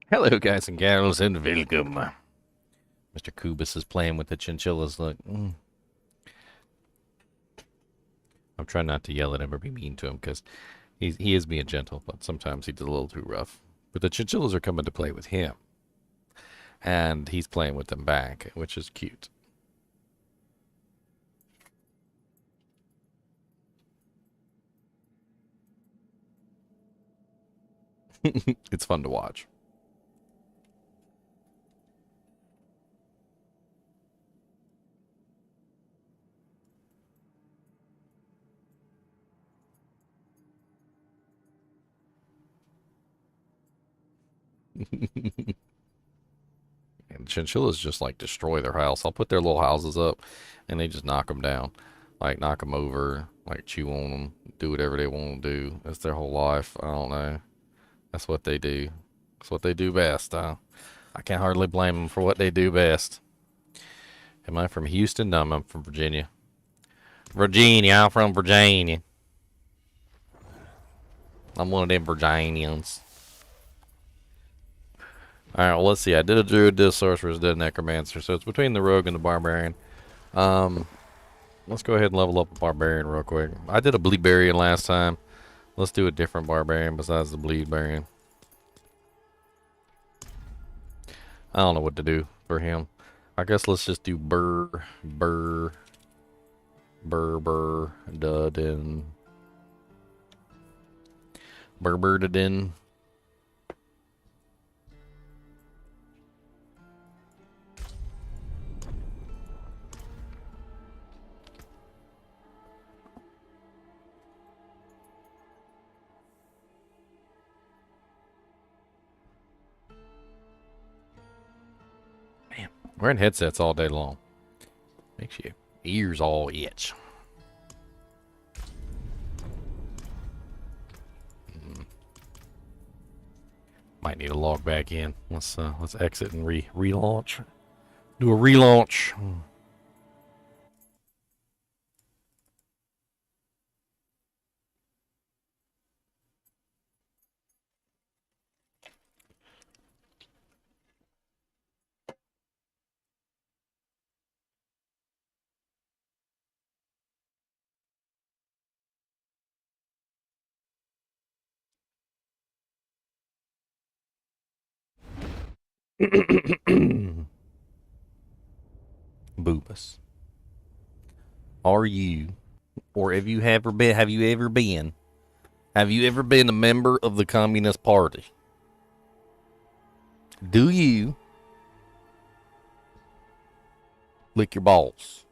Hello, guys and gals, and welcome. Mr. Kubus is playing with the chinchillas. Look, I'm trying not to yell at him or be mean to him because he is being gentle, but sometimes he's a little too rough. But the chinchillas are coming to play with him, and he's playing with them back, which is cute. It's fun to watch. And chinchillas just like destroy their house. I'll put their little houses up, and they just knock them down, like knock them over, like chew on them, do whatever they want to do. That's their whole life. I don't know. That's what they do. That's what they do best. I can't hardly blame them for what they do best. Am I from Houston? No, I'm from Virginia. Virginia. I'm from Virginia. I'm one of them Virginians. Alright, well, let's see. I did a druid, did a sorceress, did a necromancer. So it's between the rogue and the barbarian. Let's go ahead and level up a barbarian real quick. I did a bleedbarian last time. Let's do a different barbarian besides the bleedbarian. I don't know what to do for him. I guess let's just do Dudin. Dudin. Man, wearing headsets all day long makes your ears all itch. Might need to log back in. Let's exit and relaunch. Do a relaunch. Boobus. Are you, or have you ever been a member of the Communist Party? Do you lick your balls?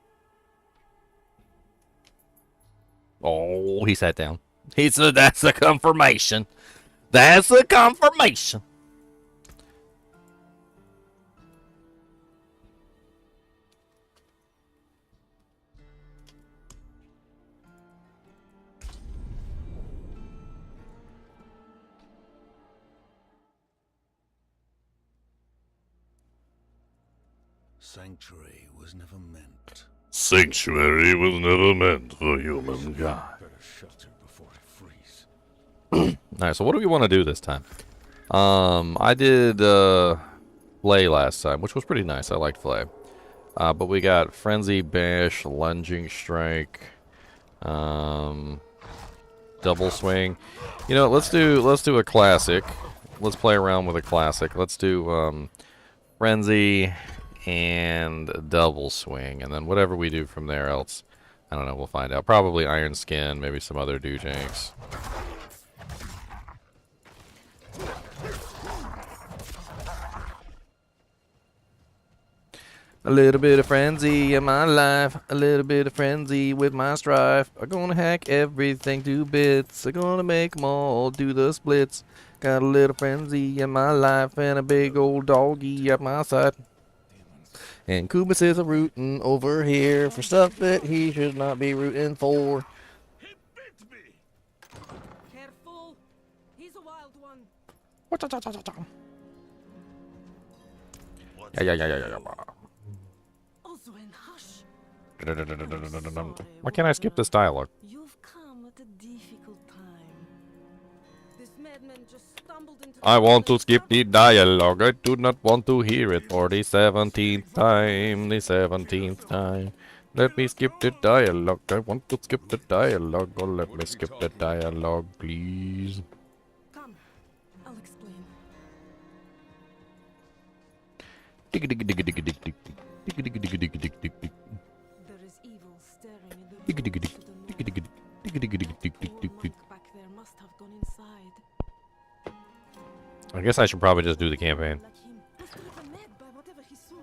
Oh, he sat down. He said that's a confirmation. That's a confirmation. Sanctuary was never meant. Sanctuary was never meant for humankind. Better shelter before I freeze. Alright, so what do we want to do this time? I did Flay last time, which was pretty nice. I liked Flay. But we got Frenzy, Bash, Lunging Strike, Double Swing. You know, let's do a classic. Let's play around with a classic. Let's do Frenzy and Double Swing, and then whatever we do from there else, I don't know, we'll find out. Probably Iron Skin, maybe some other doojanks. A little bit of frenzy in my life, a little bit of frenzy with my strife. I'm gonna hack everything to bits, I'm gonna make them all do the splits. Got a little frenzy in my life and a big old doggy at my side. And Kubus is a rootin' over here for stuff that he should not be rooting for. He bit me! Careful! He's a wild one. What Also in hush. Why can't I skip this dialogue? You've come at a difficult time. This madman just stumbled into I want to and skip the started- dialogue. I do not want to hear it for the 17th time. The 17th time. Let me skip the dialogue. I want to skip the dialogue. Oh, let me skip the dialogue, please. Come, I'll explain. Digga digga digga digga digga digga. Digga digga digga digga digga digga. There is evil staring in the Digga digga rooms digga. to the Digga digga north. digga digga digga digga The digga poor digga. monk back there must have gone inside. I guess I should probably just do the campaign. Like him, was driven mad by whatever he saw.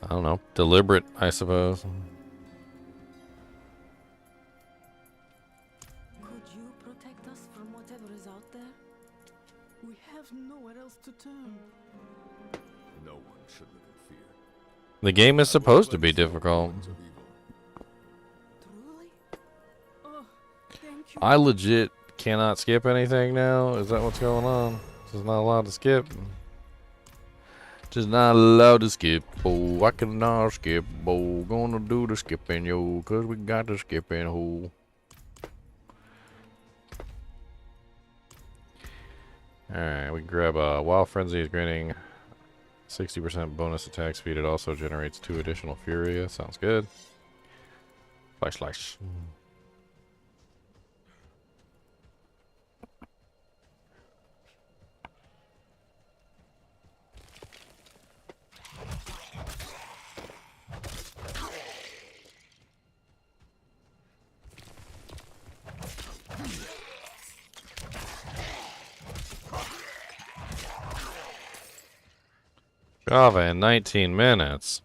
I don't know. Deliberate, I suppose. Could you protect us from whatever is out there? We have nowhere else to turn. No one should live in fear. The game is supposed to be difficult. Of evil. Truly? Oh, thank you. I legit cannot skip anything now. Is that what's going on? Just not allowed to skip. Just not allowed to skip. Oh, I cannot skip. Oh, gonna do the skipping, yo, cause we got the skipping hole. Alright, we can grab Wild Frenzy is granting 60% bonus attack speed. It also generates 2 additional Furia. Sounds good. Slice, slice. Java in 19 minutes.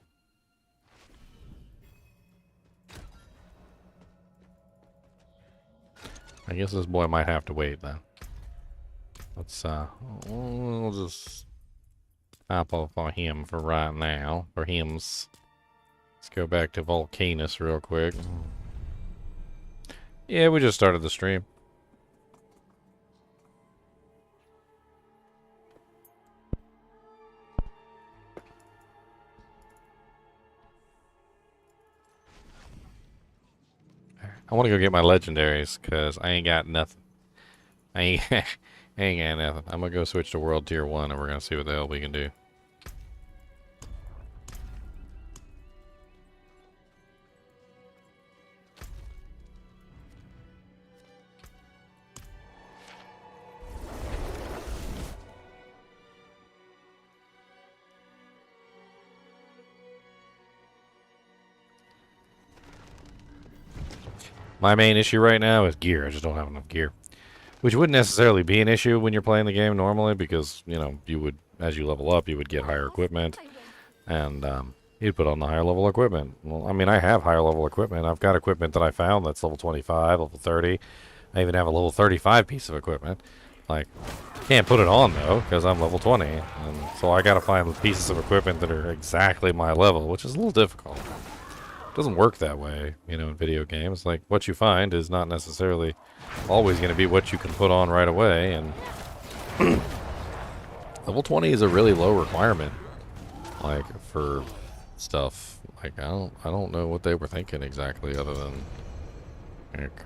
I guess this boy might have to wait then. Let's we'll just hop off on him for right now. For hims. Let's go back to Volcanus real quick. Yeah, we just started the stream. I want to go get my legendaries, because I ain't got nothing. I ain't, I ain't got nothing. I'm going to go switch to World Tier 1, and we're going to see what the hell we can do. My main issue right now is gear. I just don't have enough gear. Which wouldn't necessarily be an issue when you're playing the game normally, because, you know, you would, as you level up, you would get higher equipment, and you'd put on the higher level equipment. Well, I mean, I have higher level equipment. I've got equipment that I found that's level 25, level 30. I even have a level 35 piece of equipment. Like, can't put it on, though, because I'm level 20, and so I gotta find pieces of equipment that are exactly my level, which is a little difficult. Doesn't work that way, you know, in video games. Like, what you find is not necessarily always going to be what you can put on right away, and level 20 is a really low requirement, like, for stuff. Like, I don't know what they were thinking exactly, other than, like,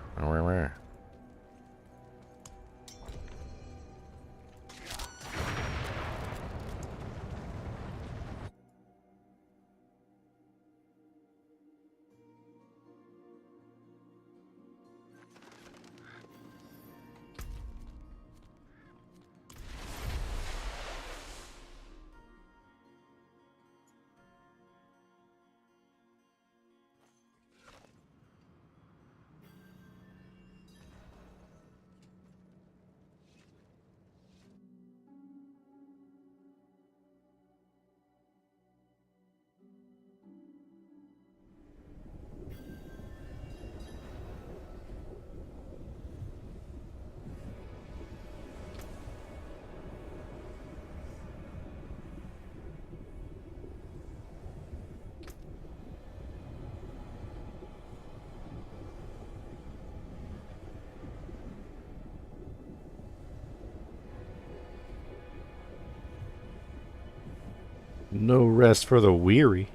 No rest for the weary.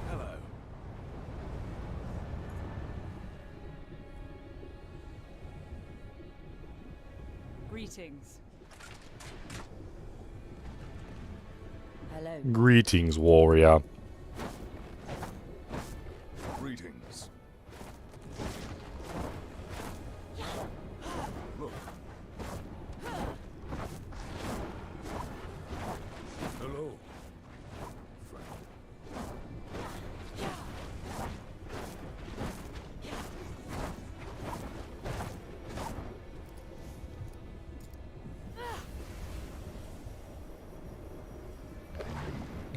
Hello. Greetings. Hello. Greetings, warrior. Greetings. Look. Hello. Friend.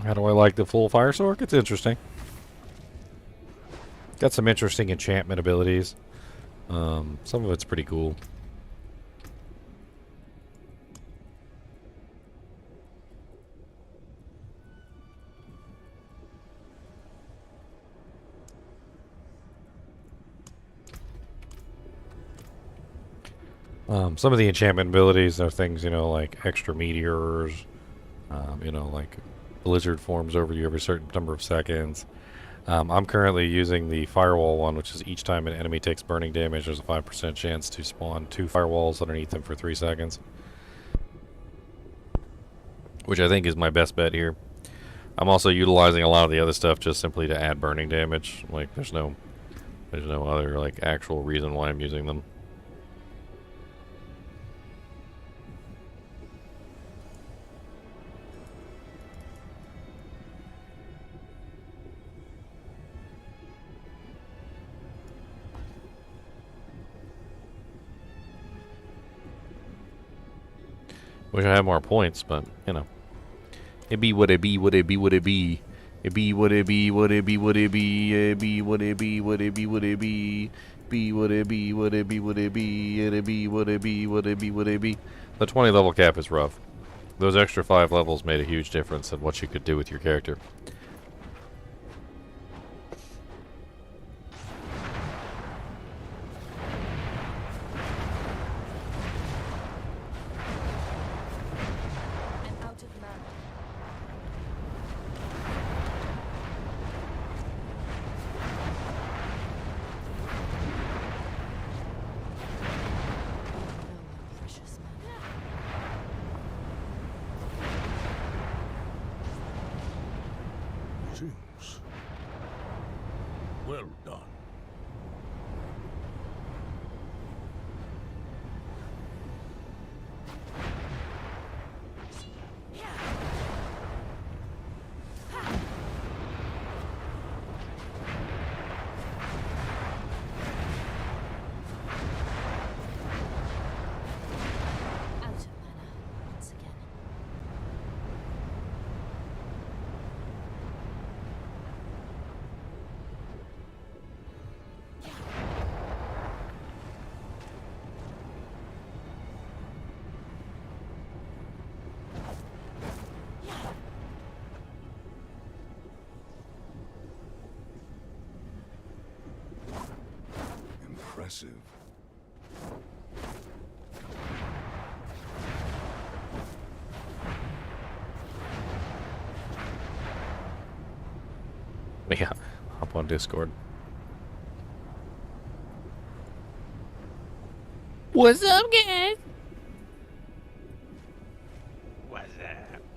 How do I like the full fire sword? It's interesting. Got some interesting enchantment abilities. Some of it's pretty cool. Some of the enchantment abilities are things, you know, like extra meteors, you know, like blizzard forms over you every certain number of seconds. I'm currently using the firewall one, which is each time an enemy takes burning damage, there's a 5% chance to spawn 2 firewalls underneath them for 3 seconds. Which I think is my best bet here. I'm also utilizing a lot of the other stuff just simply to add burning damage. Like, there's no other, like, actual reason why I'm using them. Wish I had more points, but, you know. It be what it be, what it be, what it be. It be what it be, what it be, what it be. It be what it be, what it be, what it be. Be what it be, what it be, what it be. It be what it be, what it be, what it be. The 20 level cap is rough. Those extra 5 levels made a huge difference in what you could do with your character. I'm out of mana. No, precious mana. Greetings. Well done. Out of mana once again. Impressive. Yeah, hop on Discord. What's up, guys?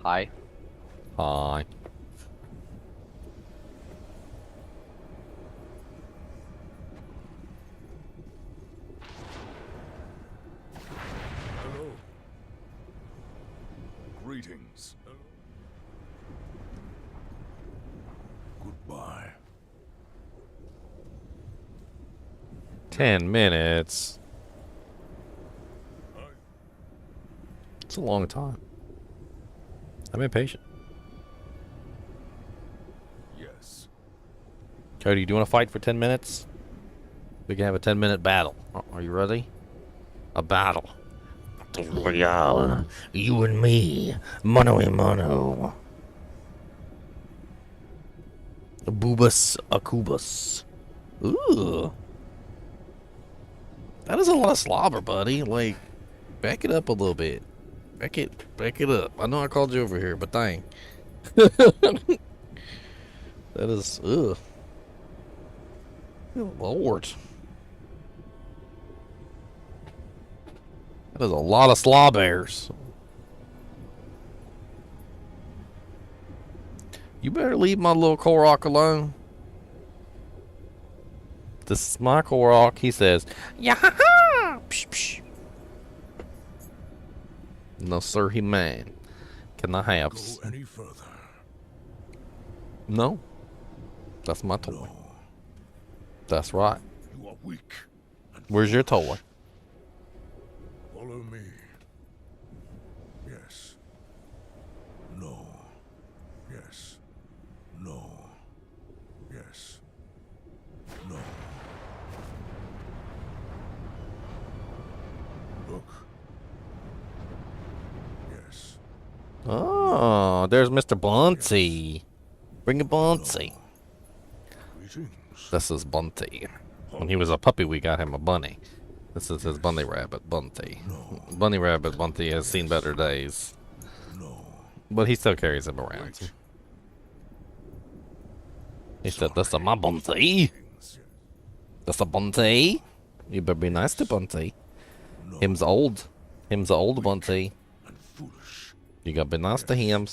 Hi. Hi. Hello. Greetings. Goodbye. 10 minutes. It's a long time. I'm impatient. Yes. Cody, do you want to fight for 10 minutes? We can have a 10-minute battle. Are you ready? A battle. Royale, you and me, mano a mano. Boobus Akubus. Ooh. That is a lot of slobber, buddy. Like, back it up a little bit. Back it up. I know I called you over here, but dang. That is, ugh. Good Lord. That is a lot of slaw bears. You better leave my little Korok alone. This is my Korok. He says, "Yahaha!" Psh, psh. No, sir, he man. Can I have? Go any further? No. That's my toy. No. That's right. You are weak. And Where's your toy? follow me. Yes. No. Yes. No. Yes. No. Look. Yes. Oh, there's Mr. Bunty. Bring a Bunty. Greetings. This is Bunty. When he was a puppy, we got him a bunny. This is his bunny rabbit, Bunty. Bunny rabbit Bunty has seen better days. No. But he still carries him around. Wait. He said, "This is my Bunty. Yes. This a Bunty. You better be nice to Bunty. No. Him's old. Him's a old Bunty. And foolish. You gotta be nice to him.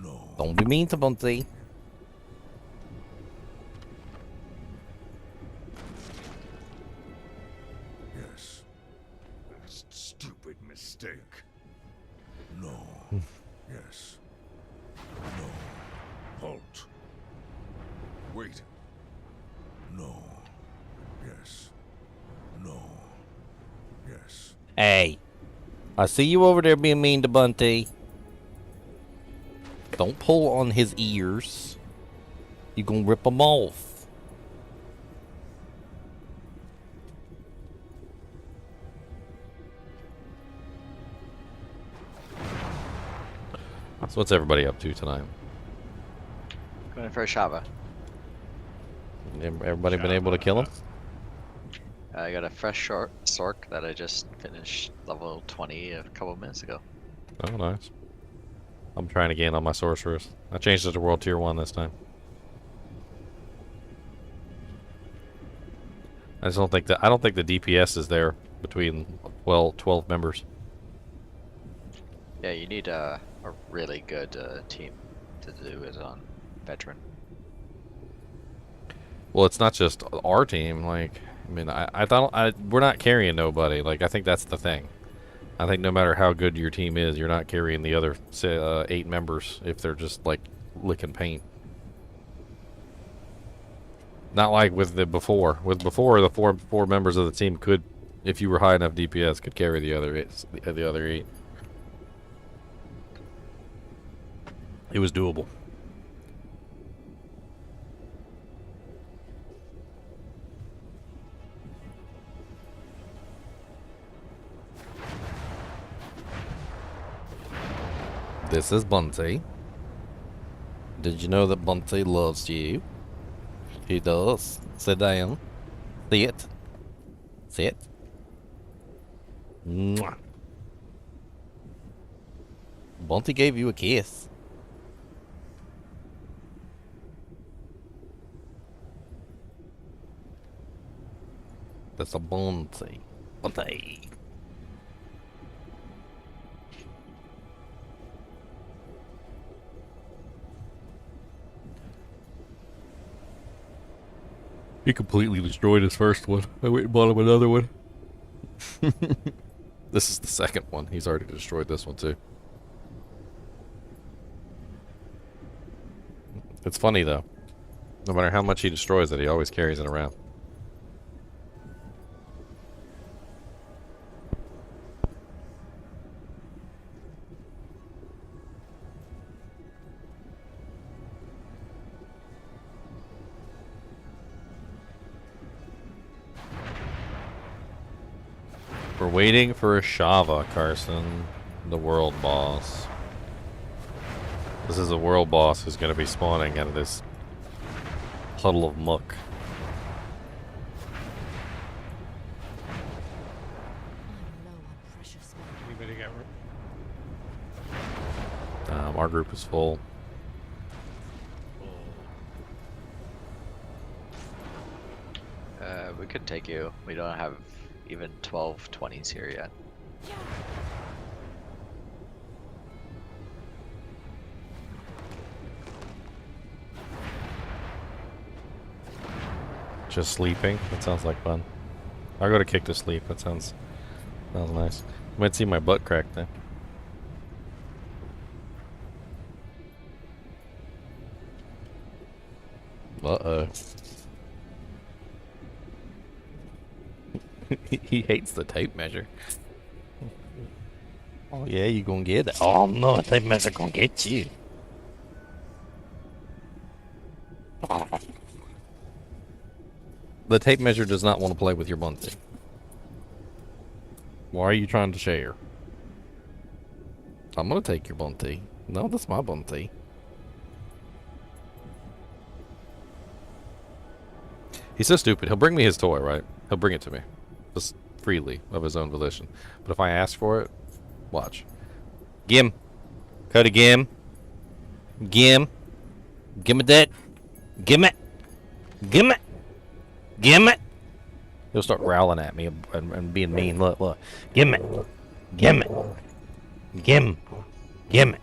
No. Don't be mean to Bunty." Yes. Stupid mistake. No. Yes. No. Halt. Wait. No. Yes. No. Yes. Hey, I see you over there being mean to Bunty. Don't pull on his ears. You gonna rip them off. So what's everybody up to tonight? Going for a Shava. Everybody been able to kill him? I got a fresh short Sork that I just finished level 20 a couple minutes ago. Oh, nice. I'm trying again on my sorcerers. I changed it to world tier 1 this time. I just don't think that I don't think the DPS is there between 12 members. Yeah, you need a really good team to do it on veteran. Well, it's not just our team. Like, I mean, we're not carrying nobody. Like, I think that's the thing. I think no matter how good your team is, you're not carrying the other 8 members if they're just like licking paint. Not like with the before. With before, the four members of the team could, if you were high enough DPS, could carry the other 8. It was doable. This is Bunty. Did you know that Bunty loves you? He does. Sit down. Sit. Sit. Mwah. Bunty gave you a kiss. That's a Bunty. Bunty. He completely destroyed his first one. I went and bought him another one. This is the second one. He's already destroyed this one too. It's funny though. No matter how much he destroys it, he always carries it around. We're waiting for a Shava, Carson. The world boss. This is a world boss who's going to be spawning out of this puddle of muck. I'm low on precious metal. Anybody got Our group is full. We could take you. We don't have even 12 20s here yet. Just sleeping? That sounds like fun. I'll go to kick to sleep. That sounds nice. You might see my butt crack then. Uh-oh. He hates the tape measure. Oh yeah, you gonna get it. Oh no, tape measure gonna get you. The tape measure does not want to play with your bunty. Why are you trying to share? I'm gonna take your bunty. No, that's my bunty. He's so stupid. He'll bring me his toy, right? He'll bring it to me. Just freely, of his own volition. But if I ask for it, watch. Gim. Cody Gim. Gim. Gimme that. Gimme. Gimme. Gimme. He'll start growling at me and being mean. Look, look. Gimme. Gimme. Gim. Gimme.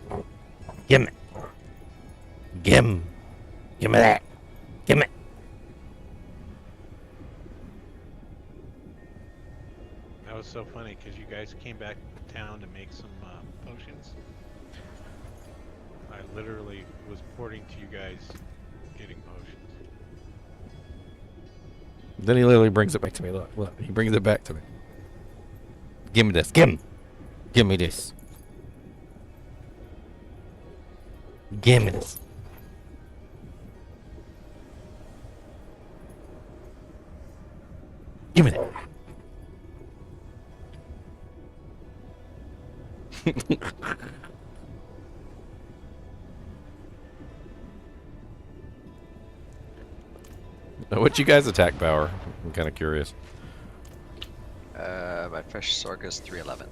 Gimme. Gim. Gimme that. Gimme. That was so funny because you guys came back to town to make some potions. I literally was porting to you guys getting potions. Then he literally brings it back to me. Look, look. He brings it back to me. Give me this. Give me this. Give me this. Give me that. What's you guys' attack power? I'm kind of curious. My fresh Sorg is 311.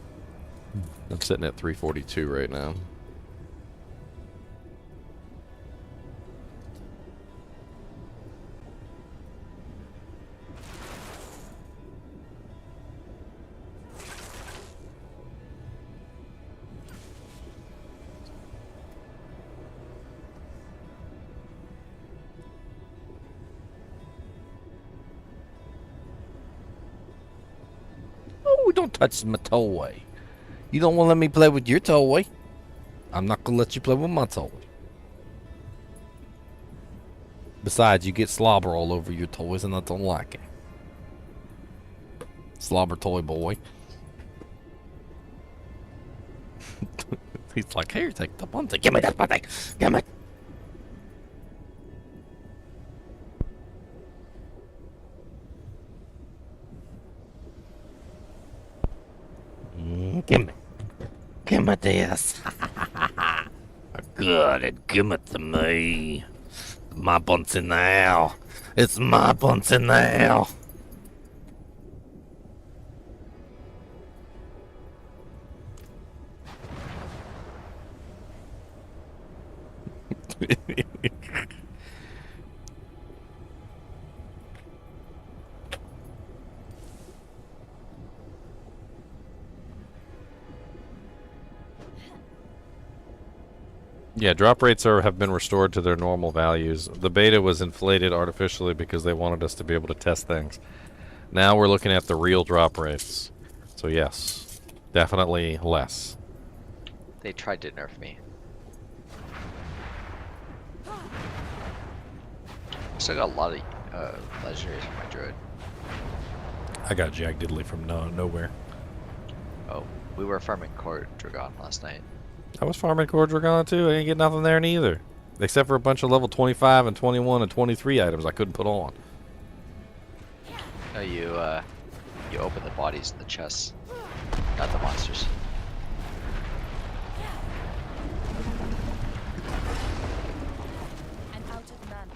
I'm sitting at 342 right now. Oh, don't touch my toy. You don't want to let me play with your toy. I'm not going to let you play with my toy. Besides, you get slobber all over your toys and I don't like it. Slobber toy boy. He's like, here, take the bunty. Give me that bunty. Give me. Give me. Give me this. Good, and give it to me. My bunty now. It's my bunty now. Yeah, drop rates have been restored to their normal values. The beta was inflated artificially because they wanted us to be able to test things. Now we're looking at the real drop rates. So yes, definitely less. They tried to nerf me. Still got a lot of legendaries for my druid. I got Jack Diddley from nowhere. Oh, we were farming Court Dragon last night. I was farming Core Dragona too. I didn't get nothing there neither. Except for a bunch of level 25 and 21 and 23 items I couldn't put on. No, you You open the bodies in the chests, not the monsters. I'm out of mana.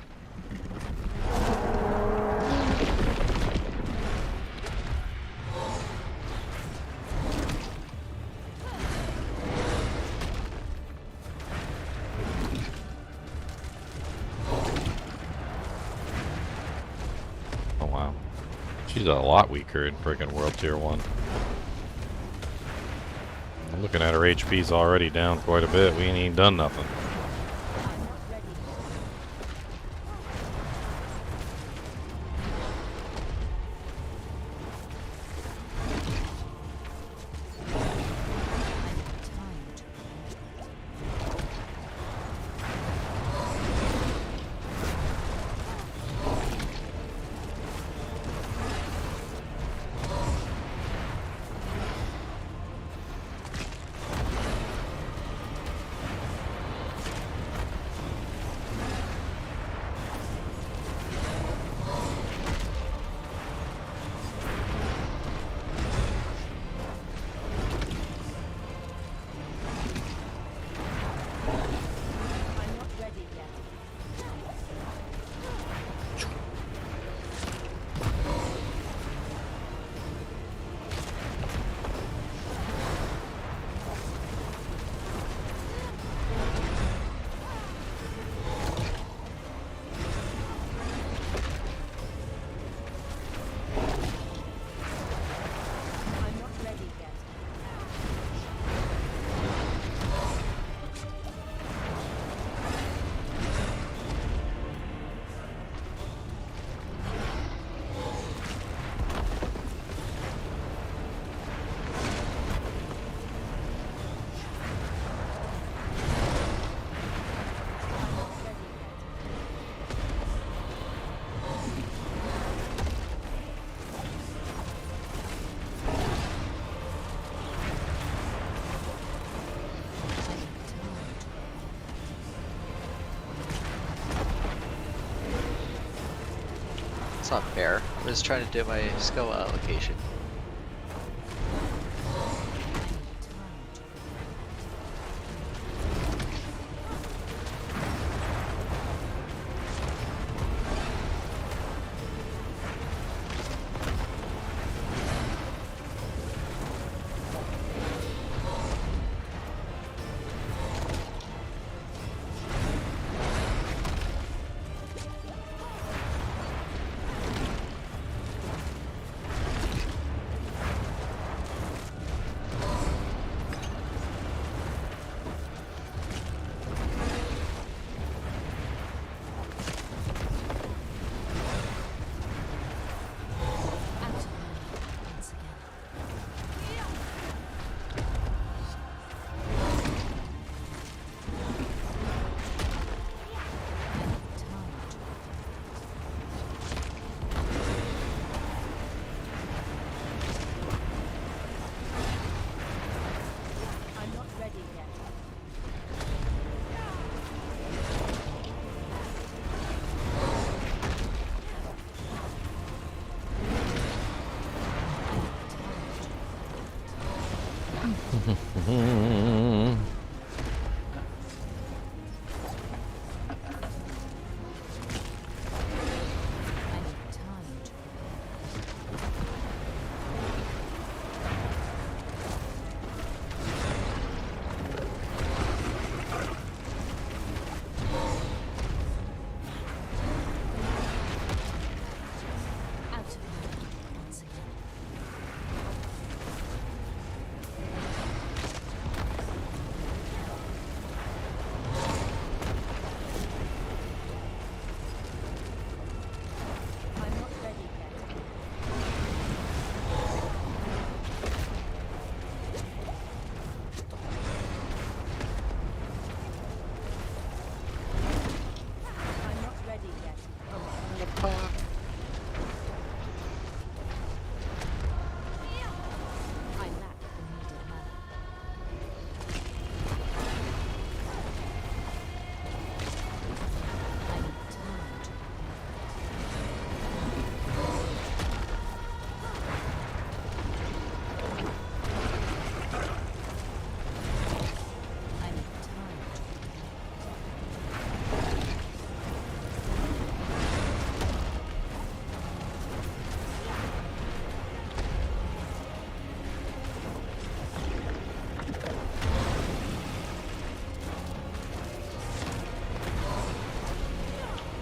Oh wow. She's a lot weaker in friggin' World Tier 1. I'm looking at her HP's already down quite a bit. We ain't even done nothing. I'm not ready. I'm not ready yet. I'm not ready yet. It's not fair. I'm just trying to do my skill allocation. Out of mana once again. Tired. I'm not ready yet. I'm tired. Out of mana once again.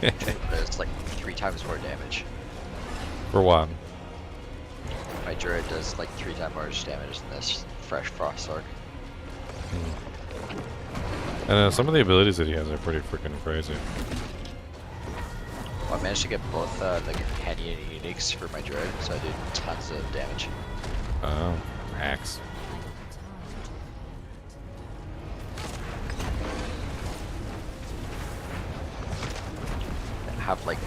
It's like 3 times more damage. For what? My druid does like 3 times more damage than this fresh frost sword. And some of the abilities that he has are pretty freaking crazy. Well, I managed to get both the companion and uniques for my druid, so I did tons of damage. Oh, axe. And have like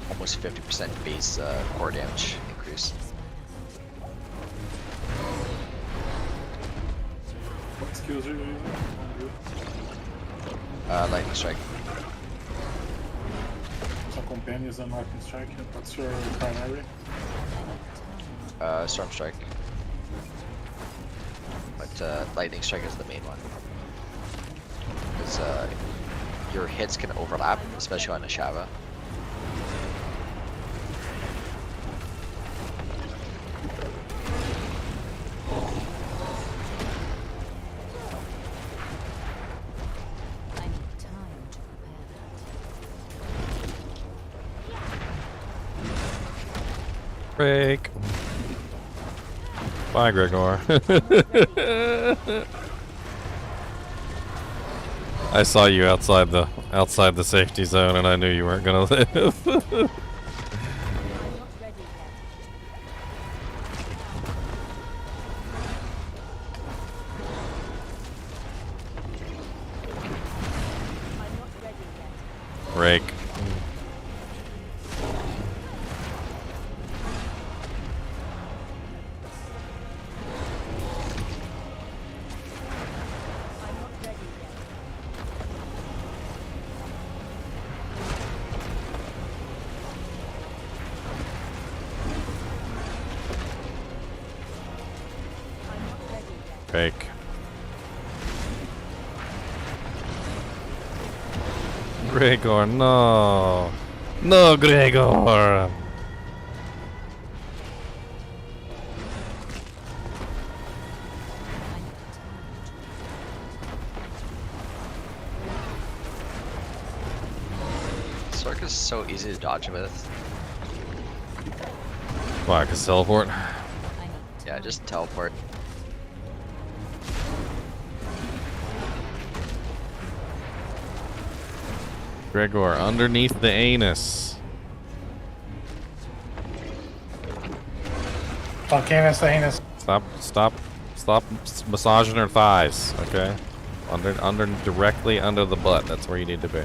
almost 50% base core damage increase. What skills are you using? Lightning strike. So companions and lightning strike. What's your primary? Storm strike. But lightning strike is the main one. Because your hits can overlap, especially on a Shava. I need time to prepare that. Break. Bye, Gregor. I saw you outside the safety zone, and I knew you weren't gonna live. I'm not ready yet. I'm not ready yet. Break. I'm not ready yet. I'm not ready yet. Break. Gregor, no. No, Gregor. Sork is so easy to dodge with. Why, I can teleport? I need Yeah, just teleport. Gregor, underneath the anus. Volcanus anus. Stop massaging her thighs, okay? Directly under the butt. That's where you need to be.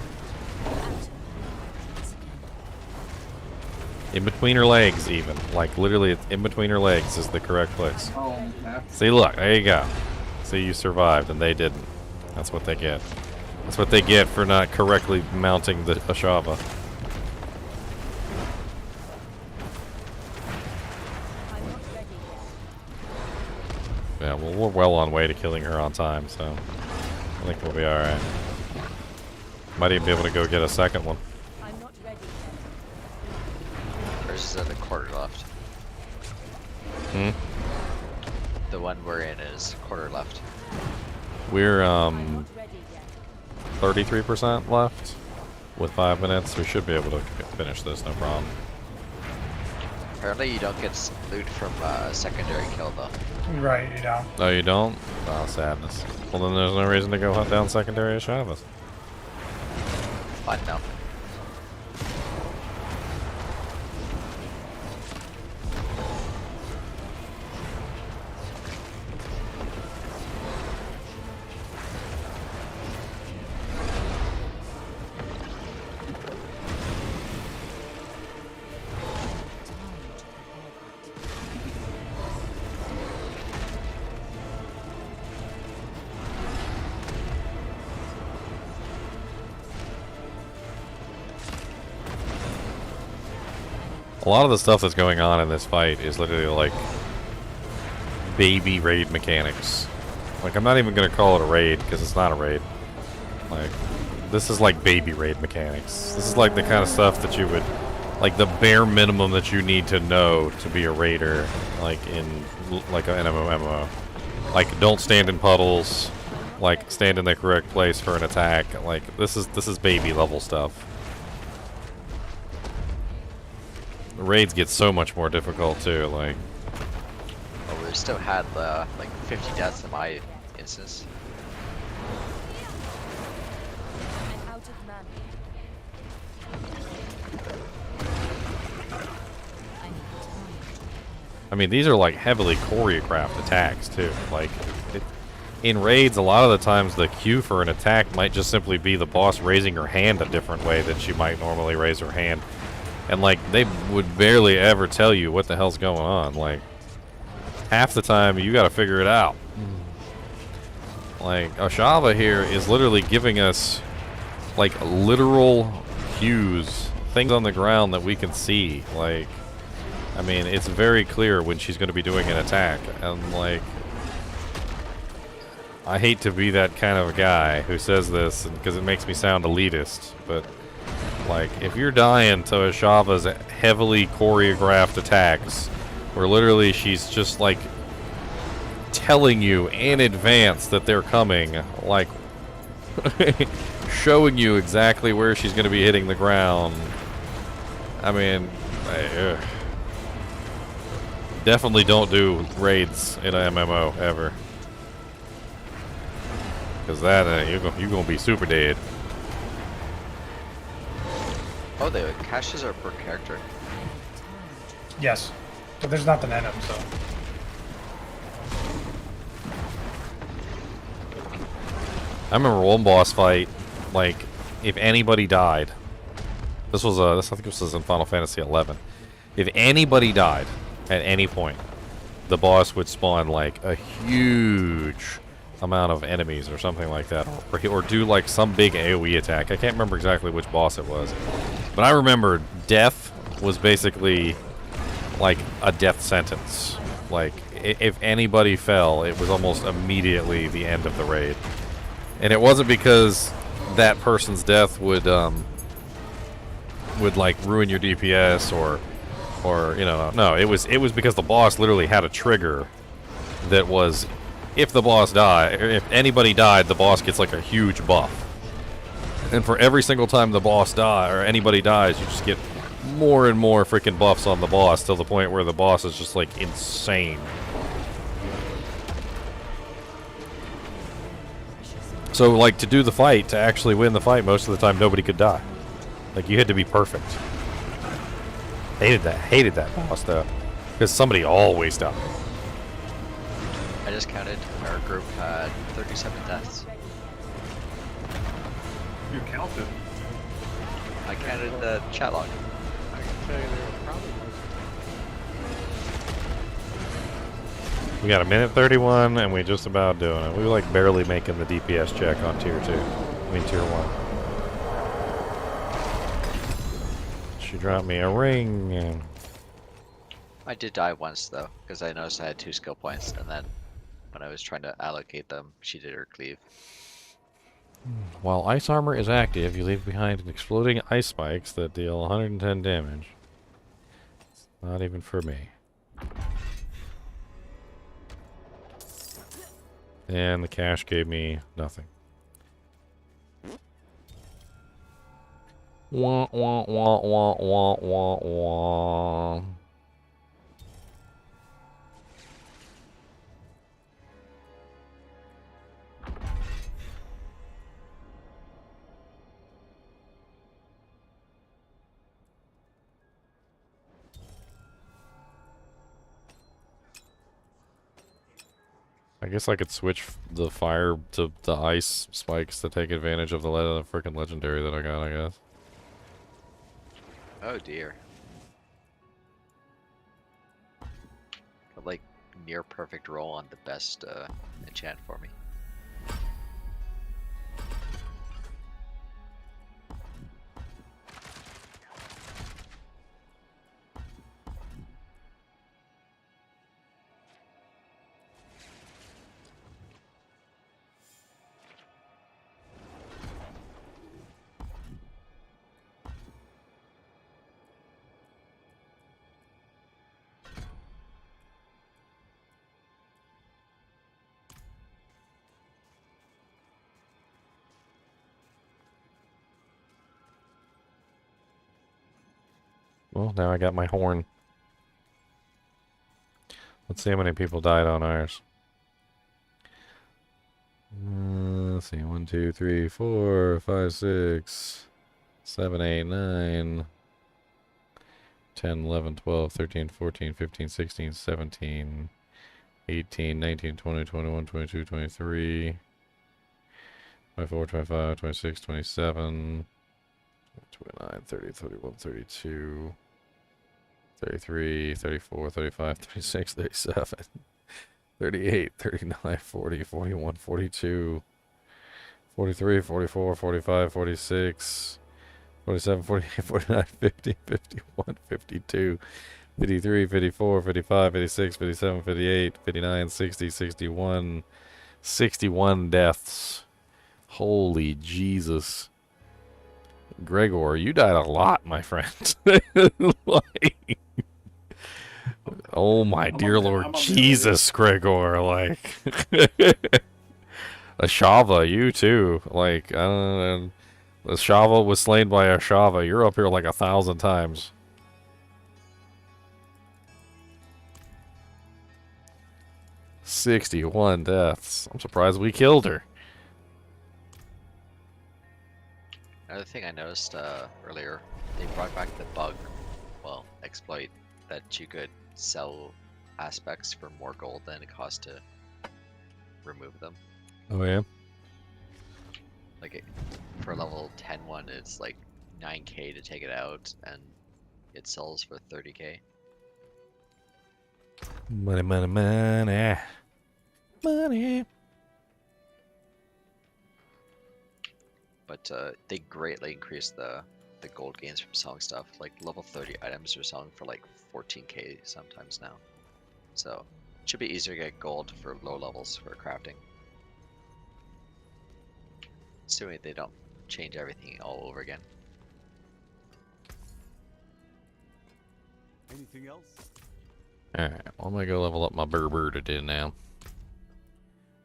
In between her legs, even. Like, literally, in between her legs is the correct place. Oh, map. See, look, there you go. See, you survived, and they didn't. That's what they get. That's what they get for not correctly mounting the Ashava. I'm not ready yet. Yeah, well, we're well on way to killing her on time, so I think we'll be alright. Might even be able to go get a second one. I'm not ready yet. There's the quarter left. Hmm? The one we're in is quarter left. We're, I'm not ready yet. 33% left. With 5 minutes, we should be able to finish this, no problem. Apparently you don't get loot from secondary kill though. Right, you don't. Oh, you don't? Oh, sadness. Well, then there's no reason to go hunt down secondary Ashavas. Fine now. A lot of the stuff that's going on in this fight is literally like baby raid mechanics. Like, I'm not even gonna call it a raid because it's not a raid. Like, this is like baby raid mechanics. This is like the kind of stuff that you would, like the bare minimum that you need to know to be a raider, like in like an MMO. Like, don't stand in puddles. Like, stand in the correct place for an attack. Like, this is baby level stuff. raids get so much more difficult too. Like, But we still had like 50 deaths in my instance. I'm out of mana. I mean, these are like heavily choreographed attacks too. Like, in raids, a lot of the times the cue for an attack might just simply be the boss raising her hand a different way than she might normally raise her hand. And like, they would barely ever tell you what the hell's going on. Like, half the time you gotta figure it out. Like, Ashava here is literally giving us like literal cues, things on the ground that we can see. Like, I mean, it's very clear when she's going to be doing an attack, and like, I hate to be that kind of a guy who says this because it makes me sound elitist, but like, if you're dying to Ashava's heavily choreographed attacks, where literally she's just like telling you in advance that they're coming, like showing you exactly where she's going to be hitting the ground, I mean, definitely don't do raids in an MMO ever, because that you're gonna be super dead. Oh, the caches are per character. Yes. But there's nothing in them, so. I remember one boss fight, like, if anybody died, this was I think this was in Final Fantasy 11. If anybody died at any point, the boss would spawn like a huge amount of enemies or something like that, or do like some big AoE attack. I can't remember exactly which boss it was, but I remember death was basically like a death sentence. Like, if anybody fell, it was almost immediately the end of the raid. And it wasn't because that person's death would like ruin your DPS or you know, no, it was because the boss literally had a trigger that was, if the boss died, or if anybody died, the boss gets like a huge buff. And for every single time the boss dies or anybody dies, you just get more and more freaking buffs on the boss, till the point where the boss is just like insane. So like, to do the fight, to actually win the fight, most of the time nobody could die. Like, you had to be perfect. Hated that boss though, because somebody always died. I just counted. Our group had 37 deaths. You counted. I counted the chat log. I can tell you there were probably We got a minute 31, and we just about doing it. We were like barely making the DPS check on tier 2. I mean tier 1. She dropped me a ring. And I did die once though, because I noticed I had 2 skill points, and then when I was trying to allocate them, she did her cleave. while ice armor is active, you leave behind exploding ice spikes that deal 110 damage. It's not even for me. And the cash gave me nothing. Wah, wah, wah, wah, wah, wah, wah. I guess I could switch the fire to the ice spikes to take advantage of the freaking legendary that I got, I guess. Oh dear. Like, near perfect roll on the best enchant for me. Well, now I got my horn. Let's see how many people died on ours. Let's see. 1, 2, 3, 4, 5, 6, 7, 8, 9, 10, 11, 12, 13, 14, 15, 16, 17, 18, 19, 20, 21, 22, 23, 24, 25, 26, 27, 29, 30, 31, 32, 33, 34, 35, 36, 37, 38, 39, 40, 41, 42, 43, 44, 45, 46, 47, 48, 49, 50, 51, 52, 53, 54, 55, 56, 57, 58, 59, 60, 61, 61 deaths. Holy Jesus. Gregor, you died a lot, my friend. Like, oh my dear Lord Jesus, Gregor, like Ashava, you too. Like, Ashava was slain by Ashava. You're up here like 1,000 times. "61 deaths. I'm surprised we killed her." Another thing I noticed earlier, they brought back the bug, well, exploit, that you could sell aspects for more gold than it cost to remove them. Oh yeah. Like for level 10 one, it's like 9k to take it out, and it sells for 30k. Money, money, money. Money. But they greatly increased the gold gains from selling stuff. Like level 30 items are selling for like 14k sometimes now. So it should be easier to get gold for low levels for crafting. Assuming they don't change everything all over again. Anything else? Alright, well, I'm gonna go level up my Burr now.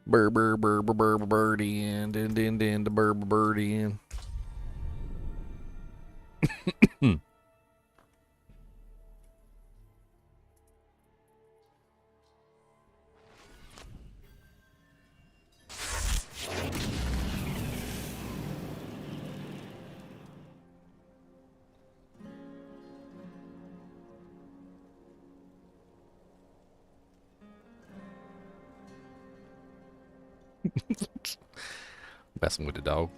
Burr-din, din, the Burr-din. Messing with the dog.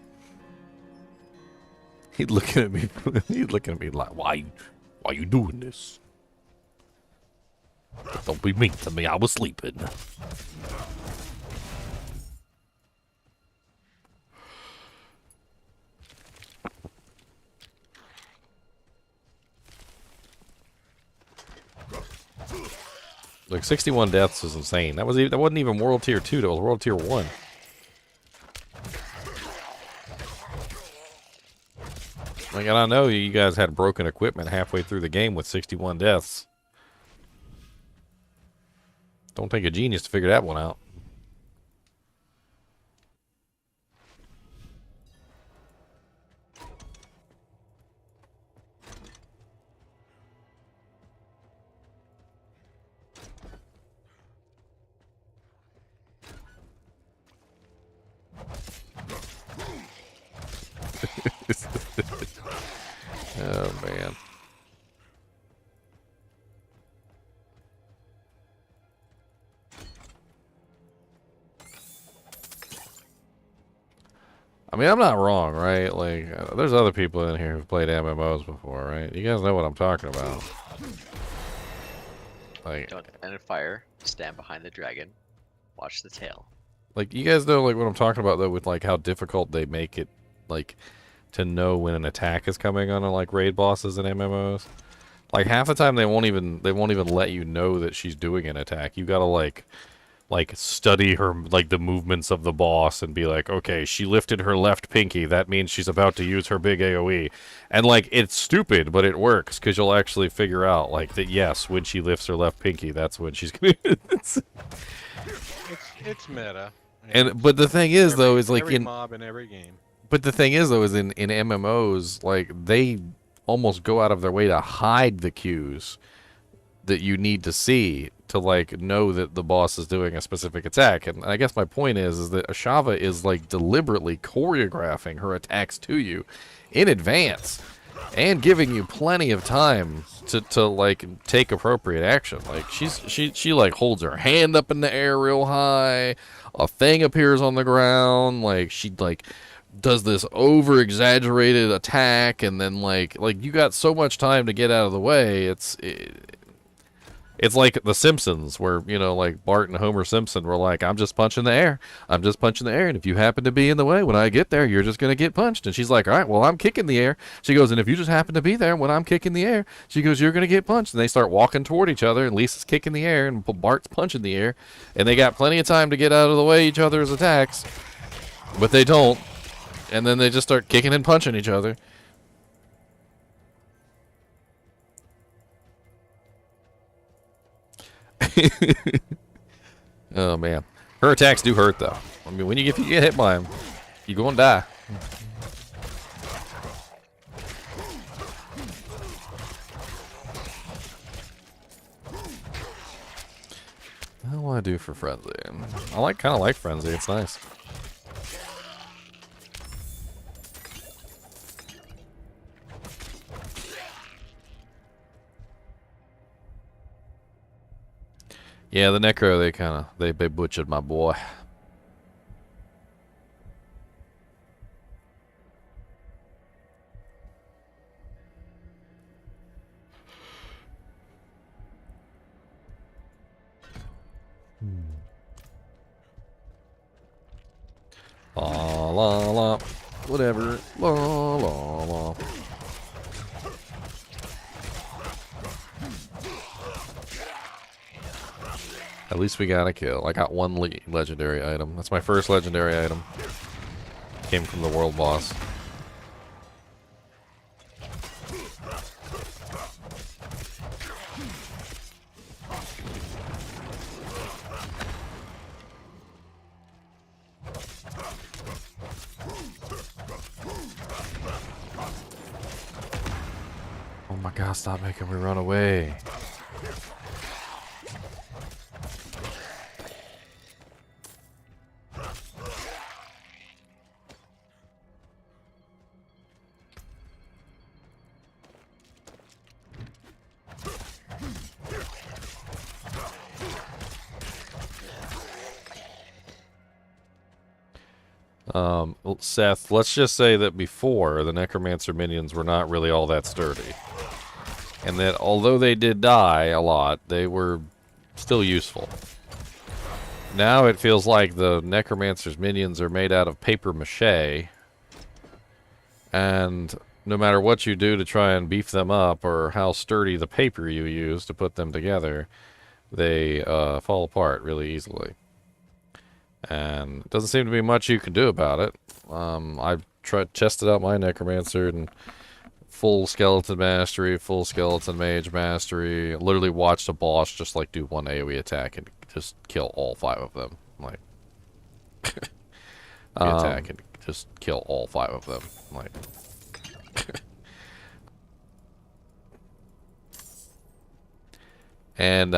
He's looking at me. He's looking at me like, why you doing this? Don't be mean to me. I was sleeping. Like 61 deaths is insane. That wasn't even World Tier 2. That was World Tier 1. Like, and I know you guys had broken equipment halfway through the game with 61 deaths. Don't take a genius to figure that one out. Oh, man. I mean, I'm not wrong, right? Like, there's other people in here who've played MMOs before, right? You guys know what I'm talking about. Like, Don't enter fire, stand behind the dragon, watch the tail. like, you guys know, like, what I'm talking about, though, with, like, how difficult they make it, like, to know when an attack is coming on, like, raid bosses and MMOs. Like, half the time they won't even let you know that she's doing an attack. You gotta, like study her, like, the movements of the boss and be like, okay, she lifted her left pinky. That means she's about to use her big AoE. And, like, it's stupid, but it works, because you'll actually figure out, like, that, yes, when she lifts her left pinky, that's when she's gonna... It's meta. But the thing is, though, is, like, every mob in every game. But the thing is, though, is in MMOs, like, they almost go out of their way to hide the cues that you need to see to like know that the boss is doing a specific attack. And I guess my point is that Ashava is like deliberately choreographing her attacks to you in advance and giving you plenty of time to like take appropriate action. Like she like holds her hand up in the air real high, a thing appears on the ground, like she like does this over exaggerated attack, and then like you got so much time to get out of the way. It's like The Simpsons, where, you know, like Bart and Homer Simpson were like, I'm just punching the air. I'm just punching the air. And if you happen to be in the way when I get there, you're just going to get punched. And she's like, all right, well, I'm kicking the air. She goes, and if you just happen to be there when I'm kicking the air, she goes, you're going to get punched. And they start walking toward each other, and Lisa's kicking the air, and Bart's punching the air. And they got plenty of time to get out of the way each other's attacks, but they don't. And then they just start kicking and punching each other. Oh man, her attacks do hurt though. I mean, when you get hit by them, you gonna die. What do I do for Frenzy? I kind of like Frenzy. It's nice. Yeah, the Necro, they butchered my boy. La la la, whatever. La la la. At least we got a kill. I got one legendary item. That's my first legendary item. Came from the world boss. Oh my god, stop making me run away. Seth, let's just say that before, the Necromancer minions were not really all that sturdy. And that although they did die a lot, they were still useful. Now it feels like the Necromancer's minions are made out of paper mache. And no matter what you do to try and beef them up, or how sturdy the paper you use to put them together, they fall apart really easily. And it doesn't seem to be much you can do about it. I've tested out my Necromancer and full skeleton mastery, full skeleton mage mastery. Literally watched a boss just like do one AoE attack and just kill all 5 of them. Like attack and just kill all 5 of them. Like and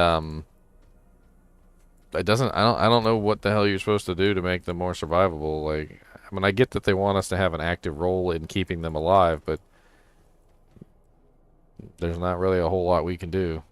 it doesn't. I don't know what the hell you're supposed to do to make them more survivable. Like, I mean, I get that they want us to have an active role in keeping them alive, but there's not really a whole lot we can do.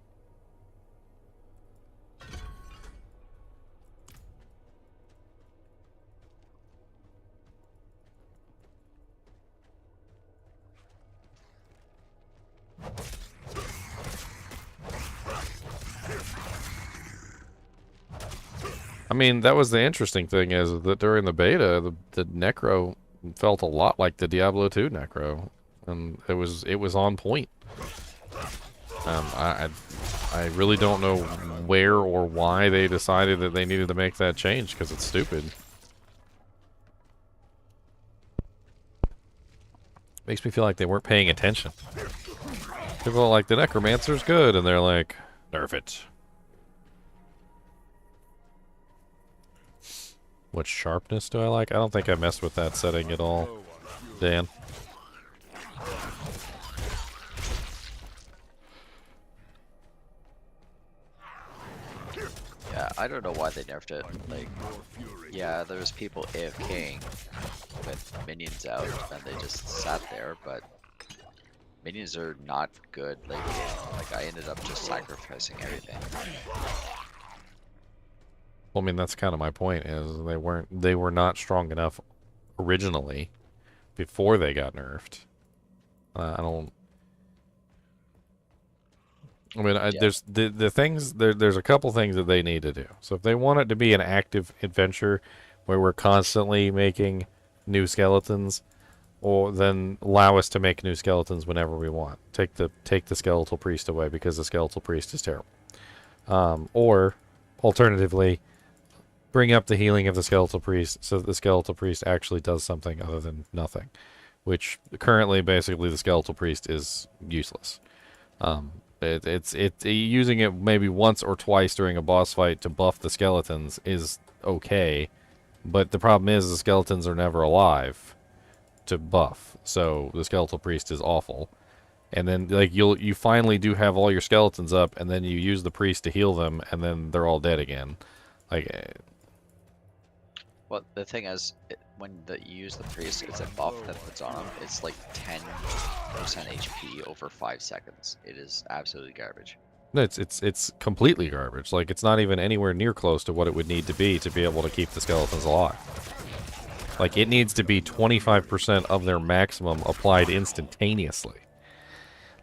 I mean, that was the interesting thing, is that during the beta, the Necro felt a lot like the Diablo 2 Necro, and it was on point. I really don't know where or why they decided that they needed to make that change, because it's stupid. Makes me feel like they weren't paying attention. People are like, the Necromancer's good, and they're like, nerf it. What sharpness do I like? I don't think I messed with that setting at all, Dan. I don't know why they nerfed it. Like, yeah, there was people AFKing with minions out, and they just sat there. But minions are not good late game. Like, I ended up just sacrificing everything. Well, I mean, that's kind of my point. Is they were not strong enough originally before they got nerfed. I don't. I mean, there's the things there's a couple things that they need to do. So if they want it to be an active adventure where we're constantly making new skeletons, or then allow us to make new skeletons whenever we want. Take the skeletal priest away because the skeletal priest is terrible. Or alternatively, bring up the healing of the skeletal priest so that the skeletal priest actually does something other than nothing, which currently basically the skeletal priest is useless. It's using it maybe once or twice during a boss fight to buff the skeletons is okay, but the problem is the skeletons are never alive to buff, so the skeletal priest is awful. And then like you finally do have all your skeletons up, and then you use the priest to heal them, and then they're all dead again. Like, well, the thing is, when you use the priest, it's a buff that puts on him. It's like 10% HP over 5 seconds. It is absolutely garbage. no, it's completely garbage. Like, it's not even anywhere near close to what it would need to be able to keep the skeletons alive. Like, it needs to be 25% of their maximum applied instantaneously.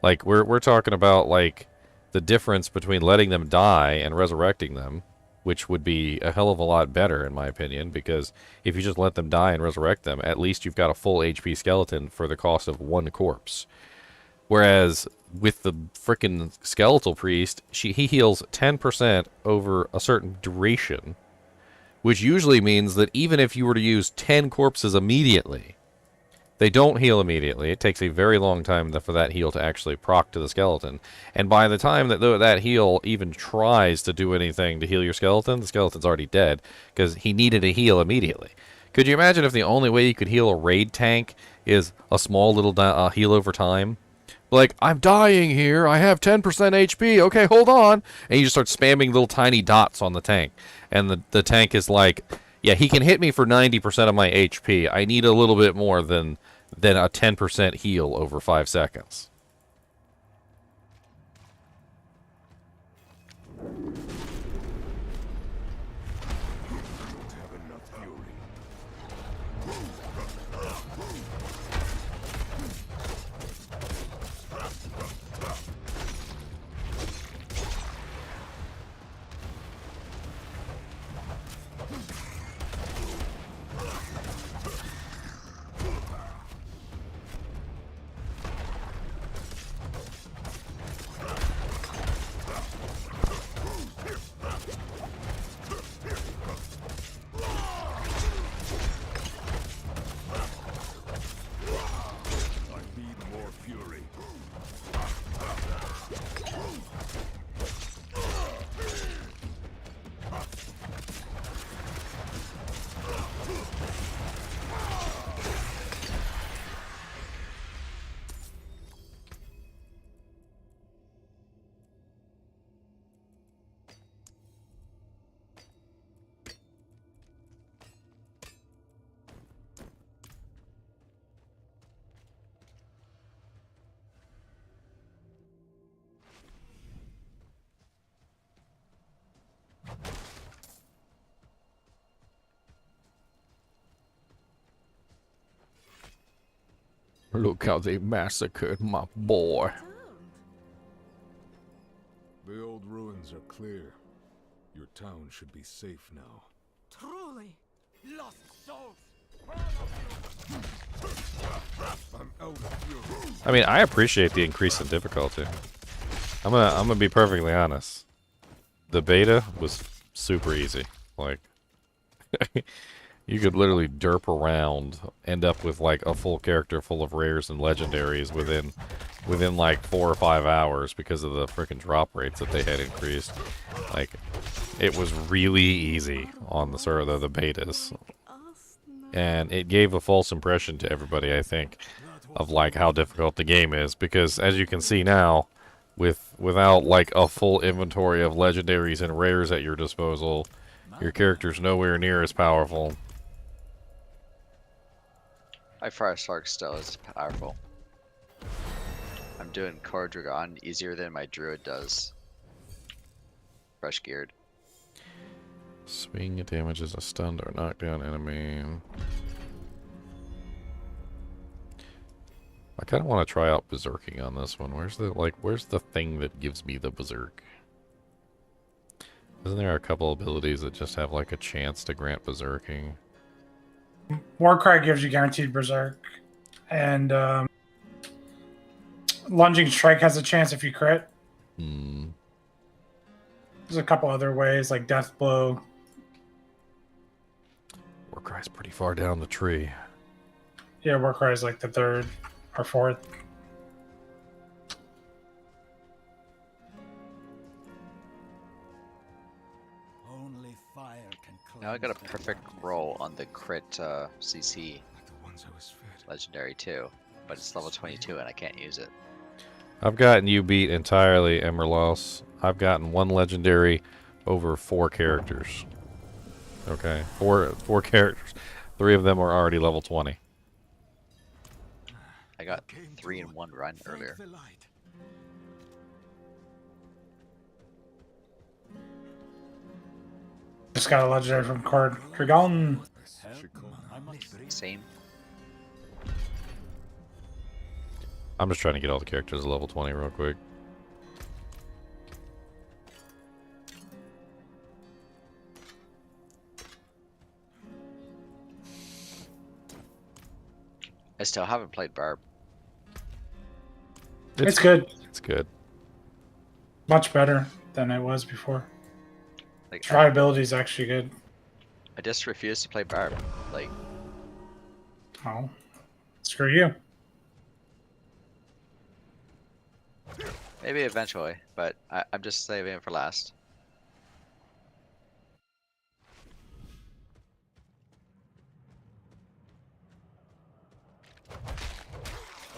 Like, we're talking about, like, the difference between letting them die and resurrecting them, which would be a hell of a lot better, in my opinion, because if you just let them die and resurrect them, at least you've got a full HP skeleton for the cost of one corpse. Whereas, with the frickin' skeletal priest, he heals 10% over a certain duration, which usually means that even if you were to use 10 corpses immediately, they don't heal immediately. It takes a very long time for that heal to actually proc to the skeleton. And by the time that that heal even tries to do anything to heal your skeleton, the skeleton's already dead, because he needed a heal immediately. Could you imagine if the only way you could heal a raid tank is a small little heal over time? Like, I'm dying here, I have 10% HP, okay, hold on. And you just start spamming little tiny dots on the tank. And the tank is like, yeah, he can hit me for 90% of my HP. I need a little bit more than a 10% heal over 5 seconds. Look how they massacred my boy. The old ruins are clear. Your town should be safe now. Truly. Lost souls! I'm out of fury. I mean, I appreciate the increase in difficulty. I'm gonna be perfectly honest. The beta was super easy. Like, you could literally derp around, end up with like a full character full of rares and legendaries within like 4 or 5 hours because of the freaking drop rates that they had increased. Like, it was really easy on the sort of the betas, and it gave a false impression to everybody, I think, of like how difficult the game is, because as you can see now, without like a full inventory of legendaries and rares at your disposal, your character's nowhere near as powerful. My Fire Slark still is powerful. I'm doing Core Dragon easier than my Druid does. Fresh geared. Swing damages a stunned or knockdown enemy. I kind of want to try out berserking on this one. Where's the thing that gives me the berserk? Isn't there a couple abilities that just have like a chance to grant berserking? Warcry gives you guaranteed berserk, and lunging strike has a chance if you crit. Hmm. There's a couple other ways like death blow. Warcry's pretty far down the tree. Yeah, Warcry is like the third or fourth. Only fire can Now I got a perfect roll on the crit CC Like the ones I was fed. legendary too, but it's level 22 and I can't use it. I've gotten you beat entirely, Emerlos. I've gotten one legendary over 4 characters. Okay, four characters. 3 of them are already level 20. I got 3 in one run earlier. Just got a legendary from Cord Dragon. Same. I'm just trying to get all the characters to level 20 real quick. I still haven't played Barb. It's good. It's good. Much better than it was before. Like Survivability is actually good. I just refuse to play Barb. Like, Oh, screw you. maybe eventually, but I'm just saving it for last.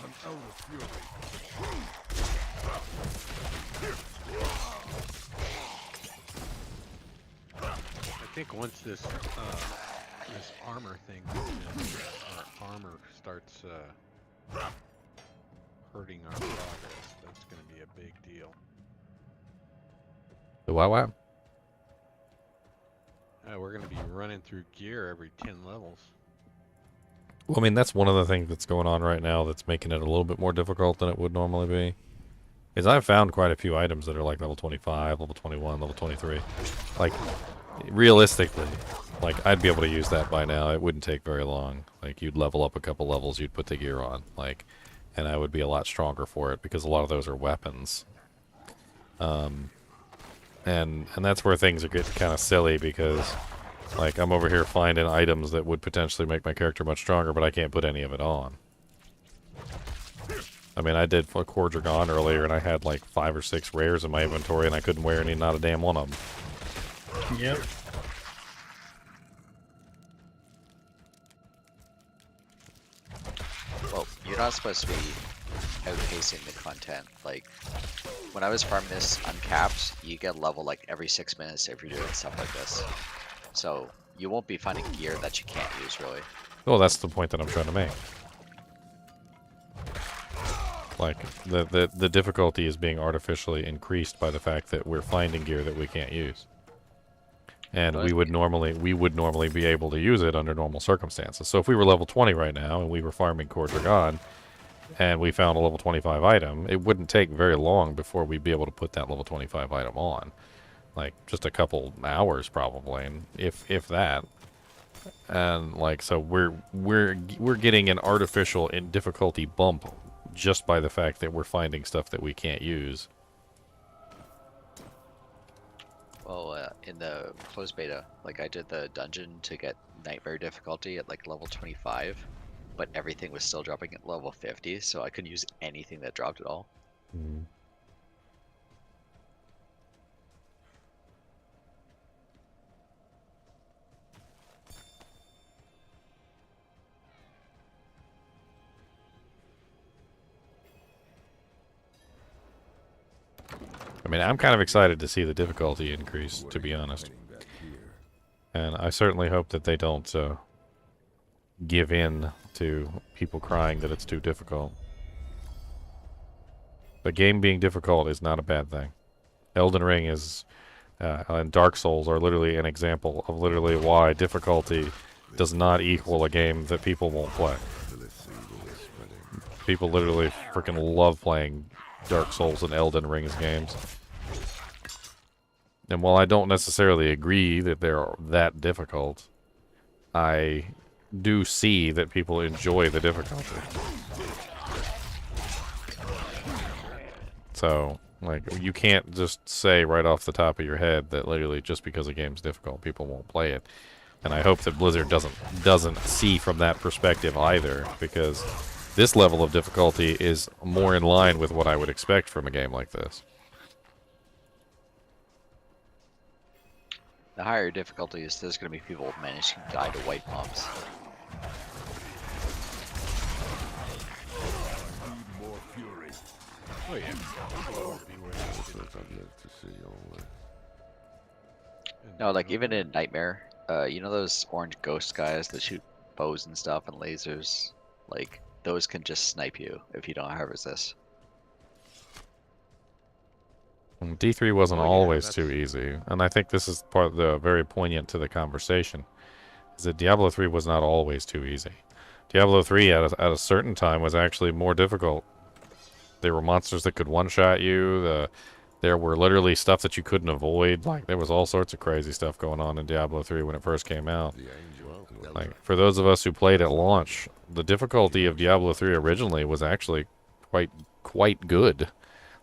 I'm out of fury. I think once this this armor thing, our armor starts hurting our progress, that's going to be a big deal. The what? We're going to be running through gear every 10 levels. Well, I mean, that's one of the things that's going on right now that's making it a little bit more difficult than it would normally be. Is I've found quite a few items that are like level 25, level 21, level 23. Like, realistically, like, I'd be able to use that by now. It wouldn't take very long. Like, you'd level up a couple levels, you'd put the gear on, like, and I would be a lot stronger for it because a lot of those are weapons. And that's where things are getting kind of silly because, like, I'm over here finding items that would potentially make my character much stronger, but I can't put any of it on. I mean, I did a Core Dragon earlier, and I had like 5 or 6 rares in my inventory, and I couldn't wear any, not a damn one of them. Yep. Well, you're not supposed to be outpacing the content. Like, when I was farming this uncapped, you get level like every 6 minutes if you're doing stuff like this. So you won't be finding gear that you can't use, really. Well, that's the point that I'm trying to make. Like, the difficulty is being artificially increased by the fact that we're finding gear that we can't use. And we would normally be able to use it under normal circumstances. So if we were level 20 right now and we were farming Core Dragon and we found a level 25 item, it wouldn't take very long before we'd be able to put that level 25 item on. Like, just a couple hours probably, and if that. And like, so we're getting an artificial difficulty bump just by the fact that we're finding stuff that we can't use. Well, in the closed beta, like, I did the dungeon to get Nightmare difficulty at like level 25, but everything was still dropping at level 50, so I couldn't use anything that dropped at all. Mm. I mean, I'm kind of excited to see the difficulty increase, to be honest. And I certainly hope that they don't give in to people crying that it's too difficult. The game being difficult is not a bad thing. Elden Ring is, and Dark Souls are literally an example of literally why difficulty does not equal a game that people won't play. People literally freaking love playing Dark Souls and Elden Ring's games. And while I don't necessarily agree that they're that difficult, I do see that people enjoy the difficulty. So, like, you can't just say right off the top of your head that literally just because a game's difficult, people won't play it. And I hope that Blizzard doesn't see from that perspective either, because this level of difficulty is more in line with what I would expect from a game like this. The higher difficulties, there's going to be people managing to die to white bombs. Oh yeah. No, like even in Nightmare, you know those orange ghost guys that shoot bows and stuff and lasers? Like, those can just snipe you if you don't have resist. D3 wasn't Oh, yeah, always that's- too easy, and I think this is part of the very poignant to the conversation, is that Diablo 3 was not always too easy. Diablo 3 at a certain time was actually more difficult. There were monsters that could one-shot you, there were literally stuff that you couldn't avoid, like there was all sorts of crazy stuff going on in Diablo 3 when it first came out. Like, for those of us who played at launch, the difficulty of Diablo 3 originally was actually quite good.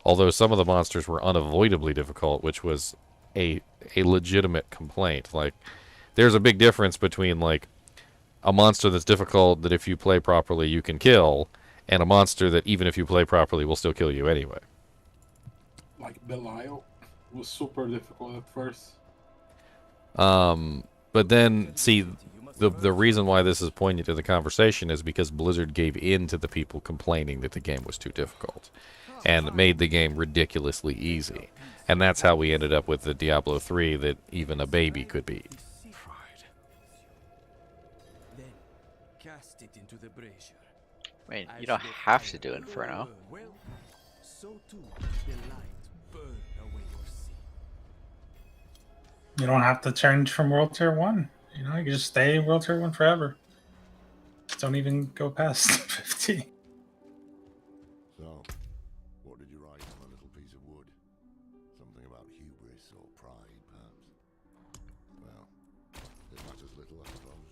Although some of the monsters were unavoidably difficult, which was a legitimate complaint. Like, there's a big difference between, like, a monster that's difficult that if you play properly you can kill, and a monster that even if you play properly will still kill you anyway. Like Belial was super difficult at first. But then, see, the reason why this is poignant to the conversation is because Blizzard gave in to the people complaining that the game was too difficult, and made the game ridiculously easy. And that's how we ended up with the Diablo 3 that even a baby could beat. Then cast it into the brazier. I mean, you don't have to do Inferno. Well, so too the light burn away your sin. You don't have to change from World Tier 1. You know, you can just stay World Tier 1 forever. Don't even go past 50. So, what did you write on a little piece of wood? Something about hubris or pride, perhaps? Well, it matters little, I suppose.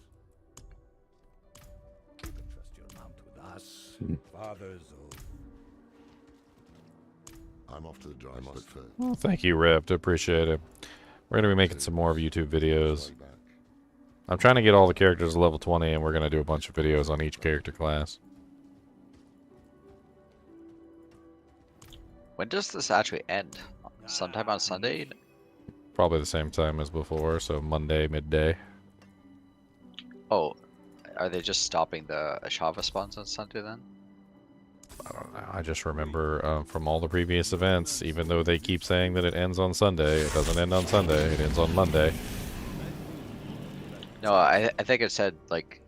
You can trust your mount with us, fathers of... I'm off to the dry spot first. Well, thank you, Ripped. I appreciate it. We're going to be making some more YouTube videos. Right back. I'm trying to get all the characters to level 20, and we're going to do a bunch of videos on each character class. When does this actually end? Sometime on Sunday? Probably the same time as before, so Monday, midday. Oh, are they just stopping the Ashava spawns on Sunday then? I don't know. I just remember from all the previous events, even though they keep saying that it ends on Sunday, it doesn't end on Sunday, it ends on Monday. No, I think it said, like,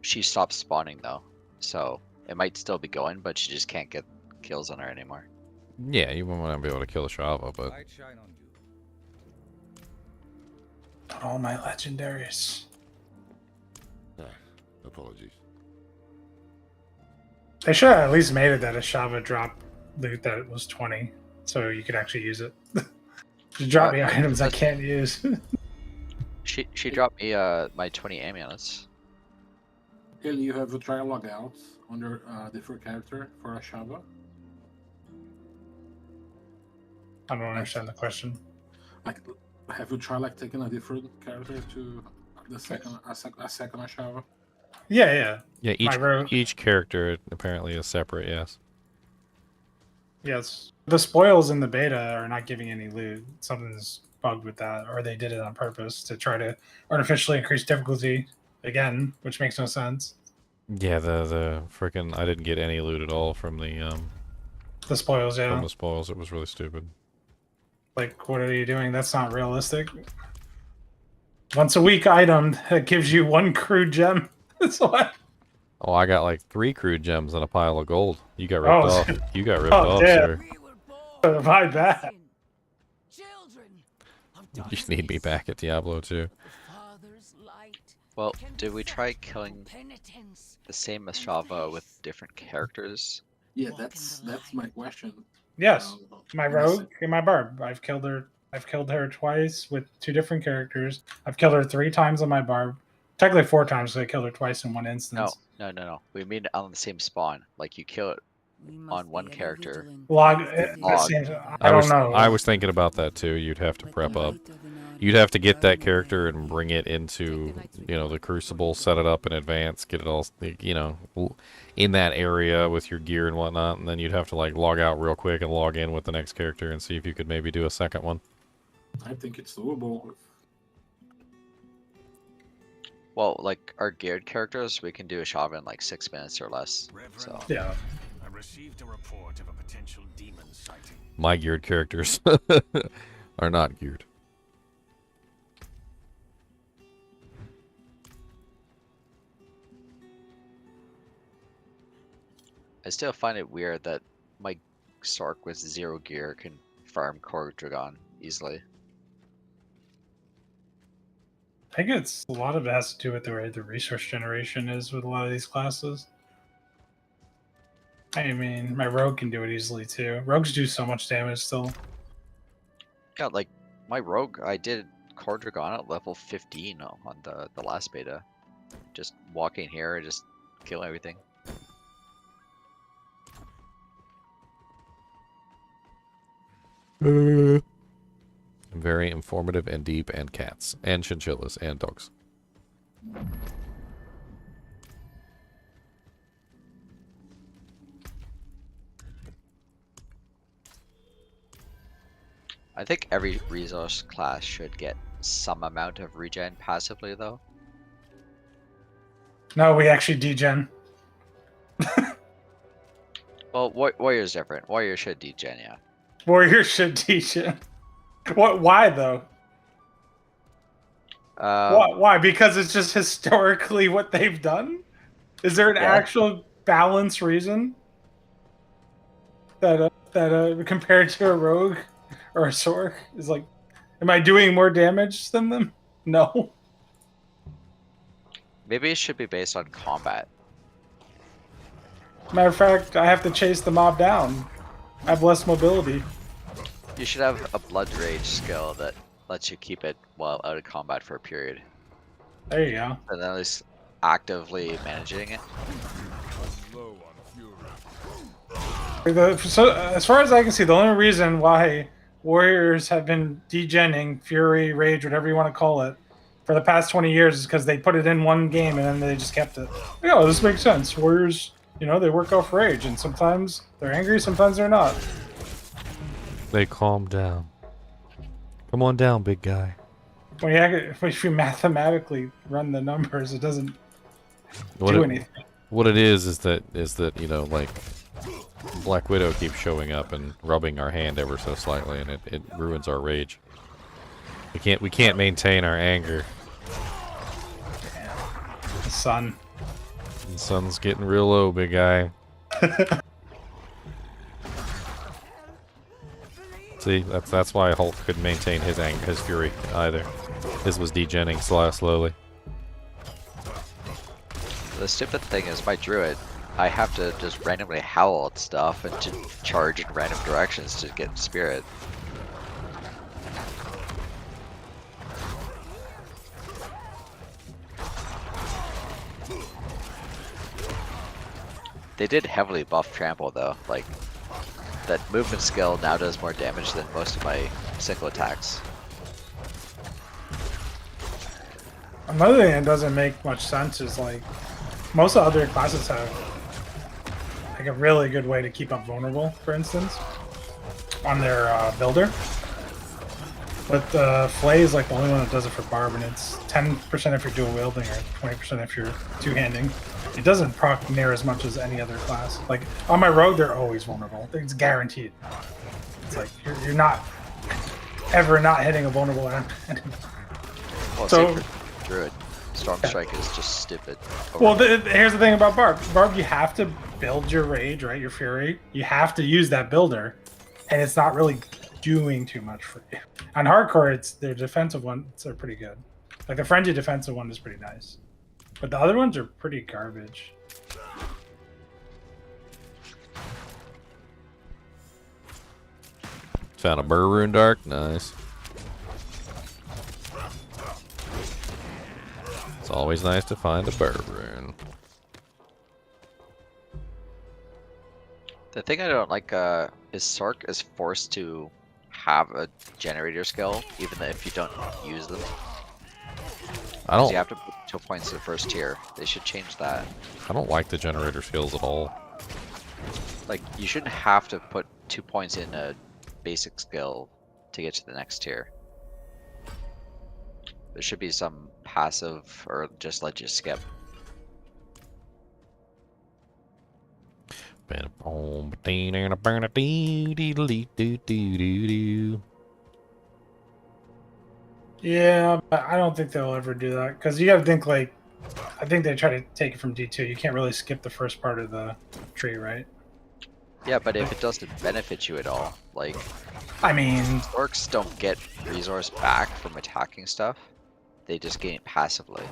she stopped spawning though. So, it might still be going, but she just can't get kills on her anymore. Yeah, you won't be able to kill a Shava, but... Light shine on you. All my legendaries. Ah, apologies. They should have at least made it that a Shava drop loot that it was 20, so you could actually use it. Just drop me items I can't use. She dropped me my 20 amulets. Kelly, you have to try log out on your different character for a Shava. I don't understand the question. Like, have you tried like taking a different character to the second a second Ashava? Yeah. Yeah, My rogue. each character apparently is separate, yes. Yes. The spoils in the beta are not giving any loot. Something's bugged with that, or they did it on purpose to try to artificially increase difficulty again, which makes no sense. Yeah, the frickin' I didn't get any loot at all from the spoils, yeah. from the spoils. It was really stupid. Like, what are you doing? That's not realistic. Once a week item that gives you 1 crude gem. That's what. Oh, I got like 3 crude gems and a pile of gold. You got ripped Oh, off. You got ripped oh, off, damn. sir. My bad. You just need me back at Diablo 2. Well, did we try killing the same Mashava with different characters? Yeah, that's my question. Yes, Um, my and rogue and my barb. I've killed her twice with 2 different characters. I've killed her 3 times on my barb. Technically 4 times, so I killed her twice in one instance. No. We mean on the same spawn. Like you kill it on one character. Log. Log. I don't know. I was thinking about that too. You'd have to prep up. You'd have to get that character and bring it into, the Crucible, set it up in advance, get it all, in that area with your gear and whatnot, and then you'd have to like log out real quick and log in with the next character and see if you could maybe do a second one. I think it's doable. Well, like our geared characters, we can do a Shava in like 6 minutes or less. So Yeah. I received a report of a potential demon sighting. My geared characters are not geared. I still find it weird that my Sork with 0 gear can farm Core Dragon easily. I think a lot of it has to do with the way the resource generation is with a lot of these classes. I mean, my rogue can do it easily too. Rogues do so much damage still. Yeah, like my rogue, I did Core Dragon at level 15 on the last beta. Just walking here and just kill everything. Very informative and deep, and cats, and chinchillas, and dogs. I think every resource class should get some amount of regen passively though. No, we actually degen. Well, Warrior's different. Warrior should degen, yeah. Warrior should degen. What? Why though? Why? Because it's just historically what they've done. Is there an actual balance reason that compared to a rogue or a Sork is like, am I doing more damage than them? No. Maybe it should be based on combat. Matter of fact, I have to chase the mob down. I have less mobility. You should have a Blood Rage skill that lets you keep it while out of combat for a period. There you go. And then at least actively managing it. So, as far as I can see, the only reason why warriors have been degenning, fury, rage, whatever you want to call it, for the past 20 years is because they put it in one game and then they just kept it. Yeah, this makes sense. Warriors, they work off rage, and sometimes they're angry, sometimes they're not. They calm down. Come on down, big guy. If you mathematically run the numbers, it doesn't do anything. What it is that like Black Widow keeps showing up and rubbing our hand ever so slightly, and it ruins our rage. We can't maintain our anger. The sun. The sun's getting real low, big guy. See, that's why Hulk couldn't maintain his anger, his fury either. His was degenning slowly. The stupid thing is, my druid, I have to just randomly howl at stuff and to charge in random directions to get spirit. They did heavily buff trample though, like that movement skill now does more damage than most of my single attacks. Another thing that doesn't make much sense is like most of the other classes have like a really good way to keep up vulnerable, for instance, on their builder. But Flay is like the only one that does it for Barb, and it's 10% if you're dual wielding or 20% if you're two-handing. It doesn't proc near as much as any other class. Like on my rogue, they're always vulnerable. It's guaranteed. It's like you're not ever not hitting a vulnerable enemy. Well, So- same for Druid. Storm Strike is just stupid. Well, here's the thing about Barb. Barb, you have to build your rage, right? Your fury. You have to use that builder, and it's not really doing too much for you. On hardcore, it's their defensive ones are pretty good. Like the frenzy defensive one is pretty nice, but the other ones are pretty garbage. Found a Burr Rune Dark. Nice. It's always nice to find a Burr Rune. The thing I don't like is Sork is forced to have a generator skill, even if you don't use them. I don't. You have to put 2 points in the first tier. They should change that. I don't like the generator skills at all. Like, you shouldn't have to put 2 points in a basic skill to get to the next tier. There should be some passive, or just let you skip. Yeah, but I don't think they'll ever do that because you got to think like, I think they try to take it from D2. You can't really skip the first part of the tree, right? Yeah, but if it doesn't benefit you at all, like, I mean, orcs don't get resource back from attacking stuff. They just gain it passively.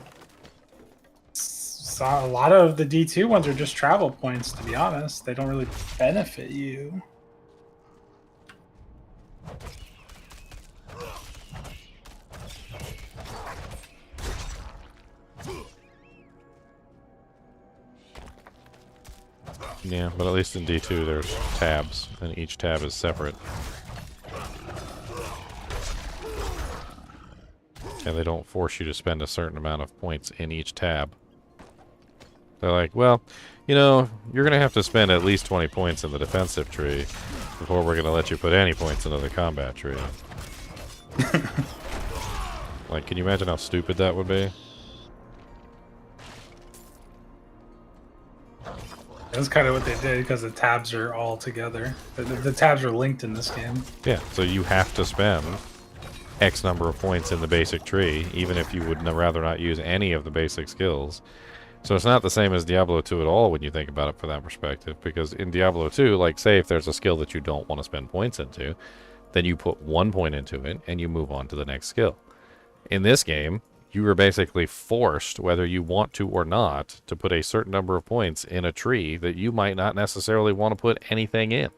so a lot of the D2 ones are just travel points, to be honest. They don't really benefit you. Yeah, but at least in D2 there's tabs, and each tab is separate. And they don't force you to spend a certain amount of points in each tab. They're like, well, you know, you're going to have to spend at least 20 points in the defensive tree before we're going to let you put any points into the combat tree. Like, can you imagine how stupid that would be? That's kind of what they did because the tabs are all together. The tabs are linked in this game. Yeah, so you have to spend X number of points in the basic tree, even if you would rather not use any of the basic skills. So it's not the same as Diablo 2 at all when you think about it from that perspective, because in Diablo 2, like, say if there's a skill that you don't want to spend points into, then you put 1 point into it and you move on to the next skill. In this game, you are basically forced, whether you want to or not, to put a certain number of points in a tree that you might not necessarily want to put anything in.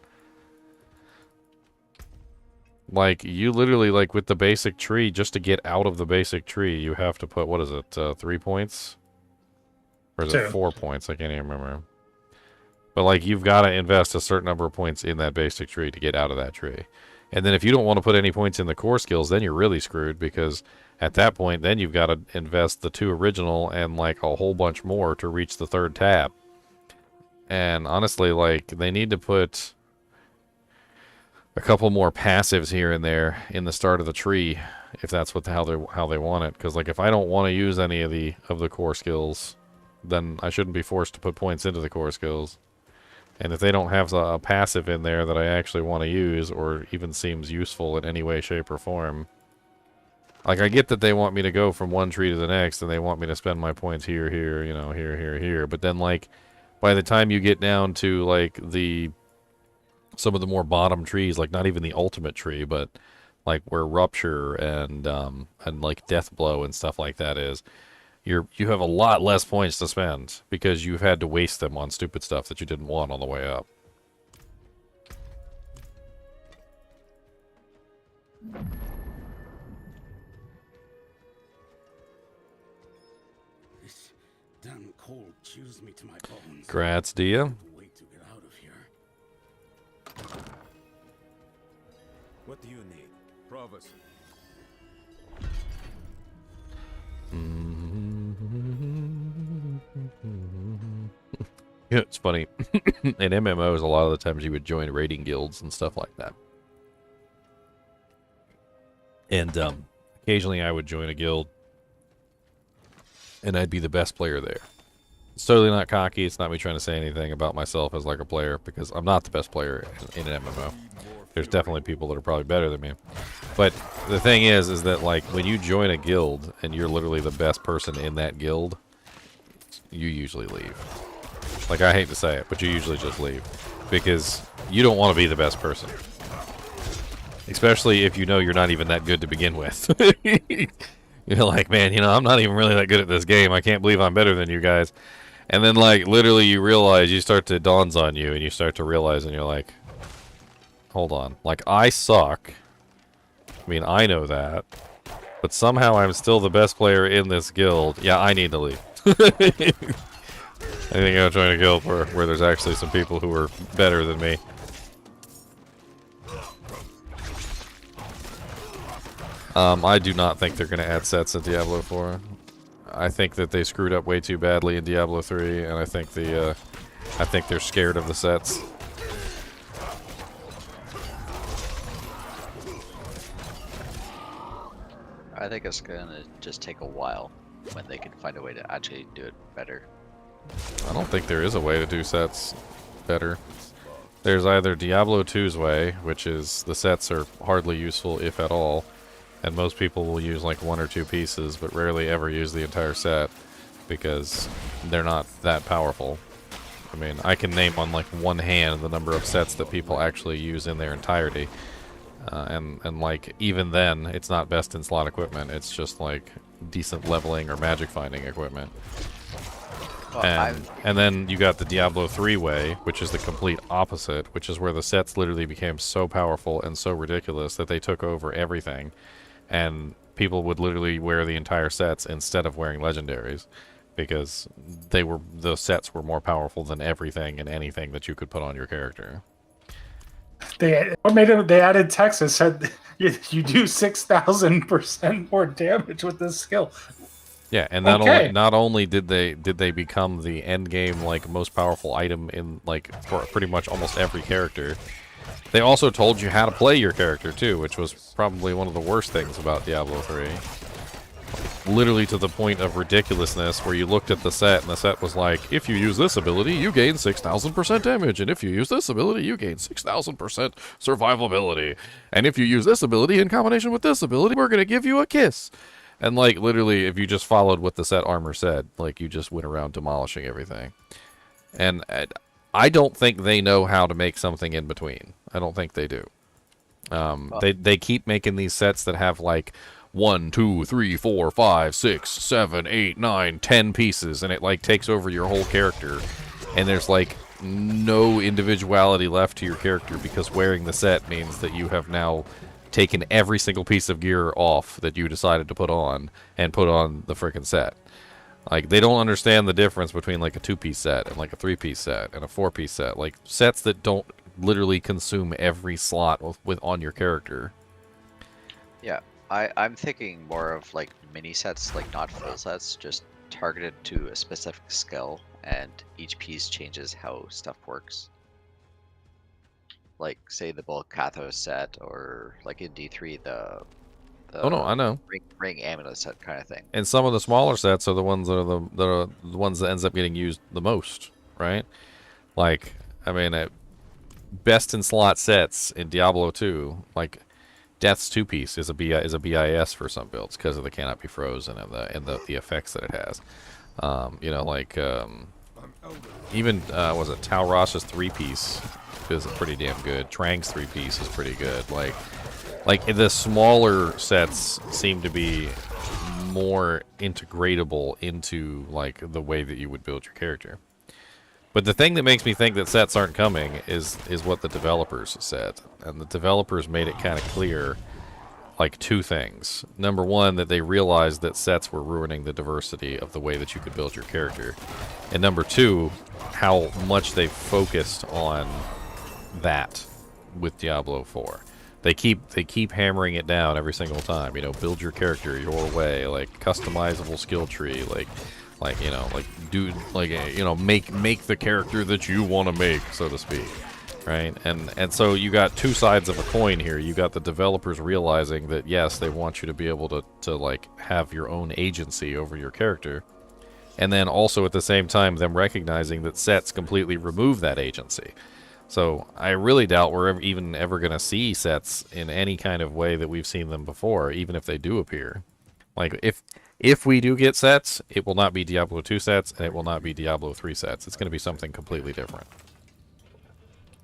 Like, you literally, like, with the basic tree, just to get out of the basic tree, you have to put, what is it, 3 points? Or is it 4 points? I can't even remember. But, like, you've got to invest a certain number of points in that basic tree to get out of that tree. And then if you don't want to put any points in the core skills, then you're really screwed, because at that point, then you've got to invest the 2 original and, like, a whole bunch more to reach the 3rd tab. And honestly, like, they need to put a couple more passives here and there in the start of the tree, if that's how they want it. Because, like, if I don't want to use any of the core skills, then I shouldn't be forced to put points into the core skills. And if they don't have a passive in there that I actually want to use, or even seems useful in any way, shape, or form, like, I get that they want me to go from one tree to the next, and they want me to spend my points here, you know, here. But then, like, by the time you get down to, like, some of the more bottom trees, like, not even the ultimate tree, but, like, where Rupture and like, Death Blow and stuff like that is, you have a lot less points to spend, because you've had to waste them on stupid stuff that you didn't want on the way up. This damn cold chews me to my bones. Grats, Dia. Wait to get out of here. What do you need? Provis. Yeah, it's funny. In MMOs, a lot of the times you would join raiding guilds and stuff like that. And occasionally I would join a guild, and I'd be the best player there. It's totally not cocky. It's not me trying to say anything about myself as, like, a player, because I'm not the best player in an MMO. There's definitely people that are probably better than me. But the thing is that like when you join a guild and you're literally the best person in that guild, you usually leave. Like, I hate to say it, but you usually just leave because you don't want to be the best person. Especially if you know you're not even that good to begin with. You're like, man, you know, I'm not even really that good at this game. I can't believe I'm better than you guys. And then, like, literally you realize, it dawns on you, and you start to realize, and you're like, hold on. Like, I suck. I mean, I know that. But somehow I'm still the best player in this guild. Yeah, I need to leave. I think I'm trying to guild where there's actually some people who are better than me. I do not think they're going to add sets in Diablo 4. I think that they screwed up way too badly in Diablo 3, and I think they're scared of the sets. I think it's gonna just take a while when they can find a way to actually do it better. I don't think there is a way to do sets better. There's either Diablo 2's way, which is the sets are hardly useful, if at all, and most people will use like 1 or 2 pieces, but rarely ever use the entire set, because they're not that powerful. I mean, I can name on like one hand the number of sets that people actually use in their entirety. And like, even then, it's not best in slot equipment, it's just like decent leveling or magic finding equipment. Well, And then you got the Diablo 3 way, which is the complete opposite, which is where the sets literally became so powerful and so ridiculous that they took over everything, and people would literally wear the entire sets instead of wearing legendaries, because the sets were more powerful than everything and anything that you could put on your character. They added text that said you do 6,000% more damage with this skill. Yeah, and not only did they become the end game like most powerful item in like for pretty much almost every character, they also told you how to play your character too, which was probably one of the worst things about Diablo 3. Literally to the point of ridiculousness, where you looked at the set and the set was like, if you use this ability, you gain 6,000% damage, and if you use this ability, you gain 6,000% survivability, and if you use this ability in combination with this ability, we're gonna give you a kiss. And like literally, if you just followed what the set armor said, like you just went around demolishing everything. And I don't think they know how to make something in between. I don't think they do. They keep making these sets that have like 1, 2, 3, 4, 5, 6, 7, 8, 9, 10 pieces, and it like takes over your whole character. And there's like no individuality left to your character, because wearing the set means that you have now taken every single piece of gear off that you decided to put on and put on the frickin' set. Like, they don't understand the difference between like a 2-piece set and like a 3-piece set and a 4-piece set. Like, sets that don't literally consume every slot with on your character. Yeah, I'm thinking more of like mini sets, like not full sets, just targeted to a specific skill, and each piece changes how stuff works. Like, say the bulk Cathos set, or like in D3 the Oh no, I know. ring amulet set kind of thing. And some of the smaller sets are the ones that are the ones that ends up getting used the most, right? Like, I mean, best in slot sets in Diablo 2, like Death's 2-piece is a BIS for some builds because of the cannot be frozen and the effects that it has. You know, like even was it Tal Ross's 3-piece is pretty damn good. Trang's 3-piece is pretty good. Like the smaller sets seem to be more integratable into like the way that you would build your character. But the thing that makes me think that sets aren't coming is what the developers said. And the developers made it kind of clear, like, 2 things. Number one, that they realized that sets were ruining the diversity of the way that you could build your character. And number 2, how much they focused on that with Diablo 4. They keep hammering it down every single time. You know, build your character your way, like customizable skill tree, like you know, like do like you know, make the character that you want to make, so to speak, right? And so you got 2 sides of a coin here. You got the developers realizing that yes, they want you to be able to like have your own agency over your character, and then also at the same time them recognizing that sets completely remove that agency. So I really doubt we're even ever going to see sets in any kind of way that we've seen them before, even if they do appear. Like, if we do get sets, it will not be Diablo 2 sets, and it will not be Diablo 3 sets. It's going to be something completely different.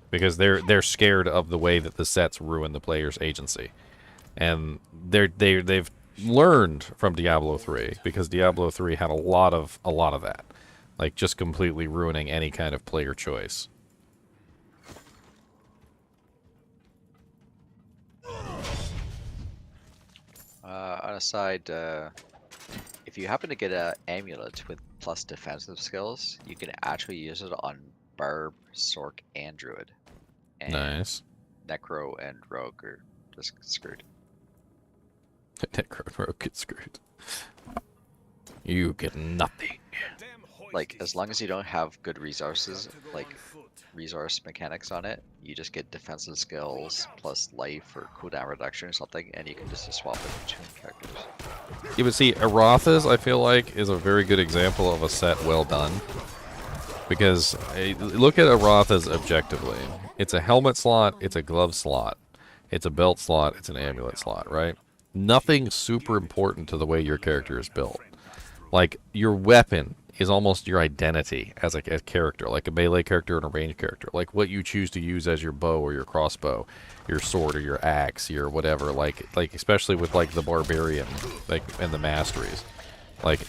Because they're scared of the way that the sets ruin the player's agency. And they've learned from Diablo 3, because Diablo 3 had a lot of that. Like, just completely ruining any kind of player choice. On a side, if you happen to get an amulet with plus defensive skills, you can actually use it on Barb, Sork, and Druid. And Nice. Necro and Rogue are just screwed. Necro and Rogue get screwed. You get nothing. Like, as long as you don't have good resources, like resource mechanics on it, you just get defensive skills plus life or cooldown reduction or something, and you can just swap it between characters. You would see Aratha's, I feel like, is a very good example of a set well done. Because look at Aratha's objectively. It's a helmet slot, it's a glove slot, it's a belt slot, it's an amulet slot, right? Nothing super important to the way your character is built. Like, your weapon is almost your identity as a character, like a melee character and a ranged character. Like, what you choose to use as your bow or your crossbow, your sword or your axe, your whatever. Like especially with, like, the barbarian, like, and the masteries. Like,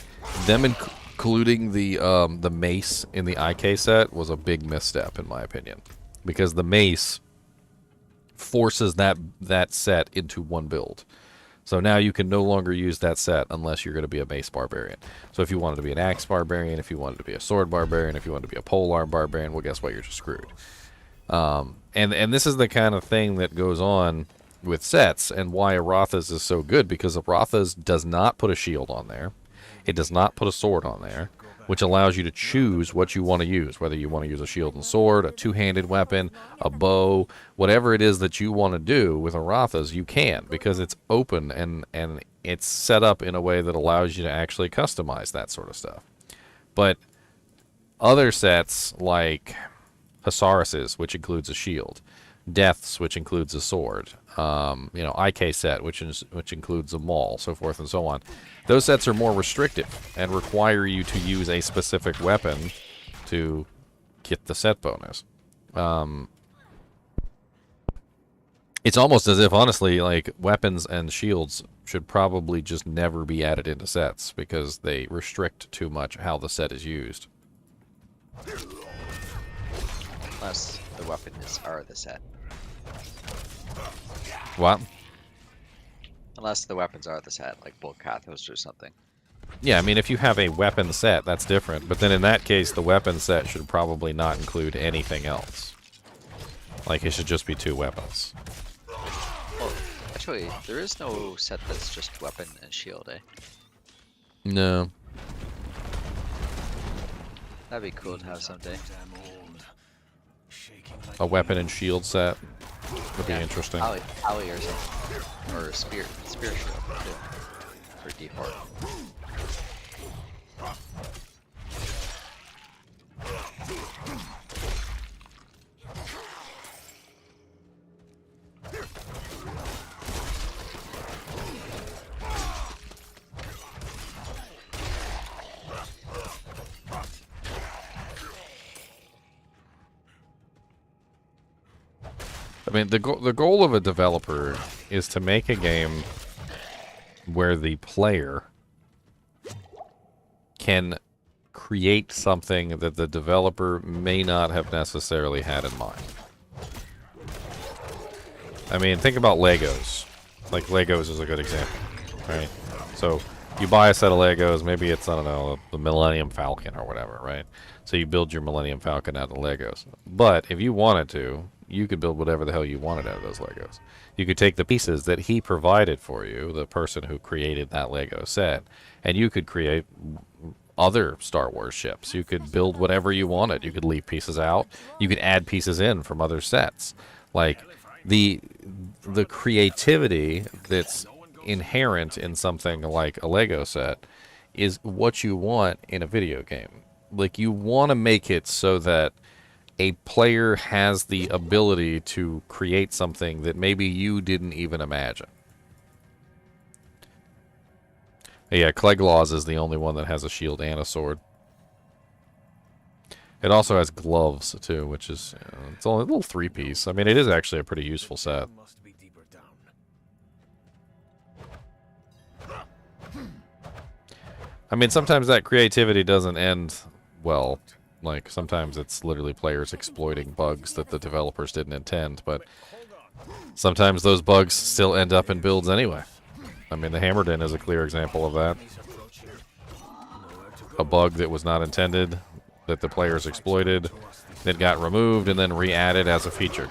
them including the mace in the IK set was a big misstep, in my opinion. Because the mace forces that set into one build. So now you can no longer use that set unless you're going to be a mace barbarian. So if you wanted to be an axe barbarian, if you wanted to be a sword barbarian, if you wanted to be a polearm barbarian, well, guess what? You're just screwed. And this is the kind of thing that goes on with sets, and why Aratha's is so good, because Aratha's does not put a shield on there. It does not put a sword on there, which allows you to choose what you want to use, whether you want to use a shield and sword, a two-handed weapon, a bow, whatever it is that you want to do with Aratha's, you can, because it's open and it's set up in a way that allows you to actually customize that sort of stuff. But other sets, like Hasaris's, which includes a shield, Death's, which includes a sword, IK set, which includes a maul, so forth and so on. Those sets are more restrictive and require you to use a specific weapon to get the set bonus. It's almost as if, honestly, like, weapons and shields should probably just never be added into sets, because they restrict too much how the set is used. Unless the weapons are the set. What? Unless the weapons are the set, like Bolt Kathos or something. Yeah, I mean, if you have a weapon set, that's different. But then in that case, the weapon set should probably not include anything else. Like, it should just be 2 weapons. Well, actually, there is no set that's just weapon and shield, eh? No. That'd be cool to have someday. A weapon and shield set would be interesting. Alley or something. Or a spear shield, too. For default. I mean, the goal of a developer is to make a game where the player can create something that the developer may not have necessarily had in mind. I mean, think about Legos. Like, Legos is a good example, right? So, you buy a set of Legos, maybe it's, I don't know, the Millennium Falcon or whatever, right? So you build your Millennium Falcon out of Legos. But if you wanted to, you could build whatever the hell you wanted out of those Legos. You could take the pieces that he provided for you, the person who created that Lego set, and you could create other Star Wars ships. You could build whatever you wanted. You could leave pieces out. You could add pieces in from other sets. Like, the creativity that's inherent in something like a Lego set is what you want in a video game. Like, you want to make it so that a player has the ability to create something that maybe you didn't even imagine. Yeah, Cleglaws is the only one that has a shield and a sword. It also has gloves, too, which is... it's only a little three-piece. I mean, it is actually a pretty useful set. Must be deeper down. I mean, sometimes that creativity doesn't end well. Like, sometimes it's literally players exploiting bugs that the developers didn't intend, but sometimes those bugs still end up in builds anyway. I mean, the Hammered In is a clear example of that. A bug that was not intended, that the players exploited, that got removed and then re-added as a feature.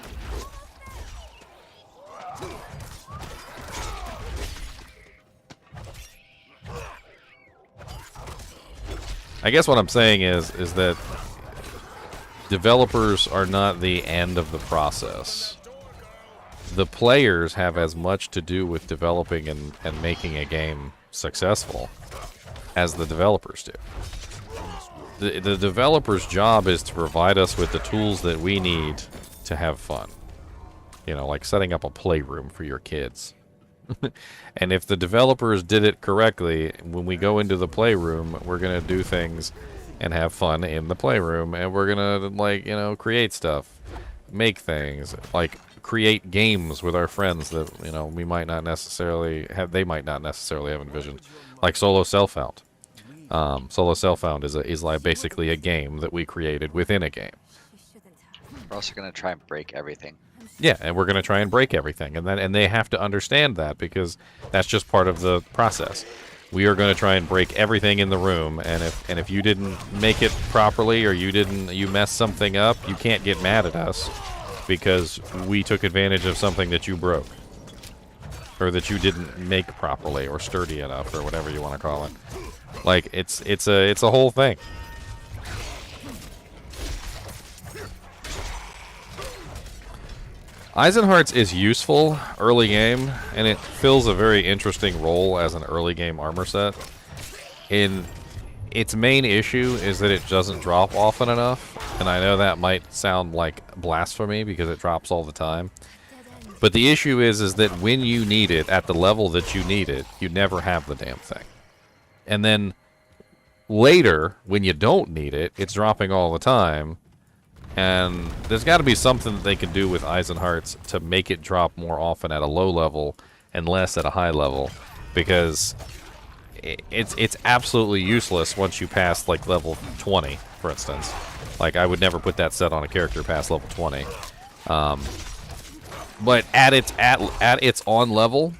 I guess what I'm saying is that developers are not the end of the process. The players have as much to do with developing and making a game successful as the developers do. The developer's job is to provide us with the tools that we need to have fun. You know, like setting up a playroom for your kids. And if the developers did it correctly, when we go into the playroom, we're going to do things and have fun in the playroom. And we're going to, like, you know, create stuff, make things, like create games with our friends that, you know, we might not necessarily have, they might not necessarily have envisioned. Like Solo Self-Found. Solo Self-Found is like basically a game that we created within a game. We're also going to try and break everything. Yeah, and we're going to try and break everything, and they have to understand that because that's just part of the process. We are going to try and break everything in the room, and if you didn't make it properly or you messed something up, you can't get mad at us because we took advantage of something that you broke or that you didn't make properly or sturdy enough or whatever you want to call it. Like it's a whole thing. Eisenhart's is useful early game, and it fills a very interesting role as an early game armor set. Its main issue is that it doesn't drop often enough, and I know that might sound like blasphemy because it drops all the time. But the issue is that when you need it, at the level that you need it, you never have the damn thing. And then later, when you don't need it, it's dropping all the time. And there's got to be something that they can do with Eisenhart's to make it drop more often at a low level and less at a high level, because it's absolutely useless once you pass like level 20, for instance. Like I would never put that set on a character past level 20. But at its on level,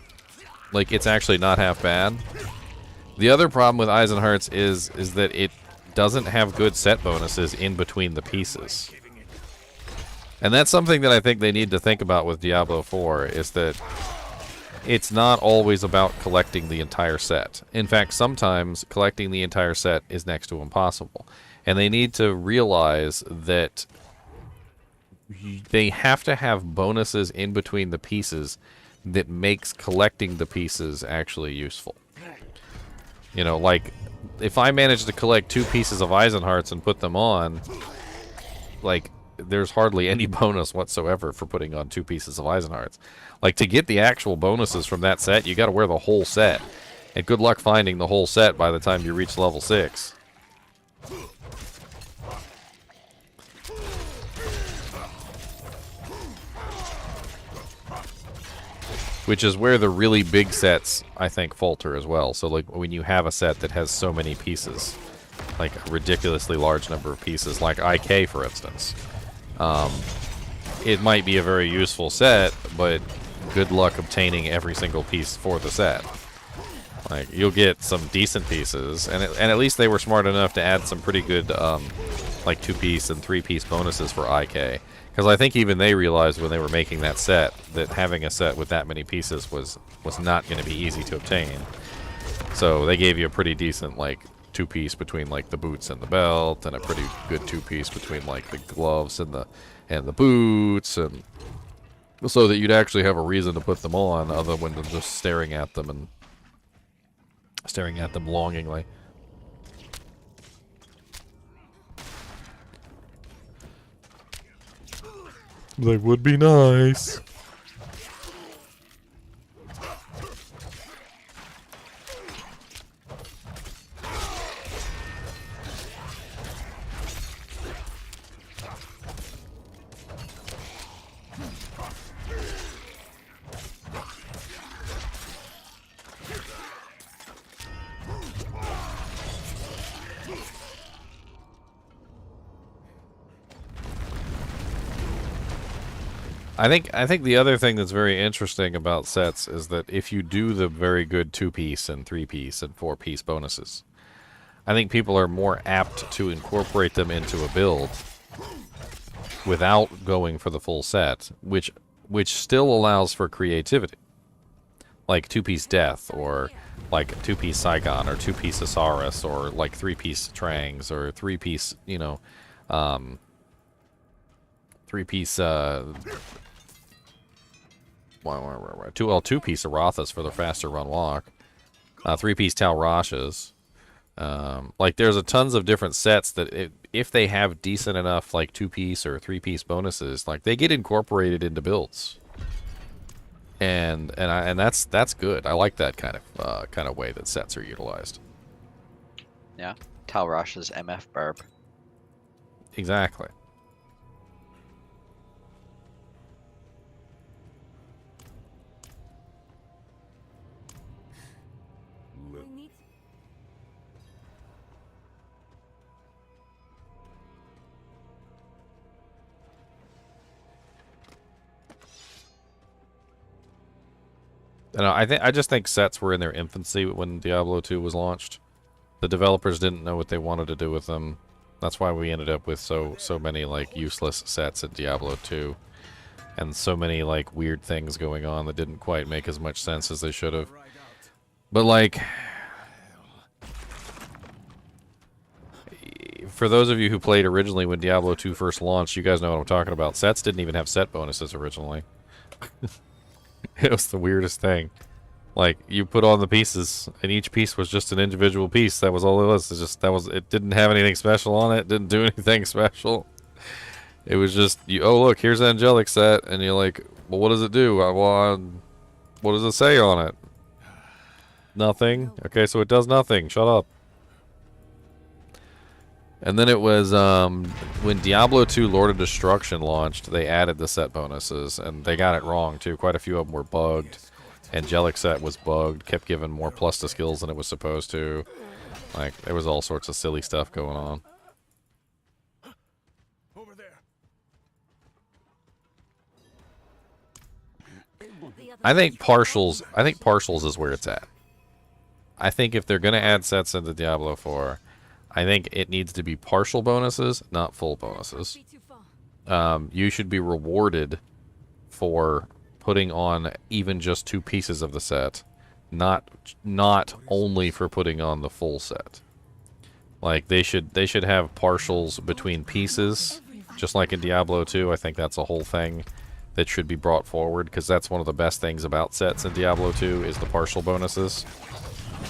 like it's actually not half bad. The other problem with Eisenhart's is that it doesn't have good set bonuses in between the pieces. And that's something that I think they need to think about with Diablo 4, is that it's not always about collecting the entire set. In fact, sometimes collecting the entire set is next to impossible. And they need to realize that they have to have bonuses in between the pieces that makes collecting the pieces actually useful. You know, like, if I manage to collect 2 pieces of Eisenhart's and put them on, like, there's hardly any bonus whatsoever for putting on 2 pieces of Eisenhart's. Like, to get the actual bonuses from that set, you gotta wear the whole set. And good luck finding the whole set by the time you reach level 6. Which is where the really big sets, I think, falter as well. So, like, when you have a set that has so many pieces, like a ridiculously large number of pieces, like IK, for instance, it might be a very useful set, but good luck obtaining every single piece for the set. Like, you'll get some decent pieces, and at least they were smart enough to add some pretty good, like, 2-piece and 3-piece bonuses for IK. Because I think even they realized when they were making that set that having a set with that many pieces was not going to be easy to obtain. So they gave you a pretty decent, like, 2-piece between, like, the boots and the belt, and a pretty good 2-piece between, like, the gloves and the boots, and so that you'd actually have a reason to put them on other than just staring at them longingly. Like, would be nice. I think the other thing that's very interesting about sets is that if you do the very good 2-piece and 3-piece and 4-piece bonuses, I think people are more apt to incorporate them into a build without going for the full set, which still allows for creativity. Like 2-piece Death, or like 2-piece Saigon, or 2-piece Asaurus, or like 3-piece Trangs, or 3-piece, 3-piece, 2-piece Arathas for the faster run walk, 3-piece Tal Rashes. Like there's a tons of different sets that if they have decent enough like 2-piece or 3-piece bonuses, like they get incorporated into builds. And that's good. I like that kind of way that sets are utilized. Yeah, Tal Rasha's MF Barb. Exactly. I just think sets were in their infancy when Diablo 2 was launched. The developers didn't know what they wanted to do with them. That's why we ended up with so many like useless sets in Diablo 2, and so many like weird things going on that didn't quite make as much sense as they should have. But like, for those of you who played originally when Diablo 2 first launched, you guys know what I'm talking about. Sets didn't even have set bonuses originally. It was the weirdest thing. Like, you put on the pieces, and each piece was just an individual piece. That was all it was. It didn't have anything special on it. Didn't do anything special. It was just, oh look, here's an angelic set, and you're like, well, what does it do? What does it say on it? Nothing. Okay, so it does nothing. Shut up. And then it was when Diablo 2 Lord of Destruction launched, they added the set bonuses, and they got it wrong too. Quite a few of them were bugged. Angelic set was bugged, kept giving more plus to skills than it was supposed to. Like, there was all sorts of silly stuff going on. Over there. I think partials is where it's at. I think if they're going to add sets into Diablo 4, I think it needs to be partial bonuses, not full bonuses. You should be rewarded for putting on even just 2 pieces of the set, not only for putting on the full set. Like they should have partials between pieces, just like in Diablo 2. I think that's a whole thing that should be brought forward, because that's one of the best things about sets in Diablo 2 is the partial bonuses.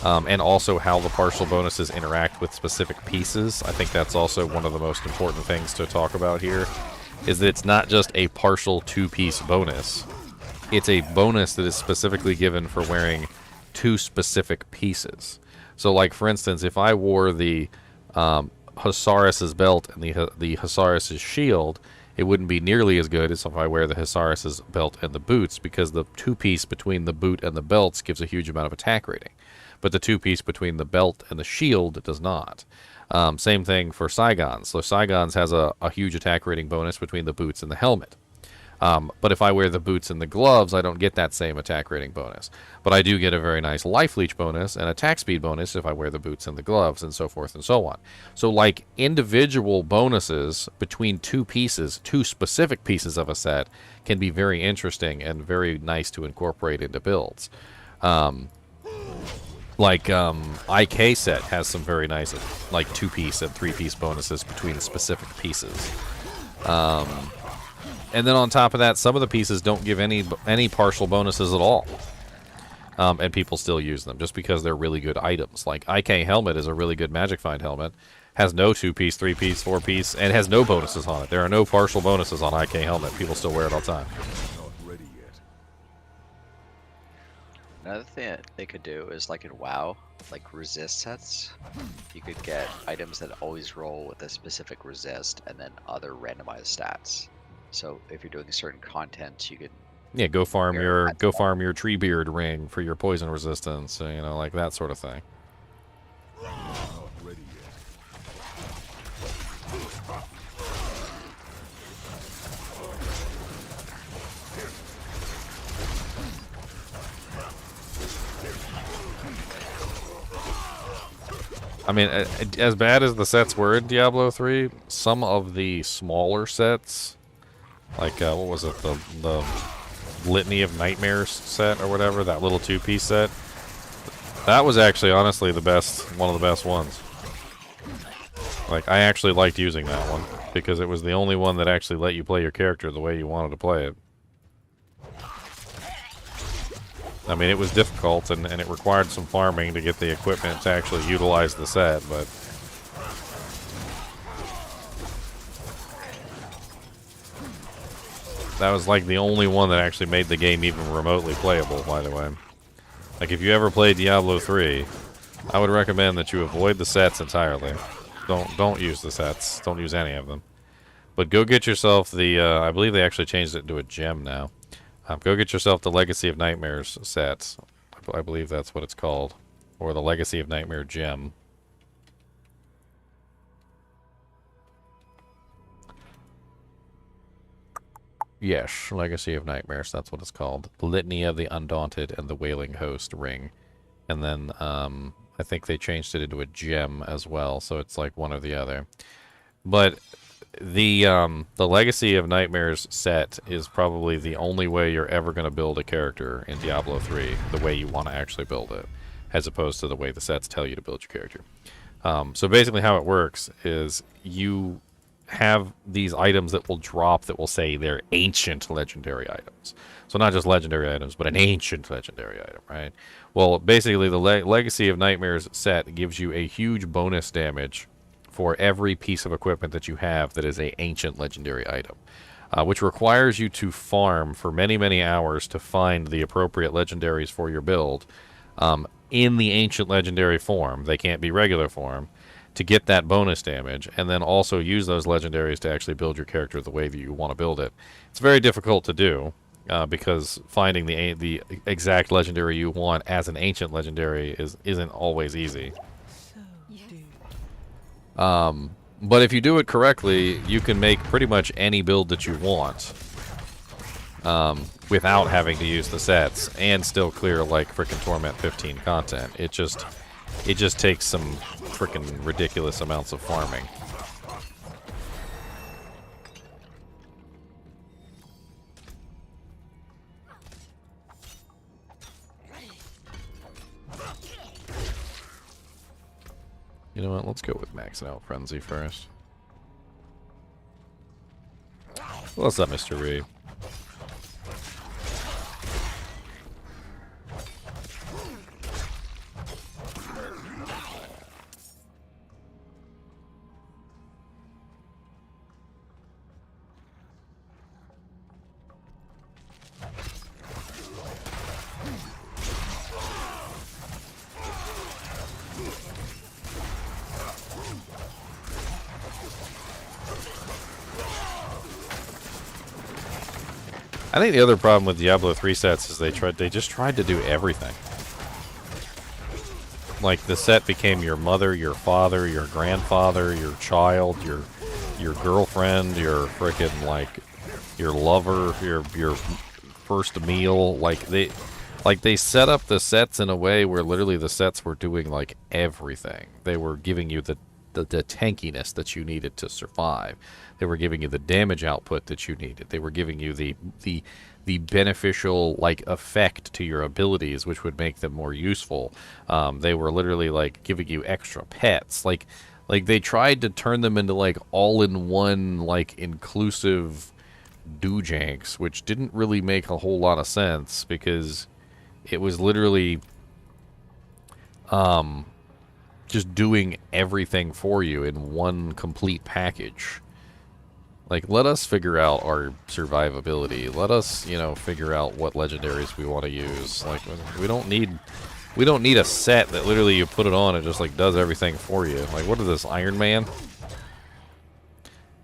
And also how the partial bonuses interact with specific pieces. I think that's also one of the most important things to talk about here, is that it's not just a partial 2-piece bonus. It's a bonus that is specifically given for wearing 2 specific pieces. So, like, for instance, if I wore the Hasaurus' belt and the Hasaurus' shield, it wouldn't be nearly as good as if I wear the Hasaurus' belt and the boots, because the 2-piece between the boot and the belts gives a huge amount of attack rating. But the 2-piece between the belt and the shield does not. Same thing for Saigons. So Saigons has a huge attack rating bonus between the boots and the helmet. But if I wear the boots and the gloves, I don't get that same attack rating bonus. But I do get a very nice life leech bonus and attack speed bonus if I wear the boots and the gloves, and so forth and so on. So, like, individual bonuses between 2 pieces, 2 specific pieces of a set, can be very interesting and very nice to incorporate into builds. Like, IK set has some very nice, like, 2-piece and 3-piece bonuses between specific pieces. And then on top of that, some of the pieces don't give any partial bonuses at all. And people still use them just because they're really good items. Like, IK Helmet is a really good Magic Find helmet, has no 2-piece, 3-piece, 4-piece, and has no bonuses on it. There are no partial bonuses on IK Helmet. People still wear it all the time. Another thing that they could do is like in WoW, like resist sets. You could get items that always roll with a specific resist and then other randomized stats. So if you're doing certain content, you could Yeah, go farm your Treebeard ring for your poison resistance, you know, like that sort of thing. I mean, as bad as the sets were in Diablo 3, some of the smaller sets, like, what was it, the Litany of Nightmares set or whatever, that little 2-piece set, that was actually, honestly, one of the best ones. Like, I actually liked using that one, because it was the only one that actually let you play your character the way you wanted to play it. I mean, it was difficult, and it required some farming to get the equipment to actually utilize the set, but... that was like the only one that actually made the game even remotely playable, by the way. Like, if you ever play Diablo 3, I would recommend that you avoid the sets entirely. Don't use the sets. Don't use any of them. But go get yourself the, I believe they actually changed it into a gem now. Go get yourself the Legacy of Nightmares sets. I believe that's what it's called. Or the Legacy of Nightmare gem. Yes, Legacy of Nightmares, that's what it's called. The Litany of the Undaunted and the Wailing Host ring. And then, I think they changed it into a gem as well, so it's like one or the other. But the Legacy of Nightmares set is probably the only way you're ever going to build a character in Diablo 3, the way you want to actually build it, as opposed to the way the sets tell you to build your character. So basically how it works is you have these items that will drop that will say they're ancient legendary items. So not just legendary items, but an ancient legendary item, right? Well, basically the Legacy of Nightmares set gives you a huge bonus damage for every piece of equipment that you have that is a ancient legendary item, which requires you to farm for many, many hours to find the appropriate legendaries for your build in the ancient legendary form. They can't be regular form, to get that bonus damage, and then also use those legendaries to actually build your character the way that you want to build it. It's very difficult to do, because finding the exact legendary you want as an ancient legendary isn't always easy. But if you do it correctly, you can make pretty much any build that you want, without having to use the sets, and still clear, like, frickin' Torment 15 content. It just takes some frickin' ridiculous amounts of farming. You know what, let's go with maxing out Frenzy first. What's up, Mr. Reed? I think the other problem with Diablo 3 sets is they just tried to do everything. Like, the set became your mother, your father, your grandfather, your child, your girlfriend, your frickin', like, your lover, your first meal. Like, they set up the sets in a way where literally the sets were doing, like, everything. They were giving you the tankiness that you needed to survive. They were giving you the damage output that you needed. They were giving you the beneficial, like, effect to your abilities, which would make them more useful. They were literally, like, giving you extra pets. Like they tried to turn them into, like, all-in-one, like, inclusive doojanks, which didn't really make a whole lot of sense, because it was literally just doing everything for you in one complete package. Like, let us figure out our survivability. Let us, you know, figure out what legendaries we want to use. Like, we don't need a set that literally you put it on and just like does everything for you. Like, what is this, Iron Man?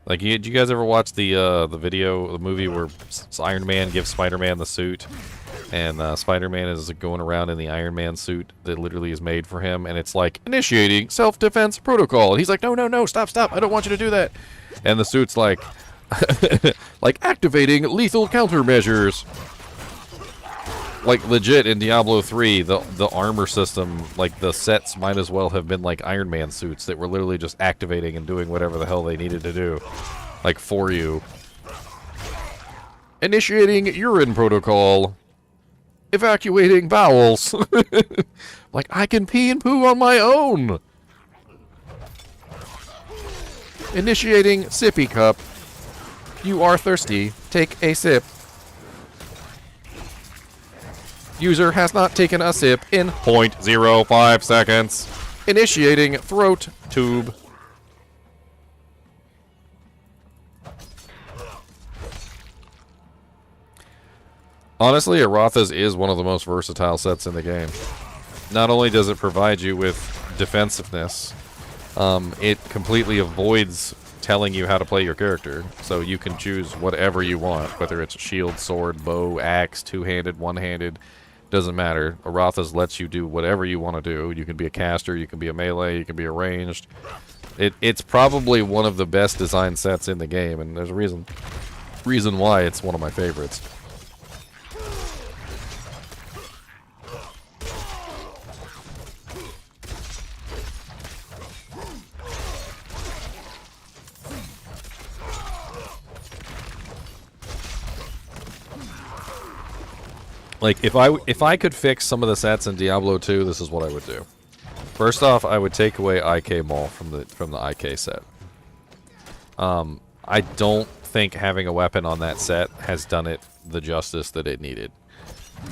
Like, did you guys ever watch the movie where Iron Man gives Spider-Man the suit, and Spider-Man is going around in the Iron Man suit that literally is made for him, and it's like, initiating self-defense protocol. And he's like, no, stop, I don't want you to do that. And the suit's like, like, activating lethal countermeasures. Like, legit, in Diablo 3, the armor system, like, the sets might as well have been like Iron Man suits that were literally just activating and doing whatever the hell they needed to do, like, for you. Initiating urine protocol. Evacuating bowels. Like, I can pee and poo on my own. Initiating sippy cup. You are thirsty. Take a sip. User has not taken a sip in 0.05 seconds. Initiating throat tube. Honestly, Aratha's is one of the most versatile sets in the game. Not only does it provide you with defensiveness, it completely avoids telling you how to play your character. So you can choose whatever you want, whether it's shield, sword, bow, axe, two-handed, one-handed, doesn't matter. Aratha's lets you do whatever you want to do. You can be a caster, you can be a melee, you can be a ranged. It's probably one of the best designed sets in the game, and there's a reason why it's one of my favorites. Like, if I could fix some of the sets in Diablo 2, this is what I would do. First off, I would take away IK Maul from the IK set. I don't think having a weapon on that set has done it the justice that it needed.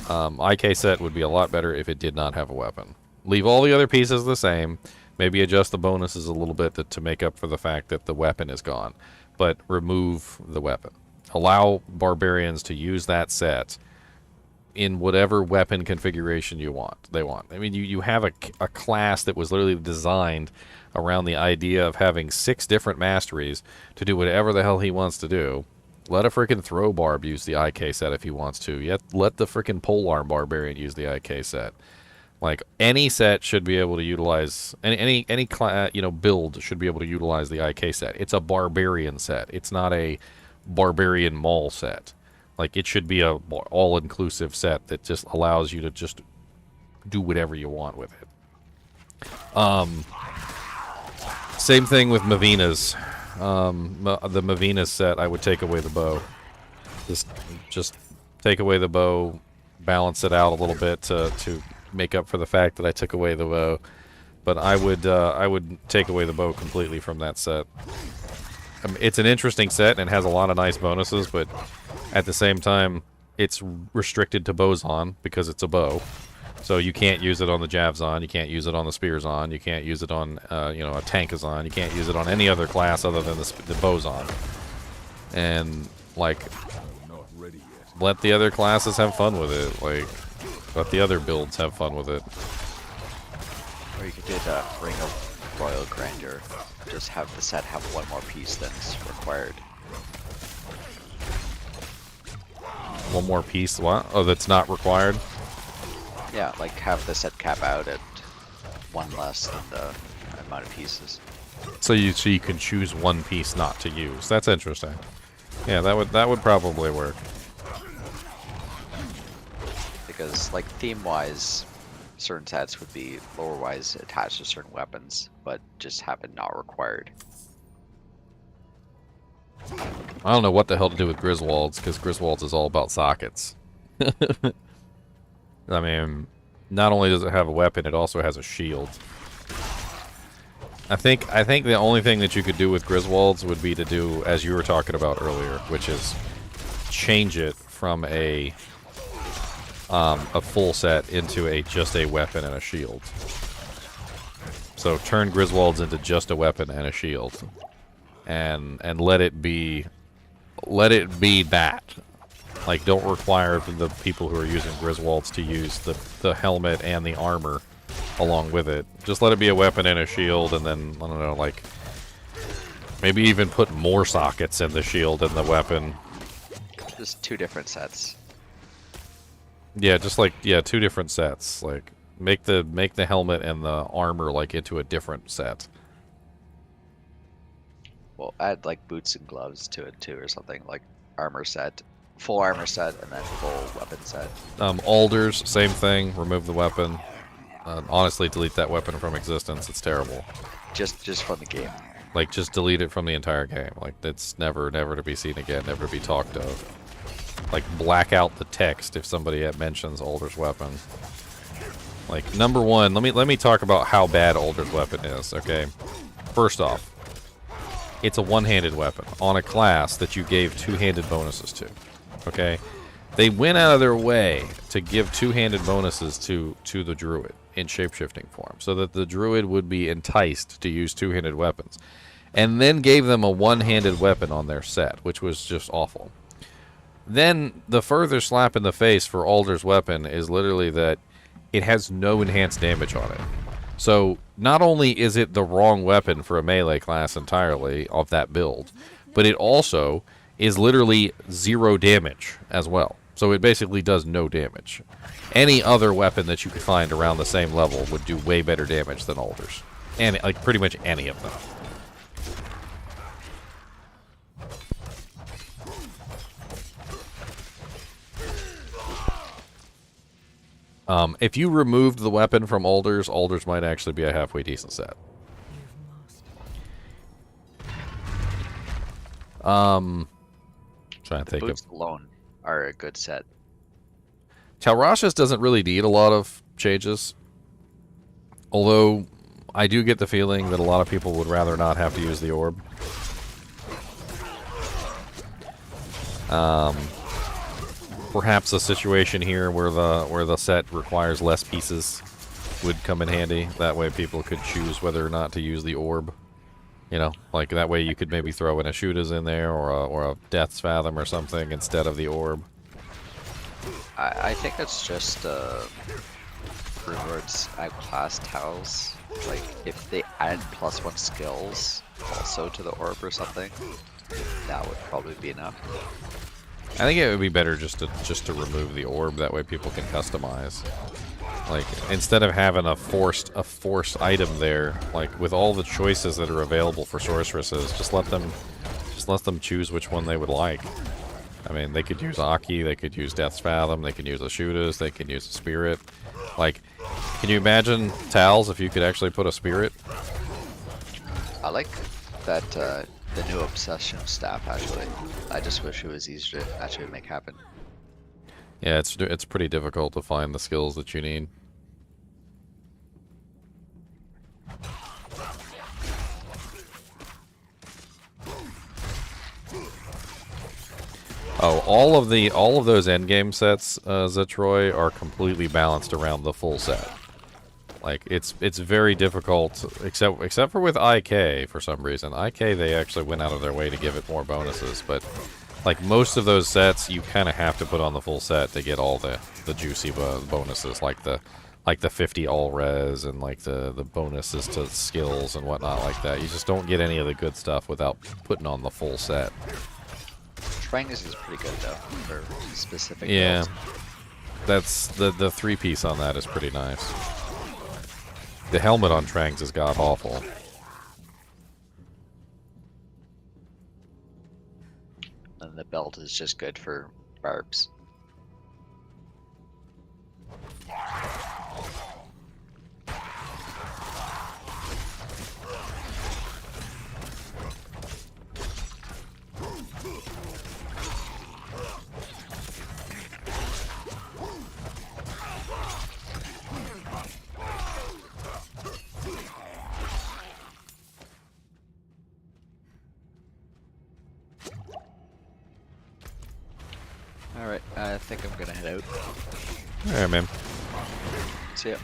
IK set would be a lot better if it did not have a weapon. Leave all the other pieces the same. Maybe adjust the bonuses a little bit to make up for the fact that the weapon is gone. But remove the weapon. Allow barbarians to use that set in whatever weapon configuration they want. I mean, you have a class that was literally designed around the idea of having 6 different masteries to do whatever the hell he wants to do. Let a freaking throw barb use the IK set if he wants to. Yet let the freaking polearm barbarian use the IK set. Like, any set should be able to utilize any build should be able to utilize the IK set. It's a barbarian set. It's not a barbarian maul set. Like, it should be a all-inclusive set that just allows you to just do whatever you want with it. Same thing with Mavina's. The Mavina's set, I would take away the bow. Just take away the bow, balance it out a little bit to make up for the fact that I took away the bow. But I would take away the bow completely from that set. It's an interesting set and has a lot of nice bonuses, but at the same time, it's restricted to Bozon because it's a bow. So you can't use it on the Javzon, you can't use it on the Spearzon, you can't use it on a Tankazon, you can't use it on any other class other than the Bozon. And, like, let the other classes have fun with it. Like, let the other builds have fun with it. Or you could do the Ring of Royal Grandeur. Just have the set have one more piece than is required. One more piece? What? Oh, that's not required? Yeah, like have the set cap out at 1 less than the amount of pieces. So you can choose one piece not to use. That's interesting. Yeah, that would probably work. Because, like, theme-wise, certain sets would be lore-wise attached to certain weapons, but just have it not required. I don't know what the hell to do with Griswolds, because Griswolds is all about sockets. I mean, not only does it have a weapon, it also has a shield. I think the only thing that you could do with Griswolds would be to do, as you were talking about earlier, which is change it from a full set into just a weapon and a shield. So turn Griswolds into just a weapon and a shield, and let it be that. Like, don't require the people who are using Griswolds to use the helmet and the armor along with it. Just let it be a weapon and a shield, and then, I don't know, like, maybe even put more sockets in the shield and the weapon. Just 2 different sets. Yeah, just like, yeah, 2 different sets. Like, make the helmet and the armor, like, into a different set. Well, add like boots and gloves to it too, or something like armor set, full armor set, and then full weapon set. Alders, same thing. Remove the weapon. Honestly, delete that weapon from existence. It's terrible. Just from the game. Like, just delete it from the entire game. Like, it's never to be seen again, never to be talked of. Like, black out the text if somebody mentions Alder's weapon. Like, number one, let me talk about how bad Alder's weapon is, okay? First off, it's a one-handed weapon on a class that you gave 2-handed bonuses to, okay? They went out of their way to give 2-handed bonuses to the druid in shapeshifting form, so that the druid would be enticed to use 2-handed weapons, and then gave them a one-handed weapon on their set, which was just awful. Then the further slap in the face for Alder's weapon is literally that it has no enhanced damage on it. So not only is it the wrong weapon for a melee class entirely of that build, but it also is literally 0 damage as well. So it basically does no damage. Any other weapon that you could find around the same level would do way better damage than Alder's. And like pretty much any of them. If you removed the weapon from Alder's might actually be a halfway decent set. Trying to think of... Boots alone are a good set. Talrash's doesn't really need a lot of changes. Although, I do get the feeling that a lot of people would rather not have to use the orb. Perhaps a situation here where the set requires less pieces would come in handy. That way people could choose whether or not to use the orb. You know, like that way you could maybe throw in a Shootas in there or a Death's Fathom or something instead of the orb. I think it's just Runewords outclass Towels. Like if they add +1 skills also to the orb or something, that would probably be enough. I think it would be better just to remove the orb. That way people can customize. Like instead of having a forced item there, like with all the choices that are available for sorceresses, just let them choose which one they would like. I mean, they could use Aki, they could use Death's Fathom, they could use a Shootas, they could use a Spirit. Like, can you imagine Tals if you could actually put a Spirit? I like that the new Obsession staff actually. I just wish it was easier to actually make happen. Yeah, it's pretty difficult to find the skills that you need. Oh, all of those endgame sets, Zetroy, are completely balanced around the full set. Like it's very difficult, except for with IK for some reason. IK they actually went out of their way to give it more bonuses, but like most of those sets, you kind of have to put on the full set to get all the juicy bonuses, like the 50 all res and like the bonuses to skills and whatnot like that. You just don't get any of the good stuff without putting on the full set. Trangus is pretty good though for specific. Yeah, builds. that's the 3-piece on that is pretty nice. The helmet on Trangs is god awful. And the belt is just good for barbs. Alright, I think I'm gonna head out. Alright, man. See ya.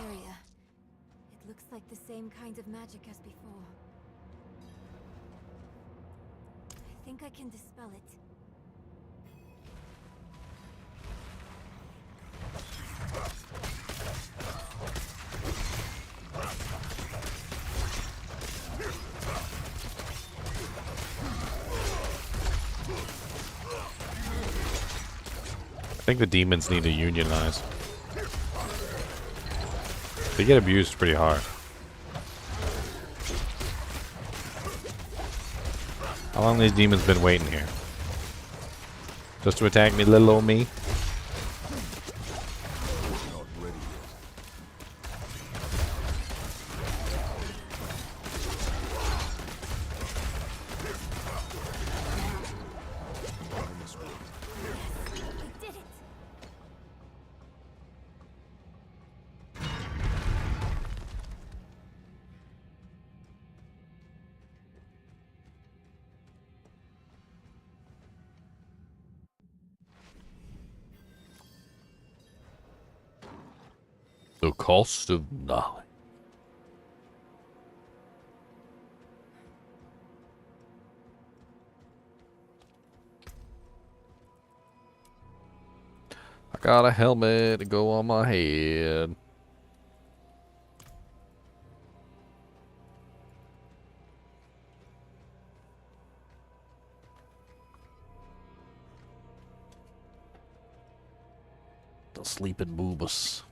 Area. It looks like the same kind of magic as before. I think I can dispel it. I think the demons need to unionize. They get abused pretty hard. How long these demons been waiting here? Just to attack me, little old me? The cost of knowledge. I got a helmet to go on my head. The sleeping boobas.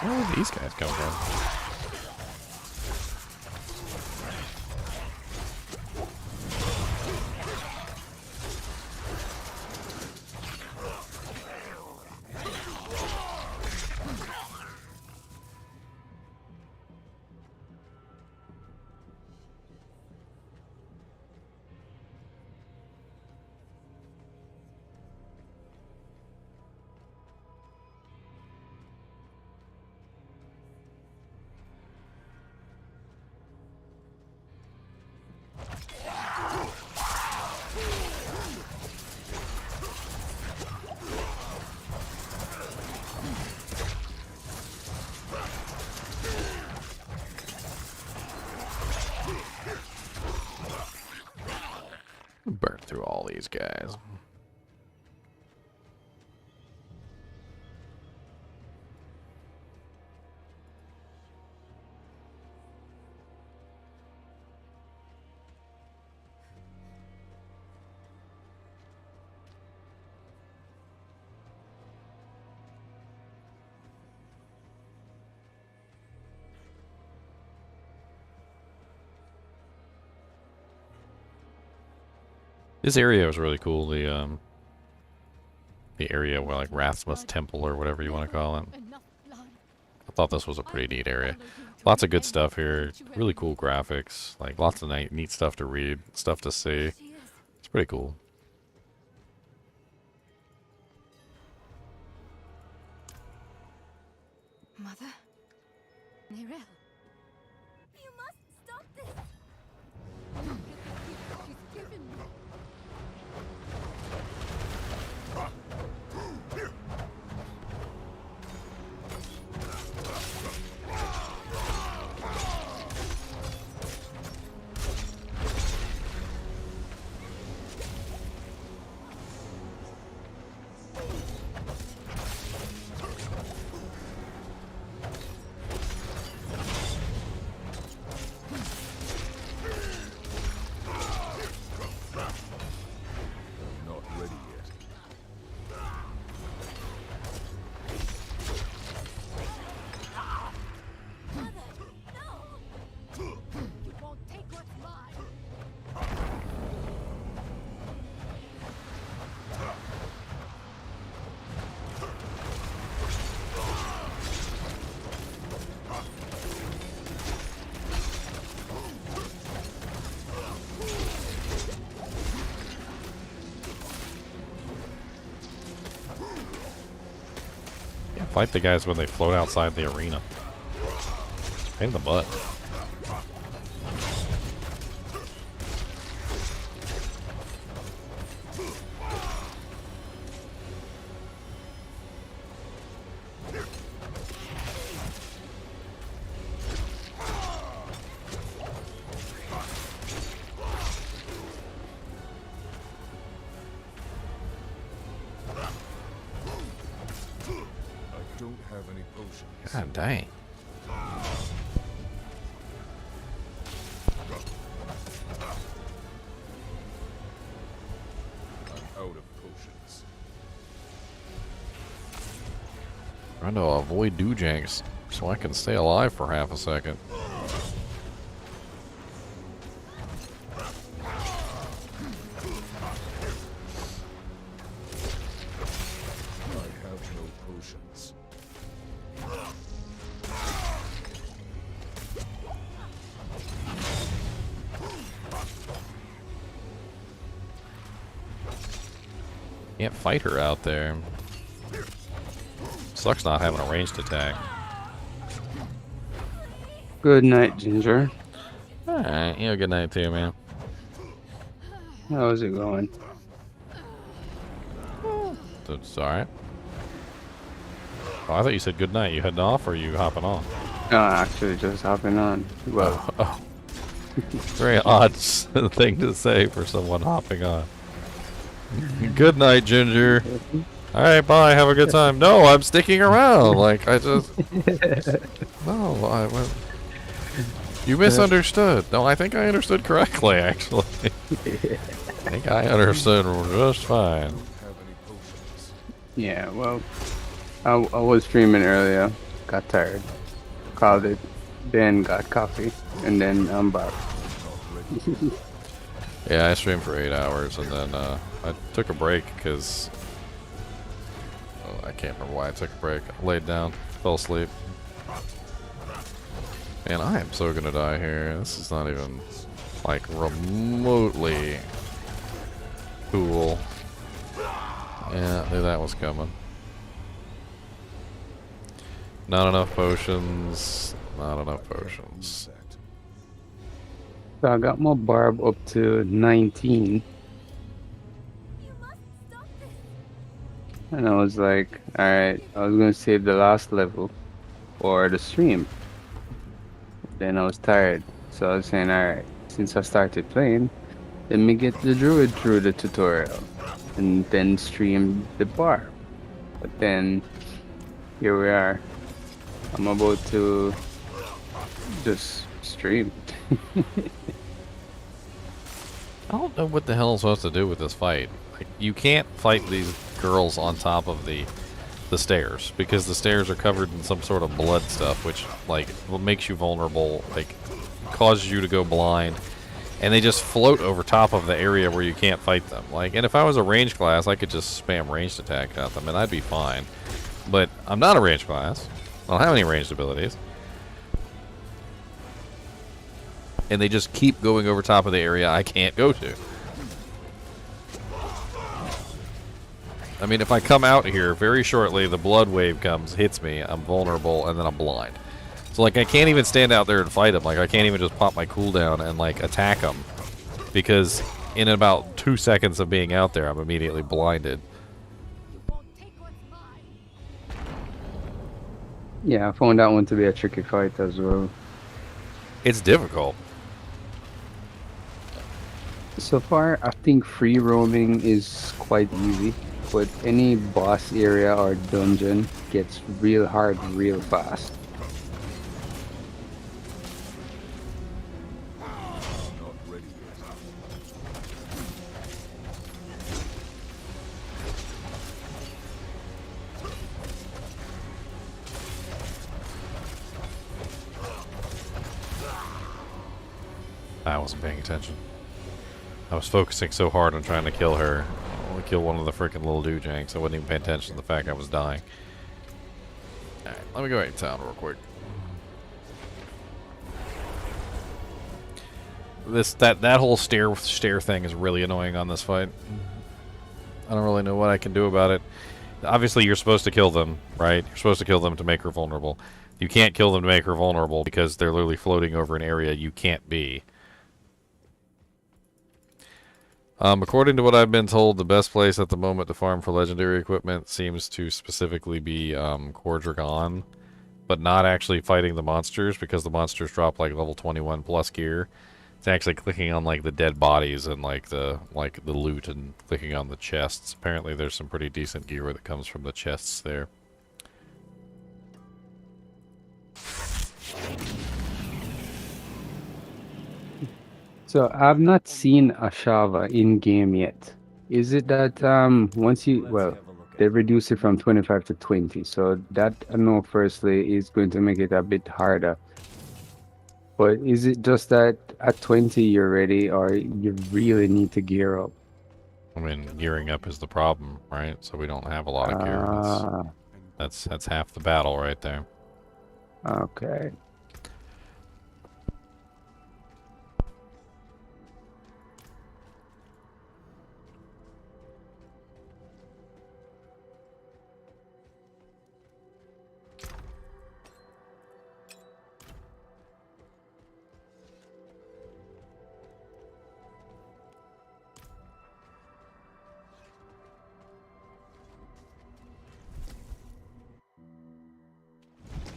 Where did these guys come from? burn through all these guys. This area was really cool. The area where like Rathsmith's Temple or whatever you want to call it. I thought this was a pretty neat area. Lots of good stuff here. Really cool graphics. Like lots of neat stuff to read, stuff to see. It's pretty cool. Mother? Nerel? You must stop this! She's given me. Not ready yet. Mother! No! You won't take what's mine! Yeah, fight the guys when they float outside the arena. Pain in the butt. I don't have any potions. God dang. I'm out of potions. Trying to avoid doojanks so I can stay alive for half a second. I have no potions. Can't fight her out there. Sucks not having a ranged attack. Good night, Ginger. Alright, you know, good night too, man. How's it going? It's alright. Oh, I thought you said good night. You heading off or are you hopping on? No, actually, just hopping on. Well, Oh. Very odd thing to say for someone hopping on. Good night, Ginger. Alright, bye. Have a good time. No, I'm sticking around. Like, I just... No, I went... You misunderstood. No, I think I understood correctly, actually. I think I understood just fine. Have any potions? yeah, well, I was streaming earlier, got tired, called it, then got coffee, and then I'm back. Yeah, I streamed for 8 hours, and then I took a break because... Oh, I can't remember why I took a break. I laid down, fell asleep. Man, I am so gonna die here. This is not even, like, remotely cool. Yeah, I knew that was coming. Not enough potions. Not enough potions. So I got my barb up to 19, You must stop this! and I was like, alright, I was gonna save the last level for the stream. Then I was tired, so I was saying, alright, since I started playing, Let me get the druid through the tutorial, and then stream the bar. But then, here we are. I'm about to just stream. I don't know what the hell I'm supposed to do with this fight. Like, you can't fight these girls on top of the stairs because the stairs are covered in some sort of blood stuff, which like makes you vulnerable, like causes you to go blind, and they just float over top of the area where you can't fight them. Like, and if I was a range class, I could just spam ranged attack at them, and I'd be fine. But I'm not a range class. I don't have any ranged abilities. And they just keep going over top of the area I can't go to. I mean, if I come out here, very shortly, the blood wave comes, hits me, I'm vulnerable, and then I'm blind. So, like, I can't even stand out there and fight them. Like, I can't even just pop my cooldown and, like, attack them. Because in about 2 seconds of being out there, I'm immediately blinded. Yeah, I found that one to be a tricky fight as well. It's difficult. So far, I think free roaming is quite easy, but any boss area or dungeon gets real hard real fast. I wasn't paying attention. I was focusing so hard on trying to kill her. I only kill one of the freaking little doojanks. I wasn't even paying attention to the fact I was dying. Alright, let me go right to town real quick. That whole stair thing is really annoying on this fight. I don't really know what I can do about it. Obviously, you're supposed to kill them, right? You're supposed to kill them to make her vulnerable. You can't kill them to make her vulnerable because they're literally floating over an area you can't be. According to what I've been told, the best place at the moment to farm for legendary equipment seems to specifically be Cordragon, but not actually fighting the monsters because the monsters drop like level 21 plus gear. It's actually clicking on like the dead bodies and like the loot and clicking on the chests. Apparently, there's some pretty decent gear that comes from the chests there. So I've not seen Ashava in game yet. Is it that once you they reduce it from 25 to 20, so that I know firstly is going to make it a bit harder. But is it just that at 20 you're ready, or you really need to gear up? I mean, gearing up is the problem, right? So we don't have a lot of gear. That's half the battle right there. Okay.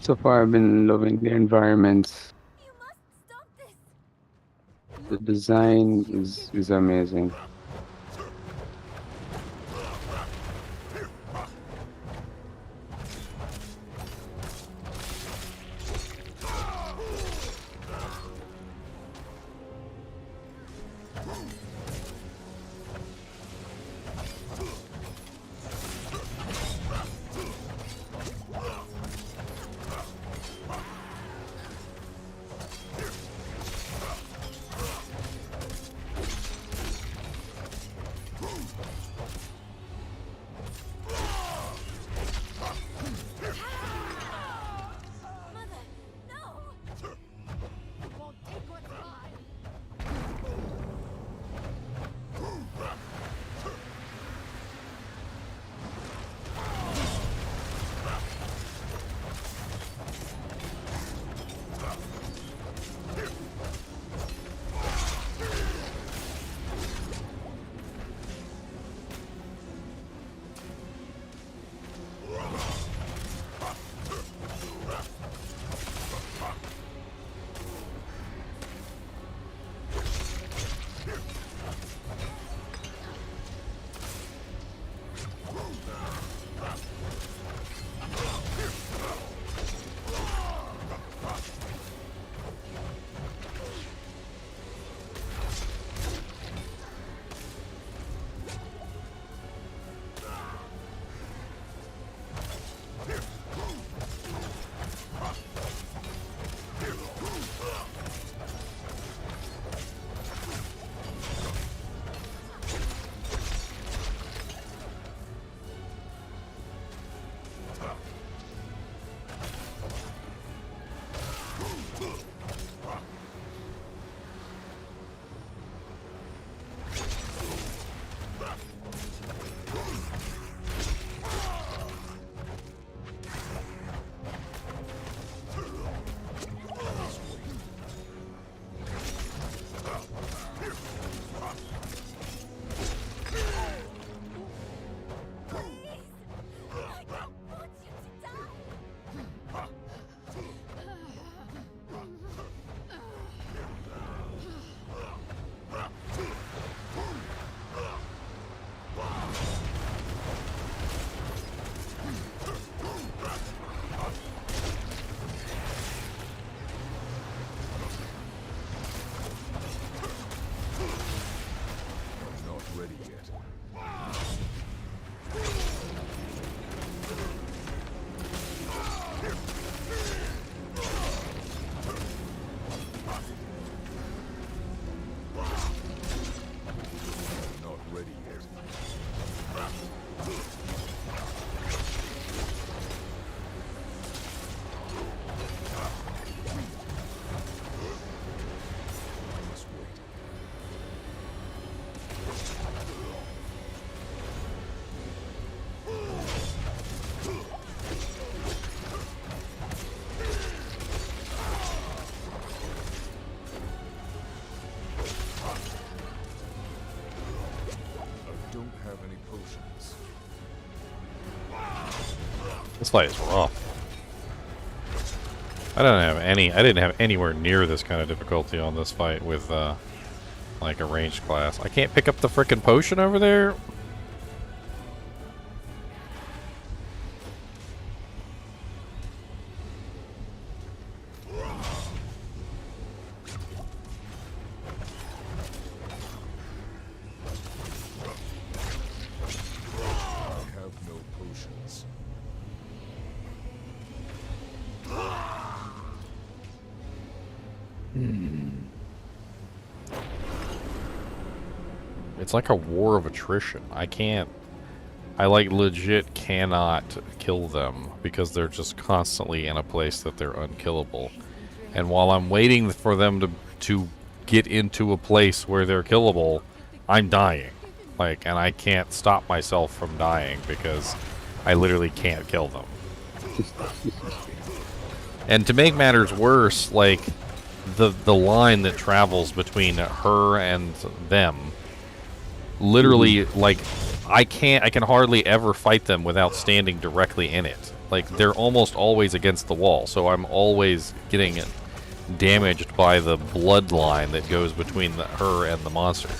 So far, I've been loving the environments. The design is amazing. This fight is rough. I didn't have anywhere near this kind of difficulty on this fight with like a ranged class. I can't pick up the frickin' potion over there. It's like a war of attrition. I like legit cannot kill them because they're just constantly in a place that they're unkillable. And while I'm waiting for them to get into a place where they're killable, I'm dying. Like, and I can't stop myself from dying because I literally can't kill them. And to make matters worse, like the line that travels between her and them, literally, like, I can hardly ever fight them without standing directly in it. Like, they're almost always against the wall, so I'm always getting damaged by the bloodline that goes between her and the monster.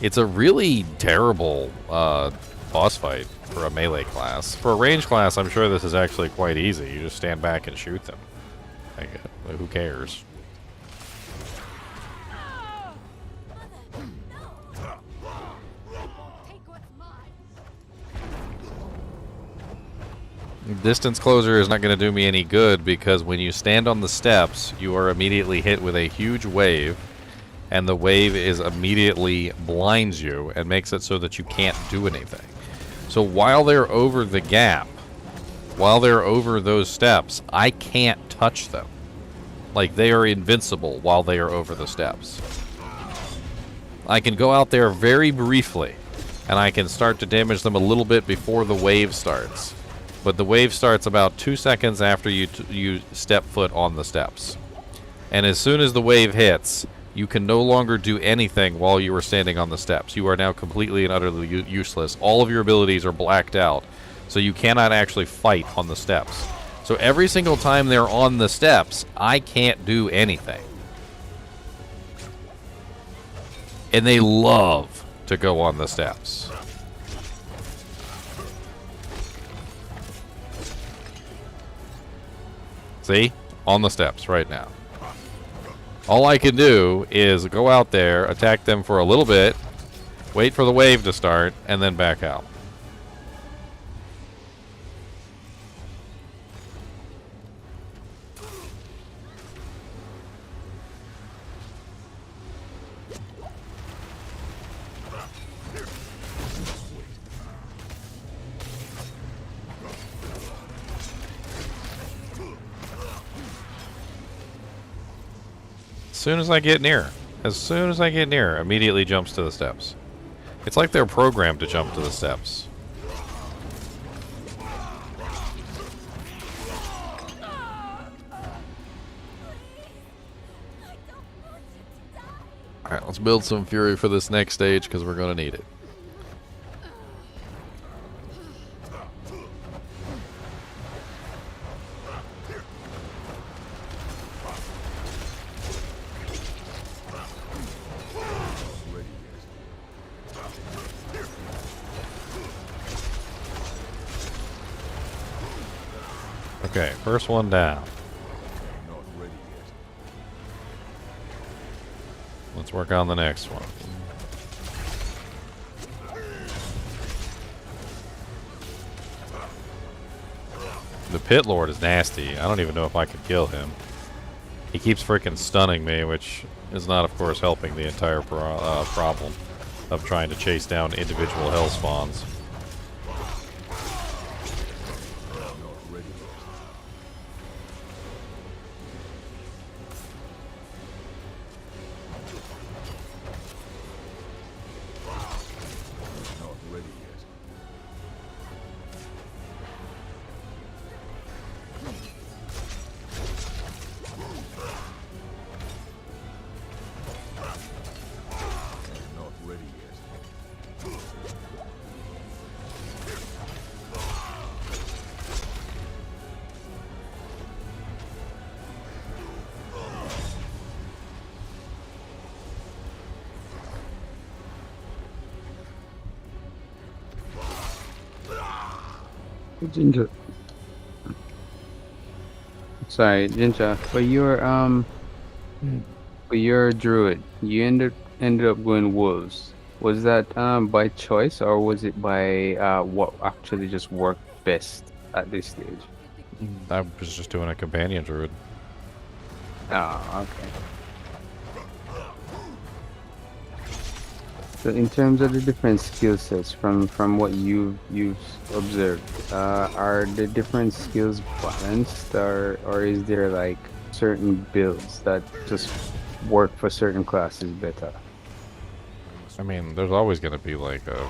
It's a really terrible boss fight for a melee class. For a range class, I'm sure this is actually quite easy. You just stand back and shoot them. Like, who cares? Distance closer is not going to do me any good because when you stand on the steps, you are immediately hit with a huge wave, and the wave is immediately blinds you and makes it so that you can't do anything. So while they're over the gap, while they're over those steps, I can't touch them. Like, they are invincible while they are over the steps. I can go out there very briefly, and I can start to damage them a little bit before the wave starts. But the wave starts about 2 seconds after you step foot on the steps. And as soon as the wave hits, you can no longer do anything while you are standing on the steps. You are now completely and utterly useless. All of your abilities are blacked out, so you cannot actually fight on the steps. So every single time they're on the steps, I can't do anything. And they love to go on the steps. See? On the steps right now. All I can do is go out there, attack them for a little bit, wait for the wave to start, and then back out. As soon as I get near, immediately jumps to the steps. It's like they're programmed to jump to the steps. Alright, let's build some fury for this next stage because we're going to need it. Okay, first one down. Let's work on the next one. The Pit Lord is nasty. I don't even know if I could kill him. He keeps freaking stunning me, which is not, of course, helping the entire problem of trying to chase down individual hell spawns. Ginger. Sorry, Ginger. For your druid, you ended up going wolves. Was that by choice or was it by what actually just worked best at this stage? I was just doing a companion druid. Oh, okay. So in terms of the different skill sets from what you've observed, are the different skills balanced or is there like certain builds that just work for certain classes better? I mean, there's always going to be like a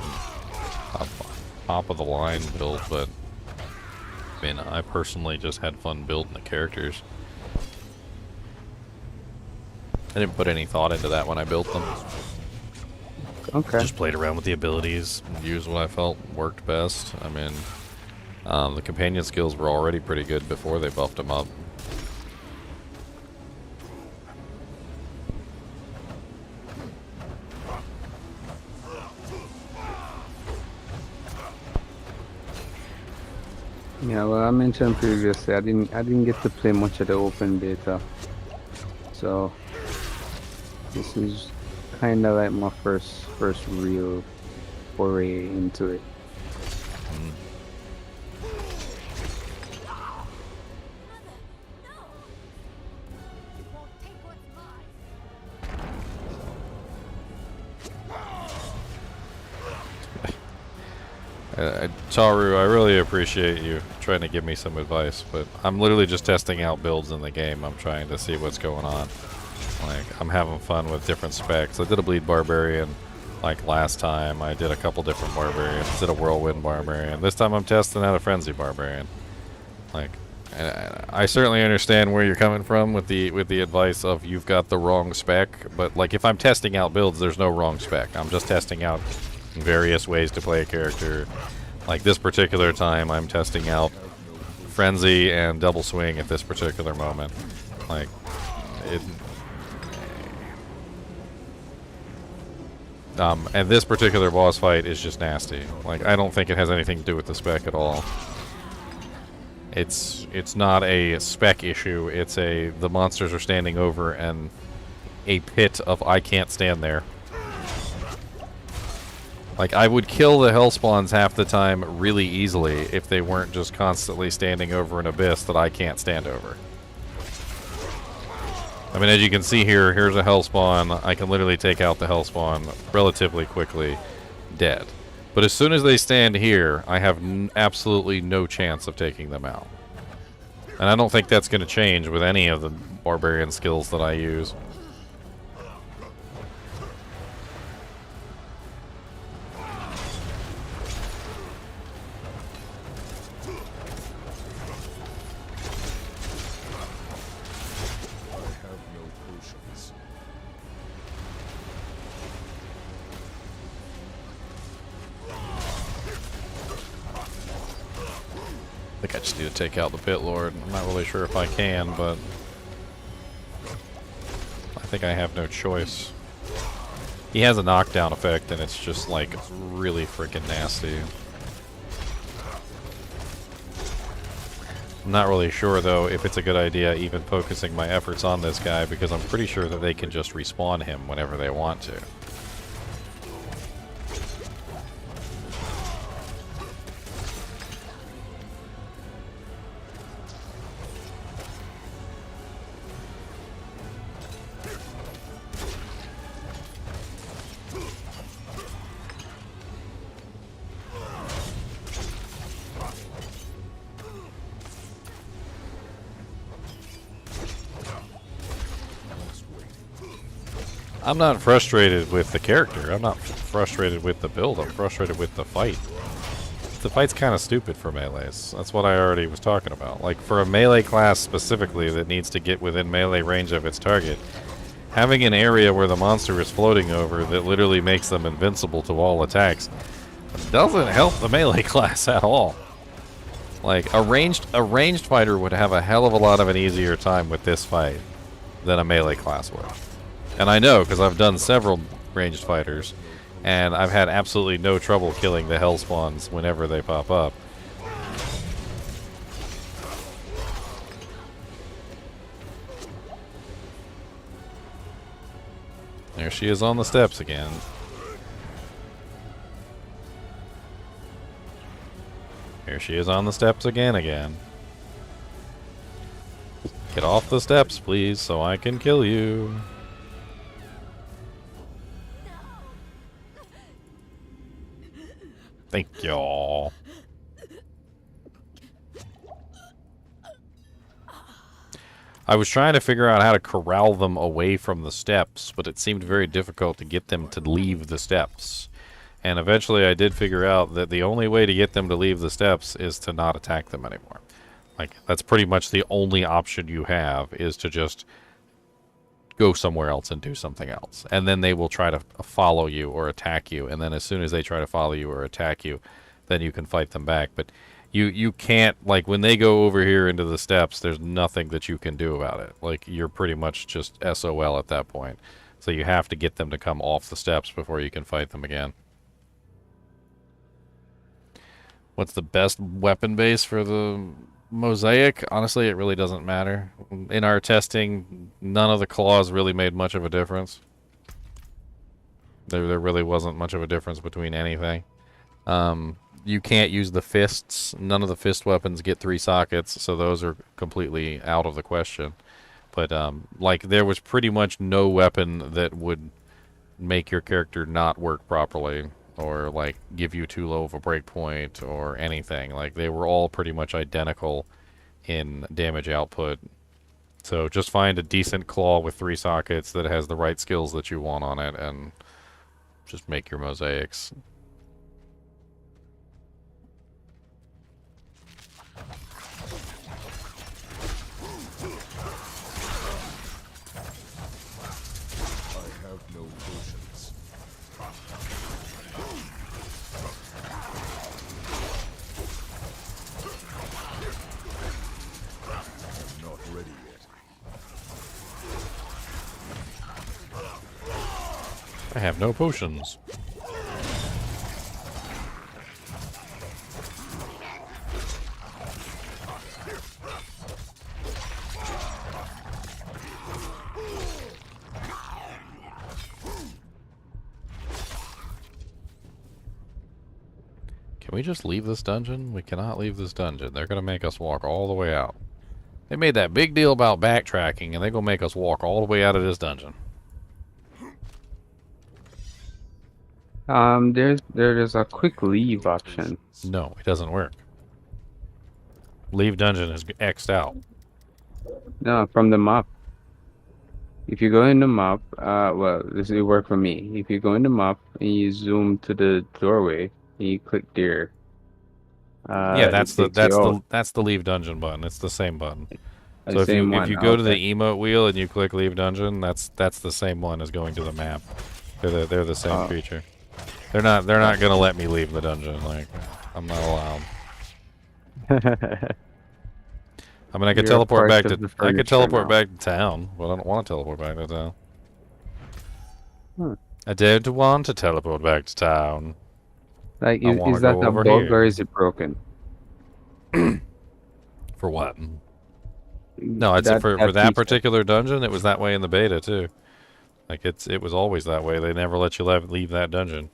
top of the line build, but I mean, I personally just had fun building the characters. I didn't put any thought into that when I built them. Okay. Just played around with the abilities, used what I felt worked best. I mean, the companion skills were already pretty good before they buffed them up. Yeah, well, I mentioned previously I didn't get to play much of the open beta, so this is kind of like my first real foray into it. Taru, I really appreciate you trying to give me some advice, but I'm literally just testing out builds in the game. I'm trying to see what's going on. Like, I'm having fun with different specs. I did a bleed barbarian like last time. I did a couple different barbarians. Did a whirlwind barbarian. This time I'm testing out a frenzy barbarian. Like, I certainly understand where you're coming from with the advice of you've got the wrong spec, but like if I'm testing out builds, there's no wrong spec. I'm just testing out various ways to play a character. Like this particular time, I'm testing out frenzy and double swing at this particular moment. Like it. And this particular boss fight is just nasty. Like, I don't think it has anything to do with the spec at all. It's not a spec issue. It's the monsters are standing over and a pit of I can't stand there. Like, I would kill the hellspawns half the time really easily if they weren't just constantly standing over an abyss that I can't stand over. I mean, as you can see here, here's a hellspawn. I can literally take out the hellspawn relatively quickly, dead. But as soon as they stand here, I have absolutely no chance of taking them out. And I don't think that's going to change with any of the barbarian skills that I use. I think I just need to take out the Pit Lord. I'm not really sure if I can, but I think I have no choice. He has a knockdown effect, and it's just like really freaking nasty. I'm not really sure though if it's a good idea even focusing my efforts on this guy, because I'm pretty sure that they can just respawn him whenever they want to. I'm not frustrated with the character. I'm not frustrated with the build. I'm frustrated with the fight. The fight's kind of stupid for melees. That's what I already was talking about. Like, for a melee class specifically that needs to get within melee range of its target, having an area where the monster is floating over that literally makes them invincible to all attacks doesn't help the melee class at all. Like, a ranged fighter would have a hell of a lot of an easier time with this fight than a melee class would. And I know, because I've done several ranged fighters, and I've had absolutely no trouble killing the hellspawns whenever they pop up. There she is on the steps again. Here she is on the steps again. Get off the steps, please, so I can kill you. Thank y'all. I was trying to figure out how to corral them away from the steps, but it seemed very difficult to get them to leave the steps. And eventually I did figure out that the only way to get them to leave the steps is to not attack them anymore. Like, that's pretty much the only option you have, is to just go somewhere else and do something else. And then they will try to follow you or attack you. And then as soon as they try to follow you or attack you, then you can fight them back. But you can't, like, when they go over here into the steps, there's nothing that you can do about it. Like, you're pretty much just SOL at that point. So you have to get them to come off the steps before you can fight them again. What's the best weapon base for the Mosaic? Honestly, it really doesn't matter. In our testing, none of the claws really made much of a difference. There really wasn't much of a difference between anything. You can't use the fists. None of the fist weapons get 3 sockets, so those are completely out of the question. But, like, there was pretty much no weapon that would make your character not work properly, or, like, give you too low of a breakpoint, or anything. Like, they were all pretty much identical in damage output. So just find a decent claw with 3 sockets that has the right skills that you want on it, and just make your mosaics. I have no potions. Can we just leave this dungeon? We cannot leave this dungeon. They're going to make us walk all the way out. They made that big deal about backtracking, and they're going to make us walk all the way out of this dungeon. There's a quick leave option. No, it doesn't work. Leave dungeon is X'd out. No, from the map. If you go in the map, well, this will work for me. If you go in the map and you zoom to the doorway and you click there. Yeah, that's the leave dungeon button. It's the same button. So if you go to the emote wheel and you click leave dungeon, that's the same one as going to the map. They're the same feature. They're not gonna let me leave the dungeon. Like, I'm not allowed. I mean, I could teleport back to town, but I don't want to teleport back to town. I don't want to teleport back to town. Like, is that a bug or is it broken? For what? No, I'd say for that particular dungeon, it was that way in the beta too. Like, it was always that way. They never let you leave that dungeon,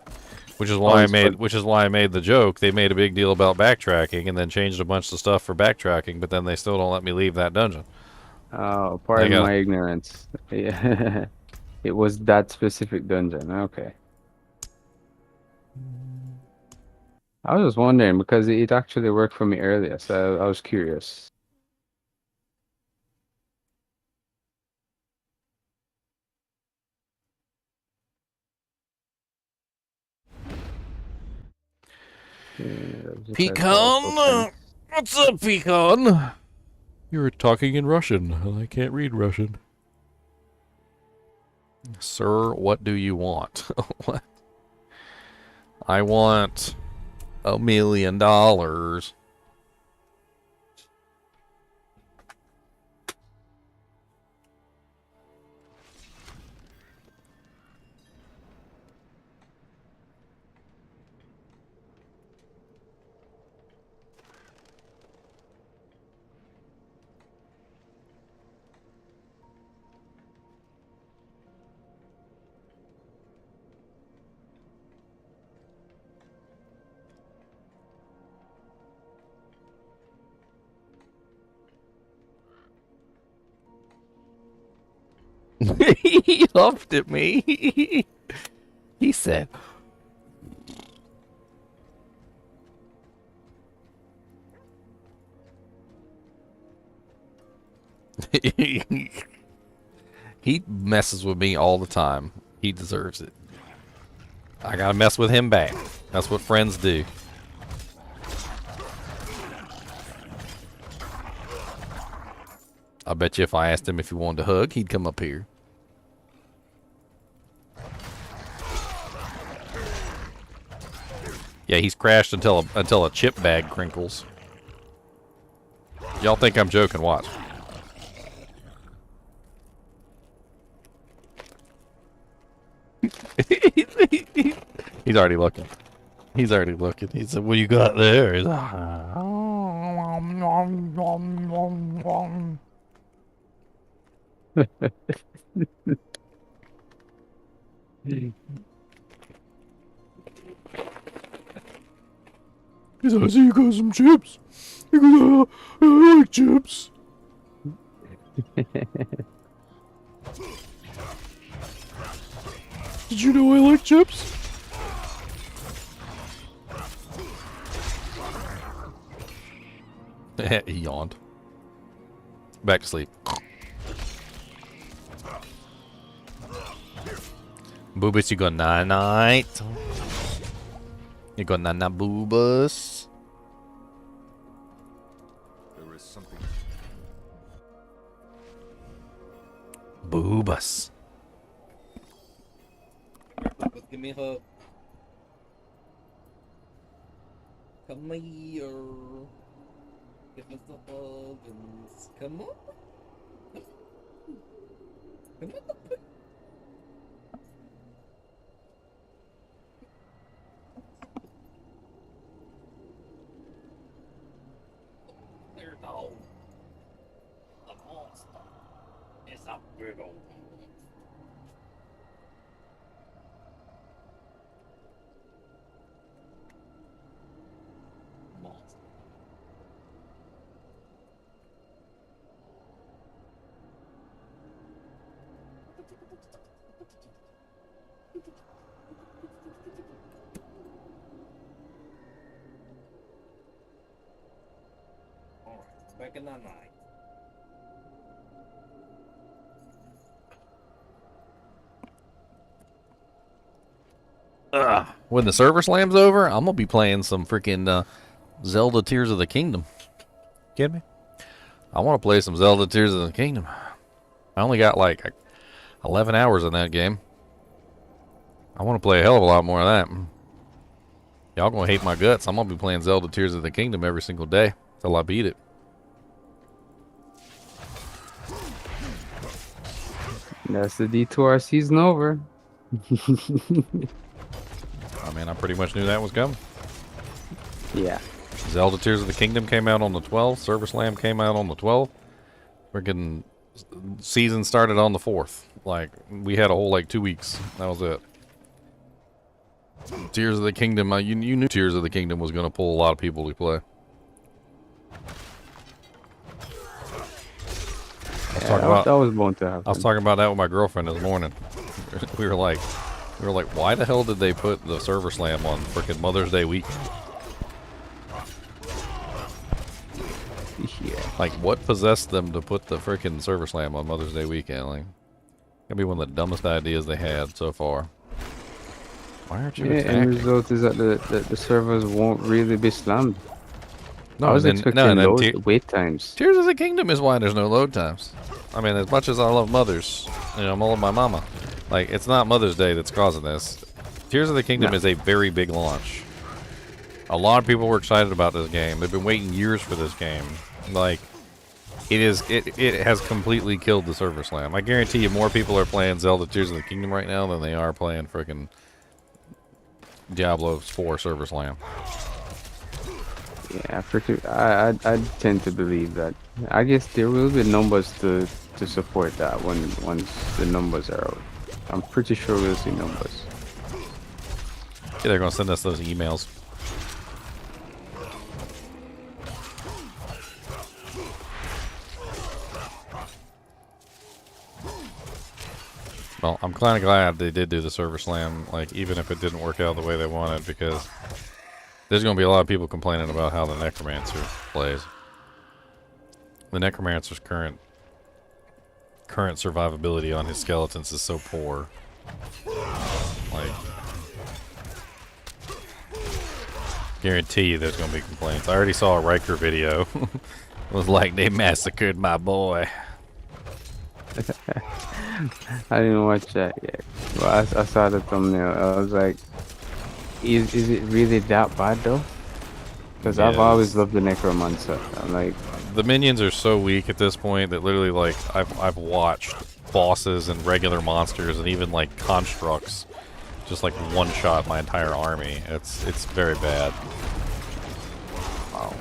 which is why I made the joke. They made a big deal about backtracking and then changed a bunch of stuff for backtracking, but then they still don't let me leave that dungeon. Oh, pardon my ignorance. Yeah. It was that specific dungeon. Okay. I was just wondering because it actually worked for me earlier, so I was curious. Pecan? What's up, Pecan? You're talking in Russian, and I can't read Russian. Sir, what do you want? What? I want $1 million. He huffed at me. He said, he messes with me all the time. He deserves it. I gotta mess with him back. That's what friends do. I bet you if I asked him if he wanted to hug, he'd come up here. Yeah, he's crashed until a chip bag crinkles. Y'all think I'm joking? Watch. He's already looking. He's already looking. He said, "What you got there?" He's like, he's like, "I see you got some chips." He goes, I like chips." Did you know I like chips? He yawned. Back to sleep. Boobus, you go night night. You go night night, Boobus. There is something. Boobus. Give me a hug. Come here. Give us a hug and come on. Come on. There, dog. The monster is a big old monster. Alright, back in that night. When the server slam's over, I'm gonna be playing some freaking Zelda Tears of the Kingdom. Kidding me? I want to play some Zelda Tears of the Kingdom. I only got like 11 hours in that game. I want to play a hell of a lot more of that. Y'all gonna hate my guts. I'm gonna be playing Zelda Tears of the Kingdom every single day till I beat it. That's the D2R season over. I mean, I pretty much knew that was coming. Yeah. Zelda Tears of the Kingdom came out on the 12th. Server Slam came out on the 12th. Freaking season started on the 4th. Like, we had a whole, 2 weeks. That was it. Tears of the Kingdom, you knew Tears of the Kingdom was going to pull a lot of people to play. That was bound to happen. I was talking about that with my girlfriend this morning. we were like, why the hell did they put the Server Slam on freaking Mother's Day weekend? Yeah. Like, what possessed them to put the freaking Server Slam on Mother's Day weekend? Like, that'd be one of the dumbest ideas they had so far. Why aren't you attacking? And the result is that the servers won't really be slammed. No, I was expecting wait times. Tears of the Kingdom is why there's no load times. I mean, as much as I love mothers, I love my mama. Like, it's not Mother's Day that's causing this. Tears of the Kingdom is a very big launch. A lot of people were excited about this game. They've been waiting years for this game. Like, it has completely killed the Server Slam. I guarantee you more people are playing Zelda Tears of the Kingdom right now than they are playing freaking Diablo 4 Server Slam. Yeah, I tend to believe that. I guess there will be numbers to support that once the numbers are out. I'm pretty sure we'll see numbers. Yeah, they're gonna send us those emails. Well, I'm kind of glad they did do the server slam, like, even if it didn't work out the way they wanted, because there's going to be a lot of people complaining about how the Necromancer plays. The Necromancer's current survivability on his skeletons is so poor. Like, guarantee you there's going to be complaints. I already saw a Riker video. It was like, they massacred my boy. I didn't watch that yet. Well, I saw the thumbnail. I was like, is it really that bad though? Because I've always loved the Necromancer. I'm like, the minions are so weak at this point that literally, like, I've watched bosses and regular monsters and even like constructs just like one shot my entire army. It's very bad. wow.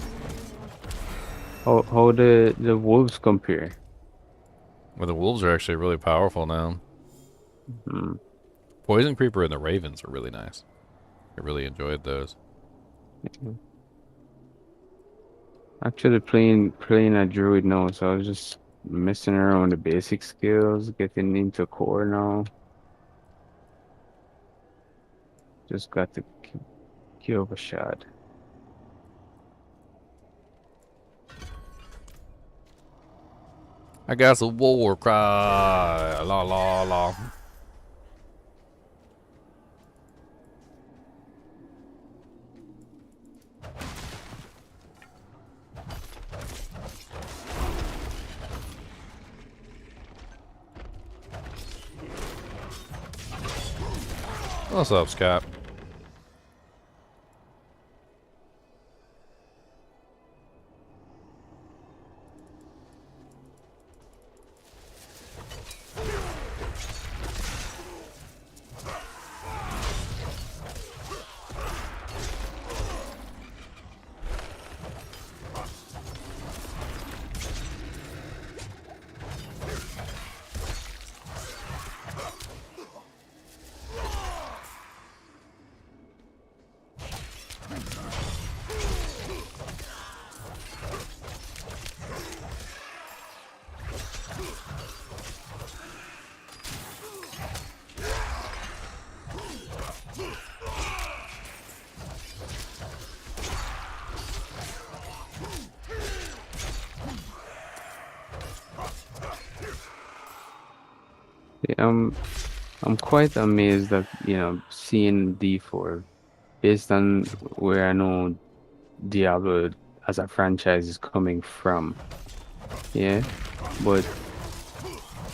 How the wolves compare? Well, the wolves are actually really powerful now. Hmm. Poison Creeper and the Ravens are really nice. I really enjoyed those. Actually playing a druid now, so I was just messing around with the basic skills, getting into core now. Just got to kill a shot. I got some war cry. La la la. What's up, Scott? Yeah, I'm quite amazed that, seeing D4 based on where I know Diablo as a franchise is coming from. Yeah, but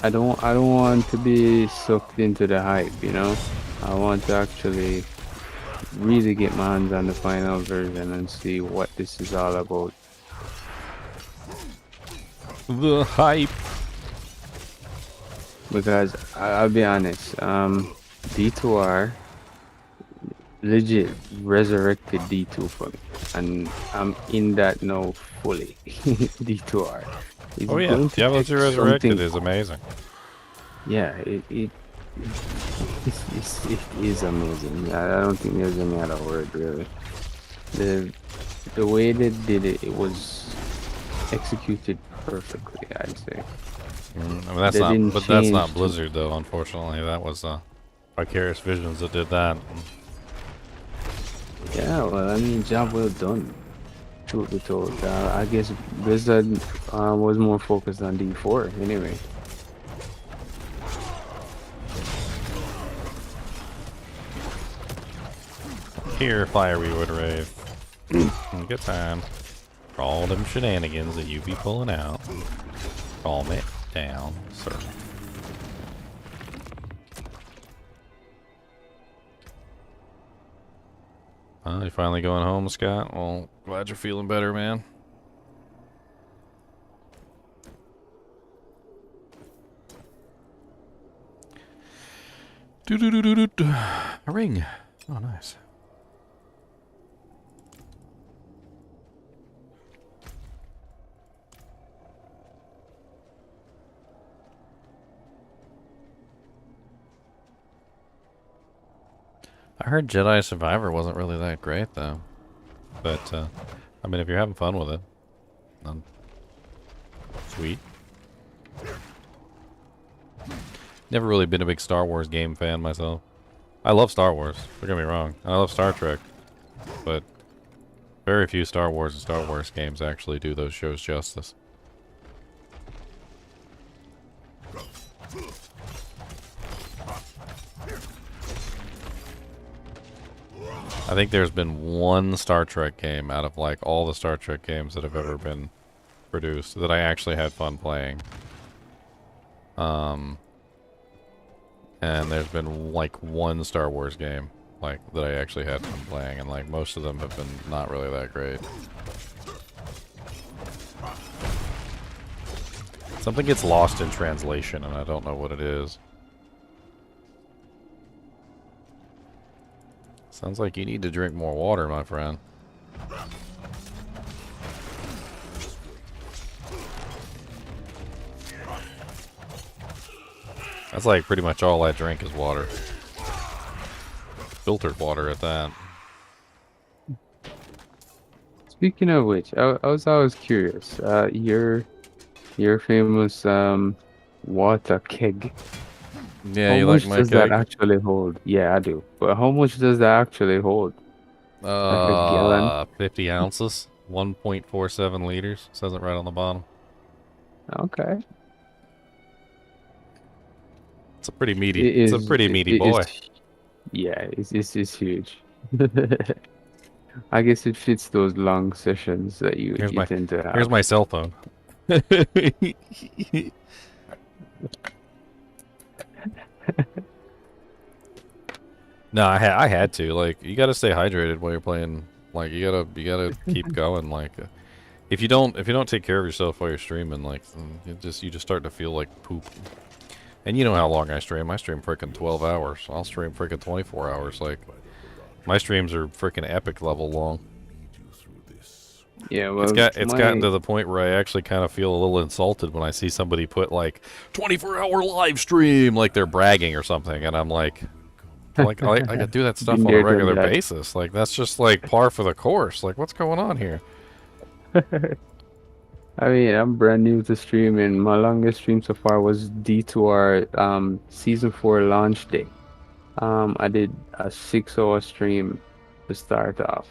I don't want to be sucked into the hype, I want to actually really get my hands on the final version and see what this is all about. The hype. Because I'll be honest, D2R legit resurrected D2 for me, and I'm in that now fully. D2R. It's Oh yeah, going to Diablo take 2 Resurrected something- is amazing. Yeah, it is amazing. I don't think there's any other word really. The way they did it, it was executed perfectly, I'd say. I mean, that's They not, didn't but that's not change Blizzard though. Unfortunately, that was Vicarious Visions that did that. Yeah, well, I mean, job well done. Truth be told, I guess Blizzard was more focused on D4 anyway. Here, Fireweed Rave. Good time. For all them shenanigans that you be pulling out. Calm it down, sir. You finally going home, Scott? Well, glad you're feeling better, man. A ring. Oh, nice. I heard Jedi Survivor wasn't really that great, though. But, I mean, if you're having fun with it, then sweet. Never really been a big Star Wars game fan myself. I love Star Wars, don't get me wrong. I love Star Trek. But very few Star Wars and Star Wars games actually do those shows justice. I think there's been one Star Trek game out of like all the Star Trek games that have ever been produced that I actually had fun playing. And there's been like one Star Wars game like that I actually had fun playing, and like most of them have been not really that great. Something gets lost in translation and I don't know what it is. Sounds like you need to drink more water, my friend. That's like pretty much all I drink is water. Filtered water at that. Speaking of which, I was always curious. Your famous water keg. Yeah, How you much like my does that keg? actually hold? Yeah, I do. But how much does that actually hold? Like a gallon? 50 ounces, 1.47 liters. Says it right on the bottom. Okay. It's a pretty meaty. It's a pretty meaty boy. Yeah, it's huge. I guess it fits those long sessions that you tend to have. Here's my cell phone. No, I had to. Like, you gotta stay hydrated while you're playing. Like, you gotta keep going. Like, if you don't take care of yourself while you're streaming, like, you just start to feel like poop. And you know how long I stream. I stream freaking 12 hours. I'll stream freaking 24 hours. Like, my streams are freaking epic level long. Yeah, well, it's gotten to the point where I actually kind of feel a little insulted when I see somebody put like 24-hour live stream, like they're bragging or something, and I'm like I gotta do that stuff on a regular basis. Like, that's just like par for the course. Like, what's going on here? I mean, I'm brand new to streaming. My longest stream so far was D2R season 4 launch day. I did a 6-hour stream to start off.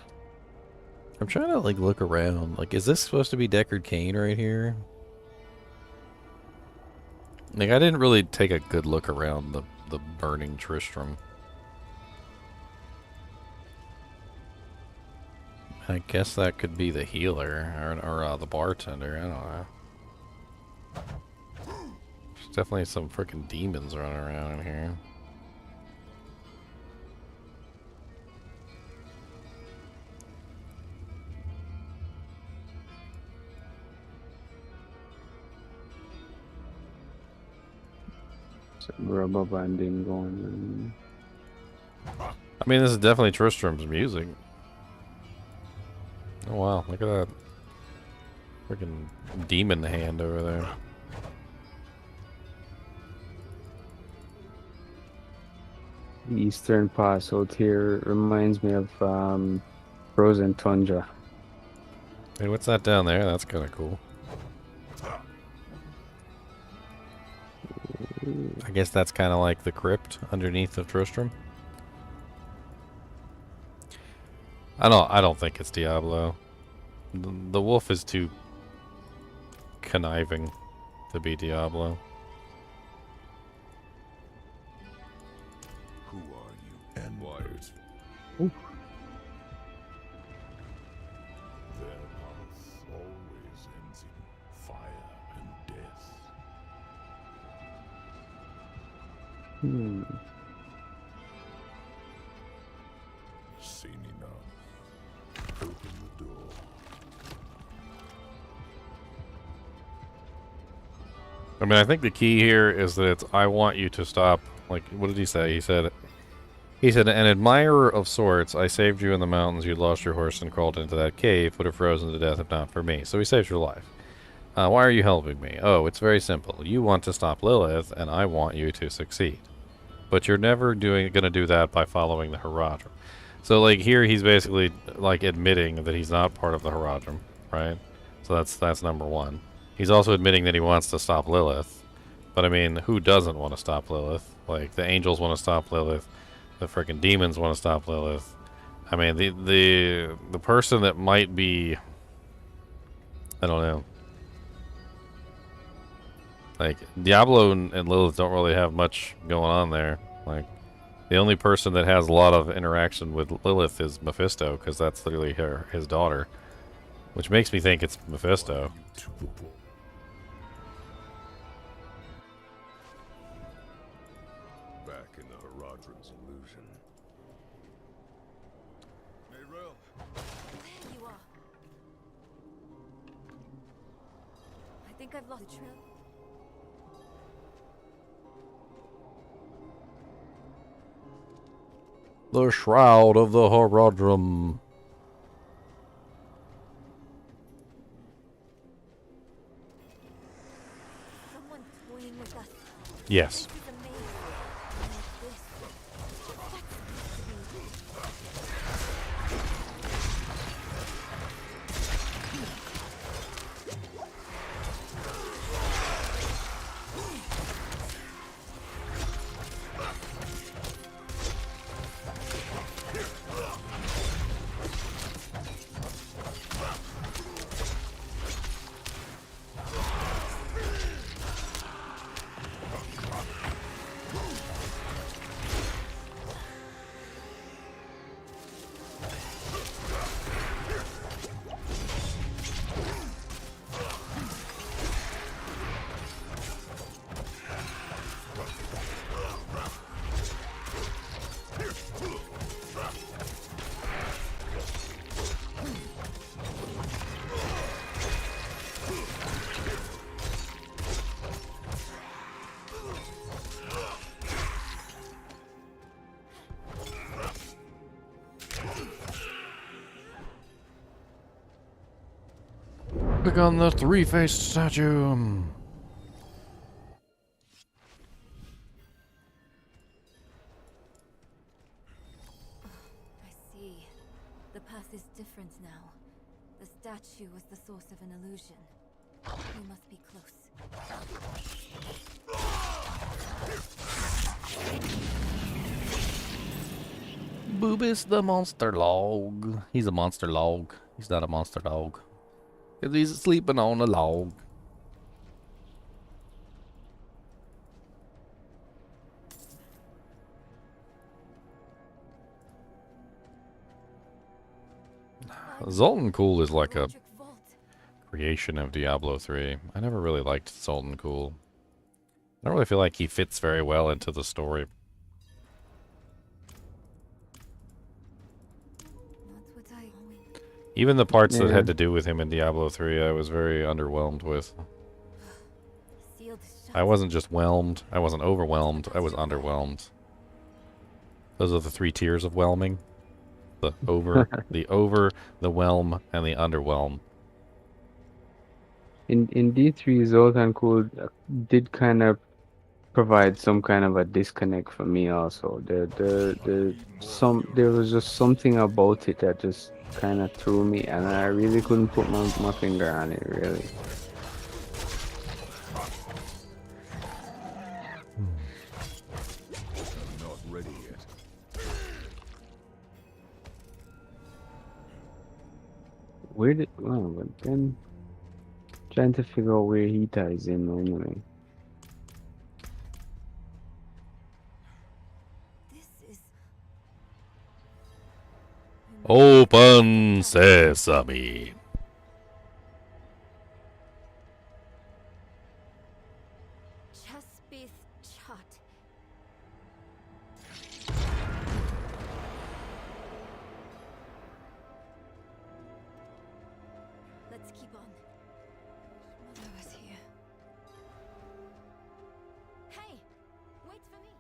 I'm trying to like look around. Like, is this supposed to be Deckard Cain right here? Like, I didn't really take a good look around the burning Tristram. I guess that could be the healer or the bartender. I don't know. There's definitely some freaking demons running around in here. Some rubber banding going on. I mean, this is definitely Tristram's music. Oh wow, look at that freaking demon hand over there. The eastern pass out here reminds me of Frozen Tundra. Hey, what's that down there? That's kind of cool. I guess that's kind of like the crypt underneath of Tristram. I don't think it's Diablo. The wolf is too conniving to be Diablo. Who are you and why is their path always ends in fire and death? Seen enough. Open the door. I mean, I think the key here is that it's, I want you to stop. Like, what did he say? He said, an admirer of sorts, I saved you in the mountains. You lost your horse and crawled into that cave. Would have frozen to death if not for me. So he saved your life. Why are you helping me? Oh, it's very simple. You want to stop Lilith, and I want you to succeed. But you're never going to do that by following the Haradrim. So, like, here he's basically, like, admitting that he's not part of the Haradrim, right? So that's number one. He's also admitting that he wants to stop Lilith, But I mean, who doesn't want to stop Lilith? Like, the angels want to stop Lilith. The freaking demons want to stop Lilith. I mean, the person that might be, I don't know. Like, Diablo and Lilith don't really have much going on there. Like, the only person that has a lot of interaction with Lilith is Mephisto, because that's literally his daughter. Which makes me think it's Mephisto. Back in the Horadrim's illusion. Meryl. There you are. I think I've lost the trail. The Shroud of the Horadrim. Someone toying with us. Yes. This is amazing. Like this. That's Click on the three-faced statue. I see. The path is different now. The statue was the source of an illusion. We must be close. Boobus the monster log. He's a monster log. He's not a monster dog. Because he's sleeping on a log. Zoltan Cool is like a Electric vault. creation of Diablo 3. I never really liked Zoltan Cool. I don't really feel like he fits very well into the story. Not what I Even the parts that Yeah. had to do with him in Diablo 3, I was very underwhelmed with. sealed shut. I wasn't just whelmed. I wasn't overwhelmed. I was underwhelmed. Those are the three tiers of whelming. The over, the whelm, and the underwhelm. In D3, Zoltan Cool did kind of provide some kind of a disconnect for me also. There was just something about it that just kind of threw me, and I really couldn't put my finger on it, really. Not ready yet. Where did, well, but then trying to figure out where he ties in anyway. This is Open sesame. Chespith Chut. Let's keep on. Mother was here. Hey, wait for me.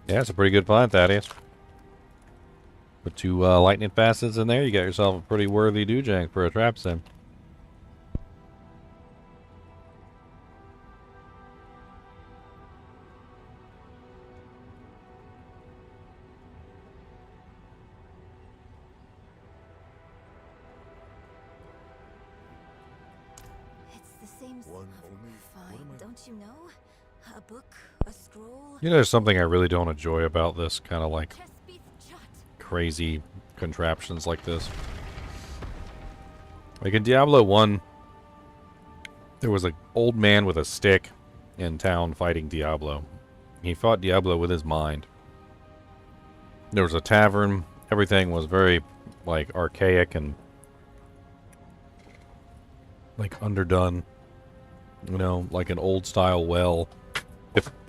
Yeah, it's a pretty good find, Thaddeus. Put two lightning facets in there, you got yourself a pretty worthy doojang for a trap sim. seems One. fine, don't you know? A book, a scroll. You know, there's something I really don't enjoy about this kind of like Chest beats shut. crazy contraptions like this. Like in Diablo 1, there was an old man with a stick in town fighting Diablo. He fought Diablo with his mind. There was a tavern. Everything was very, like, archaic and, like, underdone. You know, like an old-style well.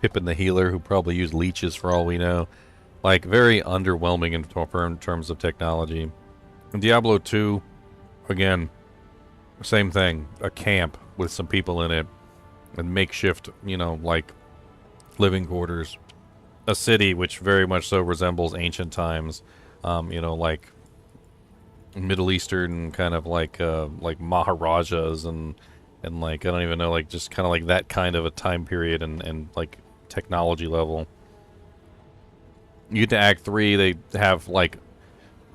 Pippin the healer, who probably used leeches for all we know. Like, very underwhelming in terms of technology. In Diablo 2, again, same thing. A camp with some people in it. And makeshift, you know, like, living quarters. A city which very much so resembles ancient times. You know, like Middle Eastern kind of like Maharajas and like, I don't even know, like just kind of like that kind of a time period and like technology level. You get to Act 3, they have like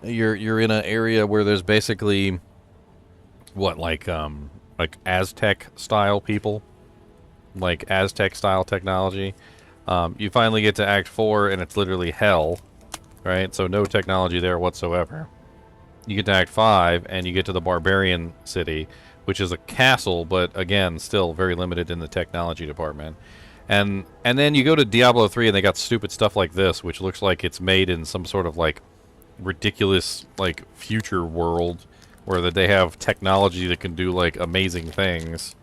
you're in an area where there's basically what like Aztec style people, like Aztec style technology. You finally get to Act 4 and it's literally hell, right? So no technology there whatsoever. You get to Act 5 and you get to the barbarian city, which is a castle, but again, still very limited in the technology department. And then you go to Diablo 3 and they got stupid stuff like this, which looks like it's made in some sort of like ridiculous like future world where that they have technology that can do like amazing things.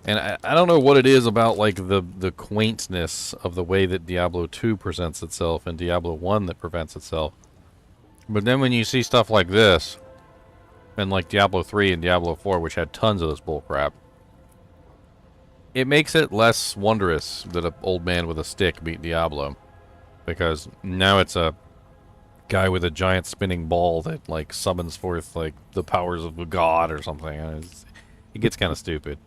And I don't know what it is about like the quaintness of the way that Diablo 2 presents itself and Diablo 1 that prevents itself. But then when you see stuff like this, and like Diablo 3 and Diablo 4, which had tons of this bullcrap, it makes it less wondrous that an old man with a stick beat Diablo. Because now it's a guy with a giant spinning ball that like summons forth like the powers of a god or something. And it gets kind of stupid.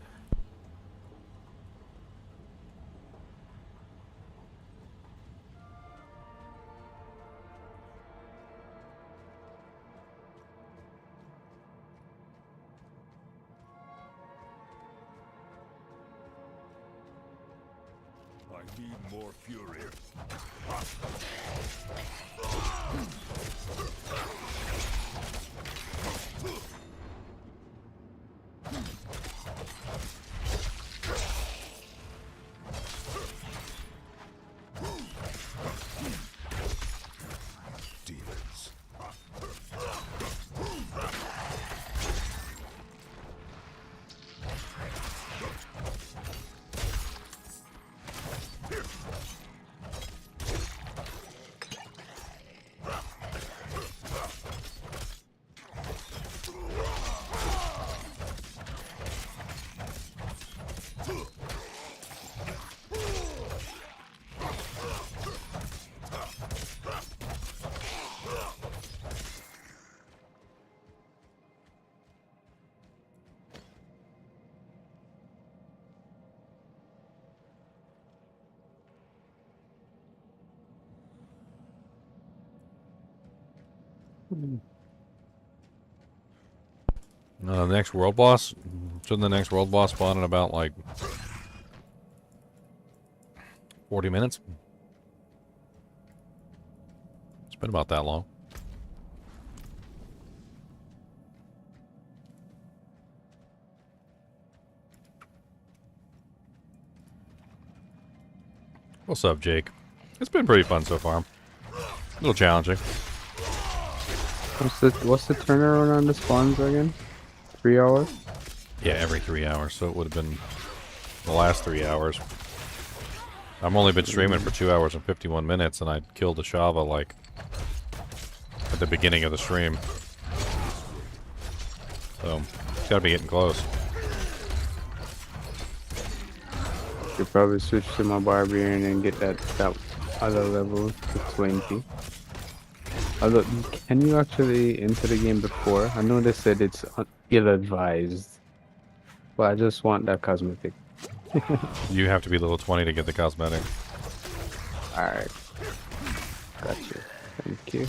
I need more fury. Demons. The next world boss? Shouldn't the next world boss spawn in about like 40 minutes? It's been about that long. What's up, Jake? It's been pretty fun so far. A little challenging. What's the turnaround on the spawns again? 3 hours? Yeah, every 3 hours, so it would have been the last 3 hours. I've only been streaming for 2 hours and 51 minutes, and I killed a Shava, like, at the beginning of the stream. So, it's gotta be getting close. You probably switch to my barbarian and get that other level to 20. Although, can you actually enter the game before? I know they said it's ill-advised, but I just want that cosmetic. You have to be level 20 to get the cosmetic. Alright. Gotcha. Thank you.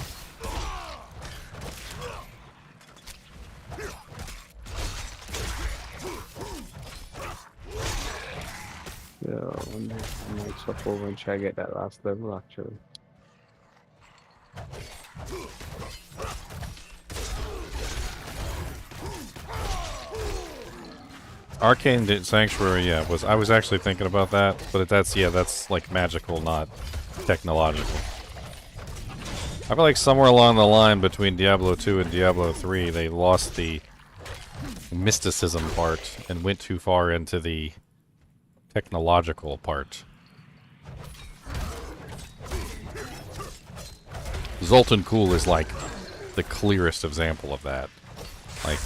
wonder. I might swap over and try to get that last level actually. Arcane Sanctuary, yeah, I was actually thinking about that, but that's like magical, not technological. I feel like somewhere along the line between Diablo 2 and Diablo 3, they lost the mysticism part and went too far into the technological part. Zoltan Kuhl is like the clearest example of that. Like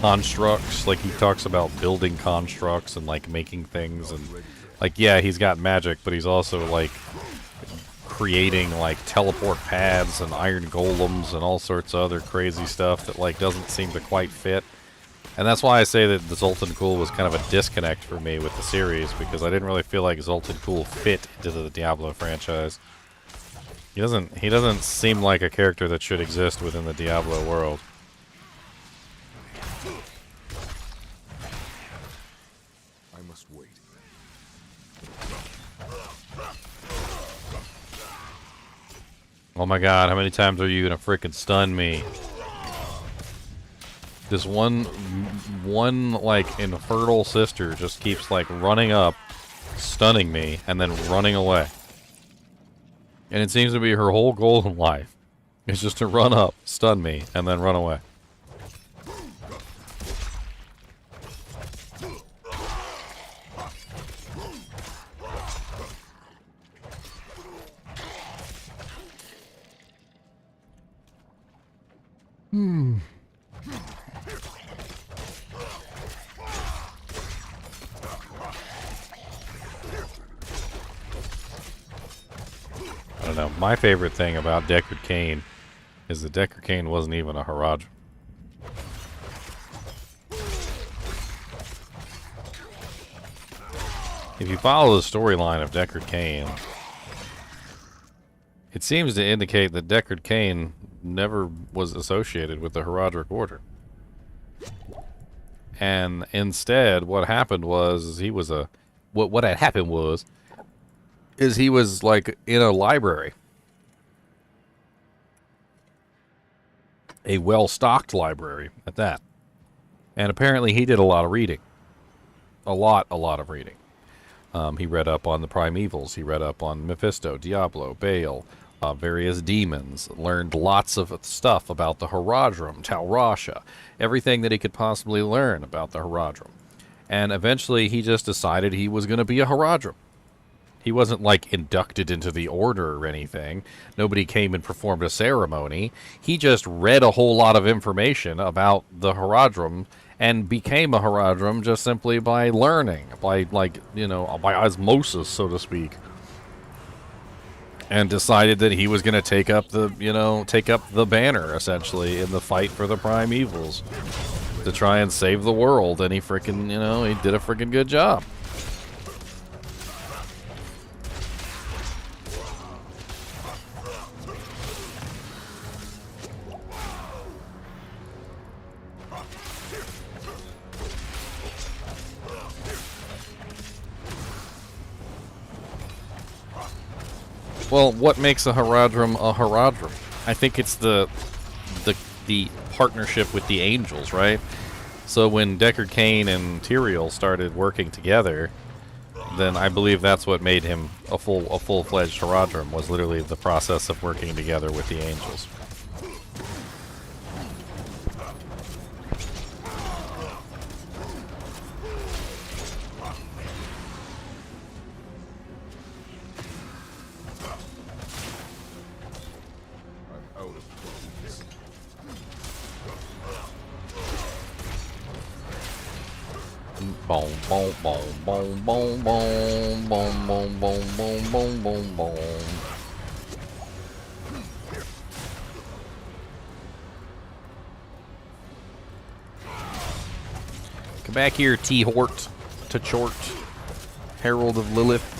constructs, like he talks about building constructs and like making things, and like yeah, he's got magic, but he's also like creating like teleport paths and iron golems and all sorts of other crazy stuff that like doesn't seem to quite fit. And that's why I say that the Zoltan Kuhl was kind of a disconnect for me with the series, because I didn't really feel like Zoltan Kuhl fit into the Diablo franchise. He doesn't seem like a character that should exist within the Diablo world. I must wait. Oh my god, how many times are you gonna frickin' stun me? This one like infertile sister just keeps like running up, stunning me, and then running away. And it seems to be her whole goal in life is just to run up, stun me, and then run away. I don't know. My favorite thing about Deckard Cain is that Deckard Cain wasn't even a Haradrim. If you follow the storyline of Deckard Cain, it seems to indicate that Deckard Cain never was associated with the Haradric Order. And instead, what happened was he was a... What had happened was is he was like in a library, a well-stocked library at that, and apparently he did a lot of reading, a lot of reading. He read up on the primevals, he read up on Mephisto, Diablo, Baal, various demons, learned lots of stuff about the Haradrim, Tal Rasha, everything that he could possibly learn about the Haradrim, and eventually he just decided he was going to be a Haradrim. He wasn't, like, inducted into the order or anything. Nobody came and performed a ceremony. He just read a whole lot of information about the Haradrim and became a Haradrim just simply by learning, by, like, you know, by osmosis, so to speak. And decided that he was going to take up the banner, essentially, in the fight for the primevals to try and save the world. And he frickin', he did a frickin' good job. Well, what makes a Haradrim a Haradrim? I think it's the partnership with the angels, right? So when Deckard Cain and Tyrael started working together, then I believe that's what made him a full-fledged Haradrim, was literally the process of working together with the angels. Boom, boom, boom, boom, boom, boom, boom, boom, boom, boom, boom, boom, boom. Come back here, T-Hort, T-Chort, Herald of Lilith.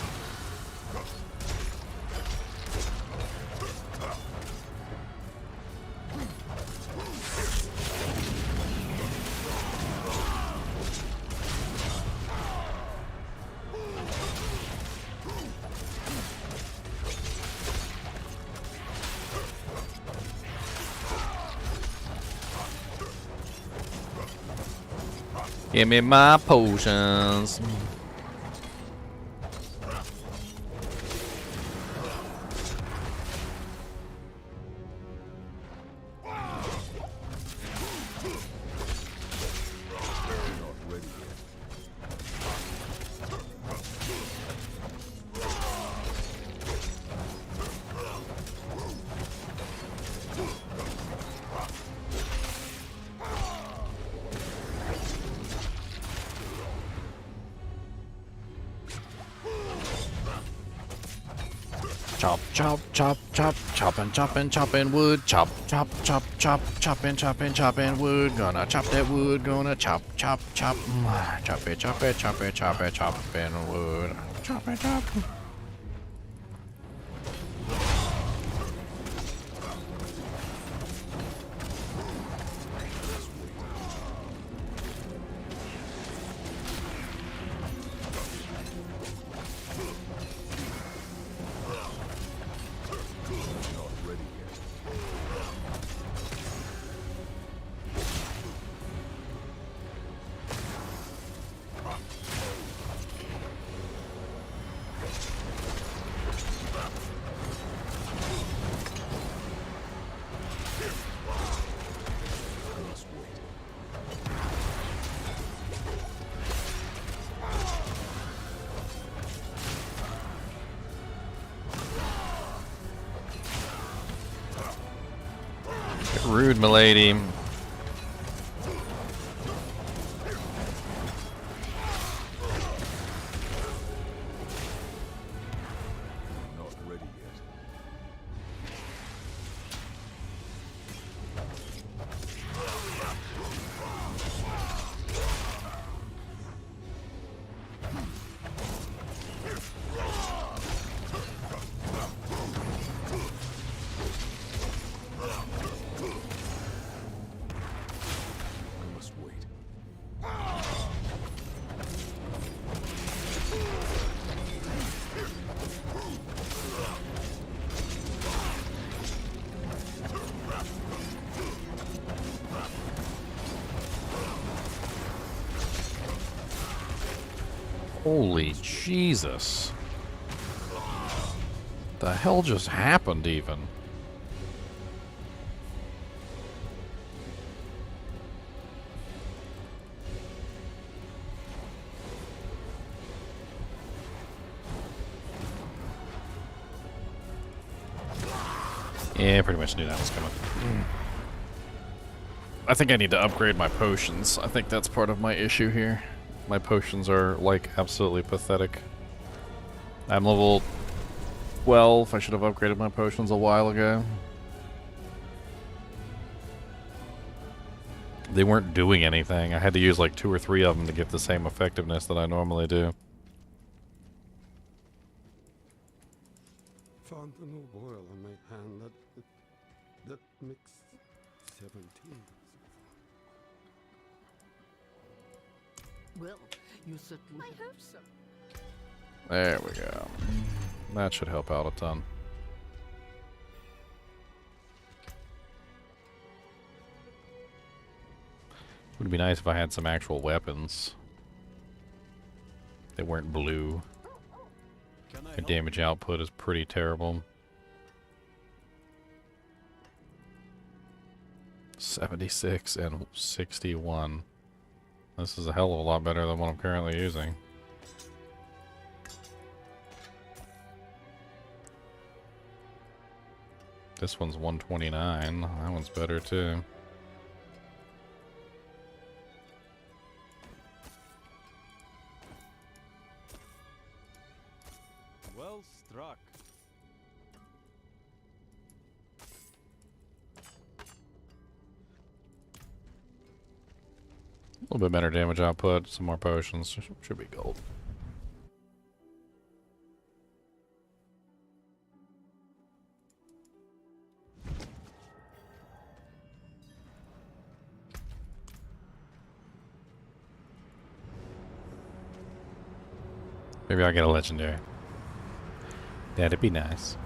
Give me my potions. Chop, chop, chop, chop, chopping wood. Chop, chop, chop, chop, chopping wood. Gonna chop that wood. Gonna chop, chop, chop. Chop it, chopping wood. Chop it, chop. Rude, milady. Holy Jesus. The hell just happened even? Yeah, pretty much knew that was coming. I think I need to upgrade my potions. I think that's part of my issue here. My potions are, like, absolutely pathetic. I'm level 12. I should have upgraded my potions a while ago. They weren't doing anything. I had to use like 2 or 3 of them to get the same effectiveness that I normally do. Found a new boil on my hand that makes 17. Well, you certainly. I hope so. There we go. That should help out a ton. Would be nice if I had some actual weapons. They weren't blue. The damage output is pretty terrible. 76 and 61. This is a hell of a lot better than what I'm currently using. This one's 129. That one's better too. Well struck. A little bit better damage output, some more potions. Should be gold. Maybe I'll get a legendary. That'd be nice.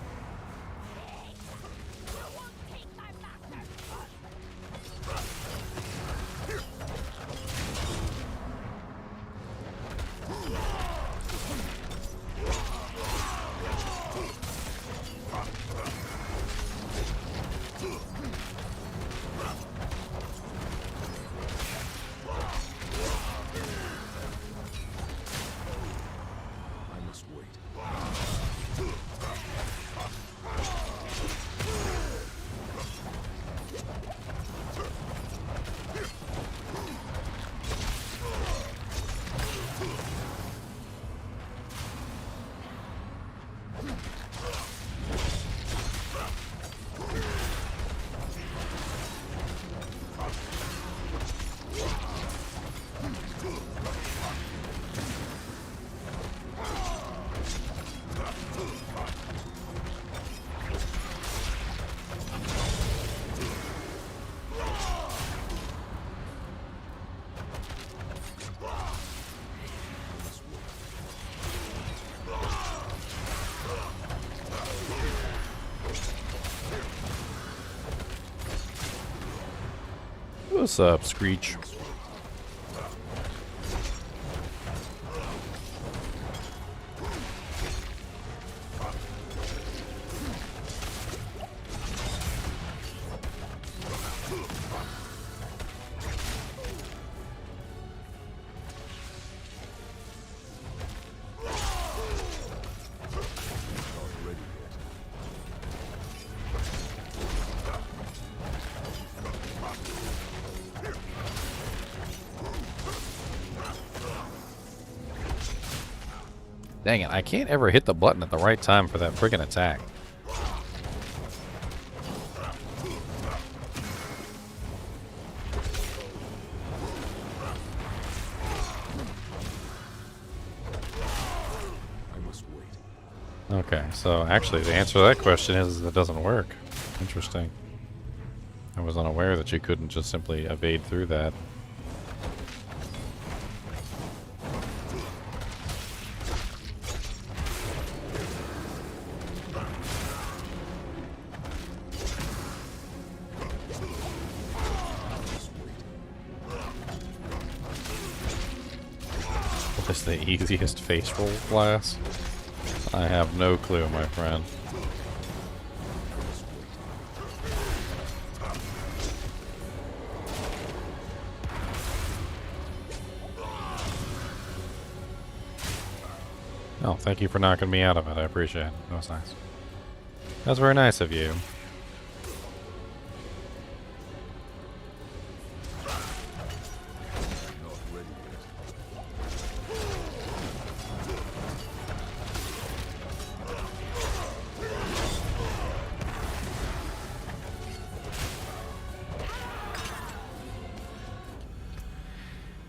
What's up, Screech? Dang it, I can't ever hit the button at the right time for that friggin' attack. Okay, so actually the answer to that question is it doesn't work. Interesting. I was unaware that you couldn't just simply evade through that. What is the easiest face roll class? I have no clue, my friend. Oh, thank you for knocking me out of it. I appreciate it. That was nice. That's very nice of you.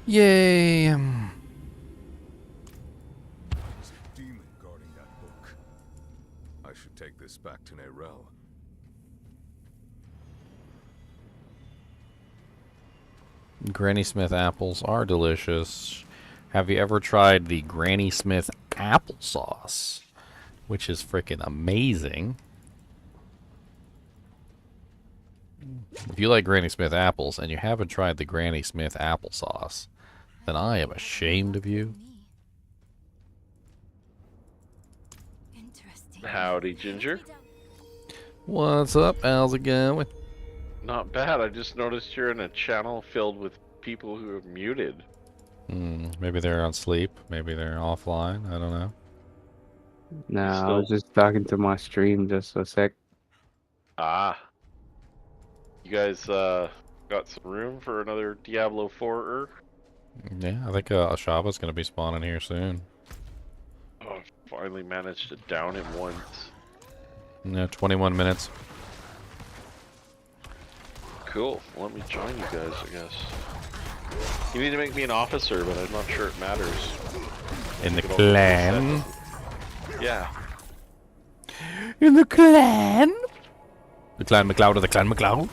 Yay! There's a demon guarding that book. I should take this back to Nerel. Granny Smith apples are delicious. Have you ever tried the Granny Smith applesauce? Which is freaking amazing. If you like Granny Smith apples and you haven't tried the Granny Smith applesauce, then I am ashamed of you. Howdy, Ginger. What's up? How's it going? Not bad. I just noticed you're in a channel filled with people who are muted. Maybe they're on sleep. Maybe they're offline. I don't know. No, I was just talking to my stream just for a sec. Ah. You guys got some room for another Diablo 4-er? Yeah, I think Ashava's going to be spawning here soon. Oh, finally managed to down him once. Yeah, 21 minutes. Cool. Let me join you guys, I guess. You need to make me an officer, but I'm not sure it matters. In the clan? Yeah. In the clan? The Clan MacLeod or the Clan MacLeod?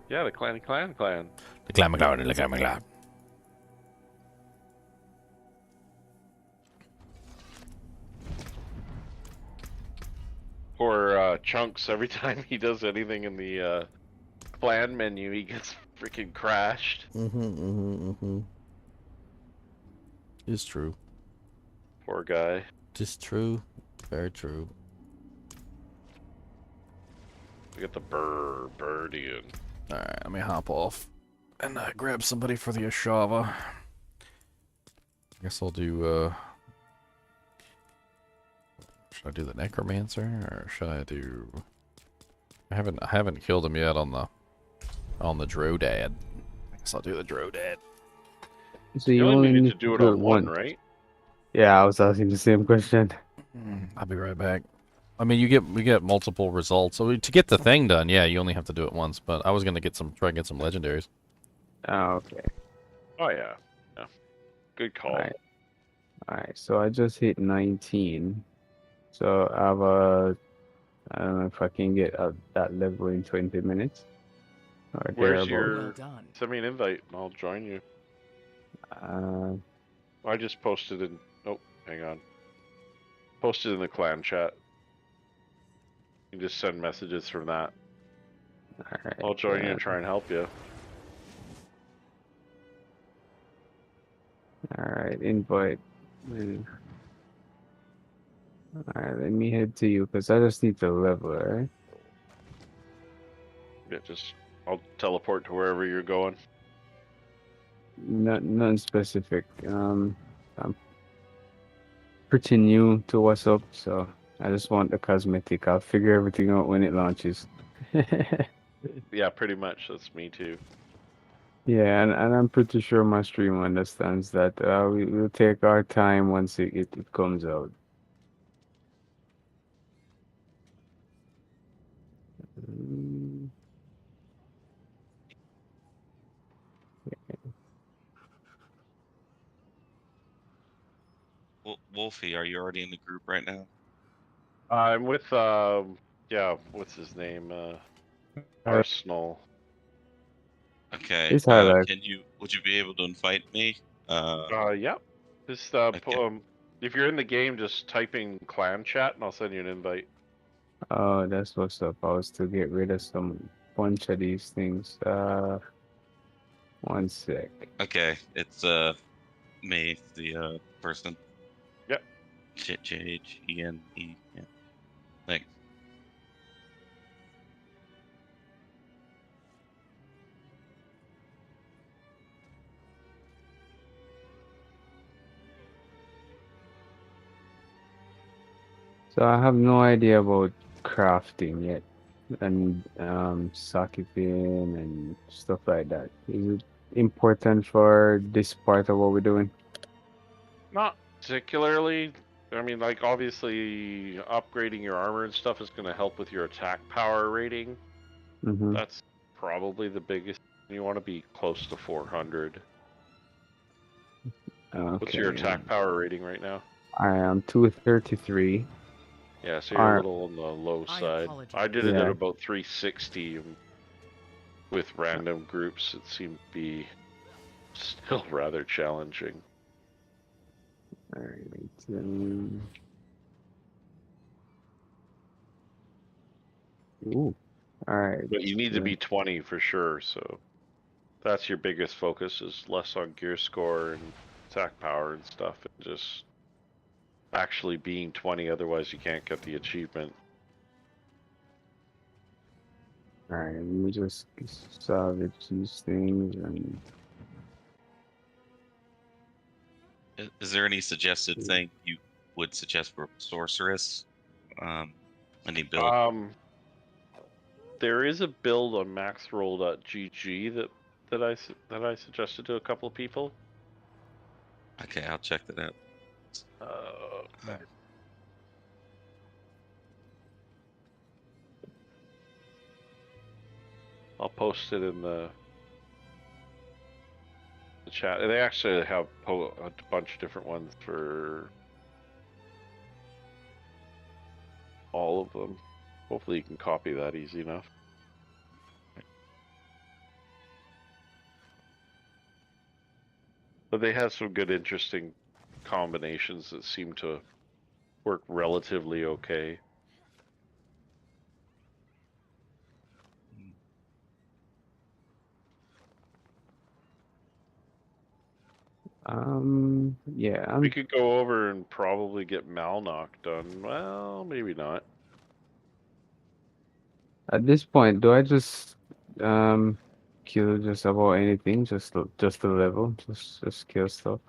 Yeah, the clan. The Clan MacLeod and the Clan MacLeod. Or Chunks, every time he does anything in the clan menu, he gets freaking crashed. It's true. Poor guy. Just true. Very true. We got the Birdian. Alright, let me hop off and grab somebody for the Ashava. I guess I'll do, should I do the Necromancer, or should I do... I haven't killed him yet on the Drodad. I guess I'll do the Drodad. So you only need to do it on one, right? Yeah, I was asking the same question. I'll be right back. I mean, we get multiple results. So to get the thing done, yeah, you only have to do it once. But I was gonna try and get some legendaries. Oh, okay. Oh yeah, yeah. Good call. Alright, so I just hit 19. So I don't know if I can get that level in 20 minutes. Or Where's thereabout. your? Send me an invite, and I'll join you. I just posted in. Oh, hang on. Posted in the clan chat. You can just send messages from that. Alright. I'll join you and try and help you. Alright, invite. Alright, let me head to you because I just need to level, alright? Yeah, just I'll teleport to wherever you're going. Nothing specific. I'm pretty new to what's up, so I just want the cosmetic. I'll figure everything out when it launches. Yeah, pretty much. That's me too. Yeah, and I'm pretty sure my stream understands that. We'll take our time once it comes out. Mm, Wolfie, are you already in the group right now? I'm with yeah, what's his name? Arsenal. Okay. It's highlight. Would you be able to invite me? Yeah. Just Okay. if you're in the game, just typing clan chat and I'll send you an invite. Oh, that's what's up. I was to get rid of some bunch of these things. One sec. Okay. It's me, the person. Yep. JHENE. Yeah. Thanks. So I have no idea about crafting yet, and socketting and stuff like that. Is it important for this part of what we're doing? Not particularly. I mean, like, obviously, upgrading your armor and stuff is going to help with your attack power rating. Mm-hmm. That's probably the biggest. You want to be close to 400. What's your Okay. attack power rating right now? I am 233. Yeah, so you're a little on the low I side. apologize. I did it at Yeah. about 360 with random groups. It seemed to be still rather challenging. All right. Ooh. All right. But you need to be 20 for sure, so that's your biggest focus, is less on gear score and attack power and stuff, and just actually being 20, otherwise you can't get the achievement. All right. Let me just salvage these things and. Is there any suggested thing you would suggest for sorceress? Any build? There is a build on maxroll.gg that I suggested to a couple of people. Okay, I'll check that out. I'll post it in the chat. They actually have a bunch of different ones for all of them. Hopefully you can copy that easy enough. But they have some good, interesting combinations that seem to work relatively okay. Yeah. We could go over and probably get Malnock done. Well, maybe not. At this point, do I just kill just about anything? Just the level? Just kill stuff?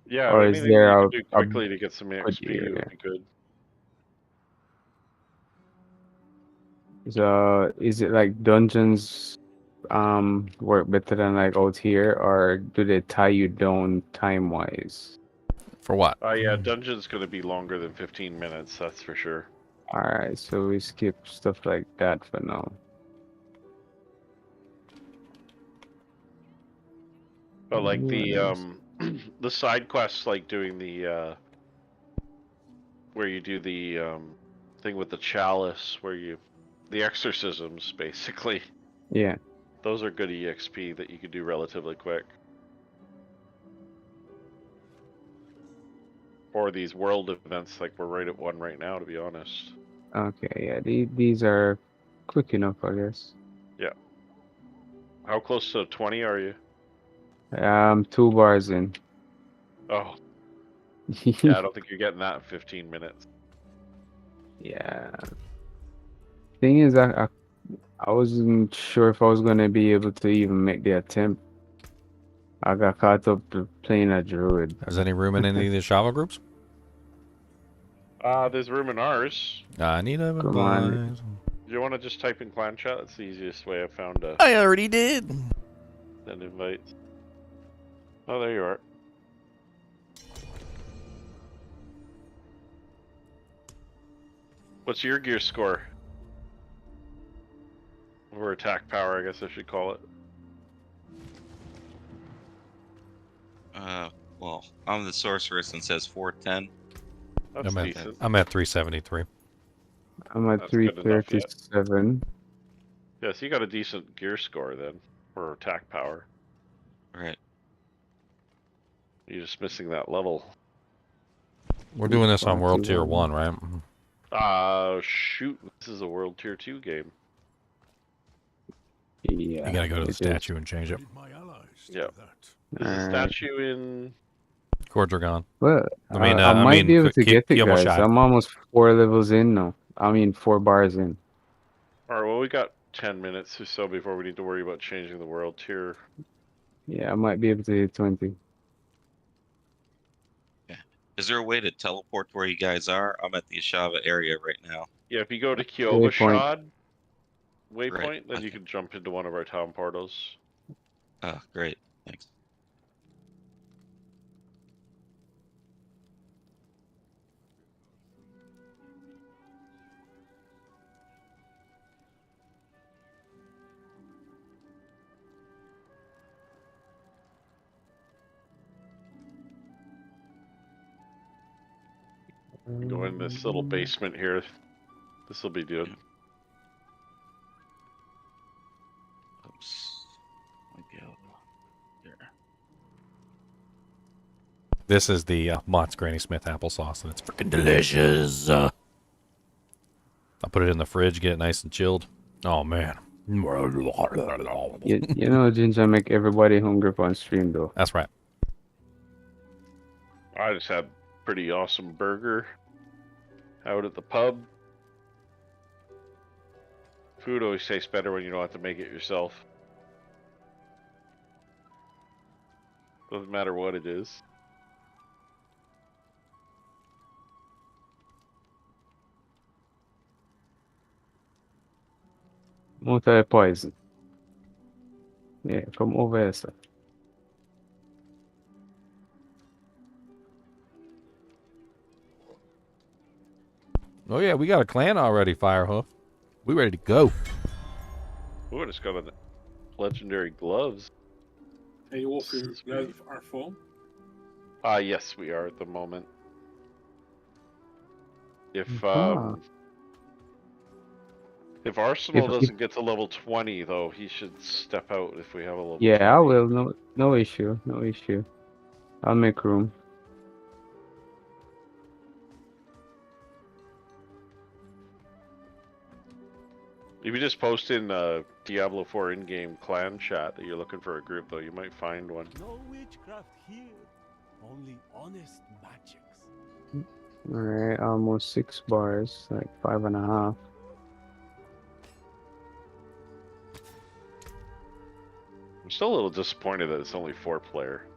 Yeah, Or is anything that there you a, can do a quickly to get some good XP area? would be good. So is it like dungeons work better than like out here, or do they tie you down time wise? For what? Yeah, dungeon's gonna be longer than 15 minutes, that's for sure. Alright, so we skip stuff like that for now. But like the else? the side quests, like doing the where you do the thing with the chalice, the exorcisms basically. Yeah. Those are good EXP that you can do relatively quick. Or these world events, like we're right at one right now, to be honest. Okay, yeah, these are quick enough, I guess. Yeah. How close to 20 are you? 2 bars in. Oh, yeah, I don't think you're getting that in 15 minutes. Yeah. Thing is, I wasn't sure if I was gonna be able to even make the attempt. I got caught up to playing a druid. Is any room in any of the Shava groups? There's room in ours. I need a Come on. advice. Do you want to just type in clan chat? That's the easiest way I've found to I already did. send invites. Oh, there you are. What's your gear score? Or attack power, I guess I should call it. Well, I'm the sorceress and says 410. That's decent. I'm at 373. I'm at That's good enough, yeah. 337. Yeah, so you got a decent gear score then, for attack power. Right. You're just missing that level. We're doing this on World Tier 1, right? Shoot, this is a World Tier 2 game. Yeah. You gotta go to the it is. statue and change it. Yeah. There's a statue in... Cordragon. Well, I mean, I might be able to get it, Kiyomo guys. Shai. I'm almost 4 levels in now. I mean, 4 bars in. Alright, well, we got 10 minutes or so before we need to worry about changing the World Tier. Yeah, I might be able to hit 20. Is there a way to teleport to where you guys are? I'm at the Ashava area right now. Yeah, if you go to Kyovashad waypoint, Right, then you can jump into one of our town portals. Oh, great. Thanks. Go in this little basement here. This will be good. Oops. Might be out there. This is the Mott's Granny Smith applesauce, and it's freaking delicious. I'll put it in the fridge, get it nice and chilled. Oh, man. You know, Ginger make everybody hungry on stream, though. That's right. I just had a pretty awesome burger out at the pub. Food always tastes better when you don't have to make it yourself. Doesn't matter what it is. Multi-poison. Yeah, come over here, sir. Oh, yeah, we got a clan already, Firehoof. We ready to go. Ooh, I just got a legendary gloves. Hey, Wolf, you guys are full? Yes, we are at the moment. If if Arsenal doesn't get to level 20, though, he should step out if we have a level 20. Yeah, I will. No issue. No issue. I'll make room. If you just post in Diablo 4 in-game clan chat that you're looking for a group, though, you might find one. No witchcraft here, only honest magics. Alright, almost 6 bars, like 5.5. I'm still a little disappointed that it's only 4-player.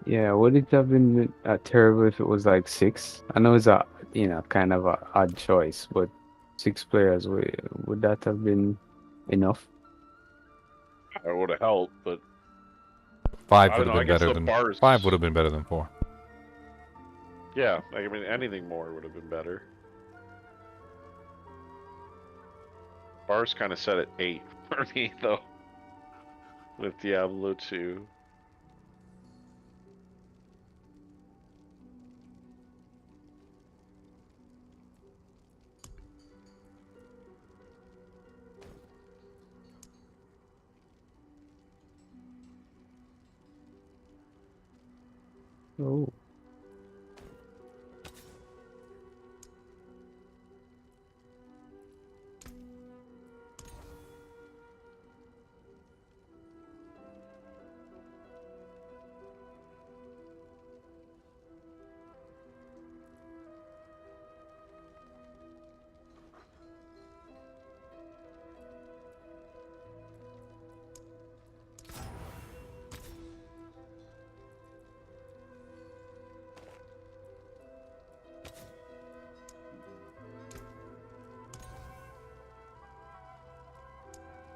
Yeah, would it have been terrible if it was like 6? I know it's a, kind of a odd choice, but 6 players, would that have been enough? It would have helped, but 5 would have been better than 5 would have been better than 4. Yeah, I mean anything more would have been better. Bars kind of set at 8 for me though, with Diablo 2. Oh.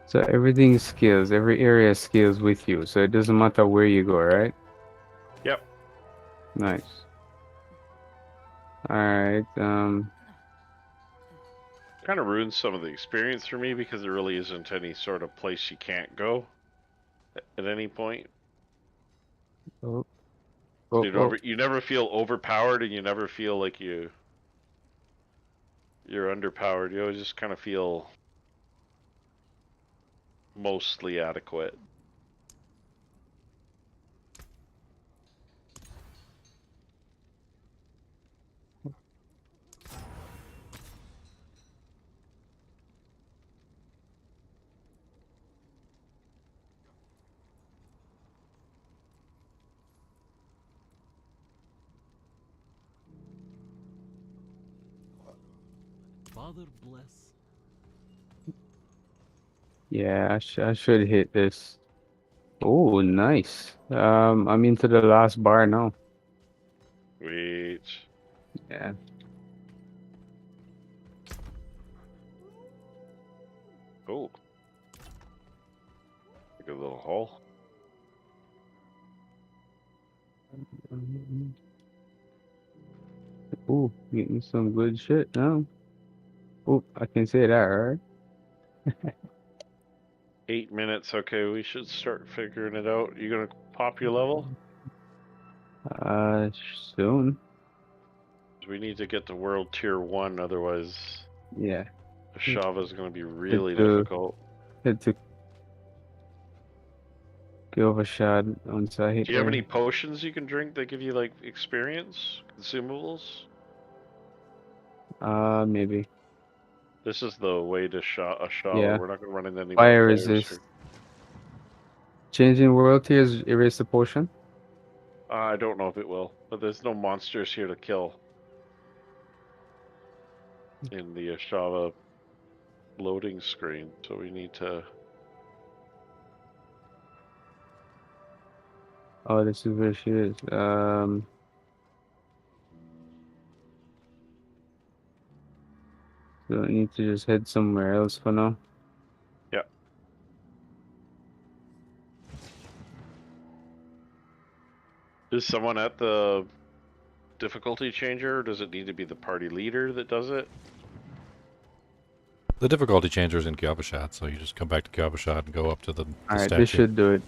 So everything scales, every area scales with you, so it doesn't matter where you go, right? Yep. Nice. Alright, Kind of ruins some of the experience for me because there really isn't any sort of place you can't go at any point. oh, So oh, you never feel overpowered, and you never feel like you're underpowered. You always just kind of feel mostly adequate. Father bless. yeah, I should hit this. Oh, nice. I'm into the last bar now. Wait. Yeah. Oh. Like a little hole. Ooh, getting some good shit now. Oh, I can say that, right? 8 minutes. Okay, we should start figuring it out. You gonna pop your level? Uh, soon. We need to get to World Tier 1, otherwise Yeah. Shava's gonna be Head really to difficult. head to give a shot once I hit Do you have there. any potions you can drink that give you like experience? Consumables? Maybe. This is the way to Shava. Yeah. We're not gonna run into any more Fire players resist. here. Changing world tiers erase the potion. I don't know if it will, but there's no monsters here to kill in the Shava loading screen, so we need to. Oh, this is where she is. So I need to just head somewhere else for now. Yeah. Is someone at the difficulty changer, or does it need to be the party leader that does it? The difficulty changer is in Gyabashat, so you just come back to Gyabashat and go up to the Alright, statue. this should do it.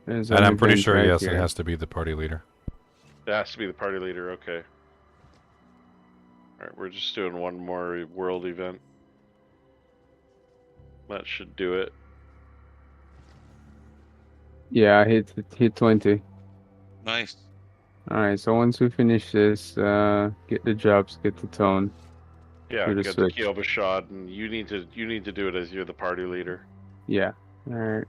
There's And an I'm pretty event sure, right yes, here. it has to be the party leader. It has to be the party leader, okay. Alright, we're just doing one more world event. That should do it. Yeah, I hit 20. Nice. Alright, so once we finish this, get the jobs, get the tone. Yeah, do the get switch. the Kyoba shot, and you need to do it as you're the party leader. Yeah. Alright.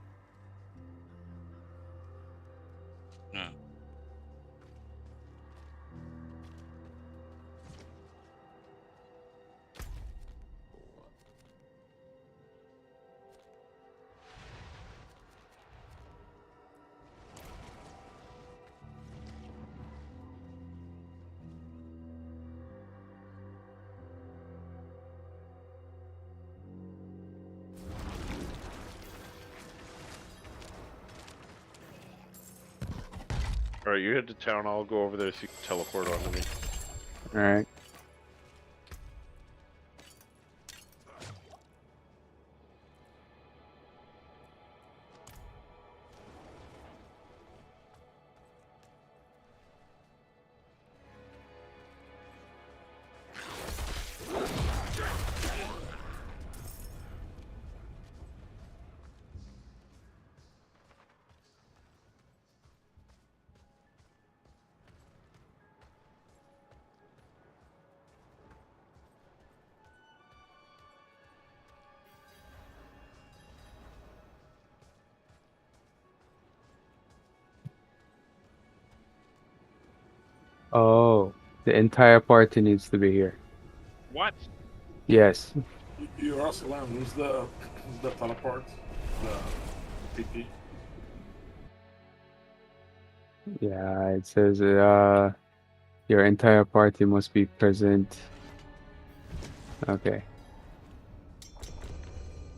Yeah. Alright, you head to town, I'll go over there so you can teleport onto me. Alright. Oh, the entire party needs to be here. What? Yes. You're also allowed. Who's the teleport? The TP. Yeah, it says your entire party must be present. Okay.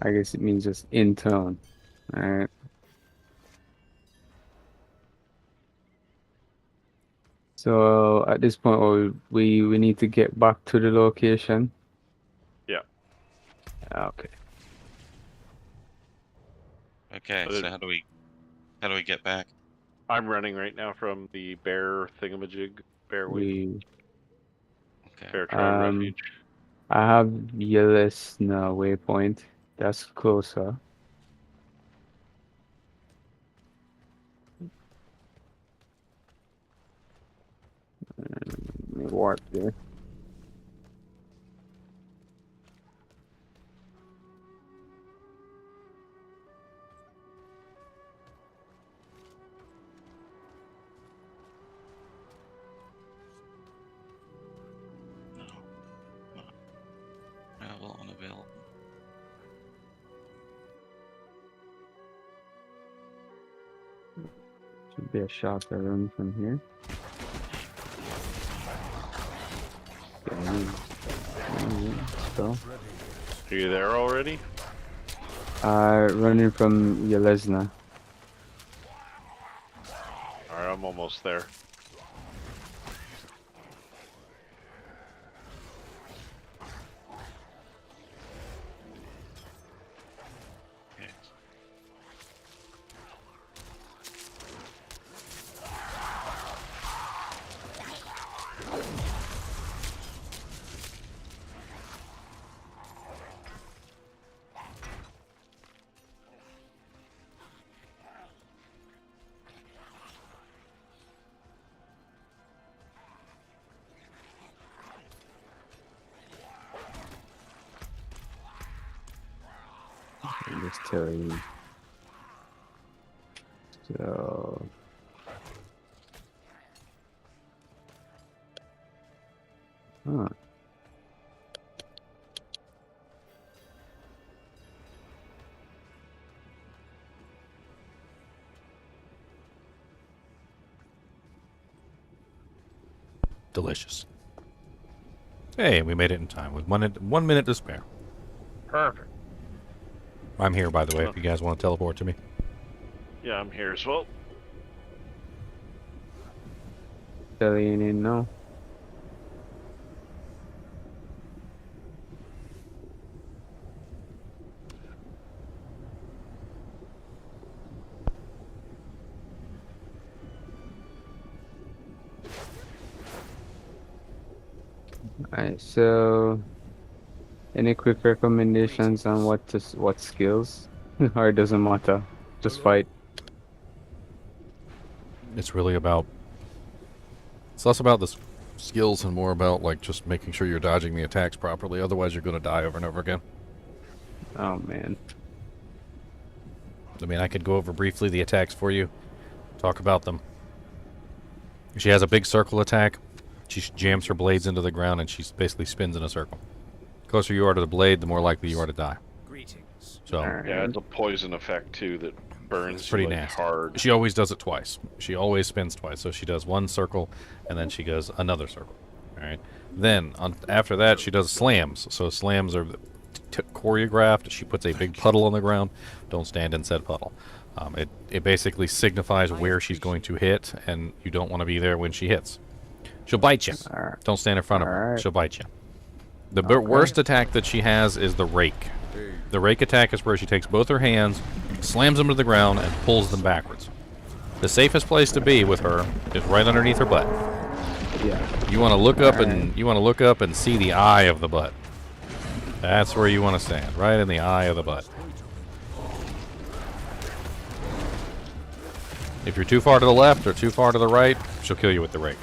I guess it means just in town. Alright. So at this point, we need to get back to the location. Yeah. Okay. Okay, so how do we get back? I'm running right now from the bear thingamajig, bear wing, Okay. bear tribe refuge. I have Yelesna waypoint. That's closer. Let me warp there. Travel unavailable. Should be a shotgun run from here. So, Are you there already? running from Yelesna. Alright, I'm almost there. Okay. I'm just telling you. So. Huh. Delicious. Hey, we made it in time with 1 minute to spare. Perfect. I'm here, by the way, if you guys want to teleport to me. Yeah, I'm here as well. Telling you no. Alright, so any quick recommendations on what skills? Or it doesn't matter. Just fight. It's really about... It's less about the skills and more about, like, just making sure you're dodging the attacks properly. Otherwise, you're going to die over and over again. Oh, man. I mean, I could go over briefly the attacks for you. Talk about them. She has a big circle attack. She jams her blades into the ground and she basically spins in a circle. The closer you are to the blade, the more likely you are to die. Greetings. So Yeah, it's a poison effect too that burns it's pretty you, like, nasty. hard. She always does it twice. She always spins twice. So she does one circle and then she goes another circle. All right. Then after that, she does slams. So slams are choreographed. She puts a big puddle on the ground. Don't stand in said puddle. It basically signifies where she's going to hit, and you don't want to be there when she hits. She'll bite you. Don't stand in front of her. She'll bite you. The worst attack that she has is the rake. The rake attack is where she takes both her hands, slams them to the ground, and pulls them backwards. The safest place to be with her is right underneath her butt. Yeah. You want to look up and see the eye of the butt. That's where you want to stand, right in the eye of the butt. If you're too far to the left or too far to the right, she'll kill you with the rake.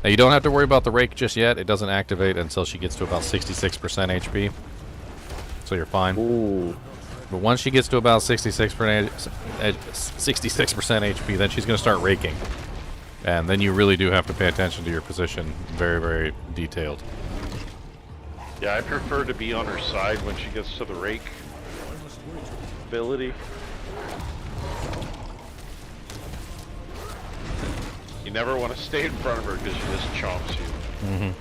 Now, you don't have to worry about the rake just yet. It doesn't activate until she gets to about 66% HP. So you're fine. Ooh. But once she gets to about 66% HP, then she's going to start raking. And then you really do have to pay attention to your position. Very, very detailed. Yeah, I prefer to be on her side when she gets to the rake ability. You never want to stay in front of her because she just chomps you. Mm-hmm.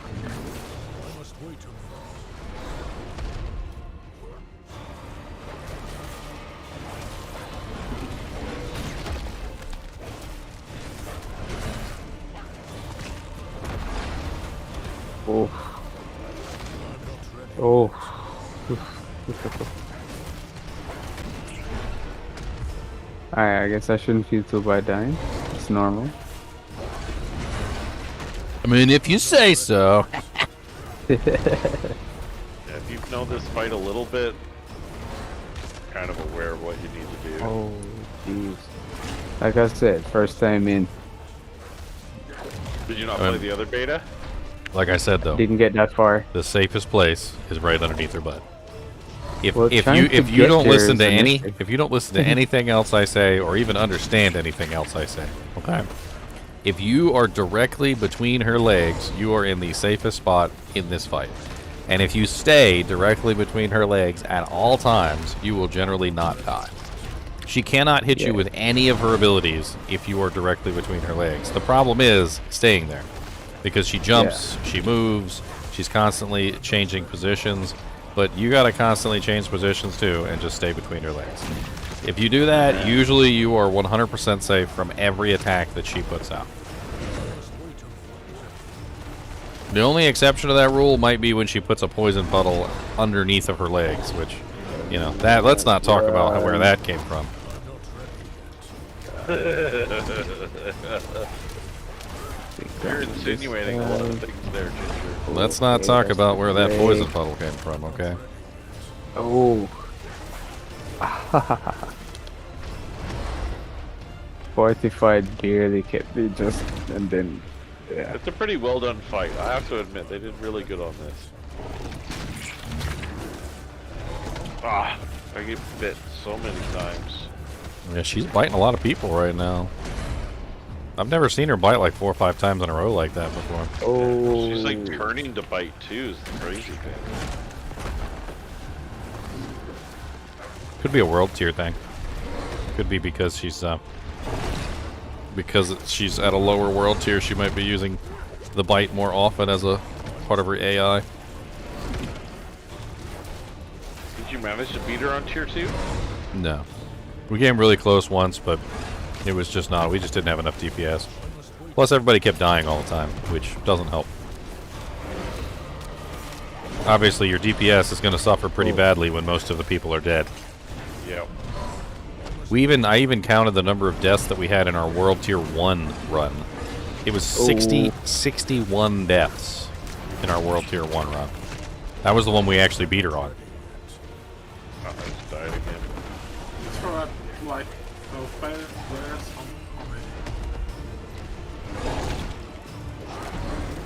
Oh. Oh. Alright, I guess I shouldn't feel too bad dying. It's normal. I mean, if you say so. Yeah, if you've known this fight a little bit, kind of aware of what you need to do. Oh, jeez. Like I said, first time in. Did you not play the other beta? Like I said though, Didn't get that far. the safest place is right underneath her butt. If Well, if trying you to if you get don't there listen is to an any issue. if you don't listen to anything else I say or even understand anything else I say, okay? If you are directly between her legs, you are in the safest spot in this fight. And if you stay directly between her legs at all times, you will generally not die. She cannot hit you with any of her abilities if you are directly between her legs. The problem is staying there. Because she jumps, she moves, she's constantly changing positions. But you gotta constantly change positions too and just stay between her legs. If you do that, usually you are 100% safe from every attack that she puts out. The only exception to that rule might be when she puts a poison puddle underneath of her legs, which, you know, that let's not talk about where that came from. You're insinuating a lot of things there, Ginger. Let's not talk about where that poison puddle came from, okay? Oh. Fortified barely kept me just, and then, yeah. It's a pretty well done fight. I have to admit, they did really good on this. Ah, I get bit so many times. Yeah, she's biting a lot of people right now. I've never seen her bite like 4 or 5 times in a row like that before. Oh. She's like turning to bite too, is the crazy thing. Could be a world tier thing. Could be because she's at a lower world tier, she might be using the bite more often as a part of her AI. Did you manage to beat her on tier 2? No. We came really close once, but it was just not. We just didn't have enough DPS. Plus, everybody kept dying all the time, which doesn't help. Obviously, your DPS is going to suffer pretty badly when most of the people are dead. Yep. I even counted the number of deaths that we had in our World Tier 1 run. It was 61 deaths in our World Tier 1 run. That was the one we actually beat her on. I just died again. It's for like players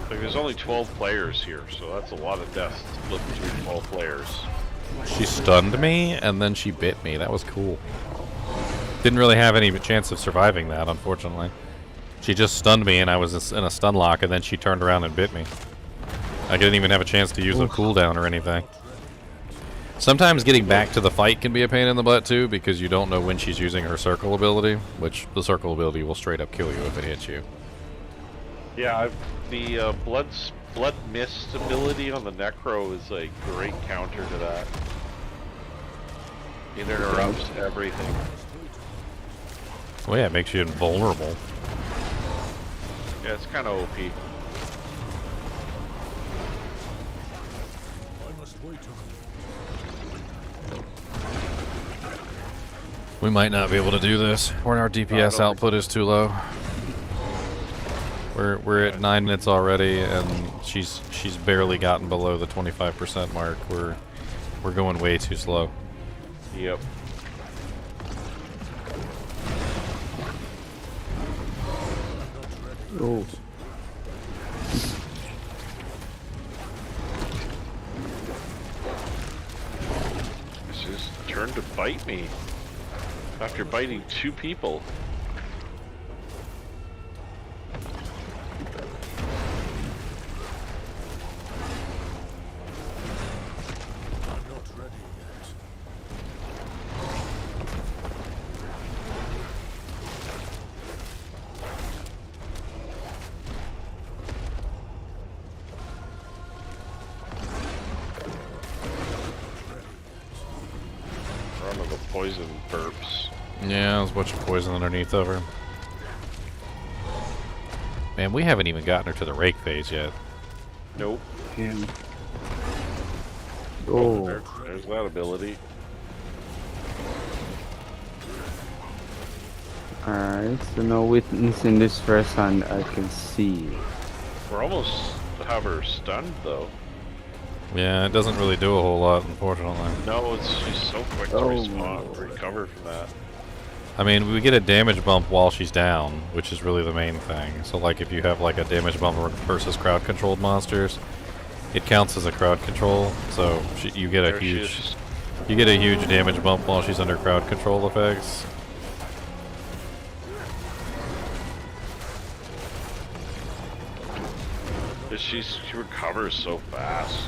Like, there's only 12 players here, so that's a lot of deaths split between 12 players. She stunned me, and then she bit me. That was cool. Didn't really have any chance of surviving that, unfortunately. She just stunned me, and I was in a stun lock, and then she turned around and bit me. I didn't even have a chance to use a cooldown or anything. Sometimes getting back to the fight can be a pain in the butt, too, because you don't know when she's using her circle ability, which the circle ability will straight up kill you if it hits you. Yeah, the blood mist ability on the Necro is a great counter to that. It interrupts everything. Well, yeah, it makes you invulnerable. Yeah, it's kind of OP. We might not be able to do this when our DPS output is too low. We're at 9 minutes already, and she's barely gotten below the 25% mark. We're going way too slow. Yep. Oh. This is turned to bite me after biting 2 people. Run of the poison burps. Yeah, there's a bunch of poison underneath of her. Man, we haven't even gotten her to the rake phase yet. Nope. Him. Oh. There's that ability. Alright, so no witness in this first hand I can see. We're almost have her stunned though. Yeah, it doesn't really do a whole lot, unfortunately. No, she's so quick to respawn, recover from that. I mean, we get a damage bump while she's down, which is really the main thing. So, like, if you have like a damage bump versus crowd-controlled monsters, it counts as a crowd control. So you get a huge damage bump while she's under crowd control effects. She recovers so fast.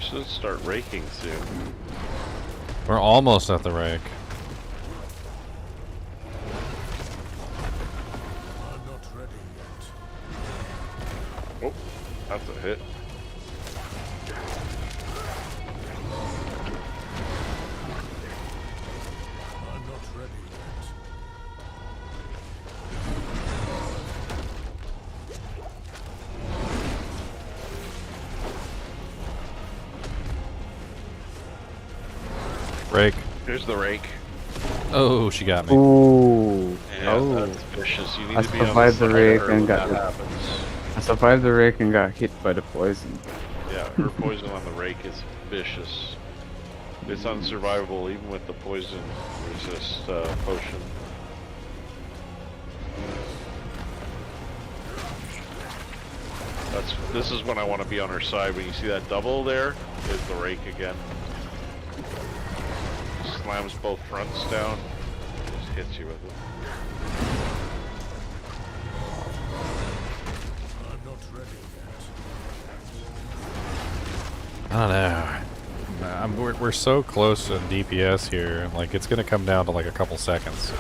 Should start raking soon. We're almost at the rake. I'm not ready yet. Oh, that's a hit. I'm not ready yet. Rake. Here's the rake. Oh, she got me. Ooh. Yeah, Oh. that's vicious. You need I to be on survived the side of rake her and when got that hit. happens. I survived the rake and got hit by the poison. Yeah, her poison on the rake is vicious. It's unsurvivable even with the poison resist potion. This is when I want to be on her side. When you see that double there, is the rake again. Slams both fronts down, just hits you with it. I'm not ready yet. I don't know. We're so close in DPS here. Like, it's gonna come down to like a couple seconds.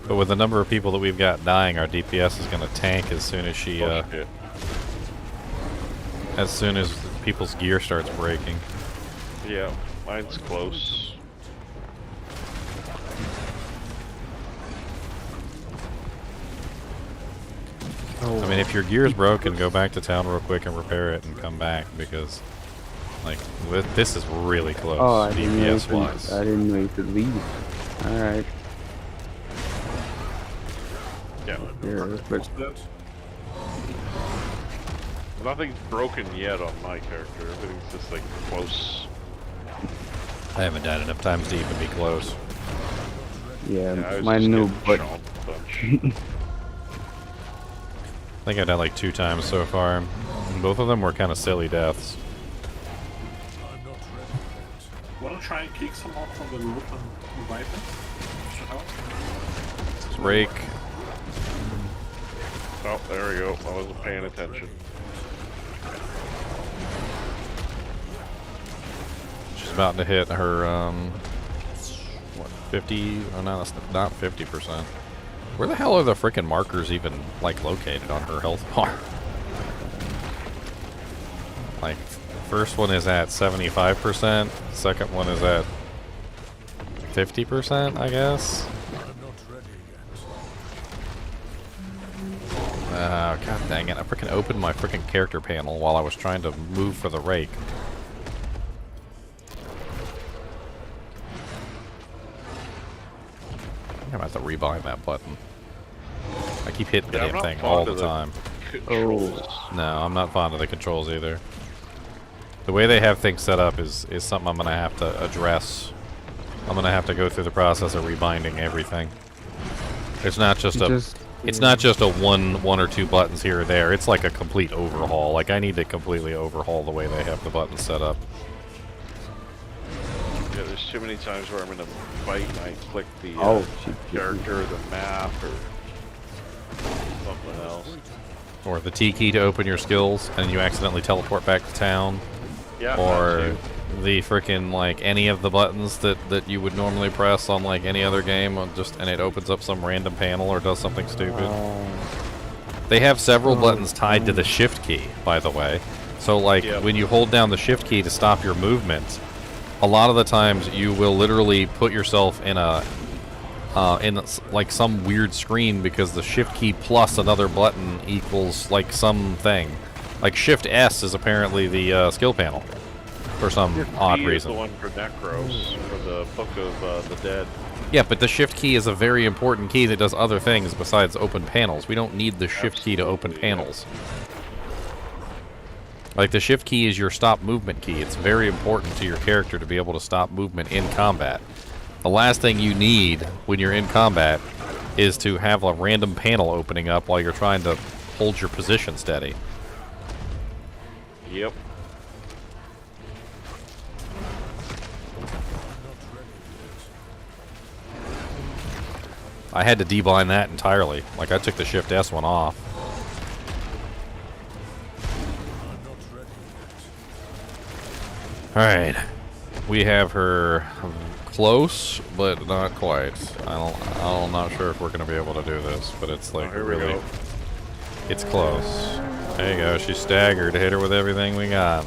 But with the number of people that we've got dying, our DPS is gonna tank as soon as she, as soon as people's gear starts breaking. Yeah, mine's close. I mean, if your gear's broken, go back to town real quick and repair it and come back, because, like, this is really close, Oh, I didn't know DPS-wise. I didn't know you could leave. Alright. Yeah. Here, but Nothing's broken yet on my character. Everything's just like close. I haven't died enough times to even be close. yeah, I was my just new getting but chomped a bunch. I think I've died like 2 times so far. Both of them were kind of silly deaths. I'm not ready yet. Wanna try and kick some out from the roof and revive it? Should help. Rake. Oh, there we go. I wasn't paying attention. She's about to hit her, what, 50? Oh no, that's not 50%. Where the hell are the frickin' markers even, like, located on her health bar? Like, first one is at 75%, second one is at 50%, I guess? God dang it, I frickin' opened my frickin' character panel while I was trying to move for the rake. I'm gonna have to rebind that button. I keep hitting the Yeah, I'm damn not thing fond all the of the time. controls. No, I'm not fond of the controls either. The way they have things set up is something I'm gonna have to address I'm gonna have to go through the process of rebinding everything. It's not just a it's not just a one or two buttons here or there. It's like a complete overhaul. Like I need to completely overhaul the way they have the buttons set up. Yeah, there's too many times where I'm in a fight and I click the character, the map, or something else. Or the T key to open your skills, and you accidentally teleport back to town. Yeah. Or the freaking like any of the buttons that you would normally press on like any other game, and it opens up some random panel or does something stupid. They have several buttons tied to the shift key, by the way. So like when you hold down the shift key to stop your movement, a lot of the times you will literally put yourself in a like some weird screen because the shift key plus another button equals like something. Like shift S is apparently the skill panel for some odd reason. The one for Necros, for the Book of the Dead. Yeah, but the shift key is a very important key that does other things besides open panels. We don't need the shift key to open panels. Like the shift key is your stop movement key. It's very important to your character to be able to stop movement in combat. The last thing you need when you're in combat is to have a random panel opening up while you're trying to hold your position steady. Yep. I had to debind that entirely. Like I took the shift S one off. Alright. We have her close, but not quite. I'm not sure if we're going to be able to do this, but it's like really... It's close. There you go. She's staggered. Hit her with everything we got.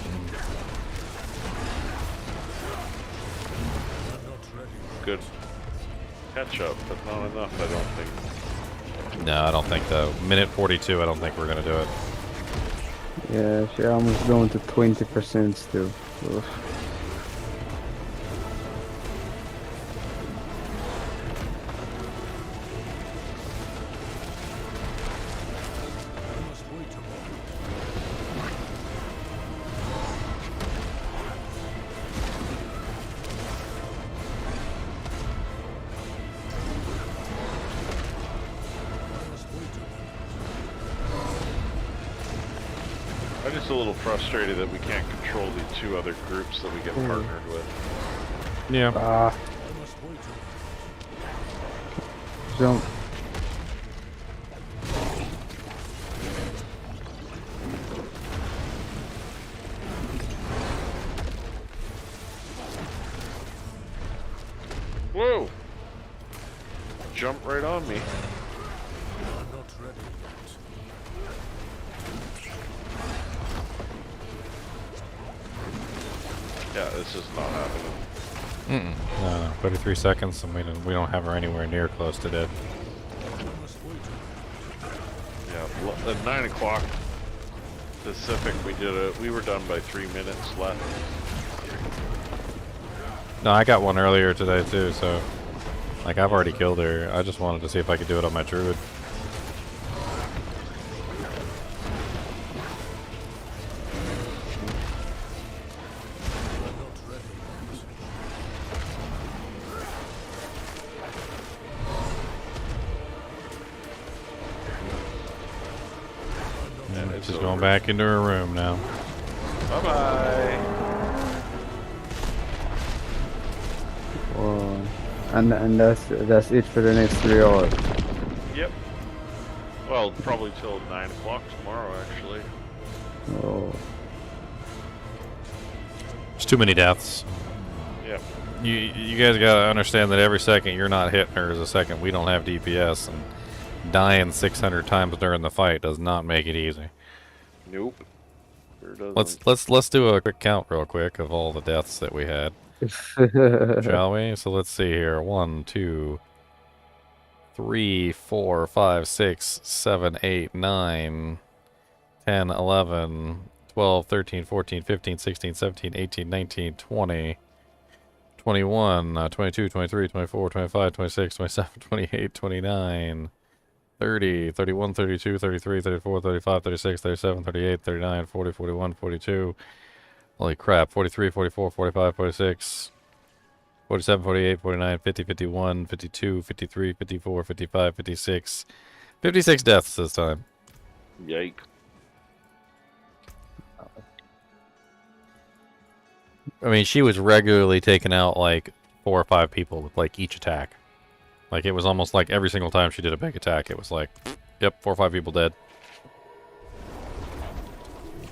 Good catch up, but not enough, I don't think. No, I don't think so. Minute 42, I don't think we're going to do it. Yeah, she almost going to 20% still. Ugh. I'm just a little frustrated that we can't control the two other groups that we get partnered with. Yeah. Jump. Whoa! Jump right on me. Yeah, this is not happening. No, 33 seconds, and we don't have her anywhere near close to dead. Yeah, at 9 o'clock Pacific, we were done by 3 minutes left. No, I got one earlier today too, so like I've already killed her. I just wanted to see if I could do it on my druid. She's going back into her room now. Bye-bye. Oh, and that's it for the next 3 hours. Yep. Well, probably till 9 o'clock tomorrow, actually. Oh. There's too many deaths. Yep. You guys gotta understand that every second you're not hitting her is a second we don't have DPS, and dying 600 times during the fight does not make it easy. Nope. Sure doesn't. Let's do a quick count real quick of all the deaths that we had. Shall we? So let's see here. 1, 2, 3, 4, 5, 6, 7, 8, 9, 10, 11, 12, 13, 14, 15, 16, 17, 18, 19, 20, 21, 22, 23, 24, 25, 26, 27, 28, 29, 30, 31, 32, 33, 34, 35, 36, 37, 38, 39, 40, 41, 42. Holy crap. 43, 44, 45, 46. 47, 48, 49, 50, 51, 52, 53, 54, 55, 56. 56 deaths this time. Yike. I mean, she was regularly taking out like 4 or 5 people with like each attack. Like it was almost like every single time she did a big attack, it was like, yep, 4 or 5 people dead.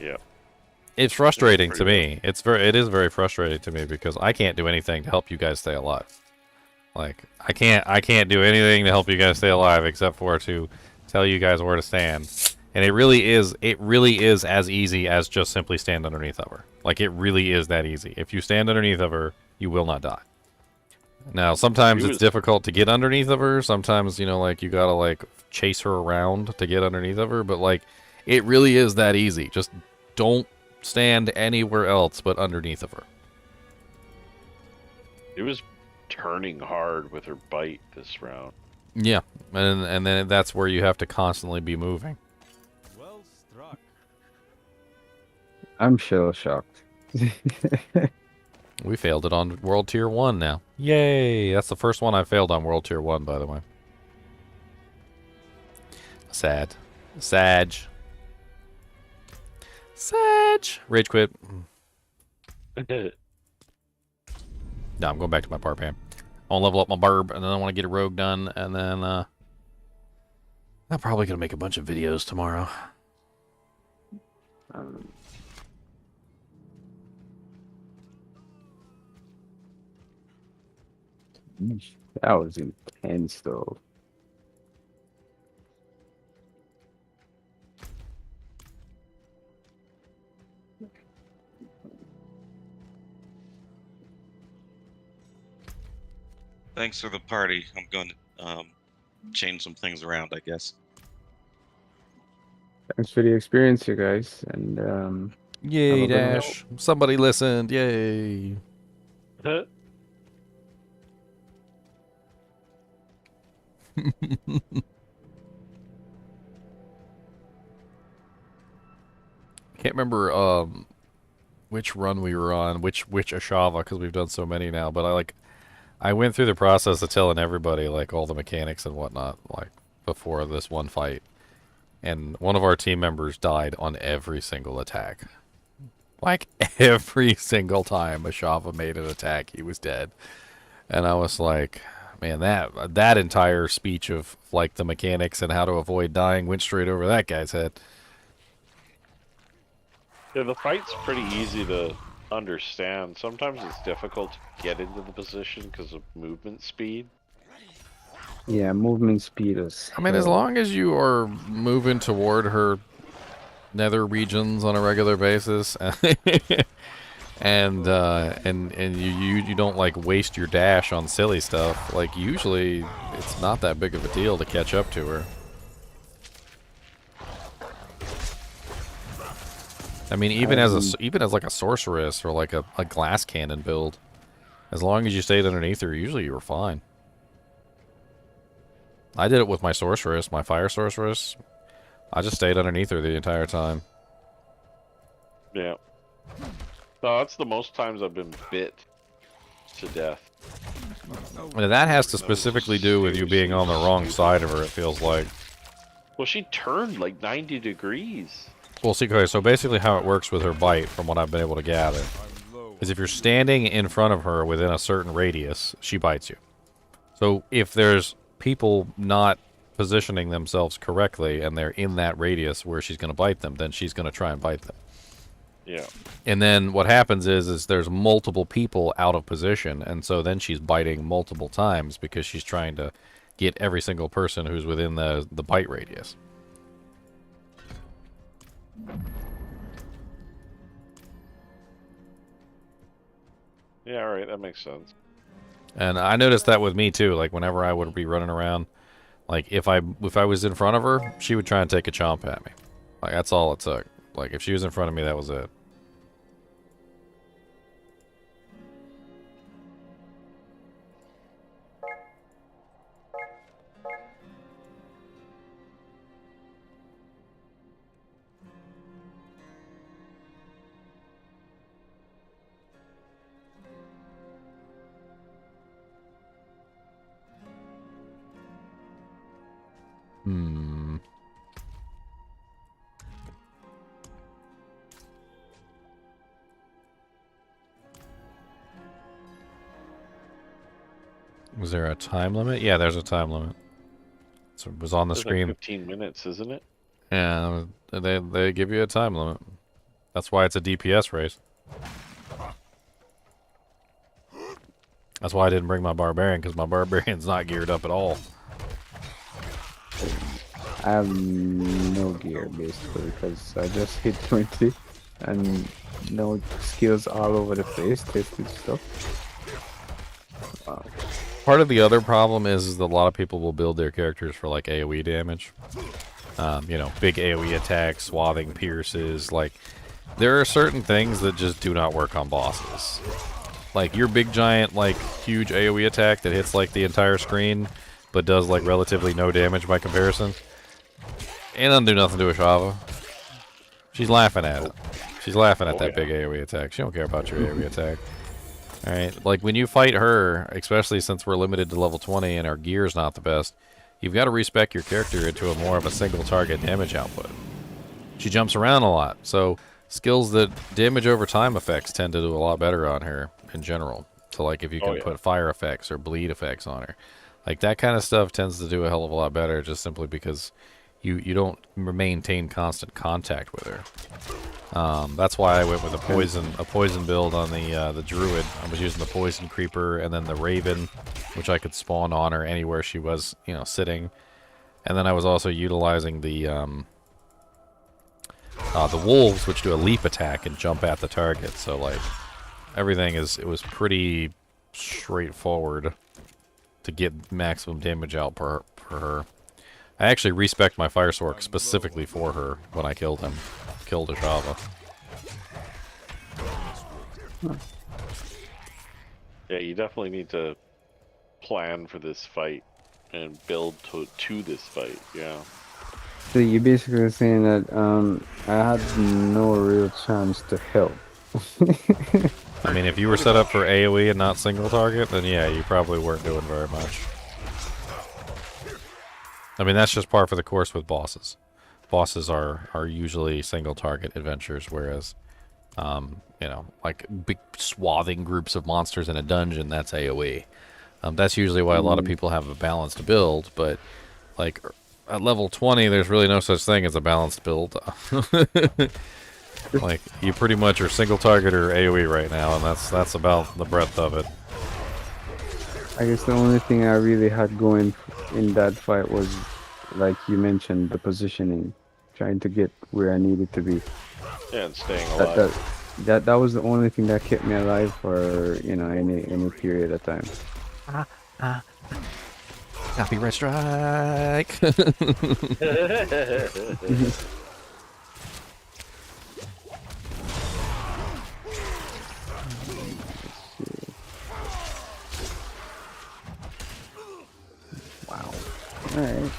Yeah. It's frustrating to me. It is very frustrating to me because I can't do anything to help you guys stay alive. Like I can't do anything to help you guys stay alive except for to tell you guys where to stand. And it really is as easy as just simply stand underneath of her. Like it really is that easy. If you stand underneath of her, you will not die. Now, sometimes it's difficult to get underneath of her. Sometimes, you know, like you gotta like chase her around to get underneath of her. But like, it really is that easy. Just don't stand anywhere else but underneath of her. It was turning hard with her bite this round. Yeah, and then that's where you have to constantly be moving. Well struck. I'm shell shocked. We failed it on World Tier 1 now. Yay! That's the first one I failed on World Tier 1, by the way. Sad. Sag. Rage quit. No, I'm going back to my barb ham. I want to level up my barb, and then I want to get a rogue done, and then, I'm probably going to make a bunch of videos tomorrow. That was intense, though. Thanks for the party. I'm going to change some things around, I guess. Thanks for the experience, you guys, and Yay, Dash. Somebody listened. Yay. Can't remember which run we were on, which Ashava, because we've done so many now, but I went through the process of telling everybody like all the mechanics and whatnot like before this one fight, and one of our team members died on every single attack. Like every single time Ashava made an attack, he was dead. And I was like, man, that entire speech of like the mechanics and how to avoid dying went straight over that guy's head. Yeah, the fight's pretty easy to understand. Sometimes it's difficult to get into the position because of movement speed. yeah, movement speed is. I mean, as long as you are moving toward her nether regions on a regular basis, and you don't like waste your dash on silly stuff, like usually it's not that big of a deal to catch up to her. I mean, even as like a sorceress or like a glass cannon build, as long as you stayed underneath her, usually you were fine. I did it with my sorceress, my fire sorceress. I just stayed underneath her the entire time. Yeah. No, that's the most times I've been bit to death. And that has to specifically do with you being on the wrong side of her, it feels like. Well, she turned like 90 degrees. Well, see, okay, so basically how it works with her bite, from what I've been able to gather, is if you're standing in front of her within a certain radius, she bites you. So if there's people not positioning themselves correctly and they're in that radius where she's going to bite them, then she's going to try and bite them. Yeah. And then what happens is there's multiple people out of position, and so then she's biting multiple times because she's trying to get every single person who's within the bite radius. Yeah, alright, that makes sense. And I noticed that with me too, like whenever I would be running around, like if I was in front of her, she would try and take a chomp at me. Like that's all it took. Like if she was in front of me, that was it. Hmm. Was there a time limit? Yeah, there's a time limit. So it was on the It's like screen. 15 minutes, isn't it? Yeah, they give you a time limit. That's why it's a DPS race. That's why I didn't bring my barbarian, because my barbarian's not geared up at all. I have no gear basically because I just hit 20 and no skills all over the place, tested stuff. Wow. Part of the other problem is that a lot of people will build their characters for like AoE damage. You know, big AoE attacks, swathing pierces. Like, there are certain things that just do not work on bosses. Like your big giant, like huge AoE attack that hits like the entire screen, but does like relatively no damage by comparison. It doesn't do nothing to a Shava. She's laughing at it. She's laughing at that big AoE attack. She don't care about your AoE attack. Alright, like when you fight her, especially since we're limited to level 20 and our gear's not the best, you've got to respec your character into a more of a single target damage output. She jumps around a lot, so skills that damage over time effects tend to do a lot better on her in general. So like if you can put fire effects or bleed effects on her. Like that kind of stuff tends to do a hell of a lot better just simply because you don't maintain constant contact with her. That's why I went with a poison build on the druid. I was using the poison creeper and then the raven, which I could spawn on her anywhere she was, you know, sitting. And then I was also utilizing the wolves, which do a leap attack and jump at the target. So like it was pretty straightforward to get maximum damage out per her. I actually respec'd my fire sword specifically for her when I killed Ashava. Yeah, you definitely need to plan for this fight and build to this fight, yeah. So you're basically saying that I had no real chance to help. I mean, if you were set up for AoE and not single target, then yeah, you probably weren't doing very much. I mean, that's just par for the course with bosses. Bosses are usually single target adventures, whereas, you know, like big swathing groups of monsters in a dungeon, that's AoE. That's usually why a lot of people have a balanced build, but like at level 20, there's really no such thing as a balanced build. Like, you pretty much are single target or AoE right now, and that's about the breadth of it. I guess the only thing I really had going in that fight was, like you mentioned, the positioning, trying to get where I needed to be. Yeah, and staying alive. That was the only thing that kept me alive for, you know, any period of time. Copyright strike. Wow. Alright.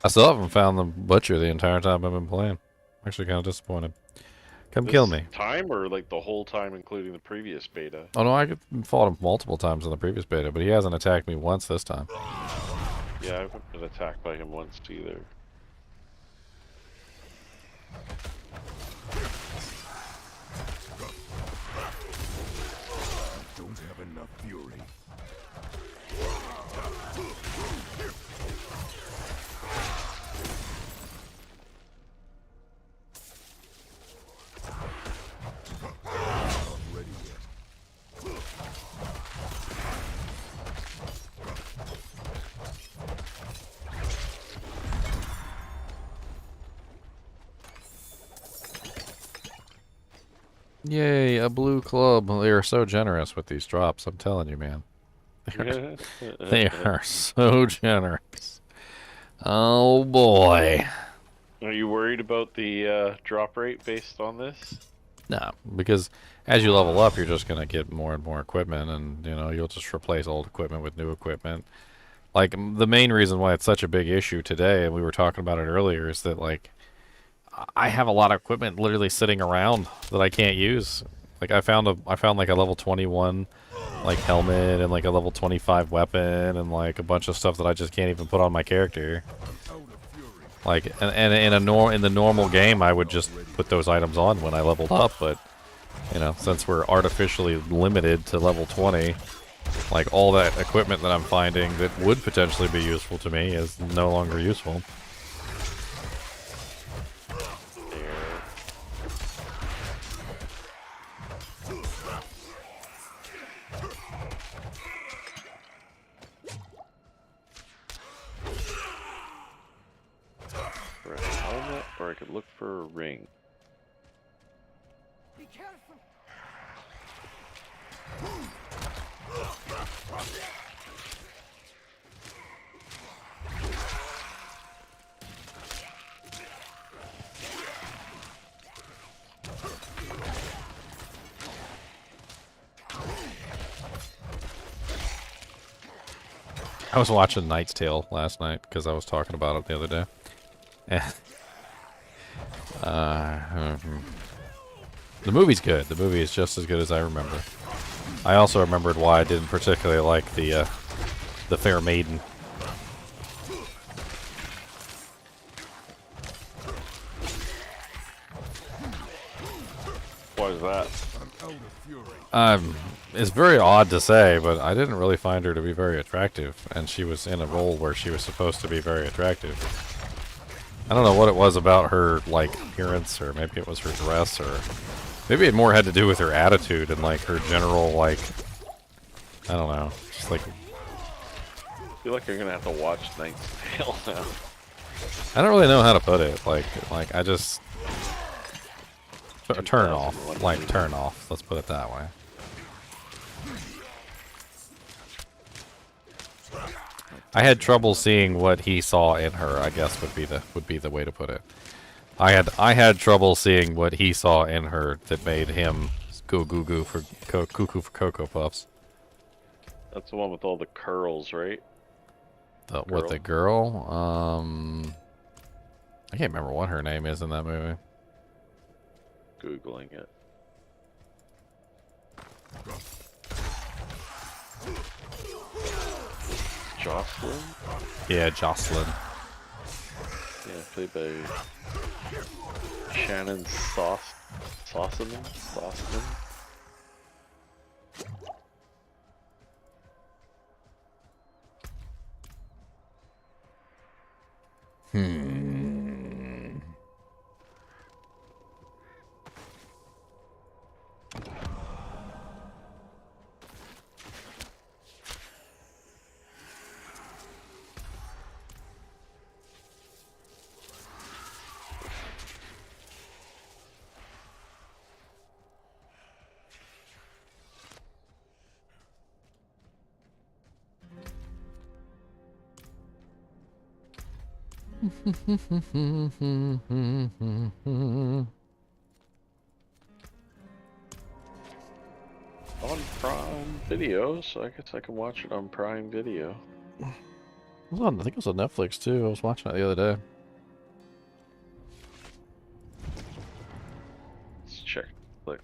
I still haven't found the butcher the entire time I've been playing. I'm actually kind of disappointed. Come kill me. Time or like the whole time, including the previous beta? Oh no, I fought him multiple times in the previous beta, but he hasn't attacked me once this time. Yeah, I haven't been attacked by him once either. Don't have enough fury. Yay, a blue club. They are so generous with these drops, I'm telling you, man. They are so generous. Oh boy. Are you worried about the drop rate based on this? No, because as you level up, you're just going to get more and more equipment, and, you know, you'll just replace old equipment with new equipment. Like, the main reason why it's such a big issue today, and we were talking about it earlier, is that, like, I have a lot of equipment literally sitting around that I can't use. Like I found like a level 21 like helmet and like a level 25 weapon and like a bunch of stuff that I just can't even put on my character. Like and in the normal game I would just put those items on when I leveled up, but you know, since we're artificially limited to level 20, like all that equipment that I'm finding that would potentially be useful to me is no longer useful. For a helmet, or I could look for a ring. Be careful. I was watching Knight's Tale last night because I was talking about it the other day. And, the movie's good. The movie is just as good as I remember. I also remembered why I didn't particularly like the Fair Maiden. Why is that? It's very odd to say, but I didn't really find her to be very attractive, and she was in a role where she was supposed to be very attractive. I don't know what it was about her, like, appearance, or maybe it was her dress, or maybe it more had to do with her attitude and, like, her general, like, I don't know, just like... I feel like you're gonna have to watch Knight's Tale now. I don't really know how to put it, like I just... Turn off, like, turn off, let's put it that way. I had trouble seeing what he saw in her, I guess would be the way to put it. I had trouble seeing what he saw in her that made him go cuckoo for Cocoa Puffs. That's the one with all the curls, right? With the girl? I can't remember what her name is in that movie. Googling it. Jocelyn? Yeah, Jocelyn. Yeah, played by Shannon Sossaman? On Prime Video, so I guess I can watch it on Prime Video. I think it was on Netflix too. I was watching it the other day. Let's check Netflix.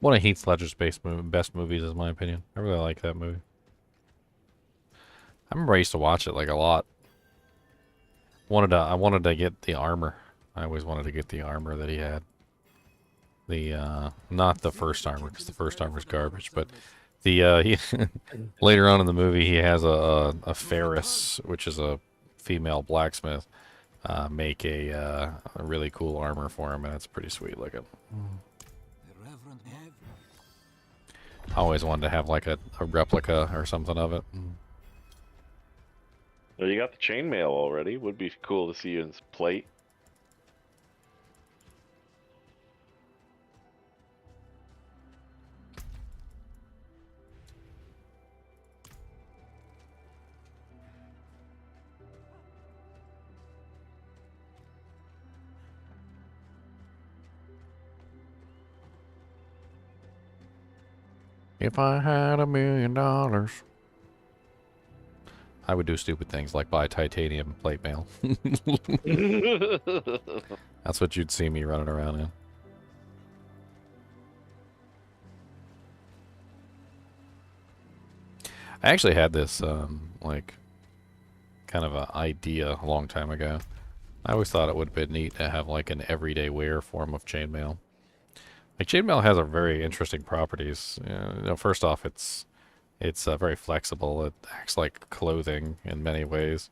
One of Heath Ledger's best movies, is my opinion. I really like that movie. I remember I used to watch it like a lot. I wanted to get the armor. I always wanted to get the armor that he had. The not the first armor, because the first armor is garbage, but the later on in the movie he has a Ferris, which is a female blacksmith, make a really cool armor for him, and it's pretty sweet looking. I always wanted to have like a replica or something of it. Well, you got the chainmail already. Would be cool to see you in plate. If I had $1 million, I would do stupid things like buy titanium plate mail. That's what you'd see me running around in. I actually had this, like, kind of an idea a long time ago. I always thought it would have been neat to have, like, an everyday wear form of chainmail. Like, chainmail has a very interesting properties. You know, first off, it's very flexible. It acts like clothing in many ways.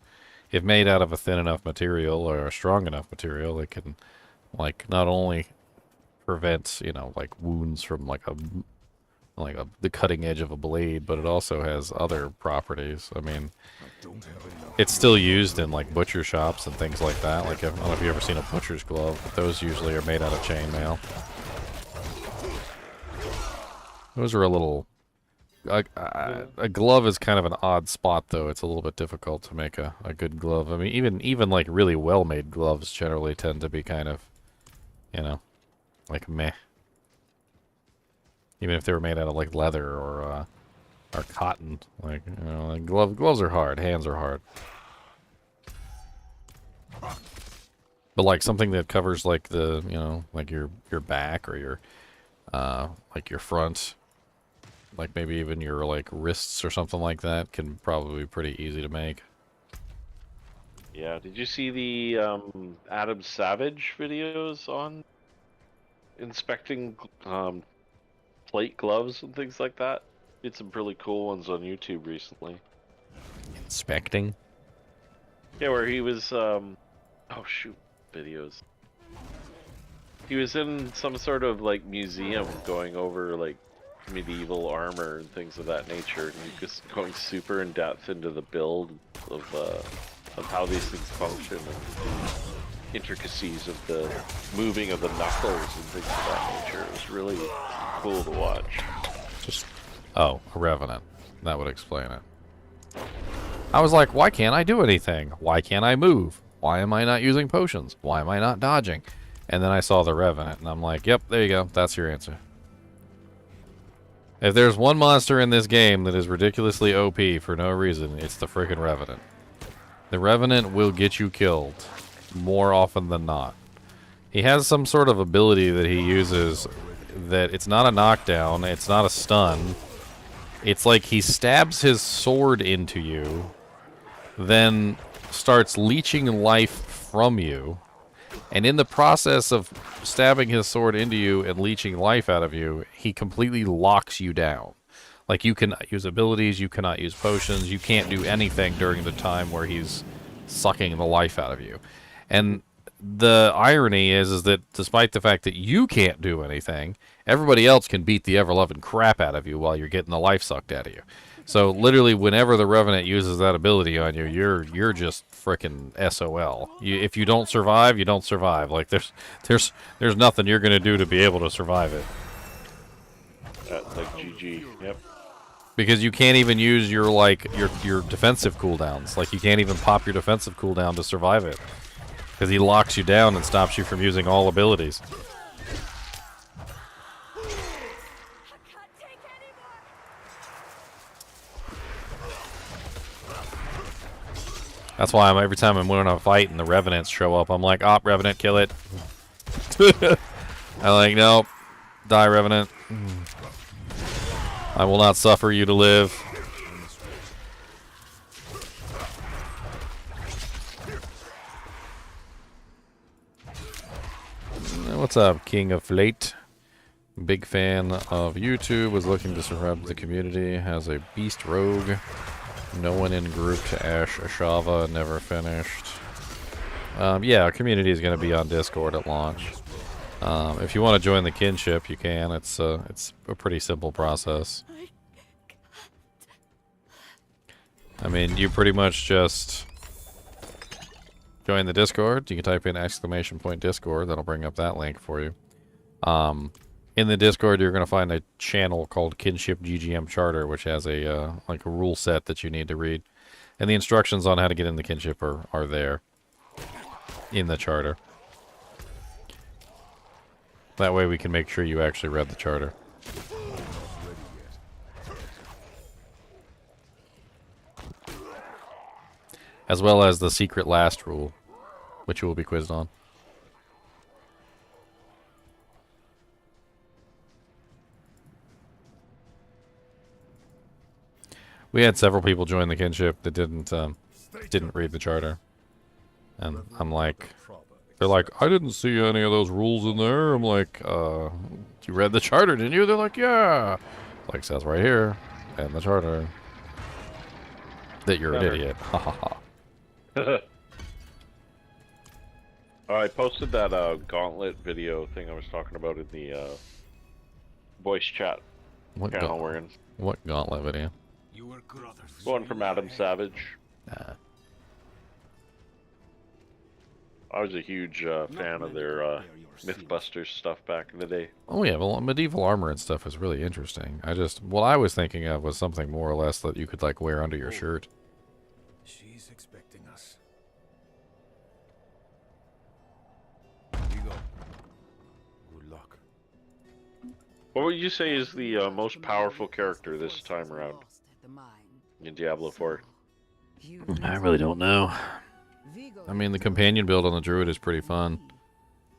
If made out of a thin enough material or a strong enough material, it can, like, not only prevent, you know, like, wounds from, like, the cutting edge of a blade, but it also has other properties. I mean, it's still used in, like, butcher shops and things like that. Like, I don't know if you've ever seen a butcher's glove, but those usually are made out of chainmail. Those are a little... A glove is kind of an odd spot, though. It's a little bit difficult to make a good glove. I mean, even like really well-made gloves generally tend to be kind of, you know, like meh. Even if they were made out of like leather or cotton, like, you know, like gloves are hard, hands are hard. But like something that covers like the, you know, like your back or your like your front, like maybe even your like wrists or something like that, can probably be pretty easy to make. Yeah, did you see the Adam Savage videos on inspecting plate gloves and things like that? Did some really cool ones on YouTube recently. Inspecting? Yeah, where he was oh shoot, videos. He was in some sort of like museum going over like medieval armor and things of that nature, and just going super in depth into the build of how these things function and the intricacies of the moving of the knuckles and things of that nature. It was really cool to watch. Oh, a revenant. That would explain it. I was like, why can't I do anything? Why can't I move? Why am I not using potions? Why am I not dodging? And then I saw the revenant, and I'm like, yep, there you go. That's your answer. If there's one monster in this game that is ridiculously OP for no reason, it's the freaking revenant. The revenant will get you killed more often than not. He has some sort of ability that he uses that it's not a knockdown, it's not a stun. It's like he stabs his sword into you, then starts leeching life from you, and in the process of stabbing his sword into you and leeching life out of you, he completely locks you down. Like, you cannot use abilities, you cannot use potions, you can't do anything during the time where he's sucking the life out of you. And the irony is that despite the fact that you can't do anything, everybody else can beat the ever-loving crap out of you while you're getting the life sucked out of you. So literally, whenever the Revenant uses that ability on you, you're just frickin' SOL. If you don't survive, you don't survive. Like, there's nothing you're gonna do to be able to survive it. Like GG. Yep. Because you can't even use your your defensive cooldowns. Like, you can't even pop your defensive cooldown to survive it. Because he locks you down and stops you from using all abilities. That's why every time I'm winning a fight and the Revenants show up, I'm like, oh, Revenant, kill it. I'm like, nope. Die, Revenant. I will not suffer you to live. What's up, King of Flate? Big fan of YouTube, was looking to survive the community, has a beast rogue. No one in group to Ash Ashava, never finished. Yeah, our community is going to be on Discord at launch. If you want to join the kinship, you can. It's a pretty simple process. I mean, you pretty much just join the Discord. You can type in !Discord. That'll bring up that link for you. In the Discord, you're going to find a channel called Kinship GGM Charter, which has a like a rule set that you need to read, and the instructions on how to get in the kinship are there in the charter. That way, we can make sure you actually read the charter. as well as the secret last rule, which you will be quizzed on. We had several people join the kinship that didn't read the charter, and I'm like, they're like, I didn't see any of those rules in there. I'm like, you read the charter, didn't you? They're like, yeah. Like, says right here in the charter that you're an idiot. Ha ha ha. I posted that gauntlet video thing I was talking about in the voice chat channel we're in. What gauntlet video? One from Adam Savage. I was a huge fan of their Mythbusters stuff back in the day. Oh yeah, well, medieval armor and stuff is really interesting. What I was thinking of was something more or less that you could like wear under your shirt. She's expecting us. Here you go. Good luck. What would you say is the most powerful character this time around in Diablo 4? I really don't know. I mean, the companion build on the druid is pretty fun.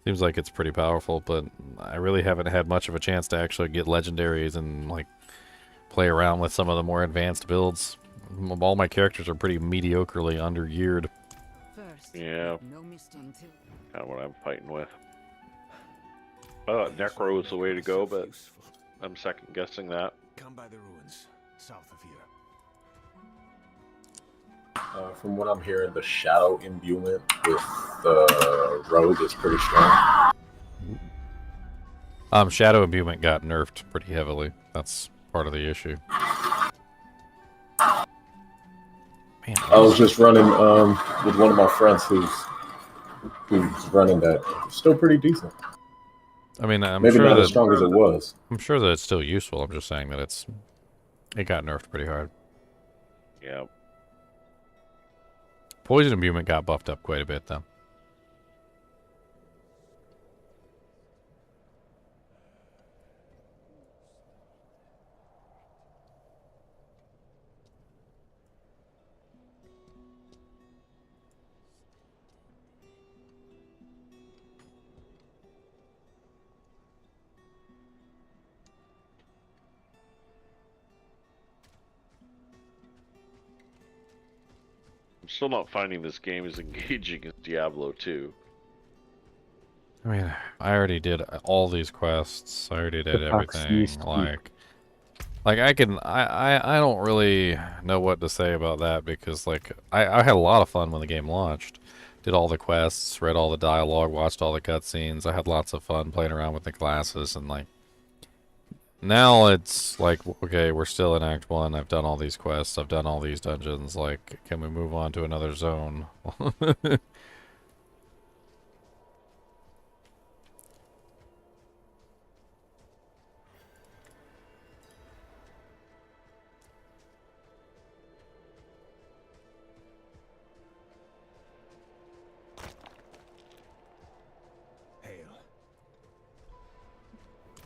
Seems like it's pretty powerful, but I really haven't had much of a chance to actually get legendaries and like play around with some of the more advanced builds. All my characters are pretty mediocrely under-geared. Yeah. Kind of what I'm fighting with. I thought Necro was the way to go, but I'm second guessing that. Come by the ruins, south of here. From what I'm hearing, the shadow imbuement with the rogue is pretty strong. Shadow imbuement got nerfed pretty heavily. That's part of the issue. Man, I was just running with one of my friends who's running that. Still pretty decent. I mean, I'm maybe sure not that, as strong as it was. I'm sure that it's still useful. I'm just saying that it got nerfed pretty hard. Yeah. Poison imbuement got buffed up quite a bit, though. I'm still not finding this game as engaging as Diablo 2. I mean, I already did all these quests. I already did everything. Like I don't really know what to say about that because, like, I had a lot of fun when the game launched. Did all the quests, read all the dialogue, watched all the cutscenes. I had lots of fun playing around with the classes, and like, now it's like, okay, we're still in Act 1. I've done all these quests. I've done all these dungeons. Like, can we move on to another zone?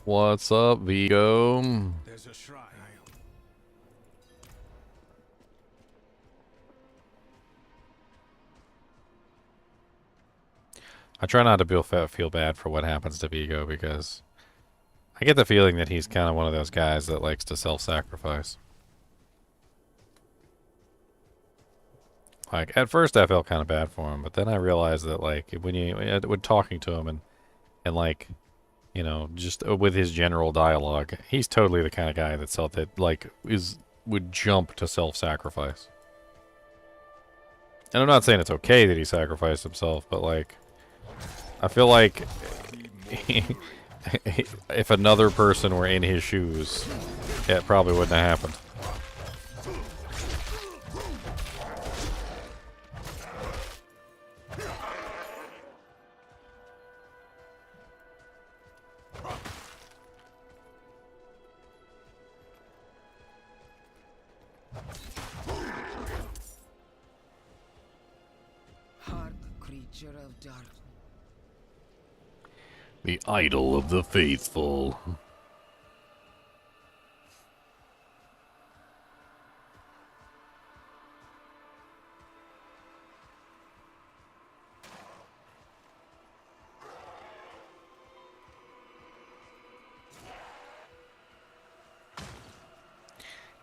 What's up, Vigo? There's a shrine. I try not to feel bad for what happens to Vigo because I get the feeling that he's kind of one of those guys that likes to self-sacrifice. Like, at first I felt kind of bad for him, but then I realized that, like, when talking to him and like, you know, just with his general dialogue, he's totally the kind of guy would jump to self-sacrifice. And I'm not saying it's okay that he sacrificed himself, but like, I feel like if another person were in his shoes, it probably wouldn't have happened. The idol of the faithful.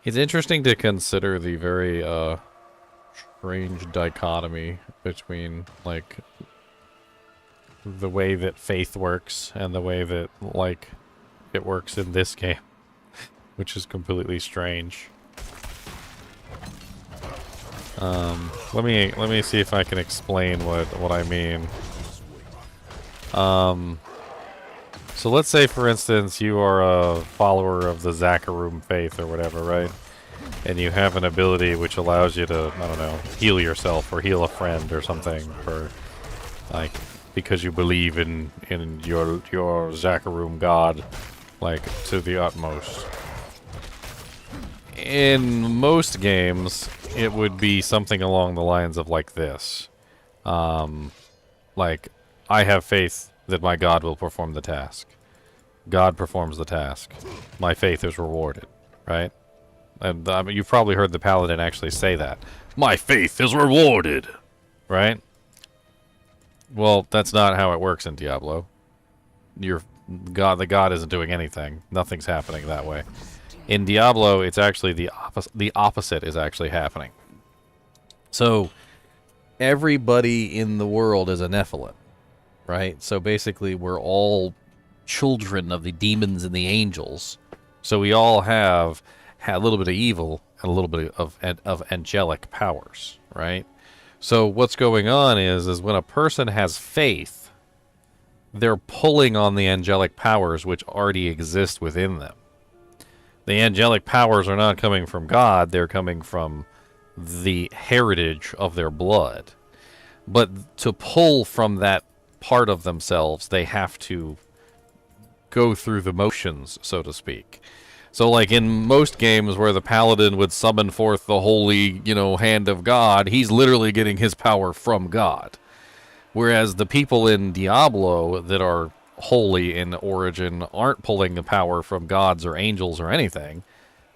It's interesting to consider the very strange dichotomy between like the way that faith works and the way that like it works in this game, which is completely strange. Let me see if I can explain what I mean. So let's say, for instance, you are a follower of the Zakarum faith or whatever, right? And you have an ability which allows you to, I don't know, heal yourself or heal a friend or something for, like, because you believe in your Zakarum god, like, to the utmost. In most games, it would be something along the lines of like this. Like, I have faith that my god will perform the task. God performs the task. My faith is rewarded, right? And you've probably heard the paladin actually say that. My faith is rewarded, right? Well, that's not how it works in Diablo. The god isn't doing anything. Nothing's happening that way. In Diablo, it's actually the opposite is actually happening. So, everybody in the world is a Nephilim, right? So basically, we're all children of the demons and the angels. So we all have a little bit of evil and a little bit of angelic powers, right? So what's going on is when a person has faith, they're pulling on the angelic powers which already exist within them. The angelic powers are not coming from God, they're coming from the heritage of their blood. But to pull from that part of themselves, they have to go through the motions, so to speak. So like in most games where the paladin would summon forth the holy, hand of God, he's literally getting his power from God. Whereas the people in Diablo that are holy in origin aren't pulling the power from gods or angels or anything.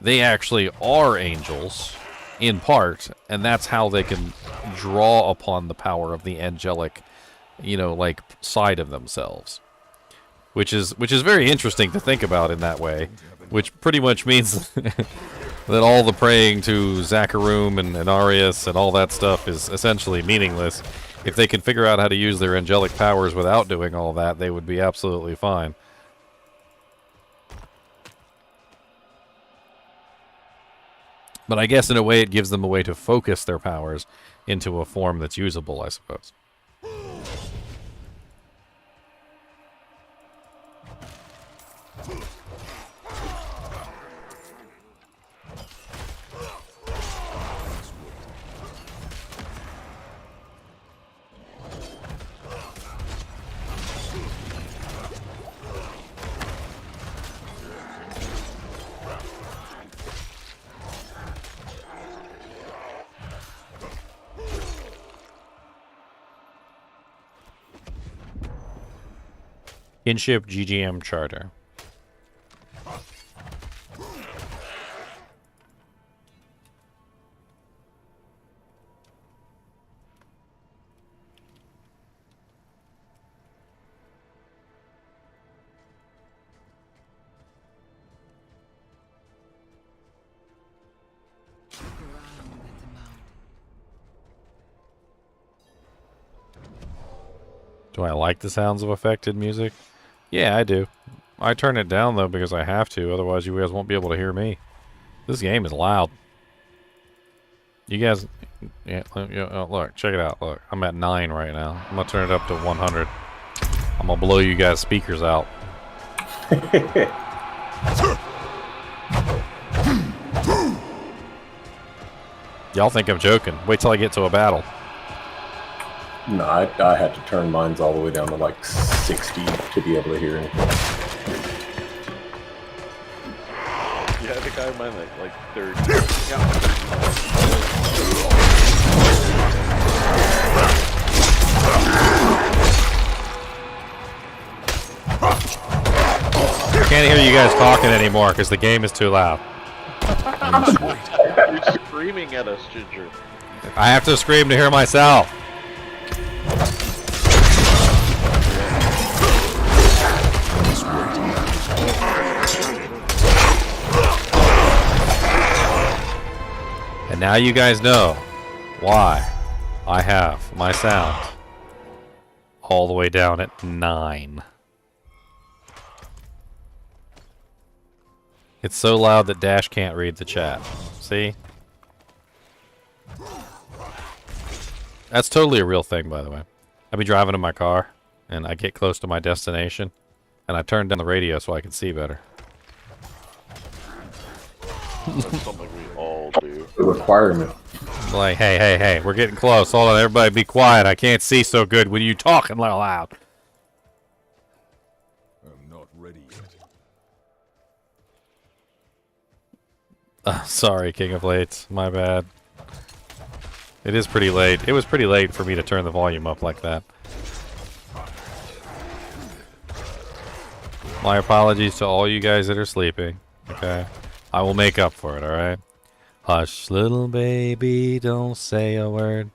They actually are angels in part, and that's how they can draw upon the power of the angelic, like side of themselves. Which is very interesting to think about in that way, which pretty much means that all the praying to Zakarum and Arius and all that stuff is essentially meaningless. If they could figure out how to use their angelic powers without doing all that, they would be absolutely fine. But I guess in a way it gives them a way to focus their powers into a form that's usable, I suppose. Kinship GGM Charter. Do I like the sounds of affected music? Yeah, I do. I turn it down, though, because I have to. Otherwise, you guys won't be able to hear me. This game is loud. You guys... Yeah, look, check it out. Look, I'm at 9 right now. I'm going to turn it up to 100. I'm going to blow you guys' speakers out. Y'all think I'm joking. Wait till I get to a battle. No, I had to turn mines all the way down to like 60 to be able to hear anything. Yeah, I think I have mine like 30. I can't hear you guys talking anymore because the game is too loud. You're screaming at us, Ginger. I have to scream to hear myself. And now you guys know why I have my sound all the way down at 9. It's so loud that Dash can't read the chat. See? That's totally a real thing, by the way. I'd be driving in my car, and I get close to my destination, and I turn down the radio so I can see better. That's something we all do. A requirement. Like, hey, we're getting close. Hold on, everybody be quiet. I can't see so good when you talking loud. I'm not ready yet. Sorry, King of Late. My bad. It is pretty late. It was pretty late for me to turn the volume up like that. My apologies to all you guys that are sleeping. Okay? I will make up for it, alright? Hush, little baby, don't say a word.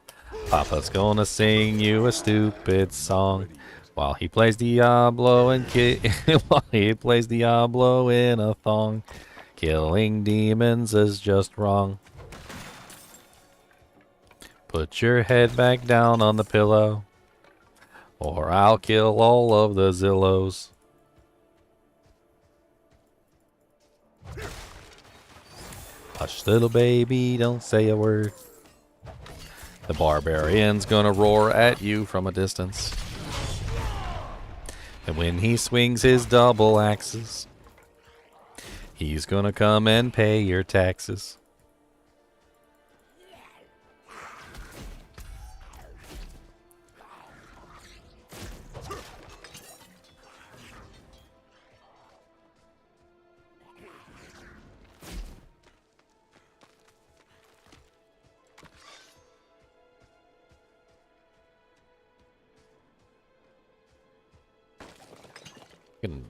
Papa's gonna sing you a stupid song. While he plays Diablo and while he plays Diablo in a thong. Killing demons is just wrong. Put your head back down on the pillow, or I'll kill all of the Zillows. Hush, little baby, don't say a word. The barbarian's gonna roar at you from a distance. And when he swings his double axes, he's gonna come and pay your taxes.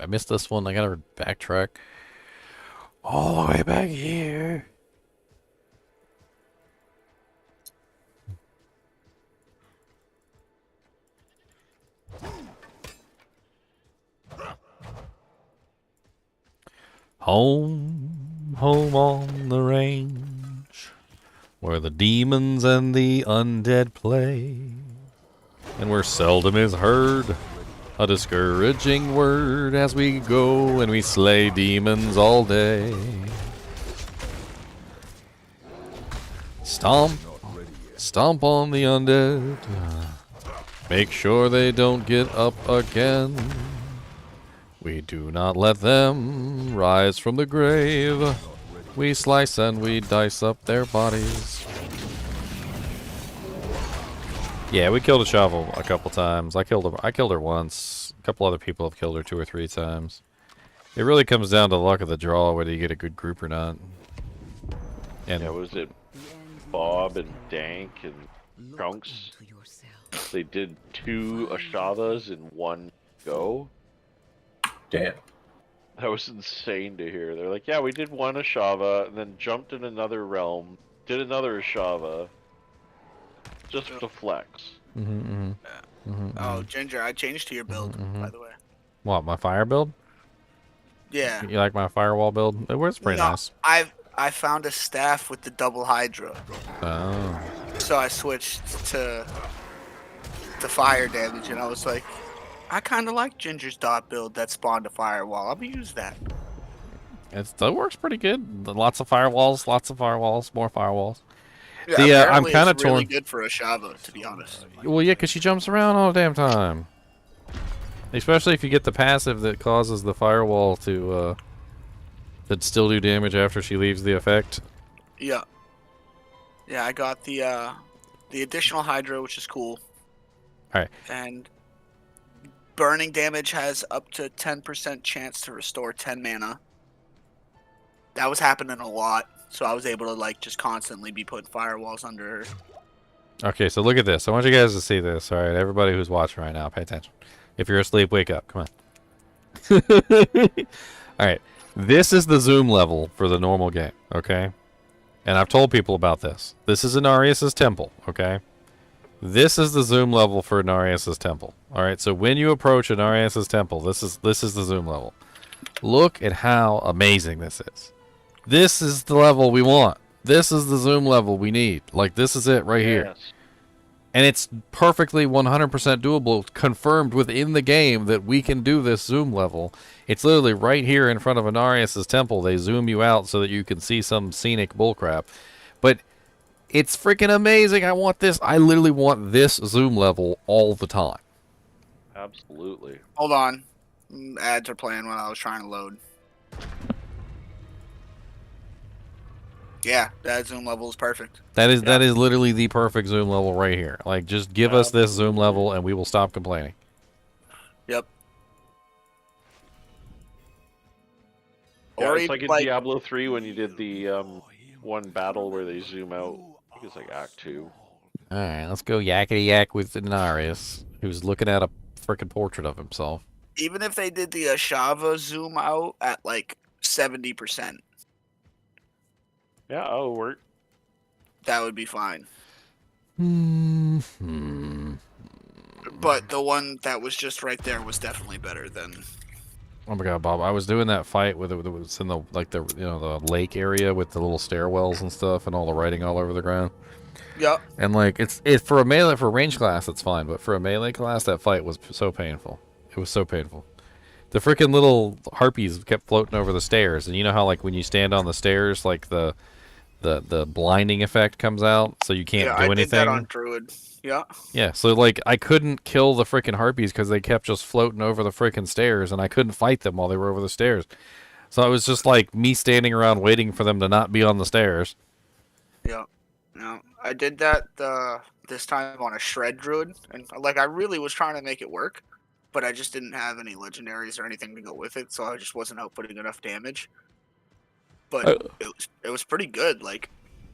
I missed this one. I gotta backtrack all the way back here. Home, home on the range, where the demons and the undead play, and where seldom is heard a discouraging word as we go and we slay demons all day. Stomp, stomp on the undead. Make sure they don't get up again. We do not let them rise from the grave. We slice and we dice up their bodies. Yeah, we killed a shovel a couple times. I killed her once. A couple other people have killed her 2 or 3 times. It really comes down to the luck of the draw whether you get a good group or not. And yeah, was it Bob and Dank and Trunks? They did 2 Ashavas in one go. Damn. That was insane to hear. They're like, yeah, we did 1 Ashava and then jumped in another realm, did another Ashava. Just to flex. Oh, Ginger, I changed to your build, by the way. What, my fire build? Yeah. You like my firewall build? It works pretty nice. I found a staff with the double Hydra. Oh. So I switched to fire damage, and I was like, I kind of like Ginger's dot build that spawned a firewall. I'm gonna use that. It works pretty good. Lots of firewalls, more firewalls. Yeah, I'm kind of it's torn. really good for a Shava, to be honest. Well, yeah, because she jumps around all the damn time. Especially if you get the passive that causes the firewall to still do damage after she leaves the effect. Yeah. Yeah, I got the additional Hydra, which is cool. Alright. And burning damage has up to 10% chance to restore 10 mana. That was happening a lot, so I was able to like just constantly be putting firewalls under her. Okay, so look at this. I want you guys to see this. All right, everybody who's watching right now, pay attention. If you're asleep, wake up. Come on. All right, this is the zoom level for the normal game, okay? And I've told people about this. This is Inarius' temple, okay? This is the zoom level for Inarius' temple. All right, so when you approach Inarius' temple, this is the zoom level. Look at how amazing this is. This is the level we want. This is the zoom level we need. Like, this is it right here. And it's perfectly 100% doable, confirmed within the game that we can do this zoom level. It's literally right here in front of Anarius' temple. They zoom you out so that you can see some scenic bullcrap. But it's freaking amazing. I want this. I literally want this zoom level all the time. Absolutely. Hold on. Ads are playing when I was trying to load. Yeah, that zoom level is perfect. That is literally the perfect zoom level right here. Like, just give us this zoom level and we will stop complaining. Yep. Yeah, Or it's even, like in Diablo 3 when you did the one battle where they zoom out. I think it's like Act 2. Alright, let's go yakety yak with Denarius, who's looking at a freaking portrait of himself. even if they did the Ashava zoom out at like 70%, yeah, it'll work. That would be fine. Hmm. But the one that was just right there was definitely better than. Oh my god, Bob! I was doing that fight with it was in the the lake area with the little stairwells and stuff and all the writing all over the ground. Yep. And like it's for a melee for a range class it's fine, but for a melee class that fight was so painful. It was so painful. The freaking little harpies kept floating over the stairs, and you know how like when you stand on the stairs, like the blinding effect comes out, so you can't do anything. I did that on Druid. Yeah. Yeah, so like I couldn't kill the freaking harpies because they kept just floating over the freaking stairs, and I couldn't fight them while they were over the stairs. So it was just like me standing around waiting for them to not be on the stairs. Yeah. No, I did that this time on a Shred Druid, and like I really was trying to make it work, but I just didn't have any legendaries or anything to go with it, so I just wasn't outputting enough damage. But it was pretty good. Like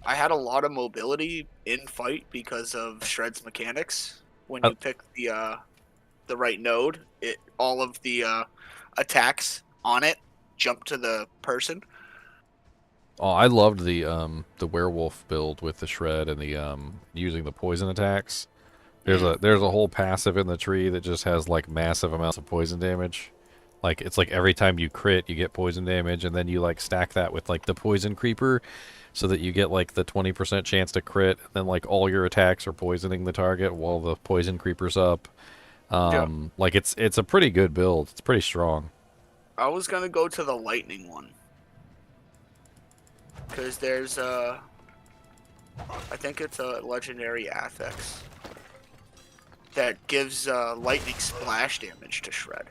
I had a lot of mobility in fight because of Shred's mechanics. When you pick the right node, all of the attacks on it jump to the person. Oh, I loved the werewolf build with the shred and the using the poison attacks. There's a whole passive in the tree that just has like massive amounts of poison damage. Like it's like every time you crit, you get poison damage, and then you like stack that with like the poison creeper, so that you get like the 20% chance to crit. And then like all your attacks are poisoning the target while the poison creeper's up. Like it's a pretty good build. It's pretty strong. I was gonna go to the lightning one because there's I think it's a legendary affix that gives lightning splash damage to Shred.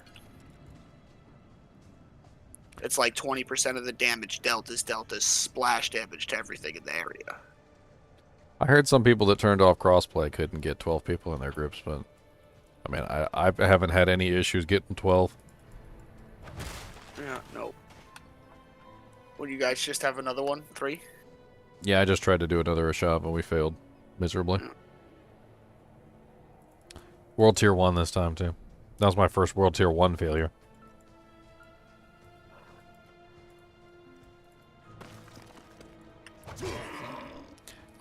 It's like 20% of the damage dealt is splash damage to everything in the area. I heard some people that turned off crossplay couldn't get 12 people in their groups, but I mean, I haven't had any issues getting 12. Yeah, no. What do you guys just have another one? 3? Yeah, I just tried to do another Ashab and we failed miserably. World Tier 1 this time, too. That was my first World Tier 1 failure.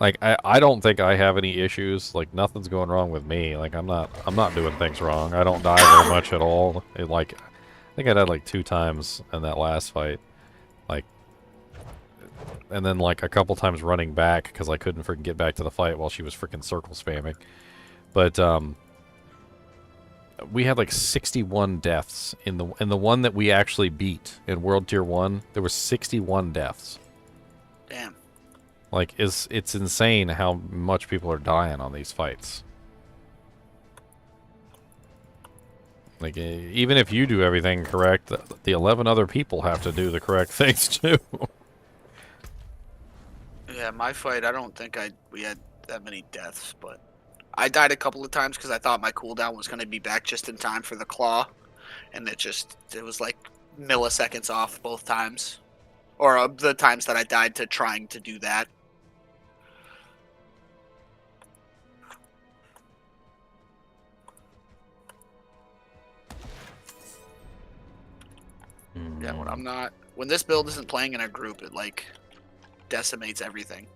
Like, I don't think I have any issues. Like, nothing's going wrong with me. Like, I'm not doing things wrong. I don't die very much at all. I think I died like 2 times in that last fight. Like, and then like a couple times running back because I couldn't freaking get back to the fight while she was freaking circle spamming. But we had like 61 deaths in the one that we actually beat in World Tier 1. There were 61 deaths. Damn. Like it's insane how much people are dying on these fights. Like even if you do everything correct, the 11 other people have to do the correct things too. Yeah, my fight, I don't think we had that many deaths, but I died a couple of times because I thought my cooldown was going to be back just in time for the claw, and it was like milliseconds off both times, or the times that I died to trying to do that. Yeah, when this build isn't playing in a group, it like decimates everything.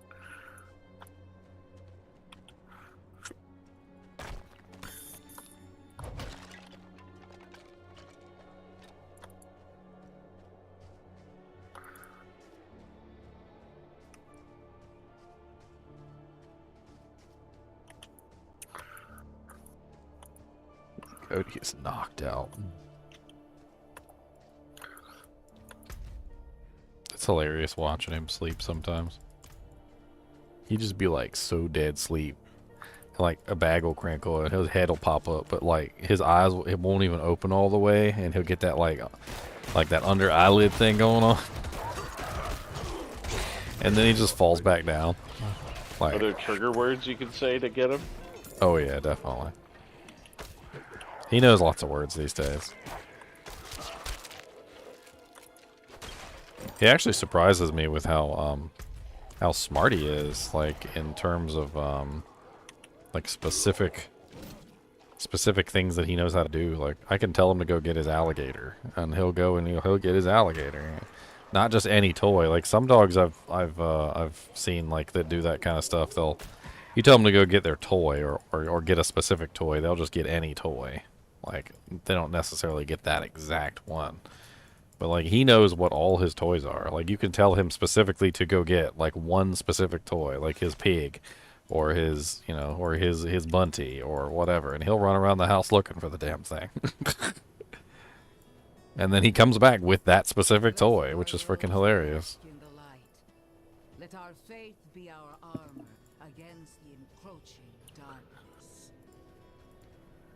Cody is knocked out. It's hilarious watching him sleep sometimes. He'd just be like so dead sleep. Like a bag will crinkle and his head will pop up, but like his eyes, it won't even open all the way, and he'll get that like that under eyelid thing going on, and then he just falls back down. Like, are there trigger words you can say to get him? Oh yeah, definitely. He knows lots of words these days. He actually surprises me with how smart he is, like in terms of like specific things that he knows how to do. Like I can tell him to go get his alligator, and he'll go and he'll get his alligator. Not just any toy. Like some dogs I've seen like that do that kind of stuff. You tell them to go get their toy or get a specific toy, they'll just get any toy. Like they don't necessarily get that exact one. But like he knows what all his toys are. Like you can tell him specifically to go get like one specific toy, like his pig or his, you know, or his bunty or whatever, and he'll run around the house looking for the damn thing. And then he comes back with that specific toy, which is freaking hilarious. Let our faith be our armor against the encroaching darkness.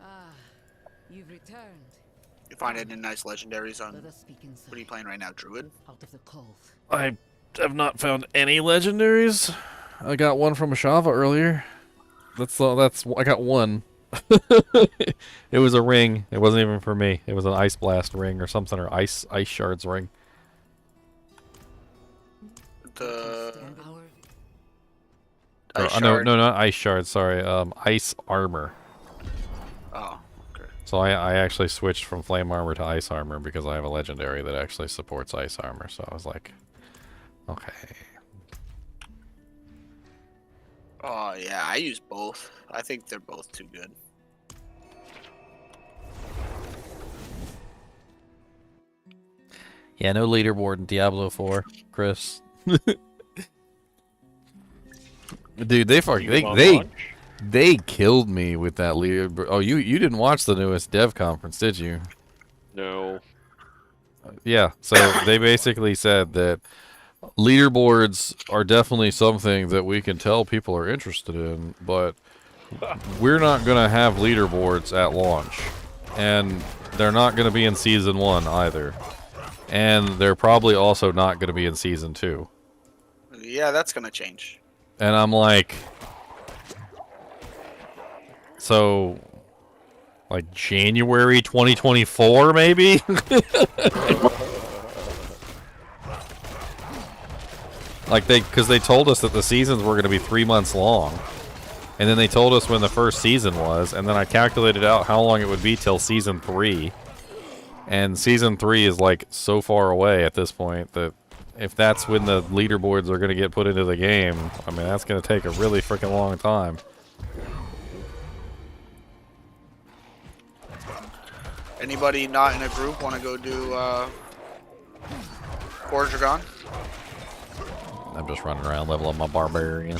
Ah, you've returned. You find it in nice legendaries on. What are you playing right now, Druid? Out of the cold. I have not found any legendaries. I got one from Ashava earlier. I got one. It was a ring. It wasn't even for me. It was an ice blast ring or something, or ice shards ring. No, not ice shards. Sorry, ice armor. Oh, okay. So I actually switched from flame armor to ice armor because I have a legendary that actually supports ice armor. So I was like, okay. Oh yeah, I use both. I think they're both too good. Yeah, no leaderboard in Diablo 4, Chris. Dude, they killed me with that leaderboard. Oh, you didn't watch the newest dev conference, did you? No. Yeah, so they basically said that leaderboards are definitely something that we can tell people are interested in, but we're not going to have leaderboards at launch. And they're not going to be in Season 1 either. And they're probably also not going to be in Season 2. Yeah, that's going to change. And I'm like... So... Like January 2024, maybe? Like because they told us that the seasons were going to be 3 months long, and then they told us when the first season was, and then I calculated out how long it would be till Season 3, and Season 3 is like so far away at this point that if that's when the leaderboards are going to get put into the game, I mean that's going to take a really freaking long time. Anybody not in a group want to go do Core Dragon? I'm just running around leveling my barbarian.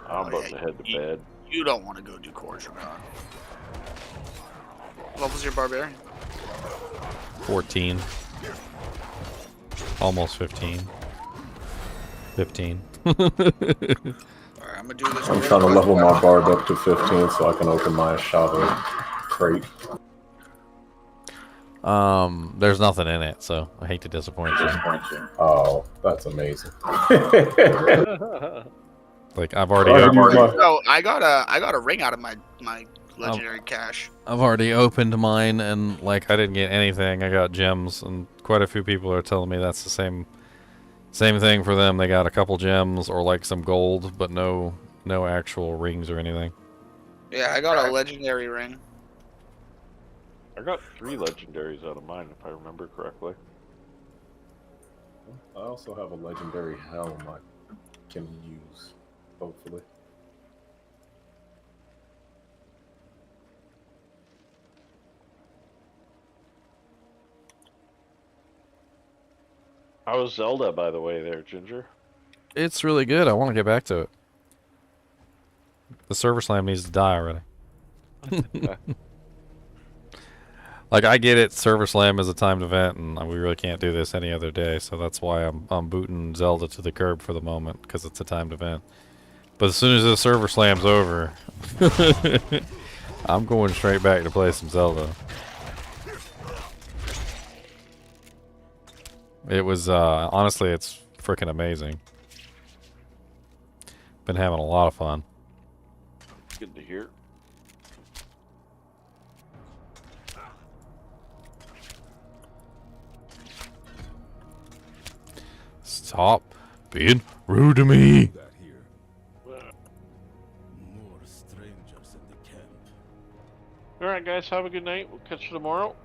I'm about to head to bed. You don't want to go do Core Dragon. What level's your barbarian? 14. Almost 15. 15. Alright, I'm gonna do this. I'm trying to level my bard up to 15 so I can open my Ashava crate. There's nothing in it, so I hate to disappoint you. Oh, that's amazing. Like I've already. Oh, I got a ring out of my legendary cache. I've already opened mine, and like I didn't get anything. I got gems, and quite a few people are telling me that's the same thing for them. They got a couple gems or like some gold, but no actual rings or anything. Yeah, I got a legendary ring. I got 3 legendaries out of mine, if I remember correctly. I also have a legendary helm I can use, hopefully. How was Zelda, by the way, there, Ginger? It's really good. I want to get back to it. The server slam needs to die already. Like, I get it, Server Slam is a timed event, and we really can't do this any other day, so that's why I'm booting Zelda to the curb for the moment, because it's a timed event. But as soon as the Server Slam's over, I'm going straight back to play some Zelda. It was, honestly, it's freaking amazing. Been having a lot of fun. Good to hear. Stop being rude to me. More strangers in the camp. Alright, guys, have a good night. We'll catch you tomorrow.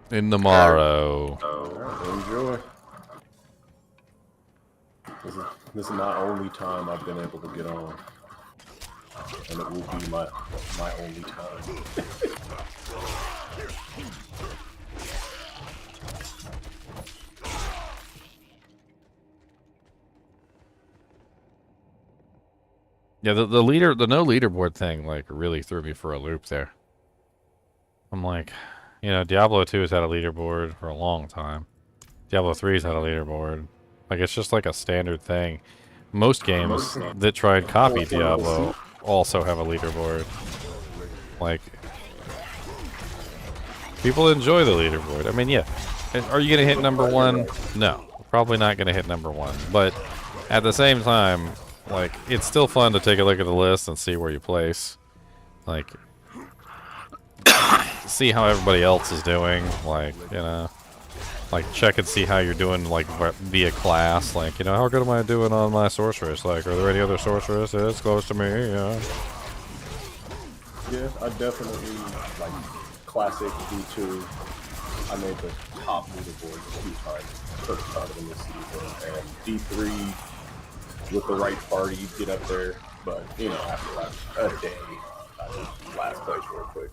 In the morrow. Enjoy. This is my only time I've been able to get on. And it will be my only time. Yeah, the no leaderboard thing, like, really threw me for a loop there. I'm like, you know, Diablo 2 has had a leaderboard for a long time. Diablo 3's had a leaderboard. Like, it's just like a standard thing. Most games that tried copy Diablo also have a leaderboard. Like, people enjoy the leaderboard. I mean, yeah. Are you going to hit number 1? No. Probably not going to hit number 1. But at the same time, like, it's still fun to take a look at the list and see where you place. Like, see how everybody else is doing. Like, you know, like, check and see how you're doing, like, via class. Like, you know, how good am I doing on my sorceress? Like, are there any other sorceresses close to me? Yeah. Yeah, I definitely, like, classic D2. I made the top leaderboard a few times. First started in this season. And D3, with the right party, you'd get up there. But, you know, after like a day, I just last place real quick.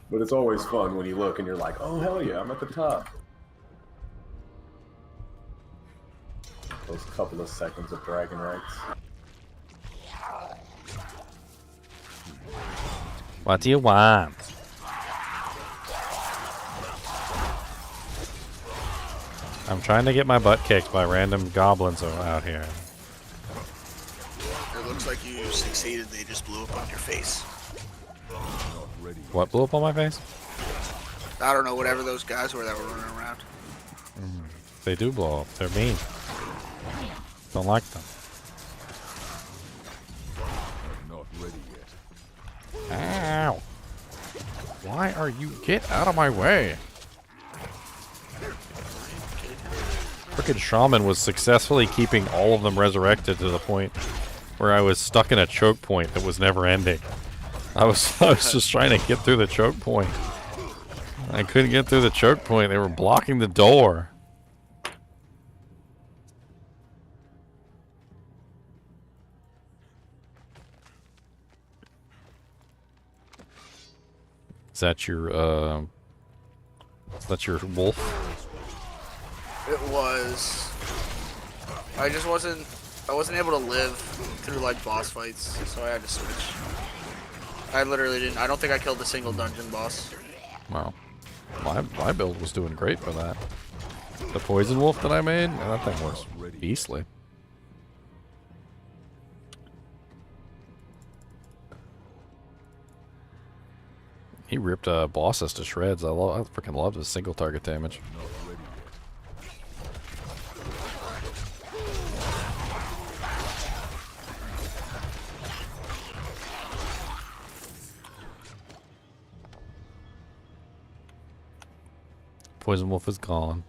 But it's always fun when you look and you're like, oh, hell yeah, I'm at the top. Those couple of seconds of bragging rights. What do you want? I'm trying to get my butt kicked by random goblins out here. It looks like you succeeded. They just blew up on your face. What blew up on my face? I don't know, whatever those guys were that were running around. They do blow up. They're mean. Don't like them. Not ready yet. Ow! Why are you... Get out of my way! Frickin' Shaman was successfully keeping all of them resurrected to the point where I was stuck in a choke point that was never ending. I was just trying to get through the choke point. I couldn't get through the choke point. They were blocking the door. Is that your wolf? It was. I wasn't able to live through like boss fights, so I had to switch. I literally didn't. I don't think I killed a single dungeon boss. Wow. My build was doing great for that. The poison wolf that I made, man, that thing was beastly. He ripped bosses to shreds. I freaking loved his single target damage. Poison Wolf is gone.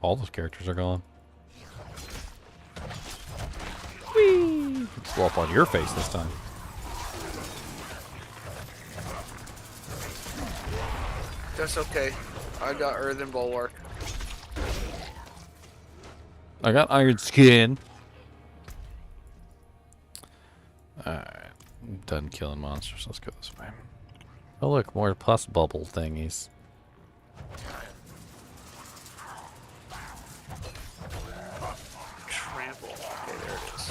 All those characters are gone. Whee! Let's blow up on your face this time. That's okay. I got Earthen Bulwark. I got Iron Skin. Alright. I'm done killing monsters. Let's go this way. Oh look, more pus bubble thingies. Trample. Okay, there it is.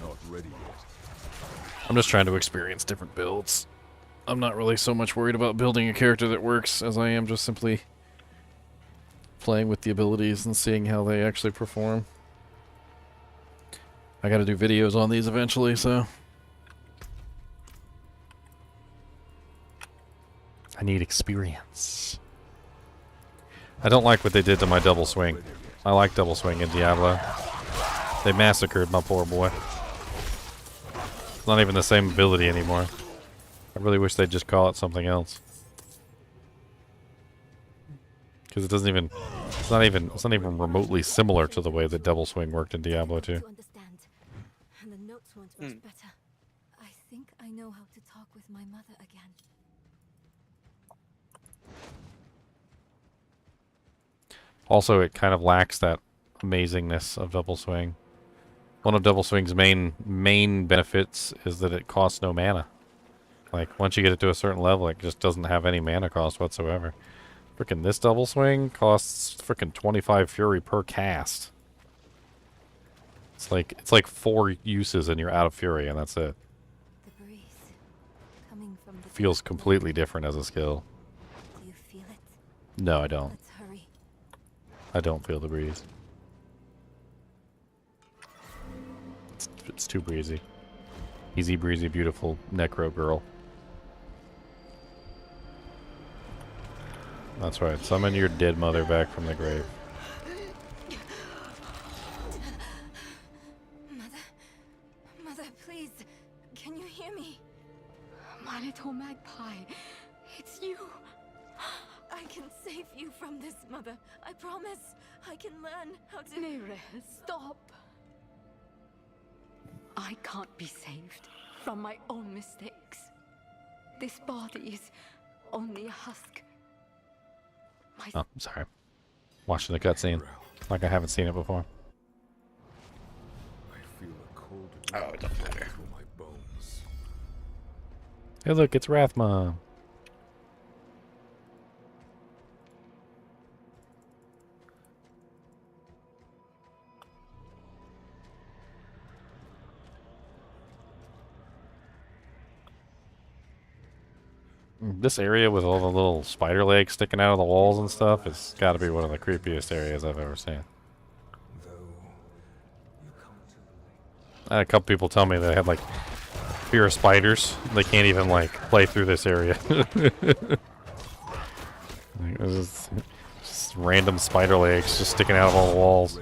Not ready yet. I'm just trying to experience different builds. I'm not really so much worried about building a character that works as I am just simply playing with the abilities and seeing how they actually perform. I gotta do videos on these eventually, so I need experience. I don't like what they did to my double swing. I like double swing in Diablo. They massacred my poor boy. It's not even the same ability anymore. I really wish they'd just call it something else. Because it doesn't even, it's not even remotely similar to the way that double swing worked in Diablo 2. And the notes weren't much better. I think I know how to talk with my mother again. Also, it kind of lacks that amazingness of double swing. One of double swing's main benefits is that it costs no mana. Like, once you get it to a certain level, it just doesn't have any mana cost whatsoever. Frickin' this double swing costs frickin' 25 fury per cast. It's like 4 uses and you're out of fury, and that's it. The breeze coming from the Feels completely different as a skill. Do you feel it? No, I don't. Let's hurry. I don't feel the breeze. It's too breezy. Easy breezy, beautiful necro girl. That's right. Summon your dead mother back from the grave. Mother, please, can you hear me? My little magpie, it's you. I can save you from this, Mother. I promise. I can learn how to... Nere, stop. I can't be saved from my own mistakes. This body is only a husk. Oh, sorry. Watching the cutscene. Like I haven't seen it before. I feel a cold Oh, it doesn't matter. through my bones. Hey look, it's Rathma. This area with all the little spider legs sticking out of the walls and stuff has got to be one of the creepiest areas I've ever seen. I had a couple people tell me they had like fear of spiders. They can't even like play through this area. Like, there's just random spider legs just sticking out of all the walls.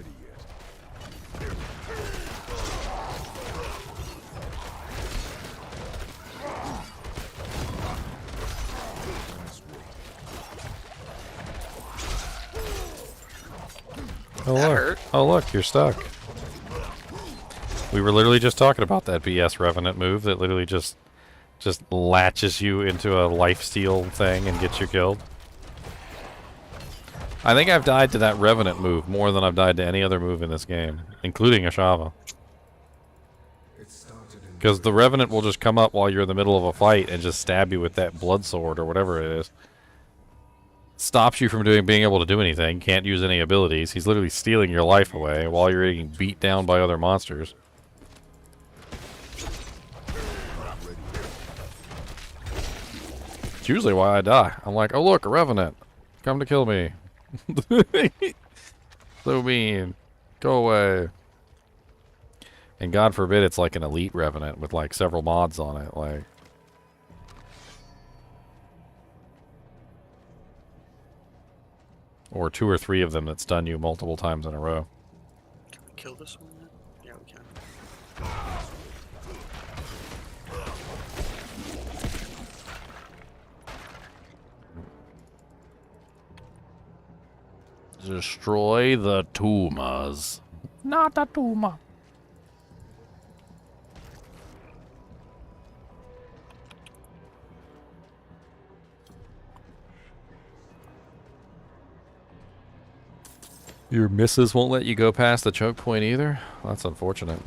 Oh look. Oh look, you're stuck. We were literally just talking about that BS Revenant move that literally just latches you into a lifesteal thing and gets you killed. I think I've died to that Revenant move more than I've died to any other move in this game, including Ashava. Because the Revenant will just come up while you're in the middle of a fight and just stab you with that blood sword or whatever it is. Stops you from being able to do anything, can't use any abilities. He's literally stealing your life away while you're getting beat down by other monsters. It's usually why I die. I'm like, oh look, a Revenant. Come to kill me. So mean. Go away. And God forbid it's like an elite Revenant with like several mods on it. Like, or 2 or 3 of them that stun you multiple times in a row. Can we kill this one yet? Yeah, we can. Destroy the tumors. Not a tumor. Your missus won't let you go past the choke point either? That's unfortunate.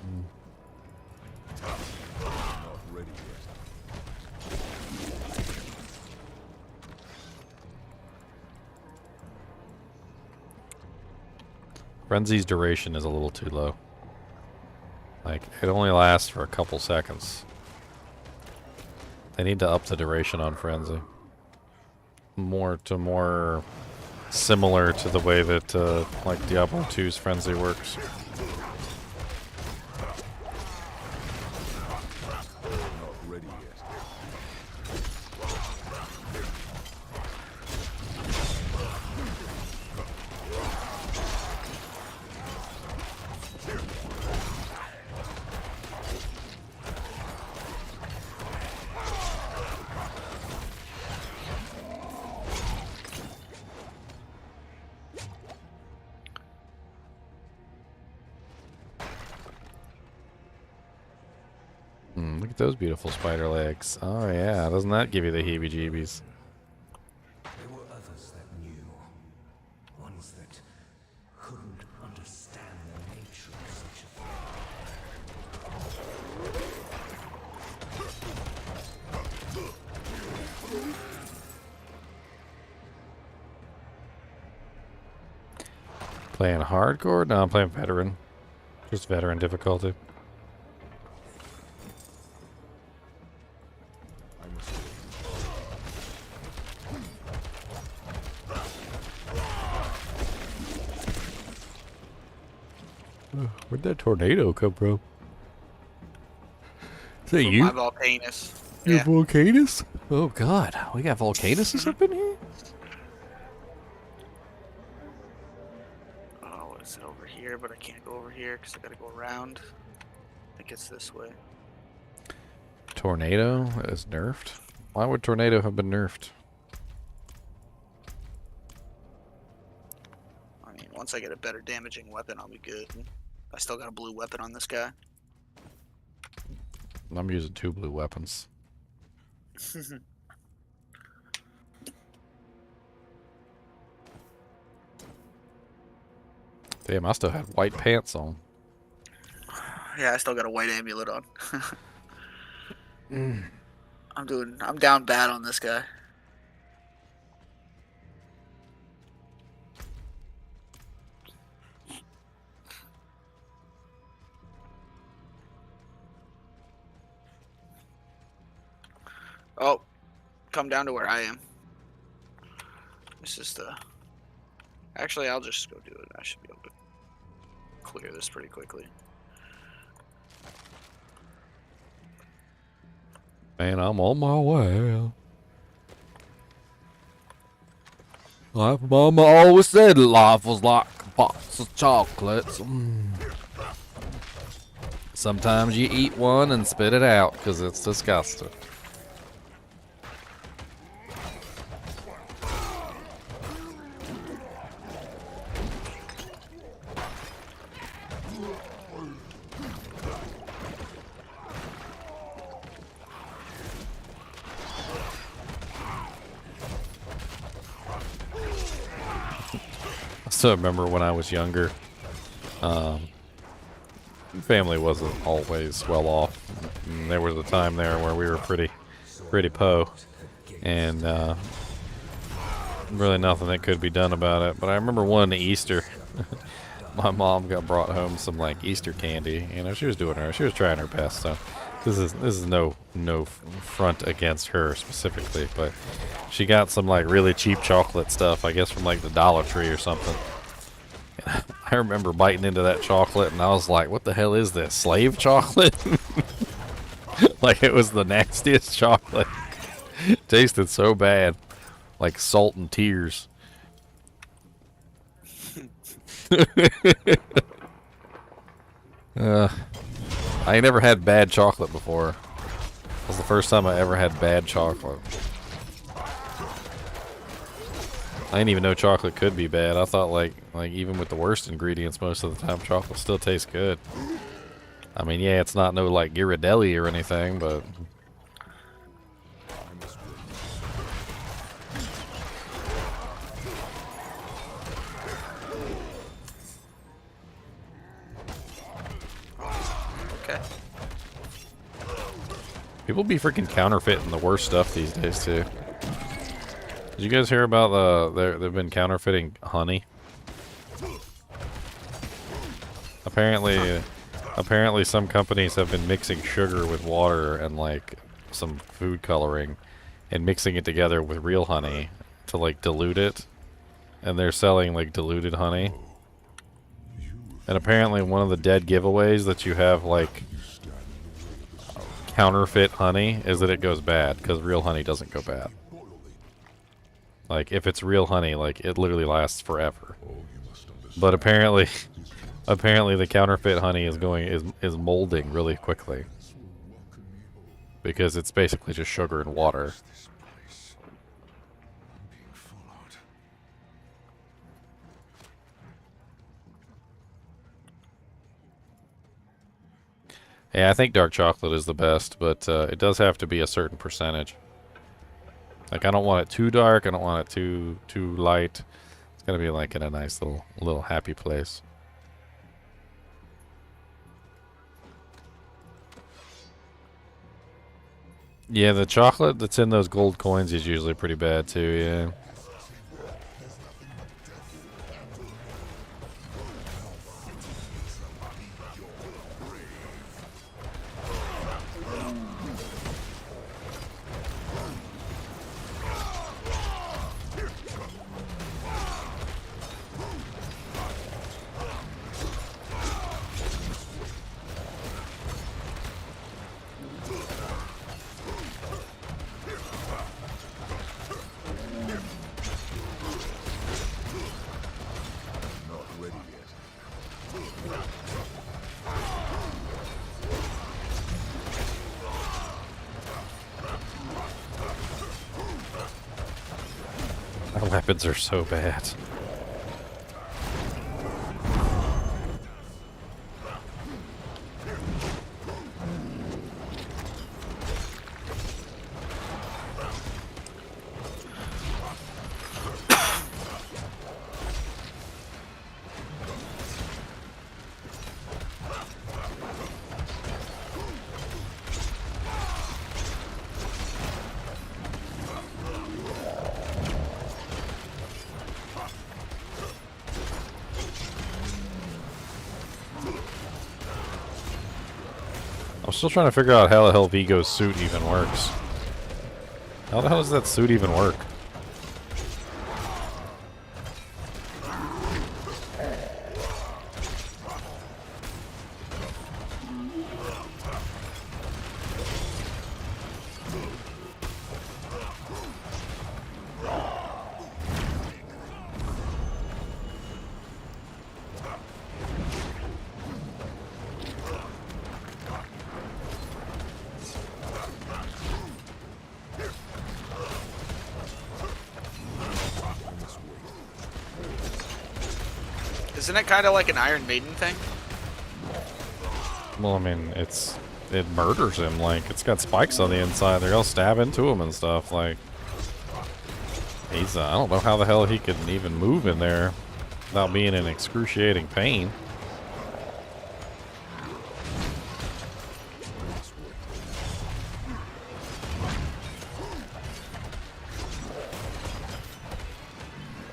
Frenzy's duration is a little too low. Like, it only lasts for a couple seconds. They need to up the duration on Frenzy. More similar to the way that, like, Diablo 2's Frenzy works. Look at those beautiful spider legs. Oh yeah, doesn't that give you the heebie-jeebies? There were others that knew. Ones that couldn't understand the nature of such a thing. Playing hardcore? No, I'm playing veteran. Just veteran difficulty. Where'd that tornado come from? Is that you? My volcanus. Your Yeah. volcanus? Oh god, we got volcanuses up in here? Oh, is it over here? But I can't go over here because I gotta go around. I think it's this way. Tornado is nerfed? Why would tornado have been nerfed? I mean, once I get a better damaging weapon, I'll be good. I still got a blue weapon on this guy. I'm using 2 blue weapons. Damn, I still had white pants on. Yeah, I still got a white amulet on. I'm down bad on this guy. Oh, come down to where I am. This is the... Actually, I'll just go do it. I should be able to clear this pretty quickly. Man, I'm on my way. Life, Mama always said life was like a box of chocolates. Sometimes you eat one and spit it out because it's disgusting. I still remember when I was younger, family wasn't always well off. And there was a time there where we were pretty po, and really nothing that could be done about it. But I remember one Easter, my mom got brought home some like Easter candy. You know, she was trying her best. So this is no front against her specifically, but she got some like really cheap chocolate stuff, I guess from like the Dollar Tree or something. And I remember biting into that chocolate and I was like, what the hell is this? Slave chocolate? Like it was the nastiest chocolate. Tasted so bad. Like salt and tears. I ain't never had bad chocolate before. It was the first time I ever had bad chocolate. I didn't even know chocolate could be bad. I thought like even with the worst ingredients most of the time chocolate still tastes good. I mean, yeah, it's not no like Ghirardelli or anything, but Okay. people be freaking counterfeiting the worst stuff these days too. Did you guys hear about they've been counterfeiting honey? Apparently some companies have been mixing sugar with water and like some food coloring and mixing it together with real honey to like dilute it, and they're selling like diluted honey. And apparently one of the dead giveaways that you have like counterfeit honey is that it goes bad, because real honey doesn't go bad. Like if it's real honey, like it literally lasts forever. But apparently the counterfeit honey is molding really quickly, because it's basically just sugar and water. Yeah, I think dark chocolate is the best, but it does have to be a certain percentage. Like I don't want it too dark, I don't want it too light. It's gotta be like in a nice little happy place. Yeah, the chocolate that's in those gold coins is usually pretty bad too, yeah. Our weapons are so bad. I'm still trying to figure out how the hell Vigo's suit even works. How the hell does that suit even work? Isn't it kind of like an Iron Maiden thing? Well, I mean, it murders him. Like, it's got spikes on the inside. They're all stab into him and stuff. Like, he's, I don't know how the hell he could even move in there without being in excruciating pain.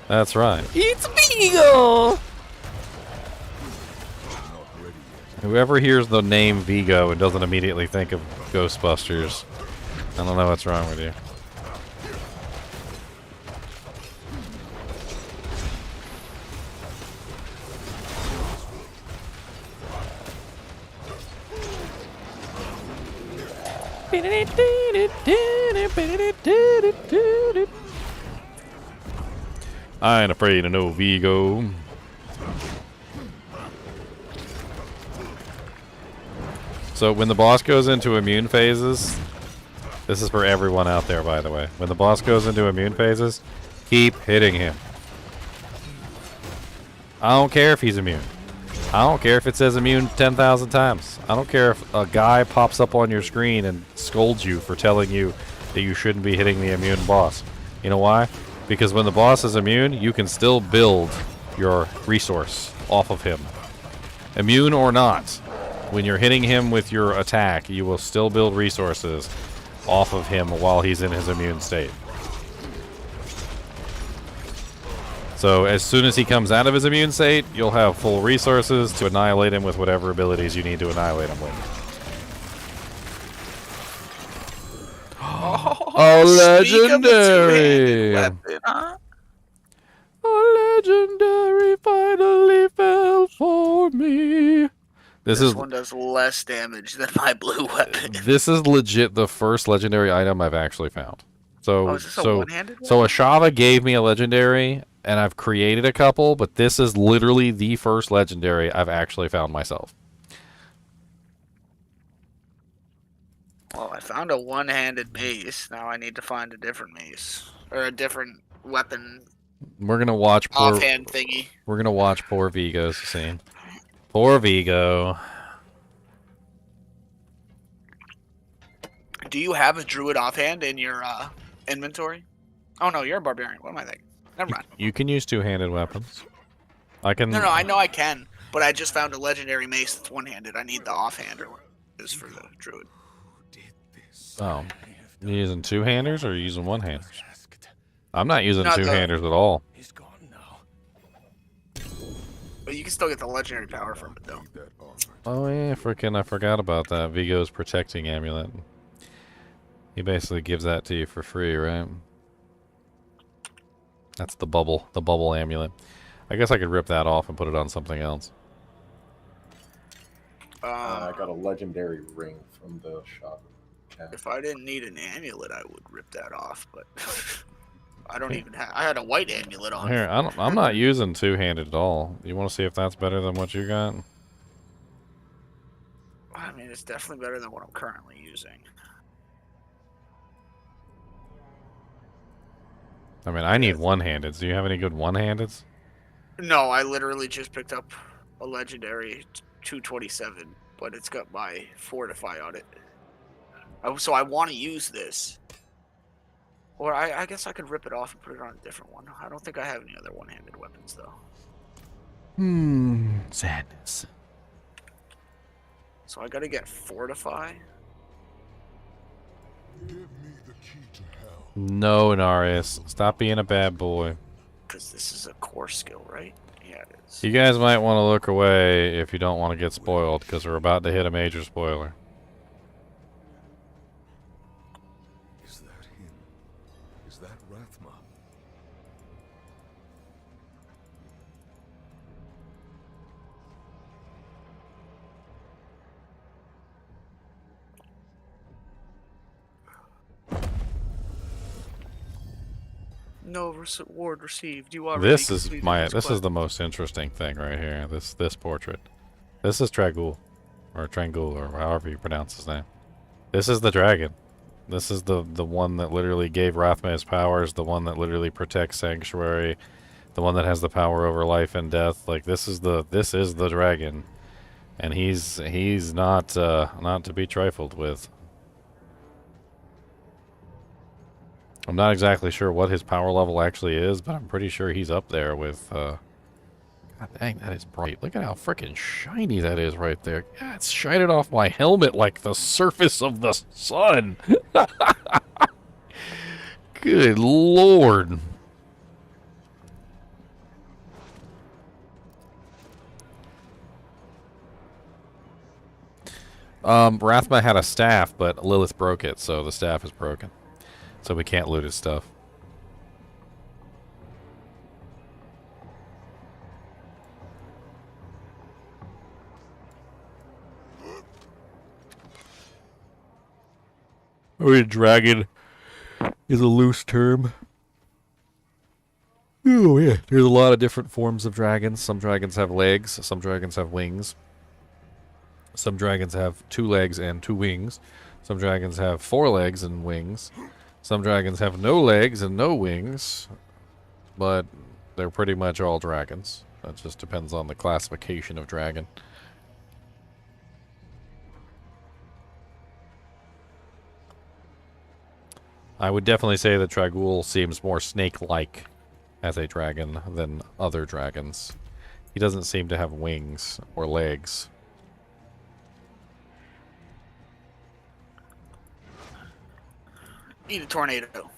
That's right. It's Vigo! Whoever hears the name Vigo and doesn't immediately think of Ghostbusters, I don't know what's wrong with you. I ain't afraid of no Vigo. So when the boss goes into immune phases, this is for everyone out there, by the way. When the boss goes into immune phases, keep hitting him. I don't care if he's immune. I don't care if it says immune 10,000 times. I don't care if a guy pops up on your screen and scolds you for telling you that you shouldn't be hitting the immune boss. You know why? Because when the boss is immune, you can still build your resource off of him. Immune or not. When you're hitting him with your attack, you will still build resources off of him while he's in his immune state. So as soon as he comes out of his immune state, you'll have full resources to annihilate him with whatever abilities you need to annihilate him with. Oh, legendary! Weapon, huh? A legendary finally fell for me. This one does less damage than my blue weapon. This is legit the first legendary item I've actually found. So, is this a one-handed so Ashava gave me a legendary, and I've created a couple, but this is literally the first legendary I've actually found myself. Well, I found a one-handed mace. Now I need to find a different mace or a different weapon. We're gonna watch poor Offhand thingy. We're gonna watch poor Vigo's scene. Poor Vigo. Do you have a druid offhand in your inventory? Oh no, you're a barbarian. What am I thinking? Never mind. You can use two-handed weapons. I can. No, I know I can, but I just found a legendary mace that's one-handed. I need the offhand or what it is for the druid. Oh, you using two-handers or are you using one-handers? I'm not using No, two-handers at all. But you can still get the legendary power from it though. Oh yeah, I forgot about that. Vigo's protecting amulet. He basically gives that to you for free, right? That's the bubble amulet. I guess I could rip that off and put it on something else. I got a legendary ring from the shop. If I didn't need an amulet, I would rip that off, but I don't even have. I had a white amulet on. Here, I'm not using two-handed at all. You want to see if that's better than what you got? I mean, it's definitely better than what I'm currently using. I mean, I need one-handeds. Do you have any good one-handeds? No, I literally just picked up a legendary 227, but it's got my fortify on it. So I want to use this. Or I guess I could rip it off and put it on a different one. I don't think I have any other one-handed weapons, though. Sadness. So I gotta get fortify. No, Narius. Stop being a bad boy. Because this is a core skill, right? Yeah, it is. You guys might want to look away if you don't want to get spoiled, because we're about to hit a major spoiler. Is that him? Is that Rathma? No reward received. You are. This is the most interesting thing right here. This portrait. This is Tragul, or Trangul, or however you pronounce his name. This is the dragon. This is the one that literally gave Rathma his powers. The one that literally protects Sanctuary. The one that has the power over life and death. Like this is the dragon, and he's not to be trifled with. I'm not exactly sure what his power level actually is, but I'm pretty sure he's up there with, God dang, that is bright. Look at how freaking shiny that is right there. Yeah, it's shining off my helmet like the surface of the sun. Good lord. Rathma had a staff, but Lilith broke it, so the staff is broken. So we can't loot his stuff. I mean, dragon is a loose term. Oh yeah, there's a lot of different forms of dragons. Some dragons have legs, some dragons have wings. Some dragons have 2 legs and 2 wings. Some dragons have 4 legs and wings. Some dragons have no legs and no wings, but they're pretty much all dragons. That just depends on the classification of dragon. I would definitely say that Tragul seems more snake-like as a dragon than other dragons. He doesn't seem to have wings or legs. Need a tornado.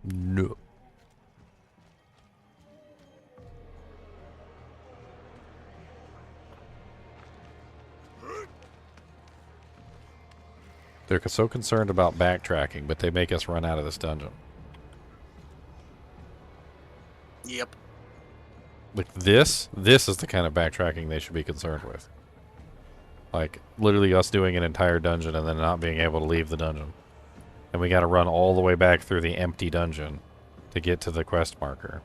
No. They're so concerned about backtracking, but they make us run out of this dungeon. Yep. Like this is the kind of backtracking they should be concerned with. Like, literally us doing an entire dungeon and then not being able to leave the dungeon. And we gotta run all the way back through the empty dungeon to get to the quest marker.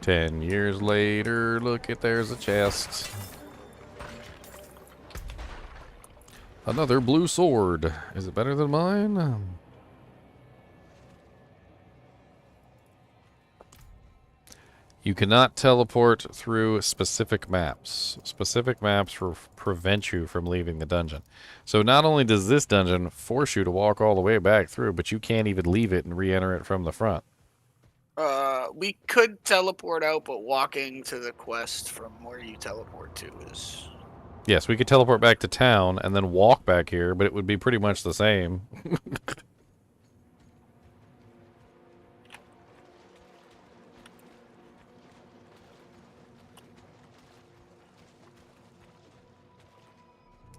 "10 years later, look at there's a chest. Another blue sword. Is it better than mine?" You cannot teleport through specific maps. Specific maps prevent you from leaving the dungeon. So not only does this dungeon force you to walk all the way back through, but you can't even leave it and re-enter it from the front. We could teleport out, but walking to the quest from where you teleport to is... Yes, we could teleport back to town and then walk back here, but it would be pretty much the same.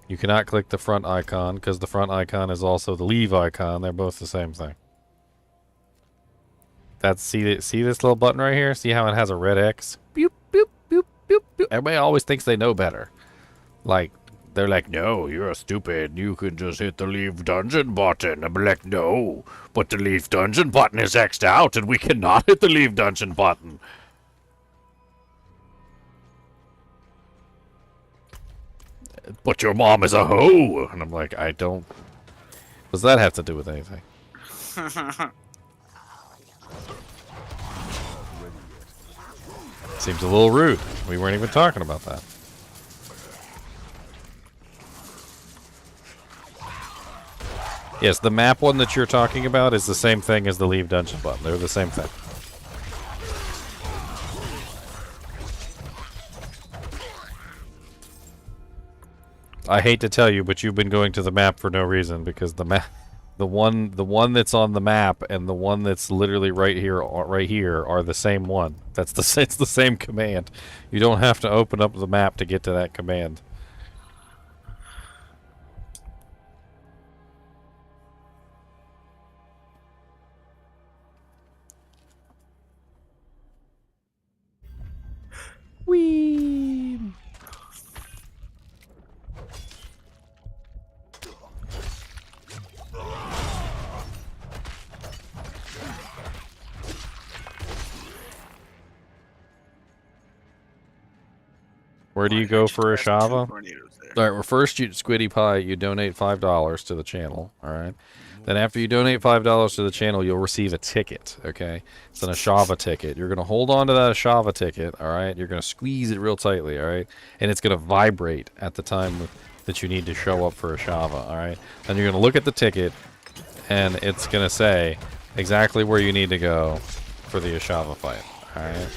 You cannot click the front icon, because the front icon is also the leave icon. They're both the same thing. See this little button right here? See how it has a red X? Boop, boop, boop, boop, boop. Everybody always thinks they know better. Like, they're like, "No, you're stupid. You can just hit the leave dungeon button." I'm like, "No, but the leave dungeon button is X'd out, and we cannot hit the leave dungeon button." "But your mom is a hoe." And I'm like, I don't... What does that have to do with anything? Seems a little rude. We weren't even talking about that. Yes, the map one that you're talking about is the same thing as the leave dungeon button. They're the same thing. I hate to tell you, but you've been going to the map for no reason, because the one that's on the map and the one that's literally right here are the same one. It's the same command. You don't have to open up the map to get to that command. Whee! Where do you go for a Shava? Alright, well, first, you Squiddy Pie, you donate $5 to the channel, alright? Then after you donate $5 to the channel, you'll receive a ticket, okay? It's an Ashava ticket. You're going to hold on to that Ashava ticket, alright? You're going to squeeze it real tightly, alright? And it's going to vibrate at the time that you need to show up for Ashava, alright? Then you're going to look at the ticket, and it's going to say exactly where you need to go for the Ashava fight, alright?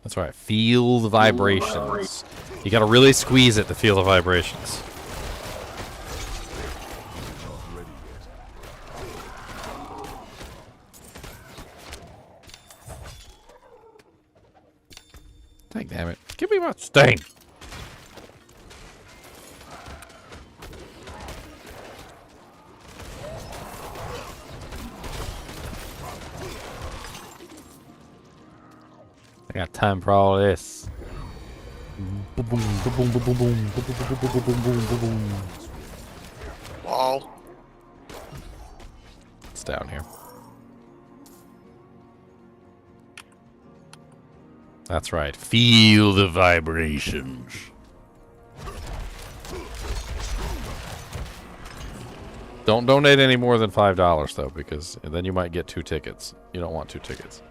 That's right. Feel the vibrations. You gotta really squeeze it to feel the vibrations. Dang, damn it. Give me my stain. I got time for all this. Wall. It's down here. That's right. Feel the vibrations. Don't donate any more than $5 though, because then you might get 2 tickets. You don't want 2 tickets.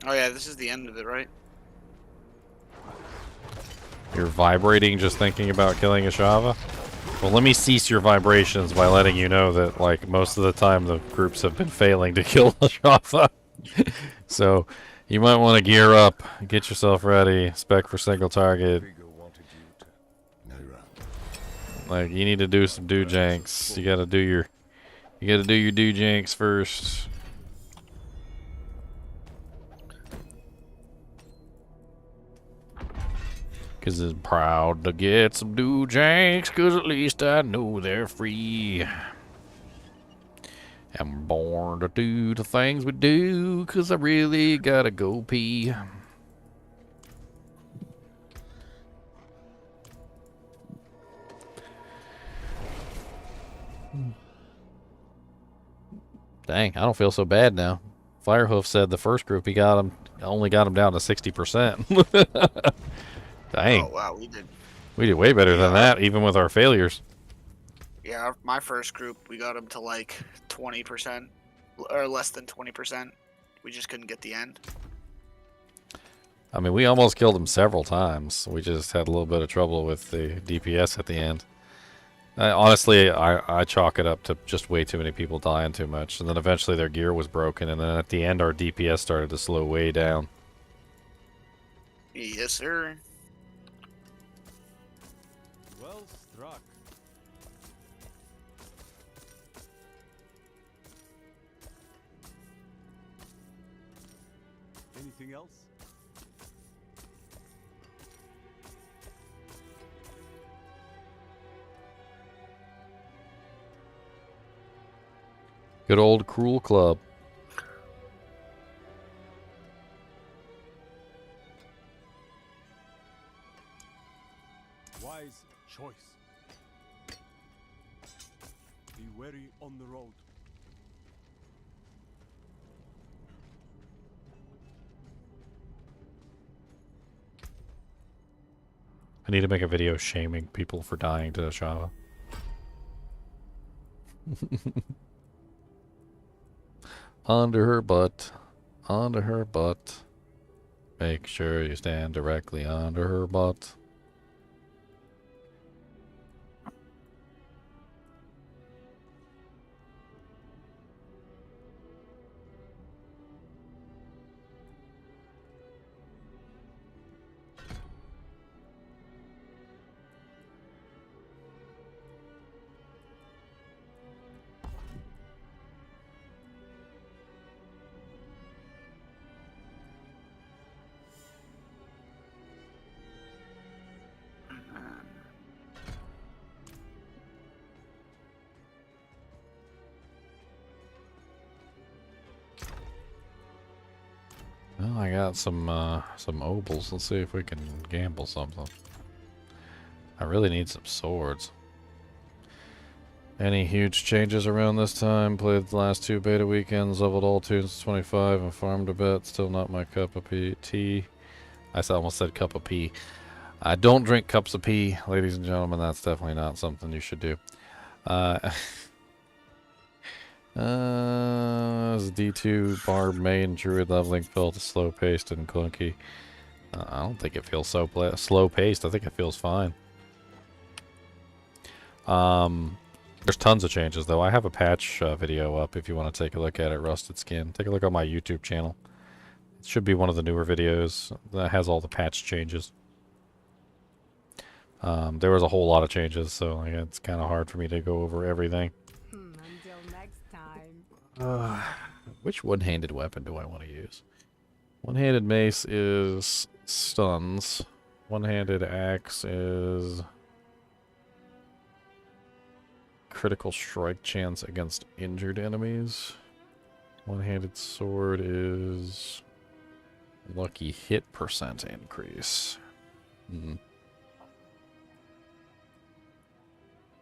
Oh yeah, this is the end of it, right? You're vibrating just thinking about killing a Shava? Well, let me cease your vibrations by letting you know that, like, most of the time the groups have been failing to kill a Shava. So, you might want to gear up, get yourself ready, spec for single target. Like, you need to do some do-janks. You gotta do your do-janks first. Cause I'm proud to get some do-janks, cause at least I know they're free. I'm born to do the things we do, cause I really gotta go pee. Dang, I don't feel so bad now. Firehoof said the first group he only got him down to 60%. Dang. Oh wow, we did. We did way better than that, even with our failures. Yeah, my first group, we got them to like 20%, or less than 20%. We just couldn't get the end. I mean, we almost killed him several times. We just had a little bit of trouble with the DPS at the end. Honestly, I chalk it up to just way too many people dying too much. And then eventually their gear was broken, and then at the end our DPS started to slow way down. Yes, sir. Well struck. Anything else? Good old Cruel Club. Wise choice. Be wary on the road. I need to make a video shaming people for dying to Shava. Onto her butt. Onto her butt. Make sure you stand directly under her butt. Well, I got some obols. Let's see if we can gamble something. I really need some swords. Any huge changes around this time? Played the last 2 beta weekends, leveled all tunes to 25, and farmed a bit. Still not my cup of tea. I almost said cup of pee. I don't drink cups of pee, ladies and gentlemen. That's definitely not something you should do. This D2 Barb main Druid leveling felt slow paced and clunky. I don't think it feels so slow paced. I think it feels fine. There's tons of changes though. I have a patch video up if you want to take a look at it. Rusted Skin. Take a look on my YouTube channel. It should be one of the newer videos that has all the patch changes. There was a whole lot of changes, so it's kind of hard for me to go over everything. Until next time. Which one-handed weapon do I want to use? One-handed mace is stuns. One-handed axe is critical strike chance against injured enemies. One-handed sword is lucky hit percent increase. I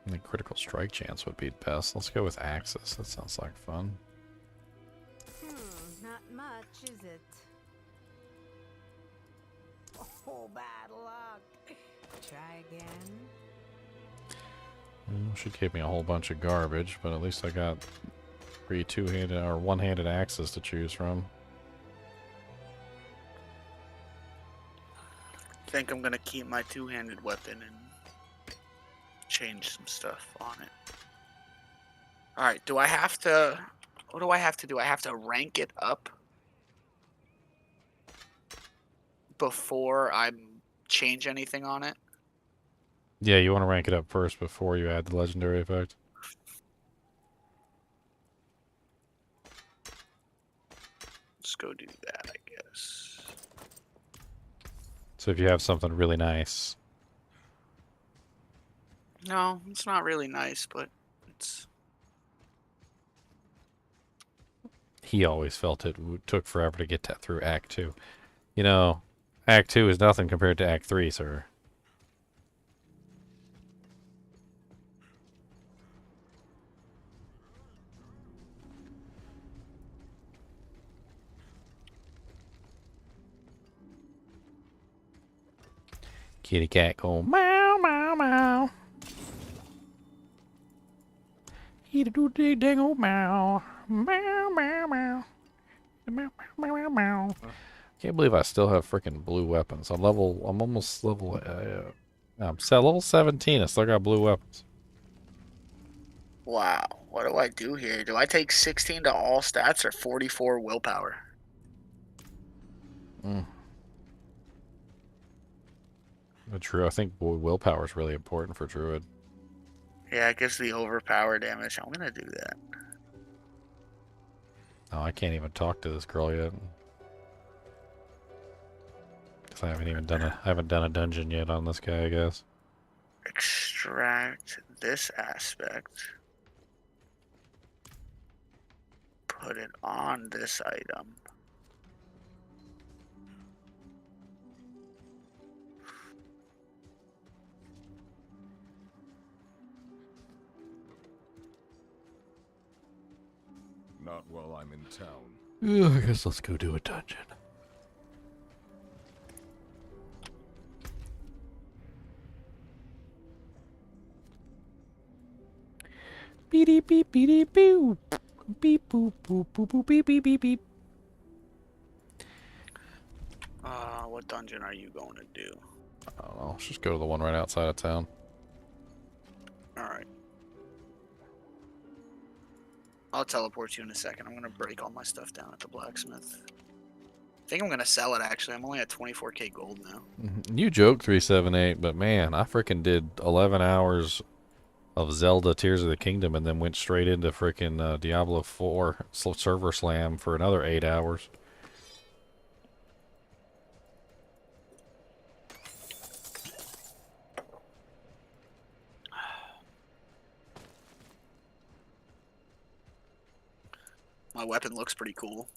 think critical strike chance would be best. Let's go with axes. That sounds like fun. Not much, is it? Oh, bad luck. Try again. Well, should give me a whole bunch of garbage, but at least I got 3 two-handed or one-handed axes to choose from. think I'm gonna keep my two-handed weapon and change some stuff on it. All right. Do I have to? What do I have to do? I have to rank it up before I change anything on it. Yeah, you want to rank it up first before you add the legendary effect. Let's go do that, I guess. So if you have something really nice. No, it's not really nice, but it's... He always felt it took forever to get through Act 2. You know, Act 2 is nothing compared to Act 3, sir. Kitty cat go meow meow meow. He do the dang old meow meow meow meow meow meow meow meow. Can't believe I still have freaking blue weapons. I'm almost level. I'm level 17. I still got blue weapons. Wow. What do I do here? Do I take 16 to all stats or 44 willpower? True. I think willpower is really important for Druid. Yeah, it gives the overpower damage. I'm gonna do that. Oh, I can't even talk to this girl yet. Because I haven't done a dungeon yet on this guy, I guess. Extract this aspect. Put it on this item. Not while I'm in town. I guess let's go do a dungeon. Beep beep beep beep beep boop boop boop boop beep beep beep beep. What dungeon are you going to do? I don't know. Let's just go to the one right outside of town. Alright. I'll teleport you in a second. I'm gonna break all my stuff down at the blacksmith. I think I'm gonna sell it actually. I'm only at 24k gold now. You joke 378, but man, I freaking did 11 hours of Zelda Tears of the Kingdom and then went straight into freaking Diablo 4 server slam for another 8 hours. My weapon looks pretty cool.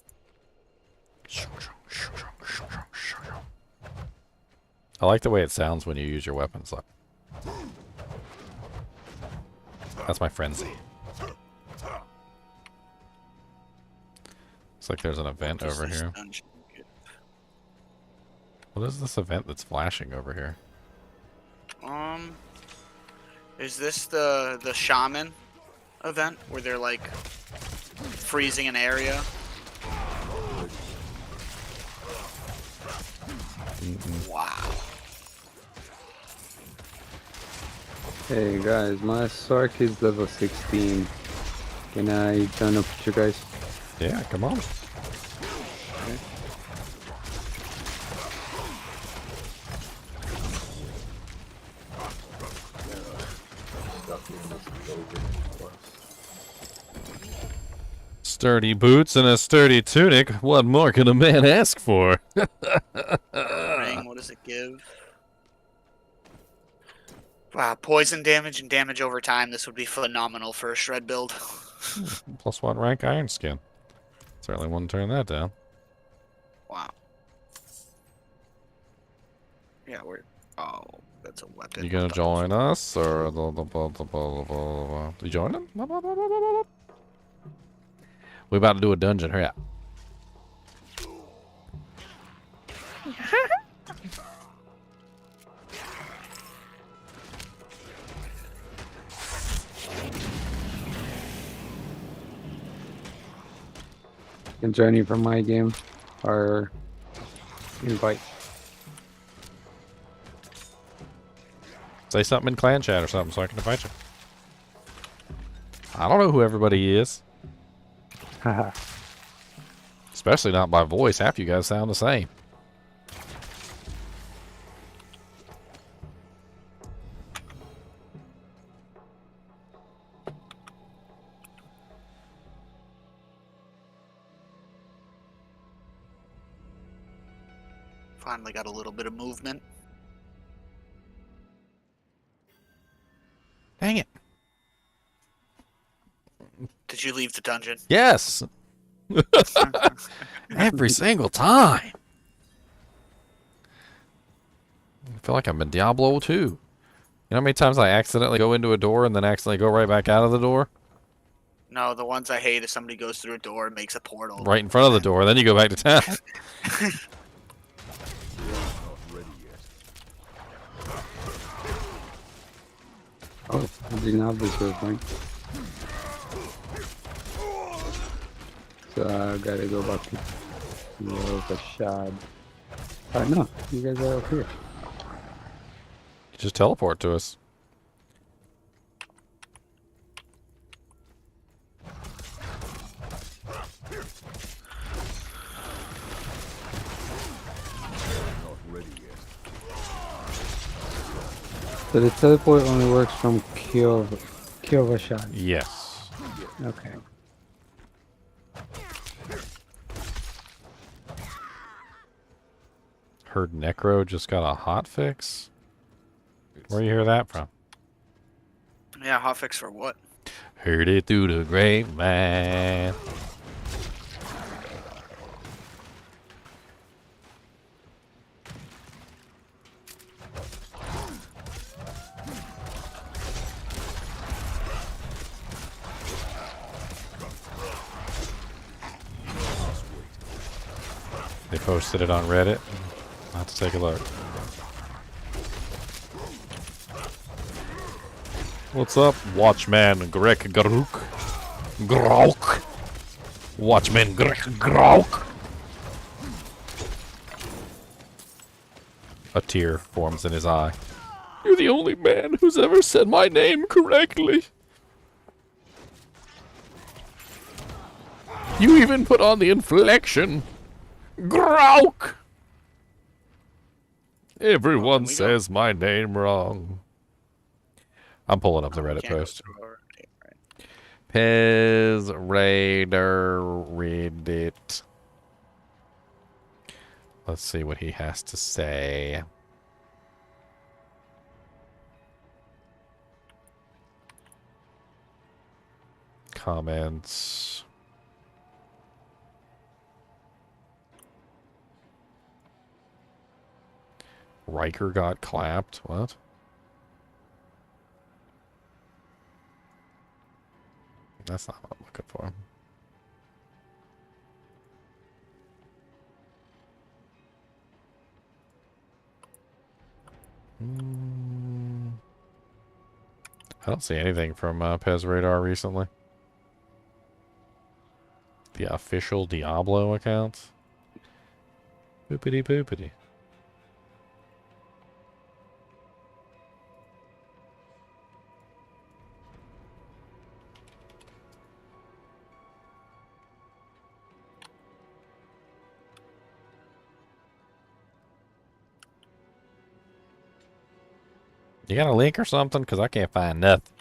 I like the way it sounds when you use your weapons. That's my frenzy. Looks like there's an event over here. What is this event that's flashing over here? Is this the shaman event where they're like freezing an area? Wow. Hey guys, my Sark is level 16. Can I join up with you guys? Yeah, come on. Okay. Sturdy boots and a sturdy tunic. What more can a man ask for? Ring, what does it give? Wow, poison damage and damage over time. This would be phenomenal for a shred build. +1 rank iron skin. Certainly wouldn't turn that down. Wow. Yeah, we're... Oh, that's a weapon. You gonna join us or you joining? We about to do a dungeon. Hurry up. Can join you from my game or invite. Say something in clan chat or something so I can invite you. I don't know who everybody is. Haha. Especially not by voice. Half you guys sound the same. Finally got a little bit of movement. Dang it. Did you leave the dungeon? Yes. Every single time. I feel like I'm in Diablo 2. You know how many times I accidentally go into a door and then accidentally go right back out of the door? No, the ones I hate is somebody goes through a door and makes a portal. Right in front of the door, then you go back to town. Oh, I didn't have this real point. So I gotta go back to the shard. No, you guys are up here. Just teleport to us. So the teleport only works from Kyowa shard. Yes. Okay. Heard Necro just got a hot fix. Where you hear that from? Yeah, hotfix for what? Heard it through the grapevine. They posted it on Reddit. I'll have to take a look. What's up, Watchman Greg Grook? Grook! Watchman Greg Grook! A tear forms in his eye. You're the only man who's ever said my name correctly. You even put on the inflection. Grouk! Everyone says my name wrong. I'm pulling up the Reddit post. Pez Raider Reddit. Let's see what he has to say. Comments. Riker got clapped. What? That's not what I'm looking for. I don't see anything from Pez Radar recently. The official Diablo account. Boopity boopity. You got a link or something? Because I can't find nothing.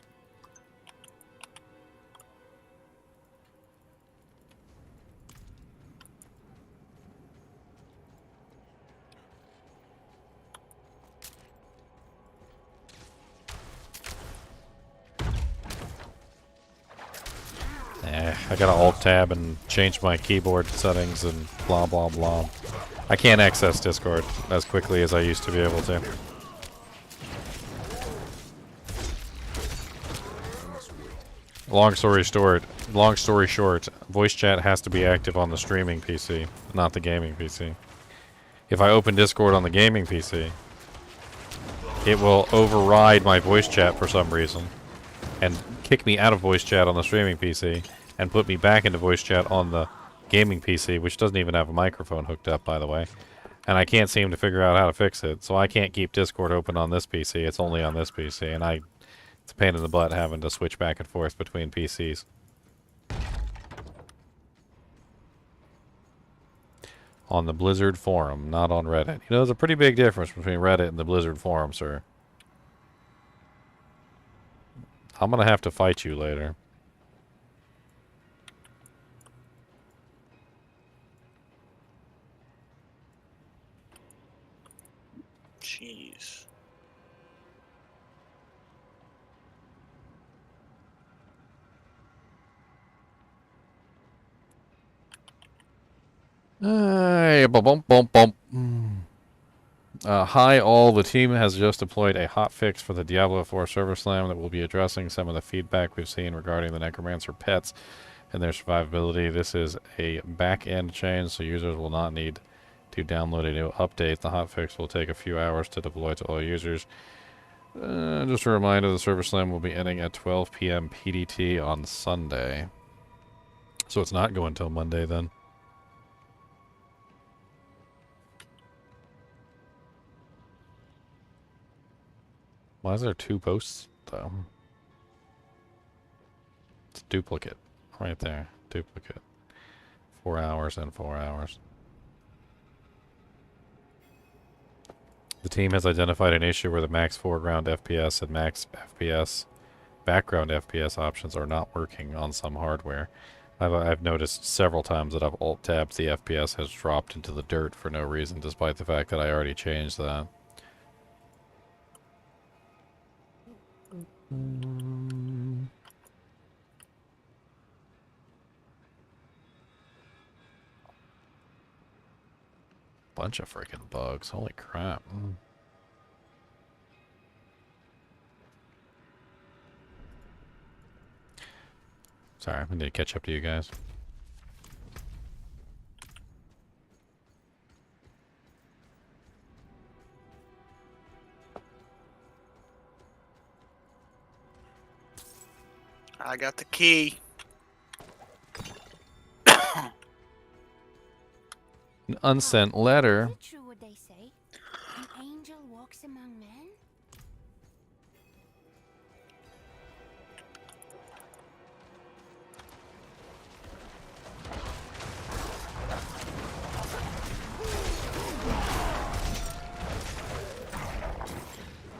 I gotta alt tab and change my keyboard settings and blah blah blah. I can't access Discord as quickly as I used to be able to. Long story short, voice chat has to be active on the streaming PC, not the gaming PC. If I open Discord on the gaming PC, it will override my voice chat for some reason and kick me out of voice chat on the streaming PC and put me back into voice chat on the gaming PC, which doesn't even have a microphone hooked up, by the way. And I can't seem to figure out how to fix it, so I can't keep Discord open on this PC. It's only on this PC, and it's a pain in the butt having to switch back and forth between PCs. On the Blizzard forum, not on Reddit. You know, there's a pretty big difference between Reddit and the Blizzard forum, sir. I'm gonna have to fight you later. Jeez. Hi all, the team has just deployed a hotfix for the Diablo 4 server slam that will be addressing some of the feedback we've seen regarding the Necromancer pets and their survivability. This is a back-end change, so users will not need to download a new update. The hotfix will take a few hours to deploy to all users. Just a reminder, the server slam will be ending at 12 p.m. PDT on Sunday. So it's not going till Monday then. Why is there 2 posts, though? It's duplicate. Right there. Duplicate. 4 hours and 4 hours. The team has identified an issue where the max foreground FPS and max FPS background FPS options are not working on some hardware. I've noticed several times that I've alt-tabbed, the FPS has dropped into the dirt for no reason, despite the fact that I already changed that. Bunch of freaking bugs. Holy crap. Sorry, I need to catch up to you guys. I got the key. An unsent letter. Is it true what they say? An angel walks among men?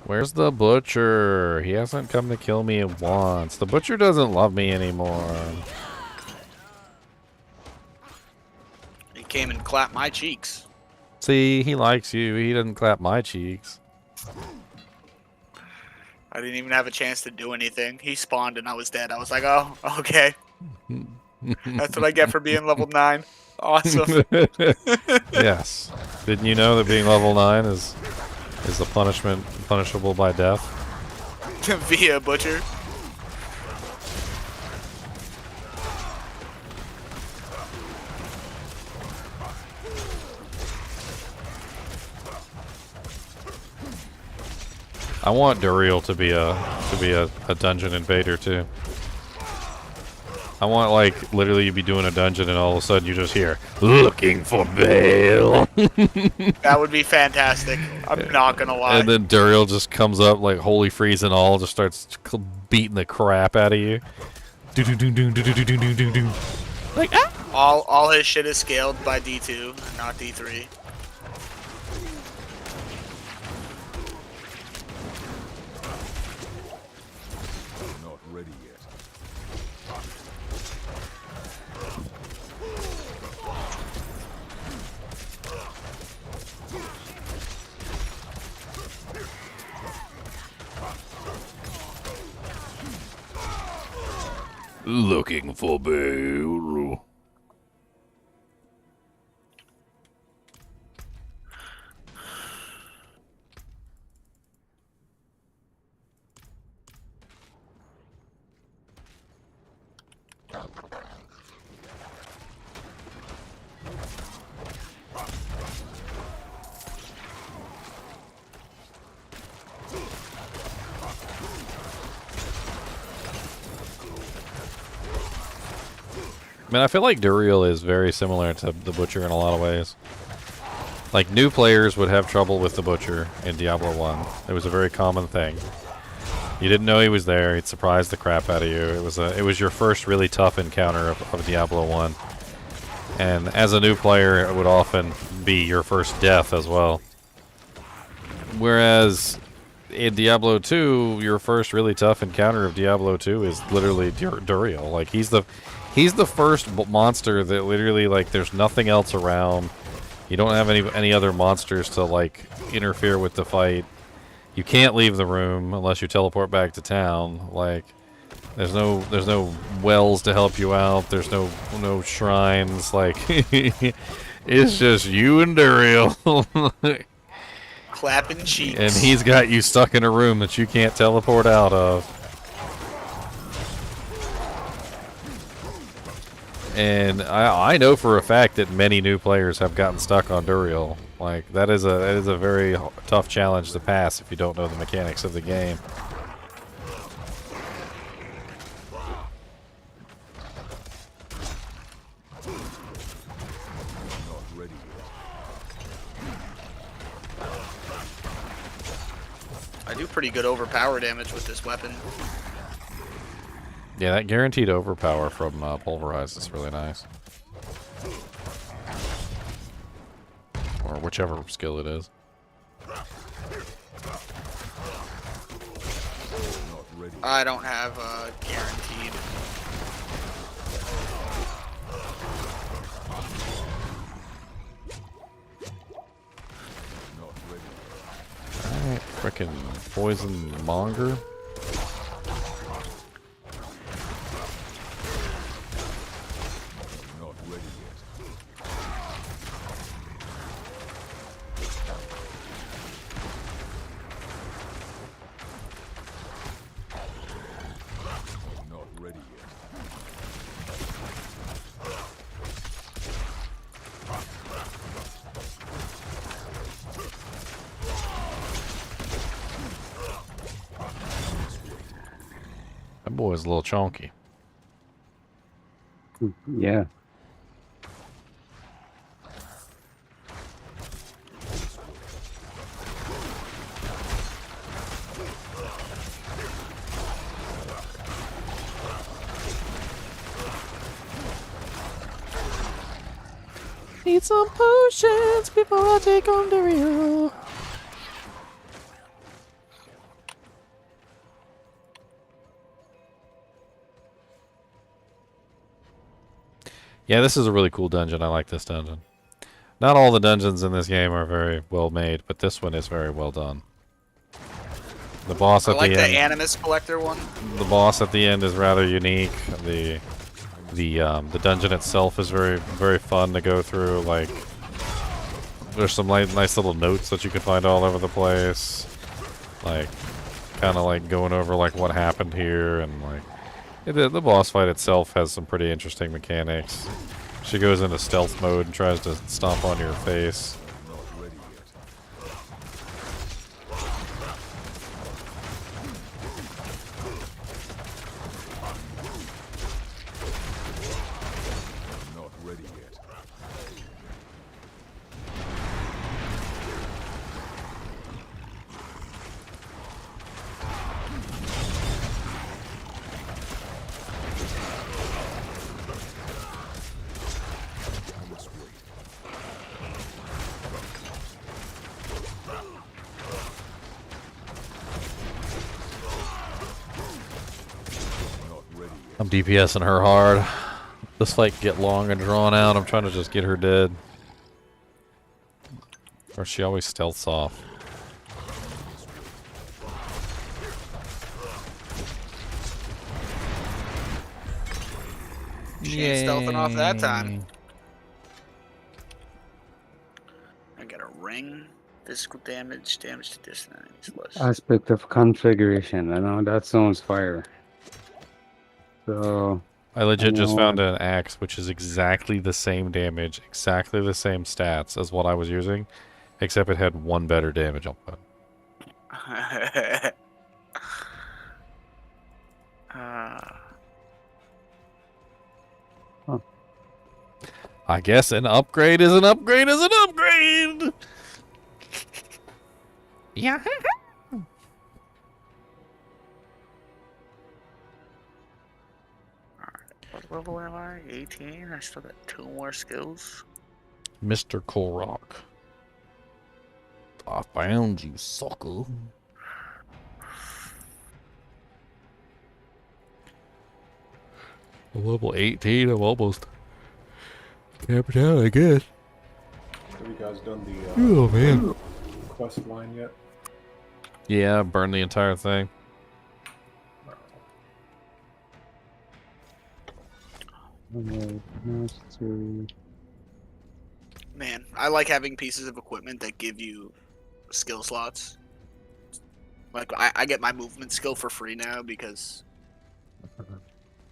Where's the butcher? He hasn't come to kill me once. The butcher doesn't love me anymore. He came and clapped my cheeks. See, he likes you. He doesn't clap my cheeks. I didn't even have a chance to do anything. He spawned and I was dead. I was like, oh, okay. That's what I get for being level 9. Awesome. Yes. Didn't you know that being level 9 is the punishable by death? Via butcher. I want Duriel to be a dungeon invader too. I want, like, literally you be doing a dungeon and all of a sudden you just hear, looking for Bale. That would be fantastic. I'm not gonna lie. And then Duriel just comes up like holy freeze and all, just starts beating the crap out of you. Like, ah! All his shit is scaled by D2, not D3. Not ready yet. Looking for Bale. Man, I feel like Duriel is very similar to the Butcher in a lot of ways. Like, new players would have trouble with the Butcher in Diablo 1. It was a very common thing. You didn't know he was there. He'd surprise the crap out of you. It was your first really tough encounter of Diablo 1. And as a new player, it would often be your first death as well. Whereas in Diablo 2, your first really tough encounter of Diablo 2 is literally Duriel. Like, he's the first monster that literally, like, there's nothing else around. You don't have any other monsters to, like, interfere with the fight. You can't leave the room unless you teleport back to town. Like, there's no wells to help you out. There's no shrines. Like, it's just you and Duriel. Clapping cheeks. And he's got you stuck in a room that you can't teleport out of. And I know for a fact that many new players have gotten stuck on Duriel. Like, that is a very tough challenge to pass if you don't know the mechanics of the game. I do pretty good overpower damage with this weapon. Yeah, that guaranteed overpower from Pulverize is really nice. Or whichever skill it is. I don't have guaranteed. Alright, frickin' poison monger. That boy's a little chunky. Yeah. Need some potions before I take on Duriel. Yeah, this is a really cool dungeon. I like this dungeon. Not all the dungeons in this game are very well made, but this one is very well done. The boss I at like the the end. Animus Collector one. The boss at the end is rather unique. The dungeon itself is very fun to go through. Like, there's some nice little notes that you can find all over the place. Like, kind of like going over like what happened here, and like the boss fight itself has some pretty interesting mechanics. She goes into stealth mode and tries to stomp on your face. I'm DPSing her hard. This fight can get long and drawn out. I'm trying to just get her dead. Or she always stealths off. She ain't stealthing off that time. I got a ring. Physical damage, damage to distance. Aspect of configuration. I know that sounds fire. So I legit just found an axe which is exactly the same damage, exactly the same stats as what I was using, except it had one better damage output. I guess an upgrade is an upgrade is an upgrade. Yeah. What level am I? 18? I still got 2 more skills. Mr. Korok. I found you, sucker. Level 18, I'm almost capped out, I guess. Have you guys done the Oh, man. quest line yet? Yeah, burn the entire thing. Man, I like having pieces of equipment that give you skill slots. Like, I get my movement skill for free now because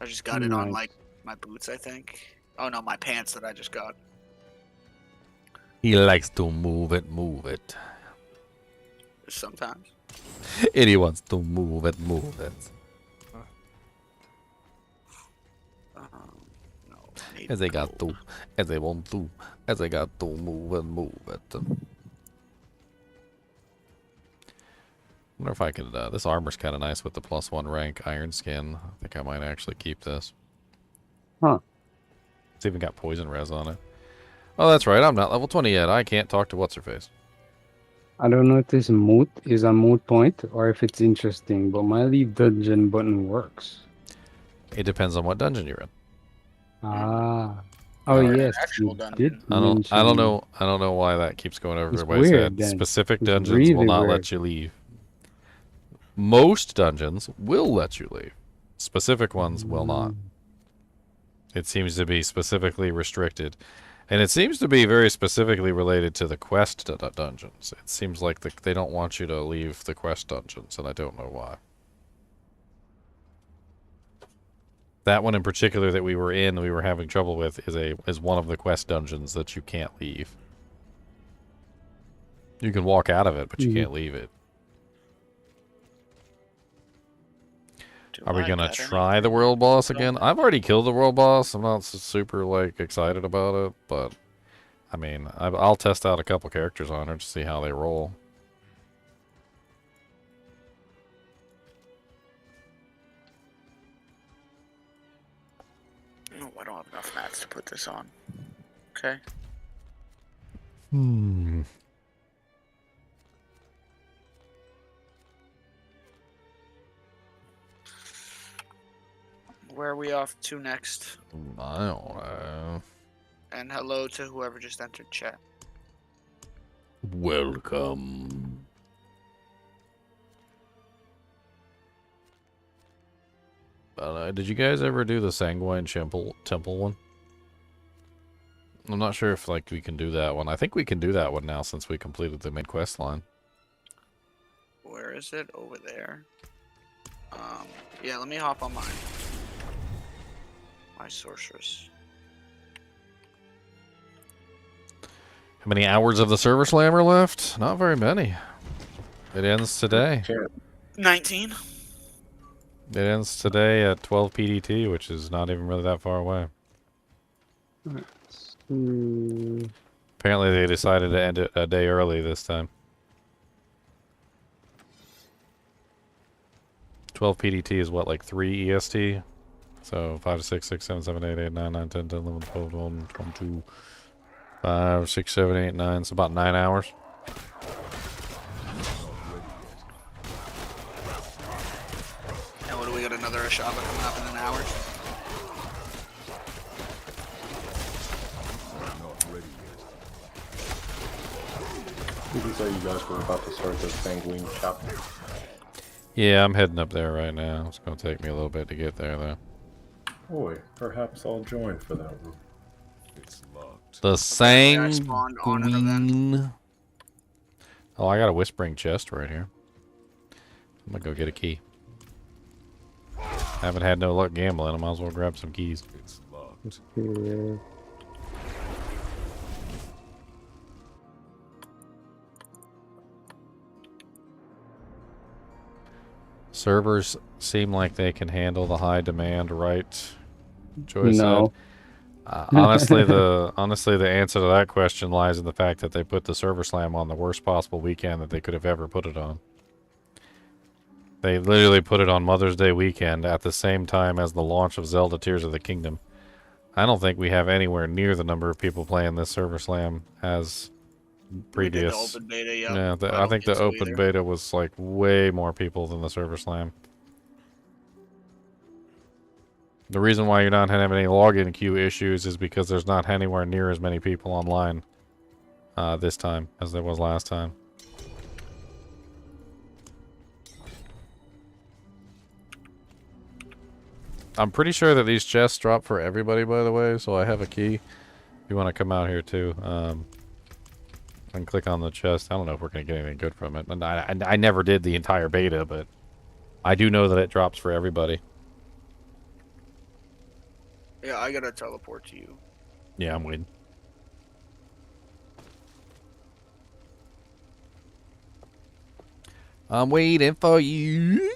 I just got it on, Nice. like, my boots, I think. Oh, no, my pants that I just got. He likes to move it, move it. Sometimes. And he wants to move it, move it. As they got to, as they want to, as they got to move it, move it. Wonder if I could, this armor's kind of nice with the +1 rank iron skin. I think I might actually keep this. Huh. It's even got poison res on it. Oh, that's right, I'm not level 20 yet. I can't talk to what's-her-face. I don't know if this moot is a moot point or if it's interesting, but my leave dungeon button works. It depends on what dungeon you're in. Ah. Oh Alright. yes, you did I don't mention- know why that keeps going over It's everybody's weird, head. then. Specific It's dungeons will really not weird. let you leave. Most dungeons will let you leave. Specific ones will not. It seems to be specifically restricted. And it seems to be very specifically related to the quest dungeons. It seems like they don't want you to leave the quest dungeons, and I don't know why. That one in particular that we were in, we were having trouble with, is one of the quest dungeons that you can't leave. You can walk out of it, but you can't leave it. Are we gonna try the world boss again? I've already killed the world boss. I'm not super like excited about it, but I mean, I'll test out a couple characters on her to see how they roll. Oh, I don't have enough mats to put this on. Okay. Where are we off to next? I don't know. And hello to whoever just entered chat. Welcome. Did you guys ever do the Sanguine Temple one? I'm not sure if like we can do that one. I think we can do that one now since we completed the main quest line. Where is it? Over there. Yeah, let me hop on mine. My sorceress. How many hours of the Server Slammer left? Not very many. It ends today. 19. It ends today at 12 PDT, which is not even really that far away. Apparently they decided to end it a day early this time. 12 PDT is what, like 3 EST? So 5, 6, 6, 7, 7, 8, 8, 9, 9, 10, 10, 11, 12, 12, 22, 5, 6, 7, 8, 9. It's about 9 hours. And what do we got? Another Ashaba coming up in an hour? Did you say you guys were about to start the Sanguine chapter? Yeah, I'm heading up there right now. It's going to take me a little bit to get there, though. Boy, perhaps I'll join for that one. It's locked. The I spawned on an event. Sanguine. Oh, I got a Whispering Chest right here. I'm going to go get a key. Haven't had no luck gambling. I might as well grab some keys. It's locked. Servers seem like they can handle the high demand, right? Joy No. said. Honestly, the answer to that question lies in the fact that they put the Server Slam on the worst possible weekend that they could have ever put it on. They literally put it on Mother's Day weekend at the same time as the launch of Zelda Tears of the Kingdom. I don't think we have anywhere near the number of people playing this Server Slam as previous. We did the open beta, yeah. Yeah, I think the open beta was like way more people than the Server Slam. The reason why you're not having any login queue issues is because there's not anywhere near as many people online this time as there was last time. I'm pretty sure that these chests drop for everybody, by the way, so I have a key. If you want to come out here too, and click on the chest. I don't know if we're going to get anything good from it. And I never did the entire beta, but I do know that it drops for everybody. Yeah, I gotta teleport to you. Yeah, I'm waiting. I'm waiting for you.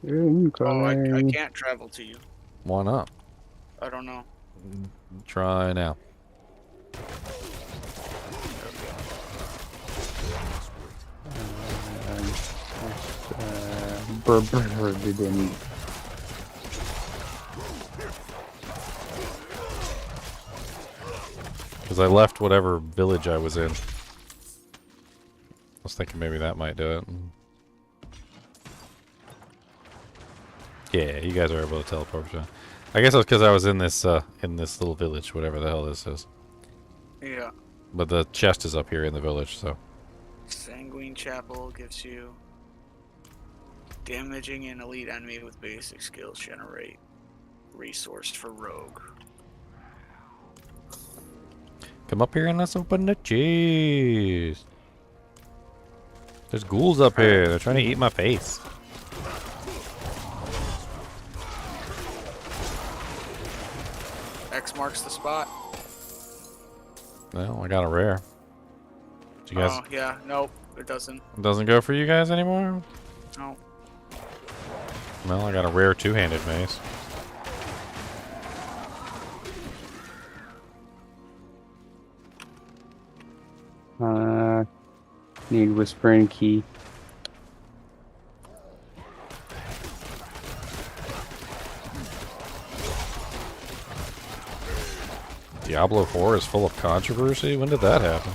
Oh, I can't travel to you. Why not? I don't know. Try now. Didn't. Because I left whatever village I was in. I was thinking maybe that might do it. Yeah, you guys are able to teleport. I guess it was because I was in this little village, whatever the hell this is. Yeah. But the chest is up here in the village, so. Sanguine Chapel gives you damaging an elite enemy with basic skills, generate resource for rogue. Come up here and let's open the chest. There's ghouls up here. They're trying to eat my face. X marks the spot. Well, I got a rare. Did you guys? Oh, yeah. Nope, it doesn't. It doesn't go for you guys anymore? No. Well, I got a rare two-handed mace. Need Whispering Key. Diablo 4 is full of controversy? When did that happen?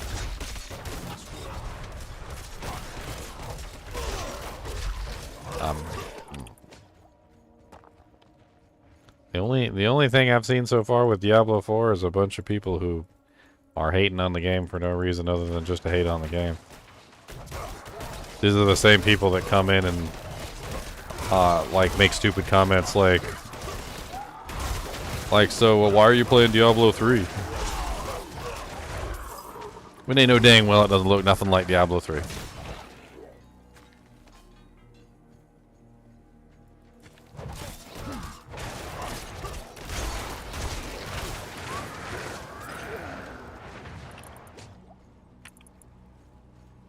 The only thing I've seen so far with Diablo 4 is a bunch of people who are hating on the game for no reason other than just to hate on the game. These are the same people that come in and like make stupid comments like, so why are you playing Diablo 3? When they know dang well it doesn't look nothing like Diablo 3.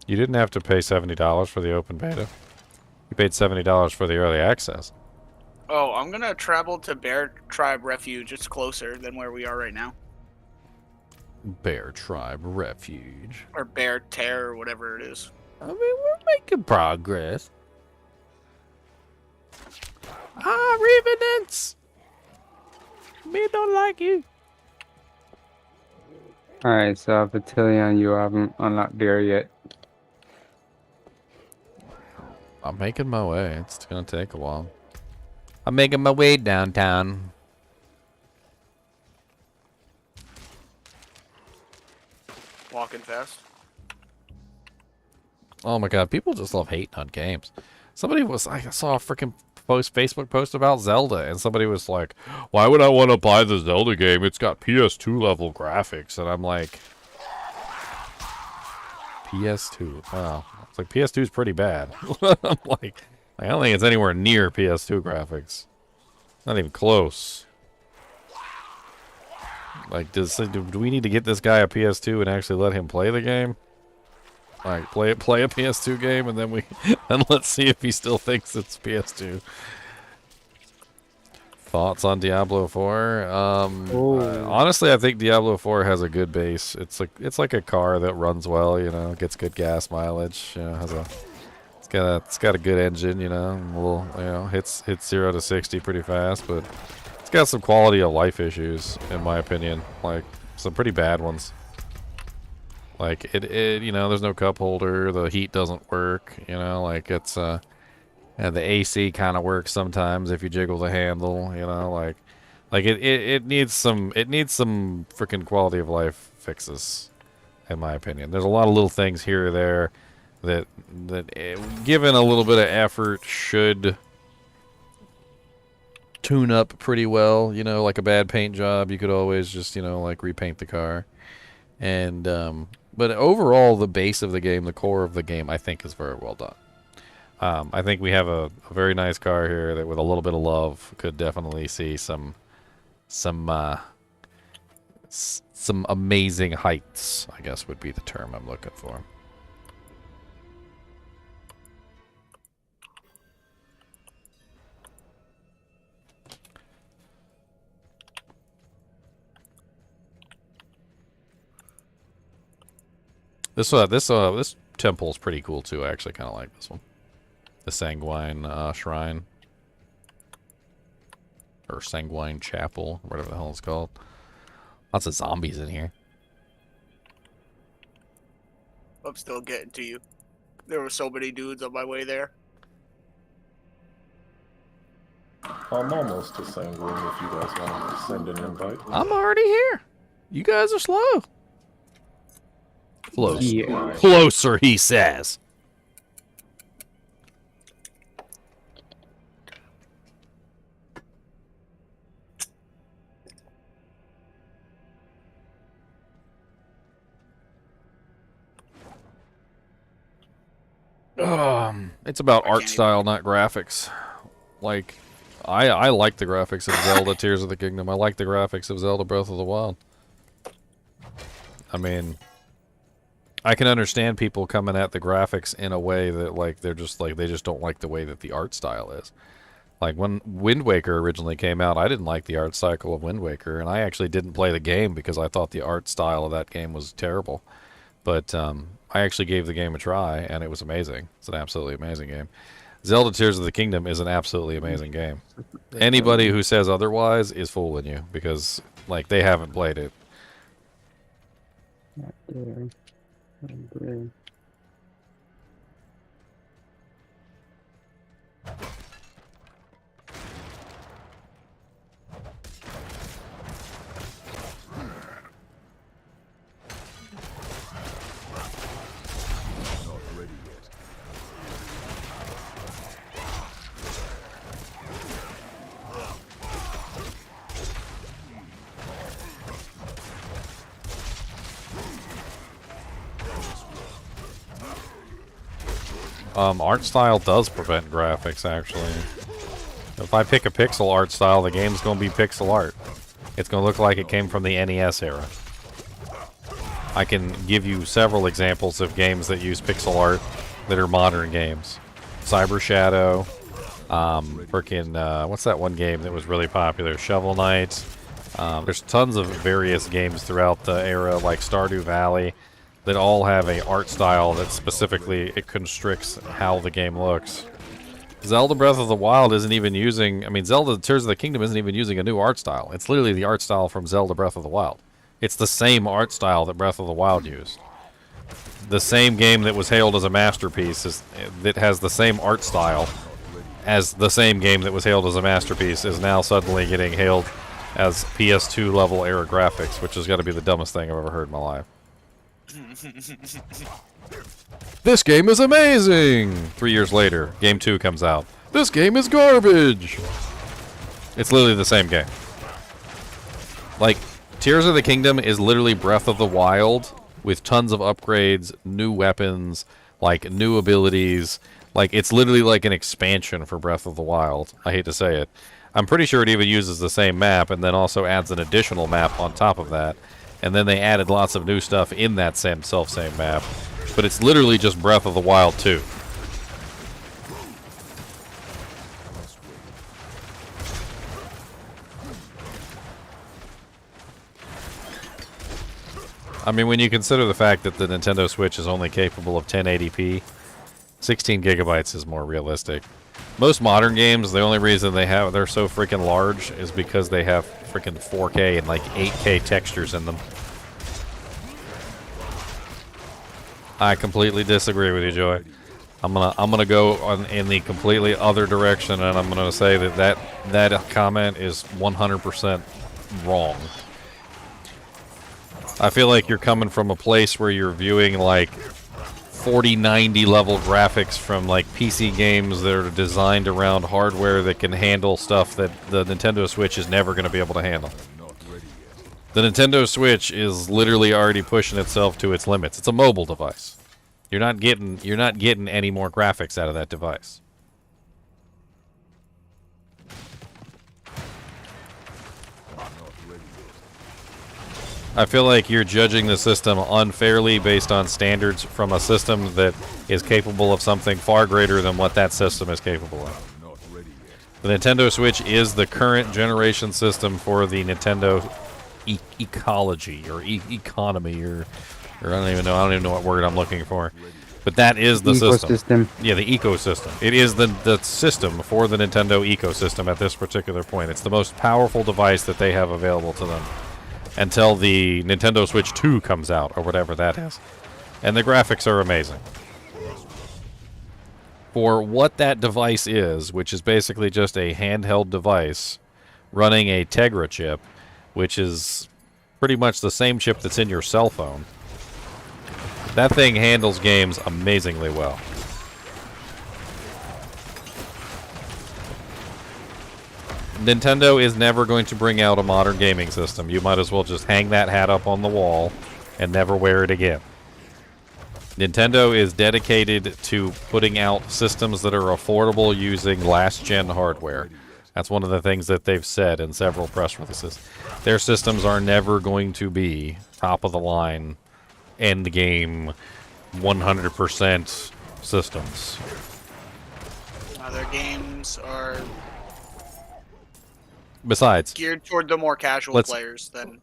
You didn't have to pay $70 for the open beta. You paid $70 for the early access. Oh, I'm gonna travel to Bear Tribe Refuge. It's closer than where we are right now. Bear Tribe Refuge. Or Bear Tear, or whatever it is. I mean, we're making progress. Revenants! Me don't like you. Alright, so Battalion, you haven't unlocked there yet. I'm making my way. It's gonna take a while. I'm making my way downtown. Walking fast. Oh my god, people just love hating on games. I saw a freaking Facebook post about Zelda, and somebody was like, why would I want to buy the Zelda game? It's got PS2 level graphics. And I'm like, PS2? Wow. It's like, PS2 is pretty bad. I'm like, I don't think it's anywhere near PS2 graphics. Not even close. Like, do we need to get this guy a PS2 and actually let him play the game? Like, play a PS2 game, and then let's see if he still thinks it's PS2. Thoughts on Diablo 4? Honestly, I think Diablo 4 has a good base. It's like a car that runs well, you know, gets good gas mileage. You know, it's got a good engine, you know, hits 0 to 60 pretty fast, but it's got some quality of life issues, in my opinion, like some pretty bad ones. Like it you know, there's no cup holder, the heat doesn't work, you know, like it's and the AC kind of works sometimes if you jiggle the handle, you know, like it needs some freaking quality of life fixes, in my opinion. There's a lot of little things here or there that given a little bit of effort should tune up pretty well, you know, like a bad paint job, you could always just, you know, like repaint the car. And but overall the base of the game, the core of the game, I think is very well done. I think we have a very nice car here that, with a little bit of love, could definitely see some amazing heights, I guess would be the term I'm looking for. This temple is pretty cool too. I actually kind of like this one. The Sanguine Shrine. Or Sanguine Chapel, whatever the hell it's called. Lots of zombies in here. I'm still getting to you. There were so many dudes on my way there. I'm almost to Sanguine if you guys want to send an invite. I'm already here. You guys are slow. Close. Yeah. Closer, he says. It's about art style, not graphics. Like, I like the graphics of Zelda Tears of the Kingdom. I like the graphics of Zelda Breath of the Wild. I mean, I can understand people coming at the graphics in a way that, like, they're just like, they just don't like the way that the art style is. Like, when Wind Waker originally came out, I didn't like the art cycle of Wind Waker, and I actually didn't play the game because I thought the art style of that game was terrible. But I actually gave the game a try, and it was amazing. It's an absolutely amazing game. Zelda Tears of the Kingdom is an absolutely amazing game. Anybody who says otherwise is fooling you, because, like, they haven't played it. Not there. Not there. Art style does prevent graphics, actually. If I pick a pixel art style, the game's going to be pixel art. It's going to look like it came from the NES era. I can give you several examples of games that use pixel art that are modern games. Cyber Shadow, what's that one game that was really popular? Shovel Knight. There's tons of various games throughout the era, like Stardew Valley, that all have a art style that specifically it constricts how the game looks. Zelda Breath of the Wild isn't even using, I mean, Zelda Tears of the Kingdom isn't even using a new art style. It's literally the art style from Zelda Breath of the Wild. It's the same art style that Breath of the Wild used. The same game that was hailed as a masterpiece that has the same art style as the same game that was hailed as a masterpiece is now suddenly getting hailed as PS2 level era graphics, which has got to be the dumbest thing I've ever heard in my life. This game is amazing! 3 years later, Game 2 comes out. This game is garbage! It's literally the same game. Like, Tears of the Kingdom is literally Breath of the Wild with tons of upgrades, new weapons, like, new abilities. Like, it's literally like an expansion for Breath of the Wild. I hate to say it. I'm pretty sure it even uses the same map and then also adds an additional map on top of that. And then they added lots of new stuff in that same map. But it's literally just Breath of the Wild 2. I mean, when you consider the fact that the Nintendo Switch is only capable of 1080p, 16 gigabytes is more realistic. Most modern games, the only reason they're so freaking large is because they have freaking 4K and like 8K textures in them. I completely disagree with you, Joy. I'm gonna go in the completely other direction, and I'm gonna say that comment is 100% wrong. I feel like you're coming from a place where you're viewing like 4090 level graphics from like PC games that are designed around hardware that can handle stuff that the Nintendo Switch is never going to be able to handle. The Nintendo Switch is literally already pushing itself to its limits. It's a mobile device. You're not getting any more graphics out of that device. I feel like you're judging the system unfairly based on standards from a system that is capable of something far greater than what that system is capable of. The Nintendo Switch is the current generation system for the Nintendo ecology or economy or I don't even know what word I'm looking for. But that is the system. Yeah, the ecosystem. It is the system for the Nintendo ecosystem at this particular point. It's the most powerful device that they have available to them until the Nintendo Switch 2 comes out, or whatever that is. And the graphics are amazing. For what that device is, which is basically just a handheld device running a Tegra chip, which is pretty much the same chip that's in your cell phone, that thing handles games amazingly well. Nintendo is never going to bring out a modern gaming system. You might as well just hang that hat up on the wall and never wear it again. Nintendo is dedicated to putting out systems that are affordable using last-gen hardware. That's one of the things that they've said in several press releases. Their systems are never going to be top-of-the-line, end-game, 100% systems. Their games are Besides, geared toward the more casual players than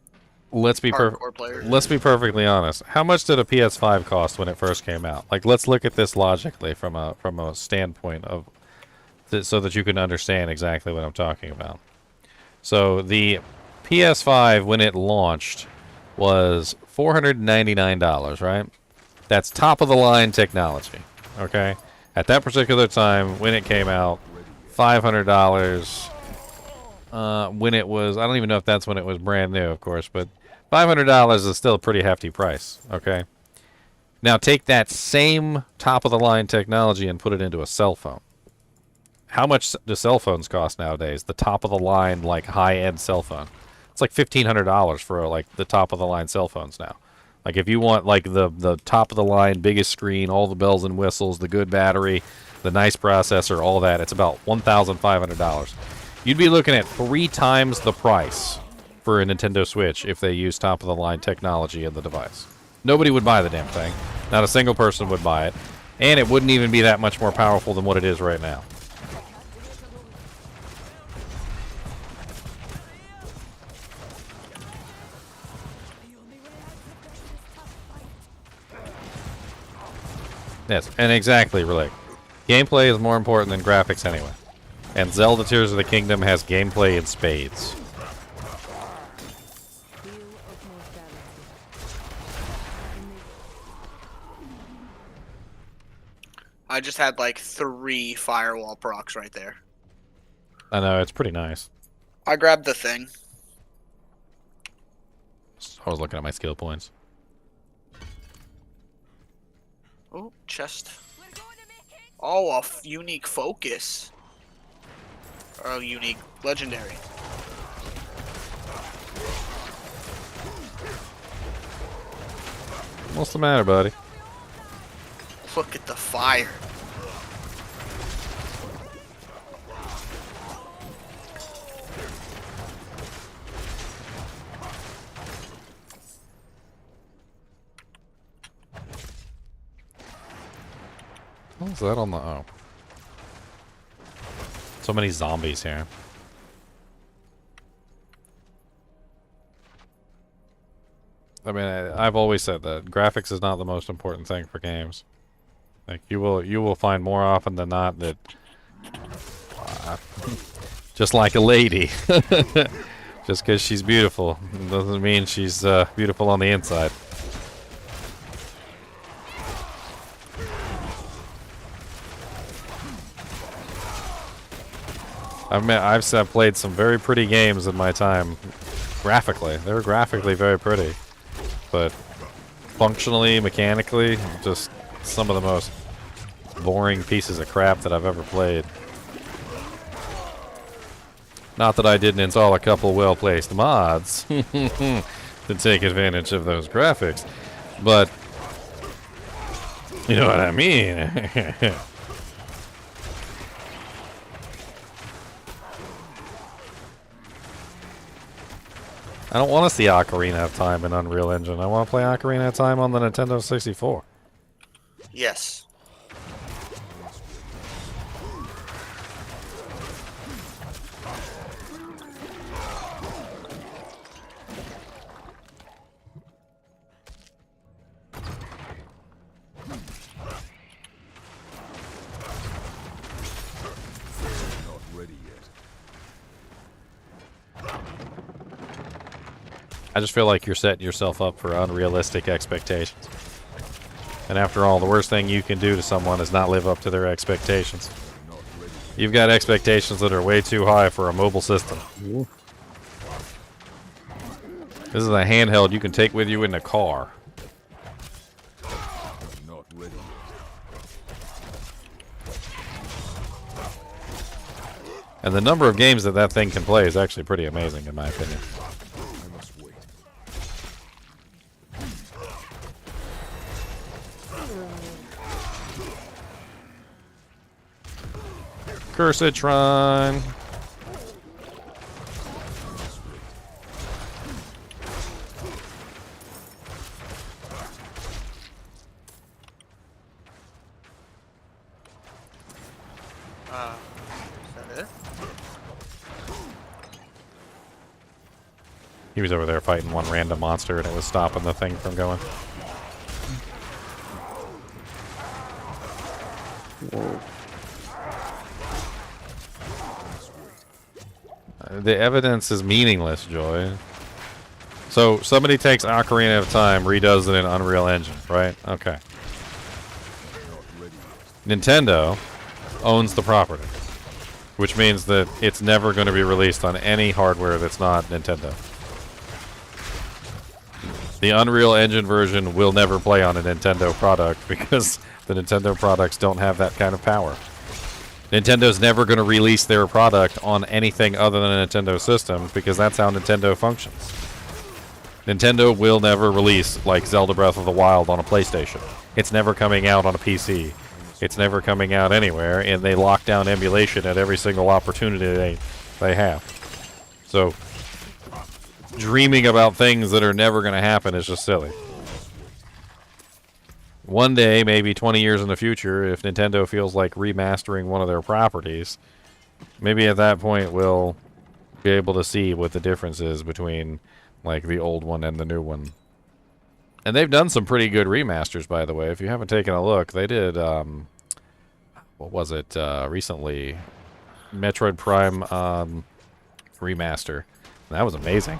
hardcore players. Let's be perfectly honest. How much did a PS5 cost when it first came out? Like, let's look at this logically from a standpoint of so that you can understand exactly what I'm talking about. So the PS5 when it launched was $499, right? That's top of the line technology. Okay, at that particular time when it came out, $500. When it was, I don't even know if that's when it was brand new, of course, but $500 is still a pretty hefty price, okay? Now take that same top-of-the-line technology and put it into a cell phone. How much do cell phones cost nowadays? The top-of-the-line, like, high-end cell phone. It's like $1,500 for, like, the top-of-the-line cell phones now. Like, if you want, like, the top-of-the-line, biggest screen, all the bells and whistles, the good battery, the nice processor, all that, it's about $1,500. You'd be looking at 3 times the price for a Nintendo Switch if they use top-of-the-line technology in the device. Nobody would buy the damn thing. Not a single person would buy it. And it wouldn't even be that much more powerful than what it is right now. Yes, and exactly, Relic. Gameplay is more important than graphics anyway. And Zelda Tears of the Kingdom has gameplay in spades. I just had like 3 firewall procs right there. I know, it's pretty nice. I grabbed the thing. I was looking at my skill points. Oh, chest. Oh, a unique focus. Or a unique legendary. What's the matter, buddy? Look at the fire. What was that on the... Oh. So many zombies here. I mean, I've always said that graphics is not the most important thing for games. Like you will find more often than not that just like a lady, just because she's beautiful doesn't mean she's beautiful on the inside. I've played some very pretty games in my time. Graphically, they were graphically very pretty, but functionally, mechanically, just some of the most boring pieces of crap that I've ever played. Not that I didn't install a couple well-placed mods to take advantage of those graphics, but you know what I mean. I don't want to see Ocarina of Time in Unreal Engine. I want to play Ocarina of Time on the Nintendo 64. Yes. I just feel like you're setting yourself up for unrealistic expectations. And after all, the worst thing you can do to someone is not live up to their expectations. You've got expectations that are way too high for a mobile system. This is a handheld you can take with you in the car. And the number of games that thing can play is actually pretty amazing, in my opinion. Cursitron. Is that it? He was over there fighting one random monster and it was stopping the thing from going. Whoa. The evidence is meaningless, Joy. So somebody takes Ocarina of Time, redoes it in Unreal Engine, right? Okay. Nintendo owns the property, which means that it's never going to be released on any hardware that's not Nintendo. The Unreal Engine version will never play on a Nintendo product because the Nintendo products don't have that kind of power. Nintendo's never going to release their product on anything other than a Nintendo system because that's how Nintendo functions. Nintendo will never release, like, Zelda Breath of the Wild on a PlayStation. It's never coming out on a PC. It's never coming out anywhere, and they lock down emulation at every single opportunity they have. So, dreaming about things that are never going to happen is just silly. One day, maybe 20 years in the future, if Nintendo feels like remastering one of their properties, maybe at that point we'll be able to see what the difference is between, like, the old one and the new one. And they've done some pretty good remasters, by the way. If you haven't taken a look, they did, what was it, recently? Metroid Prime remaster. That was amazing.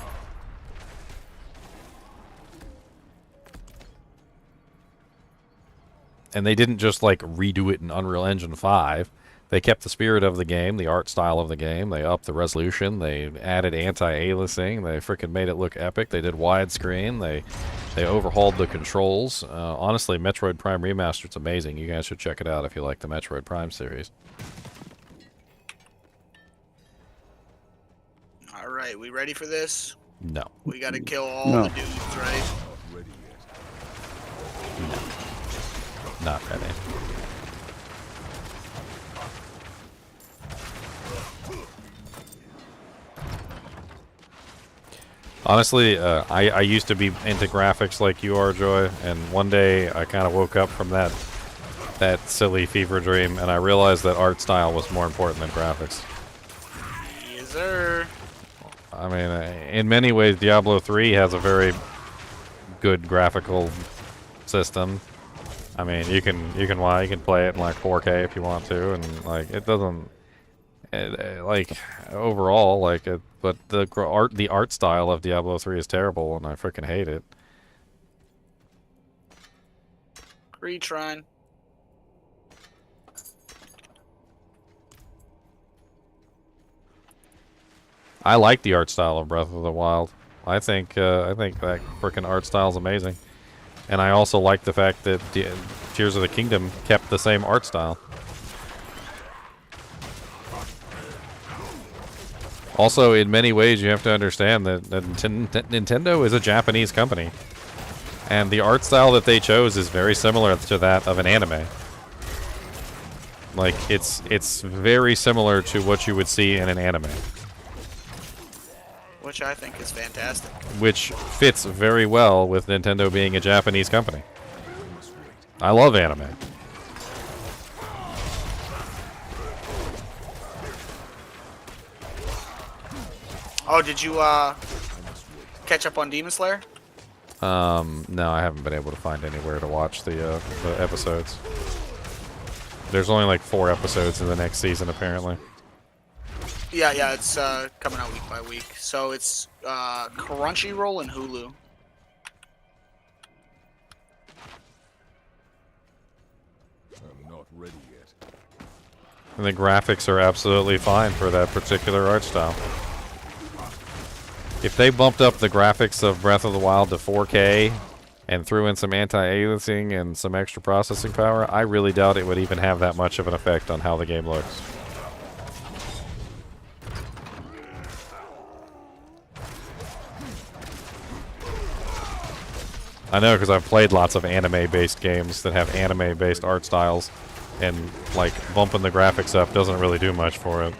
And they didn't just, like, redo it in Unreal Engine 5. They kept the spirit of the game, the art style of the game. They upped the resolution. They added anti-aliasing. They freaking made it look epic. They did widescreen. They overhauled the controls. Honestly, Metroid Prime Remastered, it's amazing. You guys should check it out if you like the Metroid Prime series. Alright, we ready for this? No. We gotta kill all the dudes, right? Not ready. Honestly, I used to be into graphics like you are, Joy, and one day I kind of woke up from that silly fever dream, and I realized that art style was more important than graphics. Yes, sir. I mean, in many ways, Diablo 3 has a very good graphical system. I mean, you can play it in like 4K if you want to, and like it doesn't like overall like it, but the art style of Diablo 3 is terrible, and I freaking hate it. Retrying. I like the art style of Breath of the Wild. I think that freaking art style is amazing, and I also like the fact that Tears of the Kingdom kept the same art style. Also, in many ways, you have to understand that Nintendo is a Japanese company, and the art style that they chose is very similar to that of an anime. Like it's very similar to what you would see in an anime, Which I think is fantastic. which fits very well with Nintendo being a Japanese company. I love anime. Oh, did you catch up on Demon Slayer? No, I haven't been able to find anywhere to watch the episodes. There's only like 4 episodes in the next season, apparently. Yeah, it's coming out week by week. So it's Crunchyroll and Hulu. I'm not ready yet. And the graphics are absolutely fine for that particular art style. If they bumped up the graphics of Breath of the Wild to 4K and threw in some anti-aliasing and some extra processing power, I really doubt it would even have that much of an effect on how the game looks. I know, because I've played lots of anime-based games that have anime-based art styles, and like bumping the graphics up doesn't really do much for it.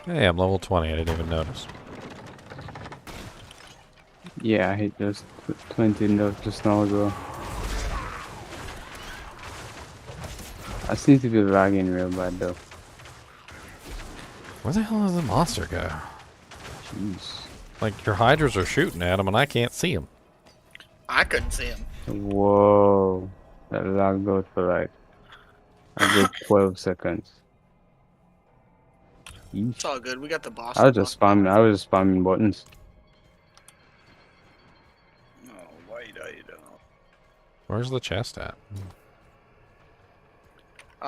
Hey, I'm level 20, I didn't even notice. Yeah, I hit those 20 notes just now ago. I seem to be lagging real bad though. Where the hell does the monster go? Jeez. Like, your hydras are shooting at him and I can't see him. I couldn't see him. Whoa. That lagged out for like a good 12 seconds. It's all good. We got the boss. I was just spamming buttons. No, why you don't? Where's the chest at?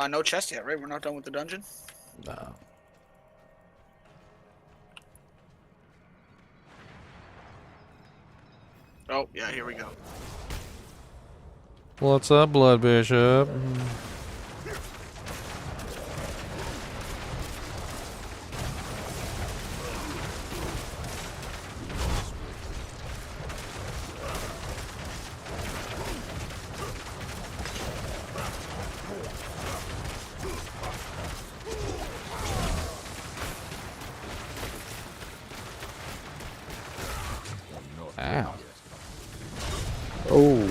No chest yet, right? We're not done with the dungeon? No. Oh, yeah, here we go. What's up, Blood Bishop? Ow. Oh.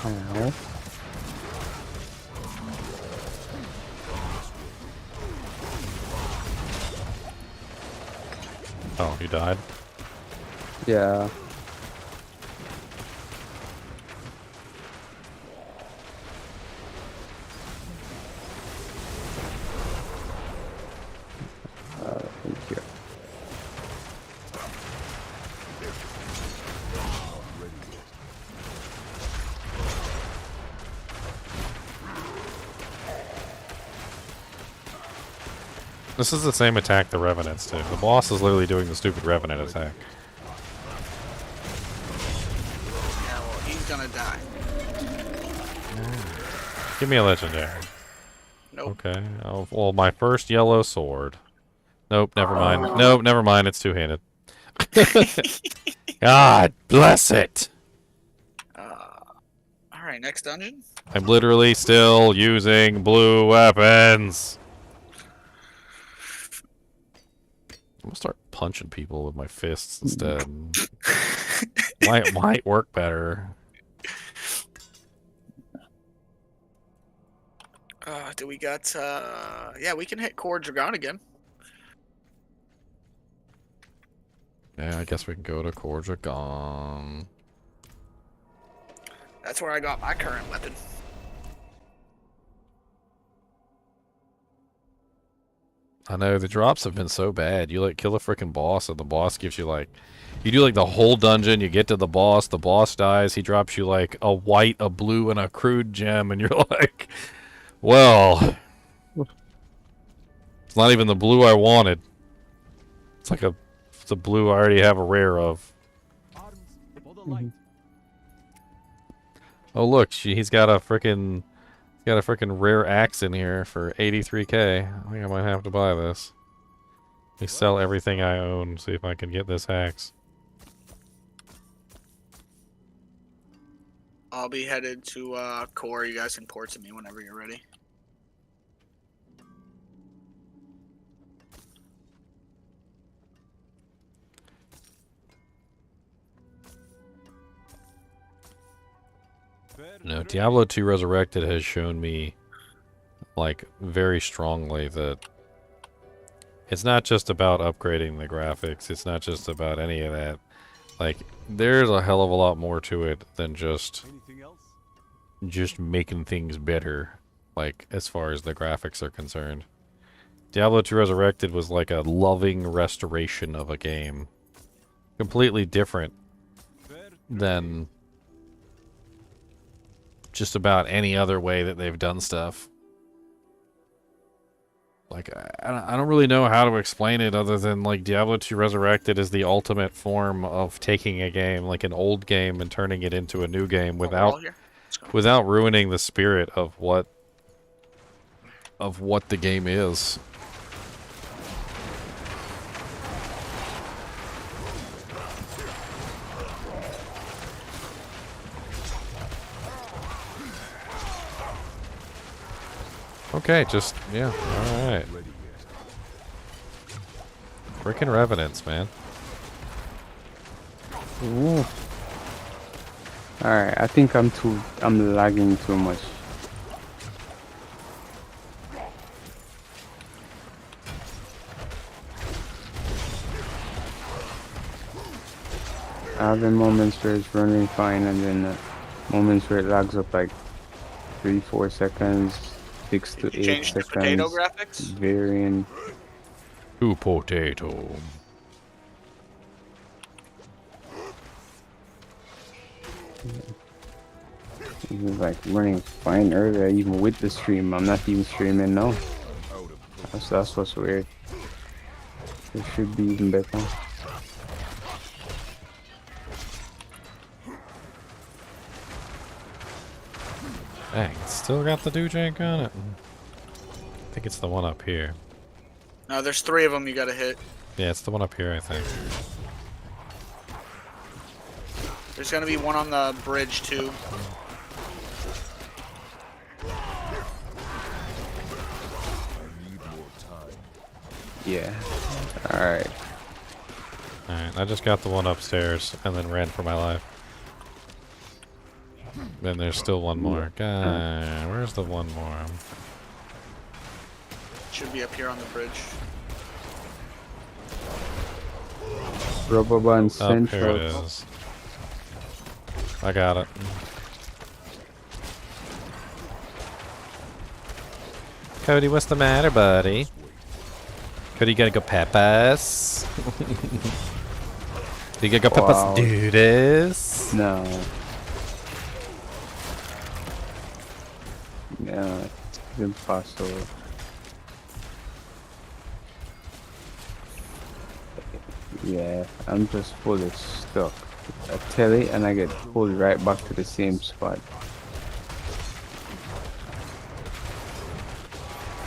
Ow. Oh, you died? Yeah. Thank you. This is the same attack the Revenants do. The boss is literally doing the stupid Revenant attack. gonna die. Give me a legendary. Nope. Okay. Oh, well, my first yellow sword. Nope, never mind. Nope, never mind. It's two-handed. God bless it. Alright, next dungeon. I'm literally still using blue weapons. I'm gonna start punching people with my fists instead. might work better. Do we got yeah, we can hit Core Dragon again. Yeah, I guess we can go to Korjagon. That's where I got my current weapon. I know, the drops have been so bad. You like kill a freaking boss and the boss gives you like, you do like the whole dungeon, you get to the boss dies, he drops you like a white, a blue, and a crude gem, and you're like, well, it's not even the blue I wanted. It's like it's a blue I already have a rare of. Oh look, he's got a freaking rare axe in here for 83k. I think I might have to buy this. Let me sell everything I own, see if I can get this axe. I'll be headed to Core. You guys can port to me whenever you're ready. No, Diablo 2 Resurrected has shown me, like, very strongly that it's not just about upgrading the graphics. It's not just about any of that. Like, there's a hell of a lot more to it than just making things better, like, as far as the graphics are concerned. Diablo 2 Resurrected was like a loving restoration of a game. Completely different than just about any other way that they've done stuff. Like, I don't really know how to explain it other than, like, Diablo 2 Resurrected is the ultimate form of taking a game, like an old game, and turning it into a new game without ruining the spirit of what the game is. Okay, just, yeah, alright. Frickin' Revenants, man. Ooh. Alright, I think I'm lagging too much. I have been moments where it's running fine, and then moments where it lags up like 3-4 seconds. 6 to 8 seconds. Potato graphics? Varying. To potato. It was like running fine earlier, even with the stream. I'm not even streaming now. That's what's weird. It should be even better. Dang, it's still got the do-jank on it. I think it's the one up here. No, there's 3 of them you gotta hit. Yeah, it's the one up here, I think. There's gonna be one on the bridge too. Yeah. Alright. Alright, I just got the one upstairs and then ran for my life. Then there's still one more. God, where's the one more? Should be up here on the bridge. Rubberband Oh, here Central. it is. I got it. Cody, what's the matter, buddy? Cody, you gotta go peppers? You gotta go peppers, do this? No. No, it's impossible. Yeah, I'm just fully stuck. a telly and I get pulled right back to the same spot.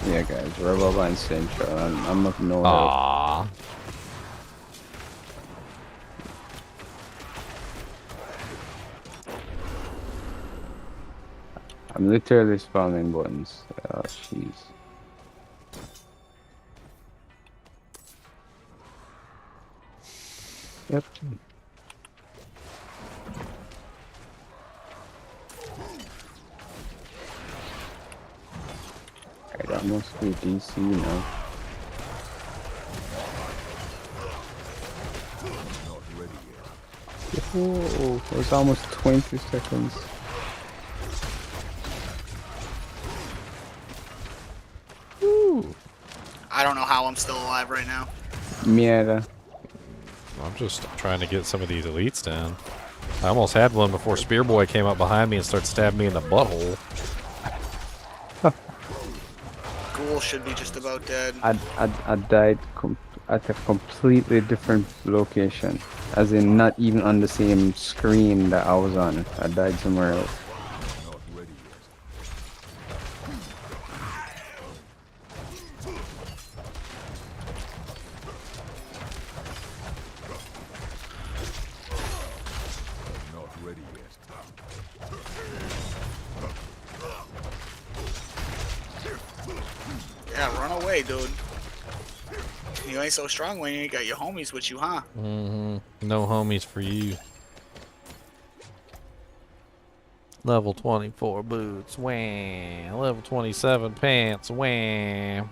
Yeah, guys, Rebel Line Central. I'm of no help. Aww. I'm literally spamming buttons. Oh, jeez. Yep. Alright, that must be DC now. Oh, it was almost 20 seconds. Woo. I don't know how I'm still alive right now. Me either. I'm just trying to get some of these elites down. I almost had one before Spear Boy came up behind me and started stabbing me in the butthole. Ghoul should be just about dead. I died at a completely different location. As in, not even on the same screen that I was on. I died somewhere else. Yeah, run away, dude. You ain't so strong when you ain't got your homies with you, huh? Mm-hmm. No homies for you. Level 24 boots, wham. Level 27 pants, wham.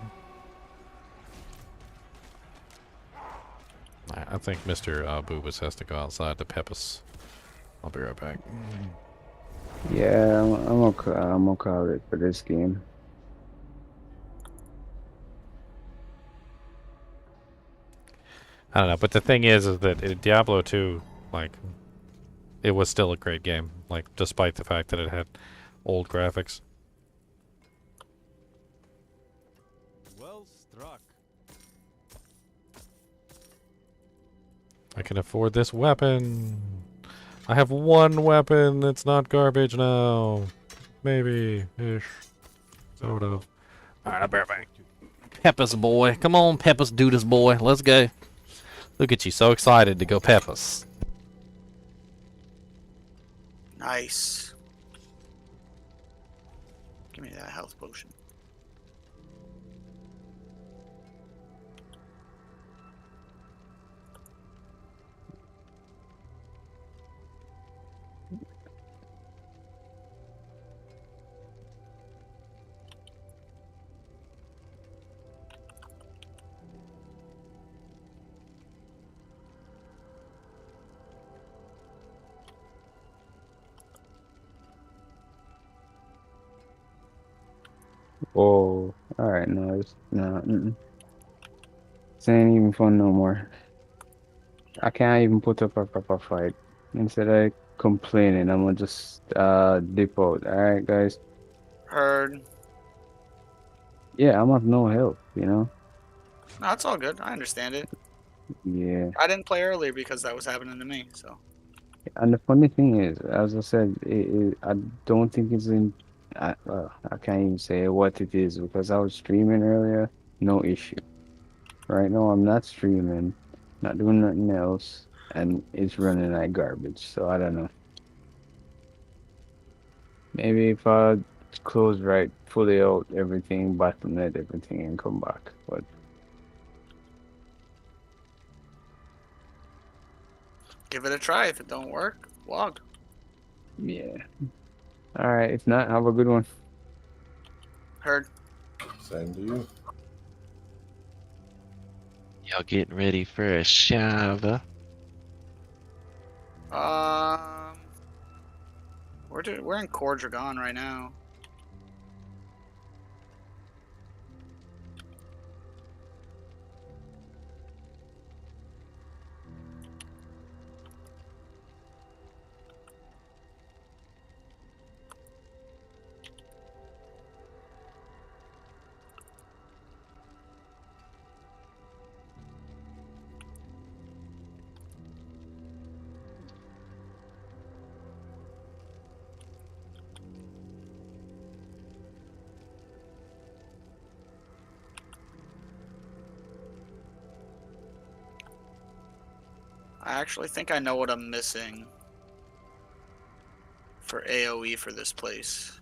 I think Mr. Boobas has to go outside to pep us. I'll be right back. Yeah, I'm okay. I'm okay with it for this game. I don't know, but the thing is that in Diablo 2, like, it was still a great game, like, despite the fact that it had old graphics. Well struck. I can afford this weapon. I have one weapon that's not garbage now. Maybe-ish. Sort of. Alright, I'll be right back. Peppas, boy. Come on, Peppas, do this, boy. Let's go. Look at you, so excited to go Peppas. Nice. Give me that health potion. Oh, alright, no, it's no. This ain't even fun no more. I can't even put up a proper fight. Instead of complaining, I'm gonna just dip out. Alright, guys. Heard. Yeah, I'm of no help, you know? No, it's all good. I understand it. Yeah. I didn't play earlier because that was happening to me, so. And the funny thing is, as I said, I don't think it's in. I can't even say what it is because I was streaming earlier. No issue. Right now, I'm not streaming, not doing nothing else, and it's running like garbage. So I don't know. Maybe if I close right, fully out everything, bottomnet everything, and come back. But Give it a try. If it don't work, log. yeah. All right. If not, have a good one. Heard. Same to you. Y'all getting ready for a shower? We're in Core Dragon right now. I actually think I know what I'm missing for AoE for this place.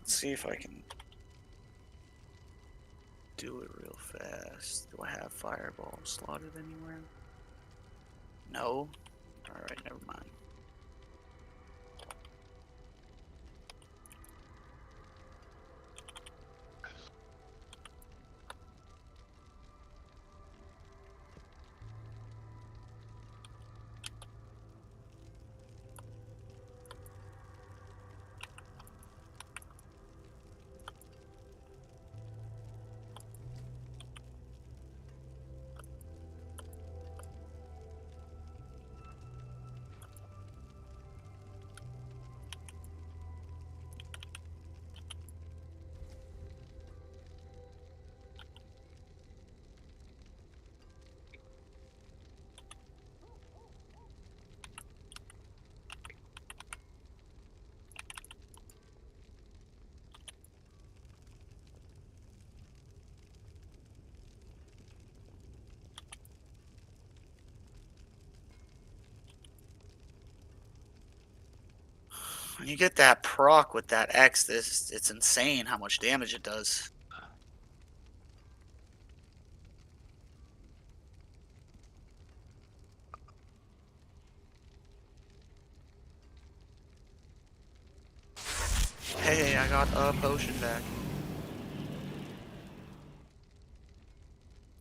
Let's see if I can do it real fast. Do I have fireball slotted anywhere? No? Alright, never mind. When you get that proc with that X, it's insane how much damage it does. Hey, I got a potion back.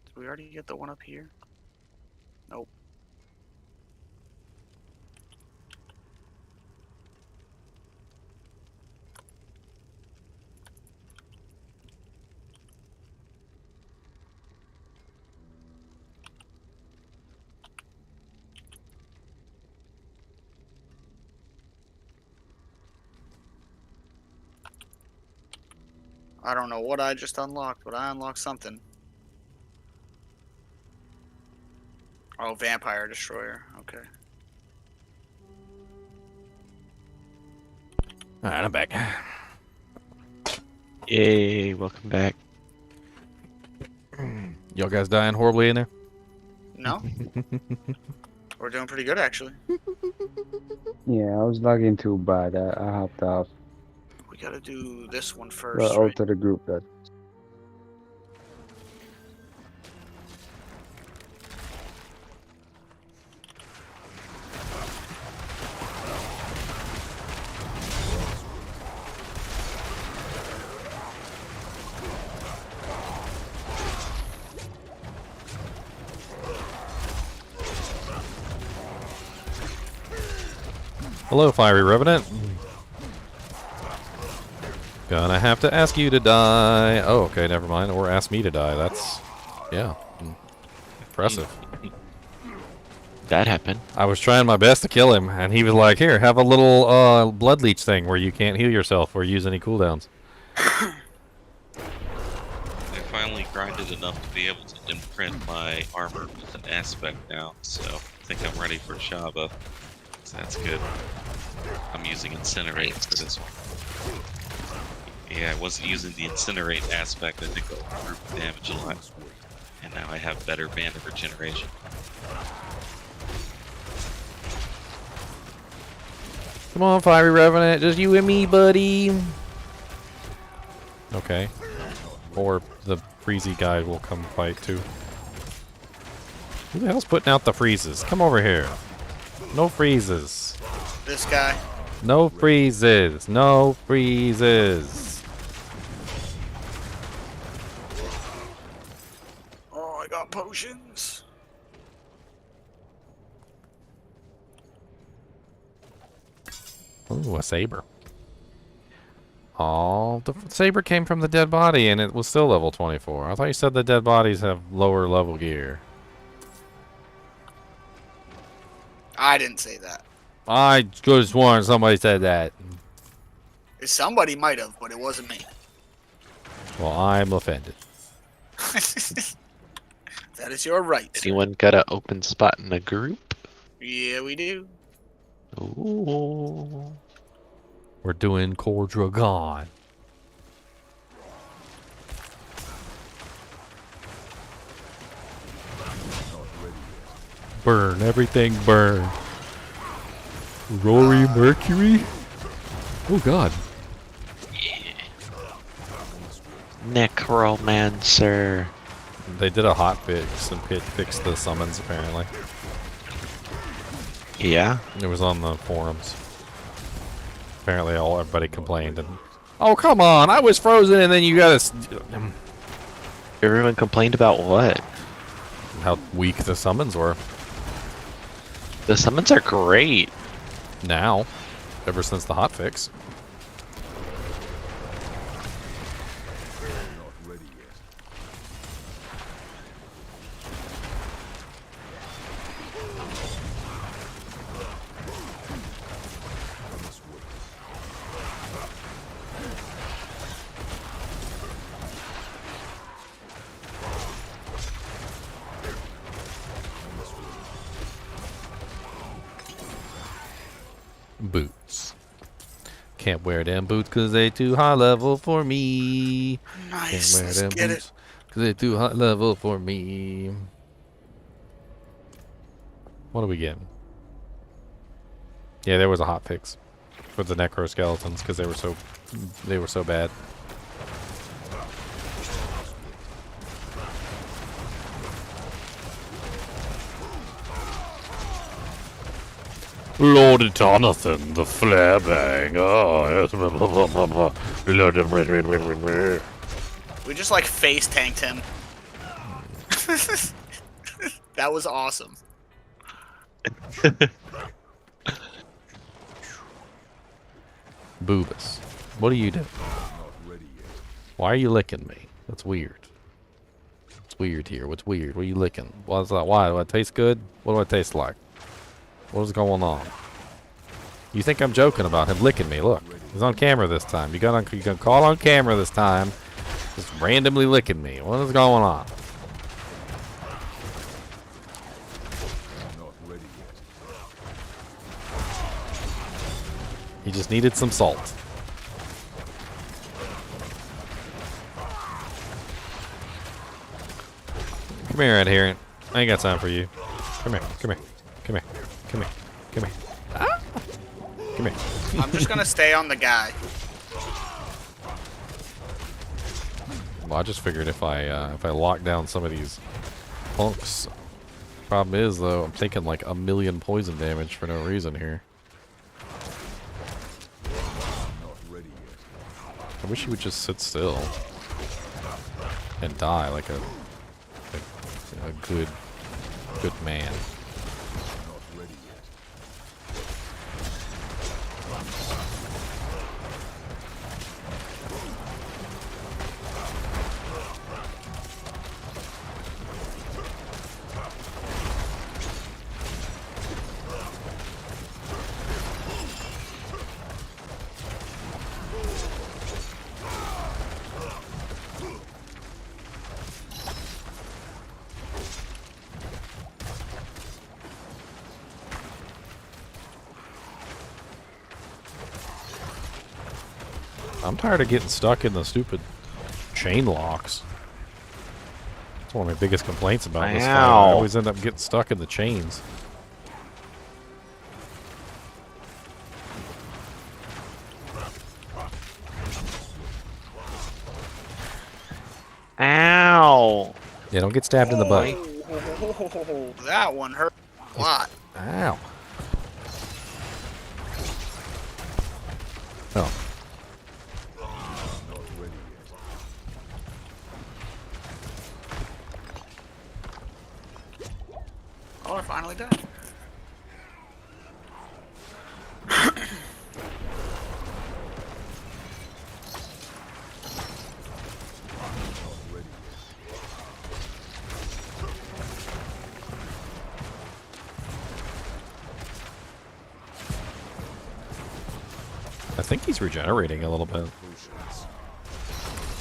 Did we already get the one up here? Nope. I don't know what I just unlocked, but I unlocked something. Oh, Vampire Destroyer. Okay. Alright, I'm back. Yay, welcome back. Y'all guys dying horribly in there? No? We're doing pretty good, actually. Yeah, I was lagging too bad. I hopped off. We gotta do this one Got first, out right? of the group. That Hello, Fiery Revenant. Gonna have to ask you to die. Oh, okay, never mind. Or ask me to die. That's, yeah, impressive. That happened. I was trying my best to kill him, and he was like, here, have a little blood leech thing where you can't heal yourself or use any cooldowns. I finally grinded enough to be able to imprint my armor with an aspect now, so I think I'm ready for Shaba. So that's good. I'm using Incinerate for this one. Yeah, I wasn't using the Incinerate aspect. I think it'll improve the damage a lot. And now I have better mana regeneration. Come on, Fiery Revenant, just you and me, buddy. Okay. Or the freezy guy will come fight too. Who the hell's putting out the freezes? Come over here. No freezes. This guy. No freezes. No freezes. Oh, I got potions. Ooh, a saber. Oh, the saber came from the dead body and it was still level 24. I thought you said the dead bodies have lower level gear. I didn't say that. I could have sworn somebody said that. Somebody might have, but it wasn't me. Well, I'm offended. That is your right. Anyone got an open spot in the group? Yeah, we do. Ooh. We're doing Core Dragon. Burn, everything burn. Rory Mercury? Oh god. Necromancer. They did a hot fix and fixed the summons apparently. Yeah? It was on the forums. Apparently everybody complained and oh come on, I was frozen and then you gotta Everyone complained about what? How weak the summons were. The summons are great. Now. Ever since the hotfix. Boots. Can't wear them boots because they too high level for me. Nice, Can't wear let's them get boots because they too high level for me. What are we getting? Yeah, there was a hot fix for the necro skeletons because they were so bad. Lord Jonathan, the flare bang. Oh, yes. We just like face tanked him. That was awesome. Boobus. What are you doing? Why are you licking me? That's weird. It's weird here. What's weird? What are you licking? What's that? Why? Do I taste good? What do I taste like? What is going on? You think I'm joking about him licking me? Look, he's on camera this time. You gonna call on camera this time? Just randomly licking me. What is going on? He just needed some salt. Come here, Red Herring. I ain't got time for you. Come here. Come here. Come here. Come here. Come here. Ah! Come here. I'm just gonna stay on the guy. Well, I just figured if I lock down some of these punks. Problem is though, I'm taking like 1,000,000 poison damage for no reason here. I wish he would just sit still and die like a good man. I'm tired of getting stuck in the stupid chain locks. That's one of my biggest complaints about this fight. I always end up getting stuck in the chains. Ow! Yeah, don't get stabbed in the butt. Oh, that one hurt a lot. Ow. Oh. Oh, we're finally done. I think he's regenerating a little bit.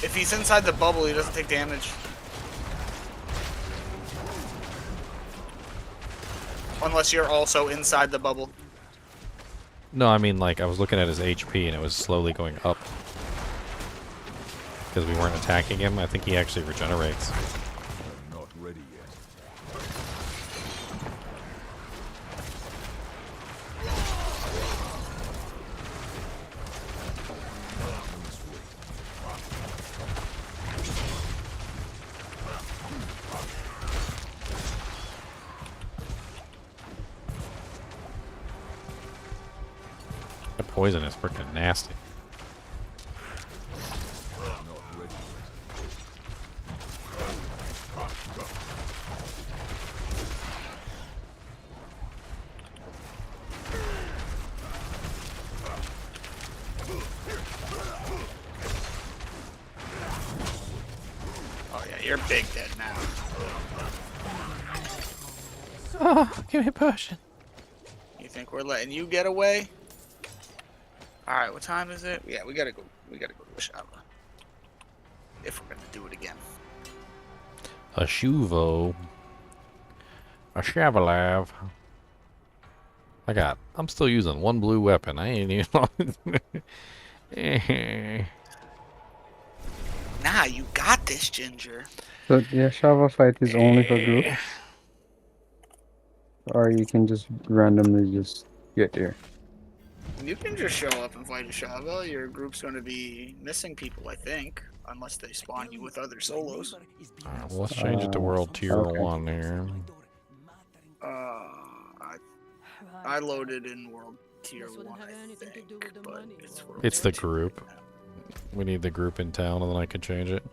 If he's inside the bubble, he doesn't take damage. Unless you're also inside the bubble. No, I mean, like, I was looking at his HP and it was slowly going up. Because we weren't attacking him. I think he actually regenerates. poison is freaking nasty. Oh yeah, you're big dead now. Oh, give me a potion. You think we're letting you get away? All right, what time is it? Yeah, we gotta go. We gotta go to the shop if we're gonna do it again. A Shuvo. A Shavalav. I'm still using one blue weapon. I ain't even. Nah, you got this, Ginger. So the Ashava fight is only for groups? Or you can just randomly just get there? You can just show up and fight a Shava. Your group's gonna be missing people, I think, unless they spawn you with other solos. Alright, well, let's change it to world tier okay. 1 here. I loaded in world tier 1, I think, but It's the group. We need the group in town, and then I can change it.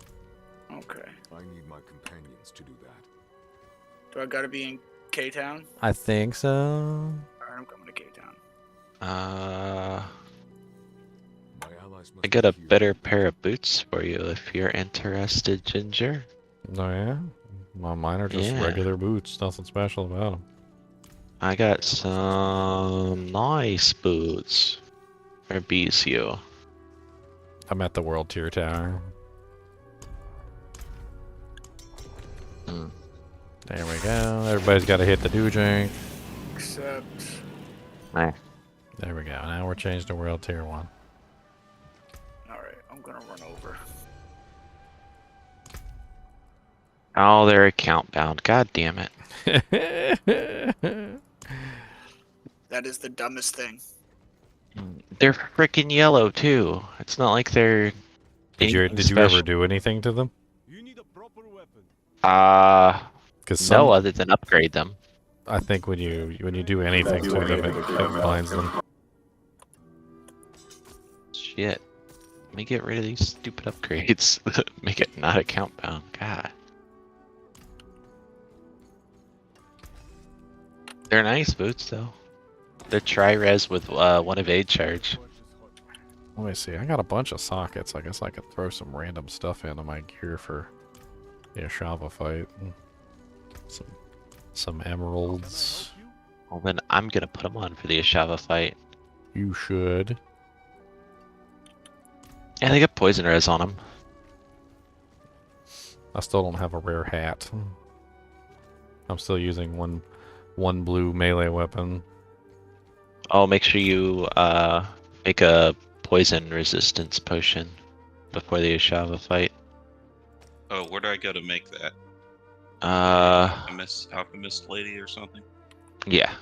Okay. I need my companions to do that. Do I gotta be in K-Town? I think so. Alright, I'm coming to K-Town. I got a better pair of boots for you if you're interested, Ginger. Oh yeah? Mine are just Yeah. regular boots. Nothing special about them. I got some nice boots for BCU. I'm at the world tier tower. There we go. Everybody's got to hit the doojink. Except... Nice. There we go. Now we're changed to world tier 1. Alright, I'm gonna run over. Oh, they're account bound. God damn it. That is the dumbest thing. They're freaking yellow too. It's not like they're. Did you ever do anything to them? No, other than upgrade them. I think when you do anything to them, it binds them. Shit. Let me get rid of these stupid upgrades. Make it not account bound. God. They're nice boots though. They're tri-res with one evade charge. Let me see. I got a bunch of sockets. I guess I could throw some random stuff into my gear for the Ashava fight. Some emeralds. Well, then I'm gonna put them on for the Ashava fight. You should. And they got poison res on them. I still don't have a rare hat. I'm still using one blue melee weapon. Oh, make sure you make a poison resistance potion before the Ashava fight. Oh, where do I go to make that? Alchemist lady or something? Yeah.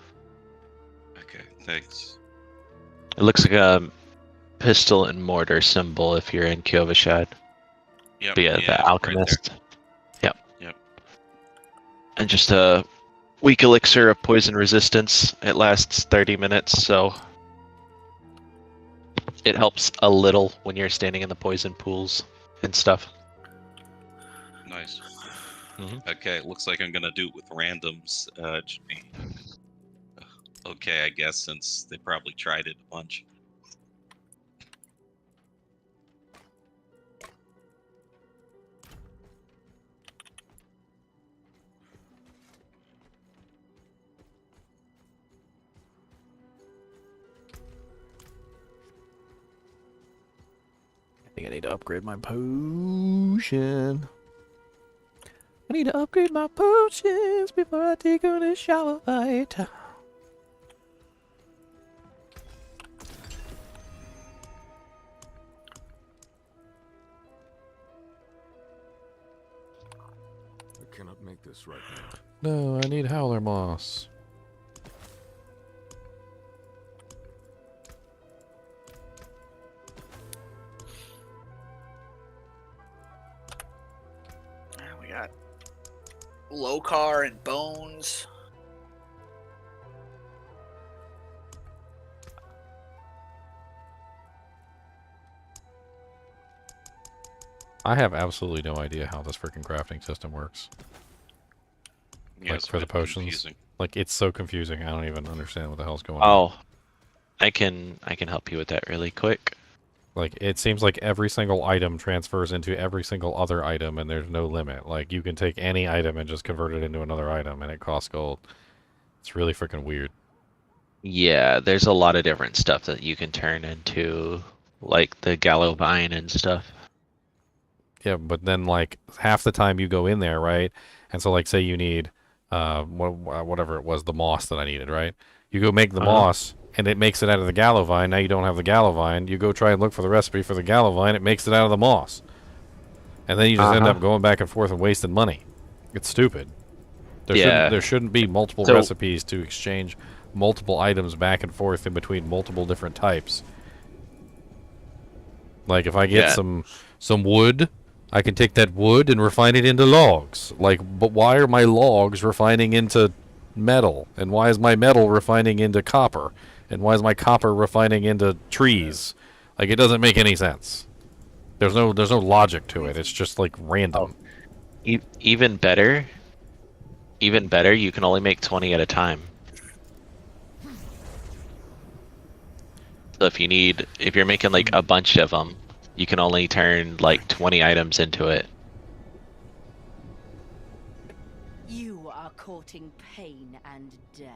Okay, thanks. It looks like a pistol and mortar symbol if you're in Kyovashad. Yep, But yeah, yeah, the alchemist. Yep. Yep. And just a weak elixir of poison resistance. It lasts 30 minutes, so it helps a little when you're standing in the poison pools and stuff. Nice. Okay, looks like I'm gonna do it with randoms. It should be okay, I guess, since they probably tried it a bunch. I think I need to upgrade my potion. I need to upgrade my potions before I take on a shower fight. I cannot make this right now. No, I need Howler Moss. We got Lokar and Bones. I have absolutely no idea how this freaking crafting system works. Yeah, Like it's a for the bit potions. confusing. Like it's so confusing. I don't even understand what the hell's going on. Oh, I can help you with that really quick. Like it seems like every single item transfers into every single other item, and there's no limit. Like you can take any item and just convert it into another item, and it costs gold. It's really freaking weird. Yeah, there's a lot of different stuff that you can turn into, like the gallow vine and stuff. Yeah, but then like half the time you go in there, right? And so like say you need whatever it was, the moss that I needed, right? You go make the moss and it makes it out of the gallow vine. Now you don't have the gallow vine. You go try and look for the recipe for the gallow vine, it makes it out of the moss. And then you just end up going back and forth and wasting money. It's stupid. There shouldn't be multiple recipes to exchange multiple items back and forth in between multiple different types. Like if I get some wood, I can take that wood and refine it into logs. Like, but why are my logs refining into metal? And why is my metal refining into copper? And why is my copper refining into trees? Like, it doesn't make any sense. There's no logic to it. It's just like random. Even better, you can only make 20 at a time. So if you're making like a bunch of them, you can only turn like 20 items into it. You are courting pain and death.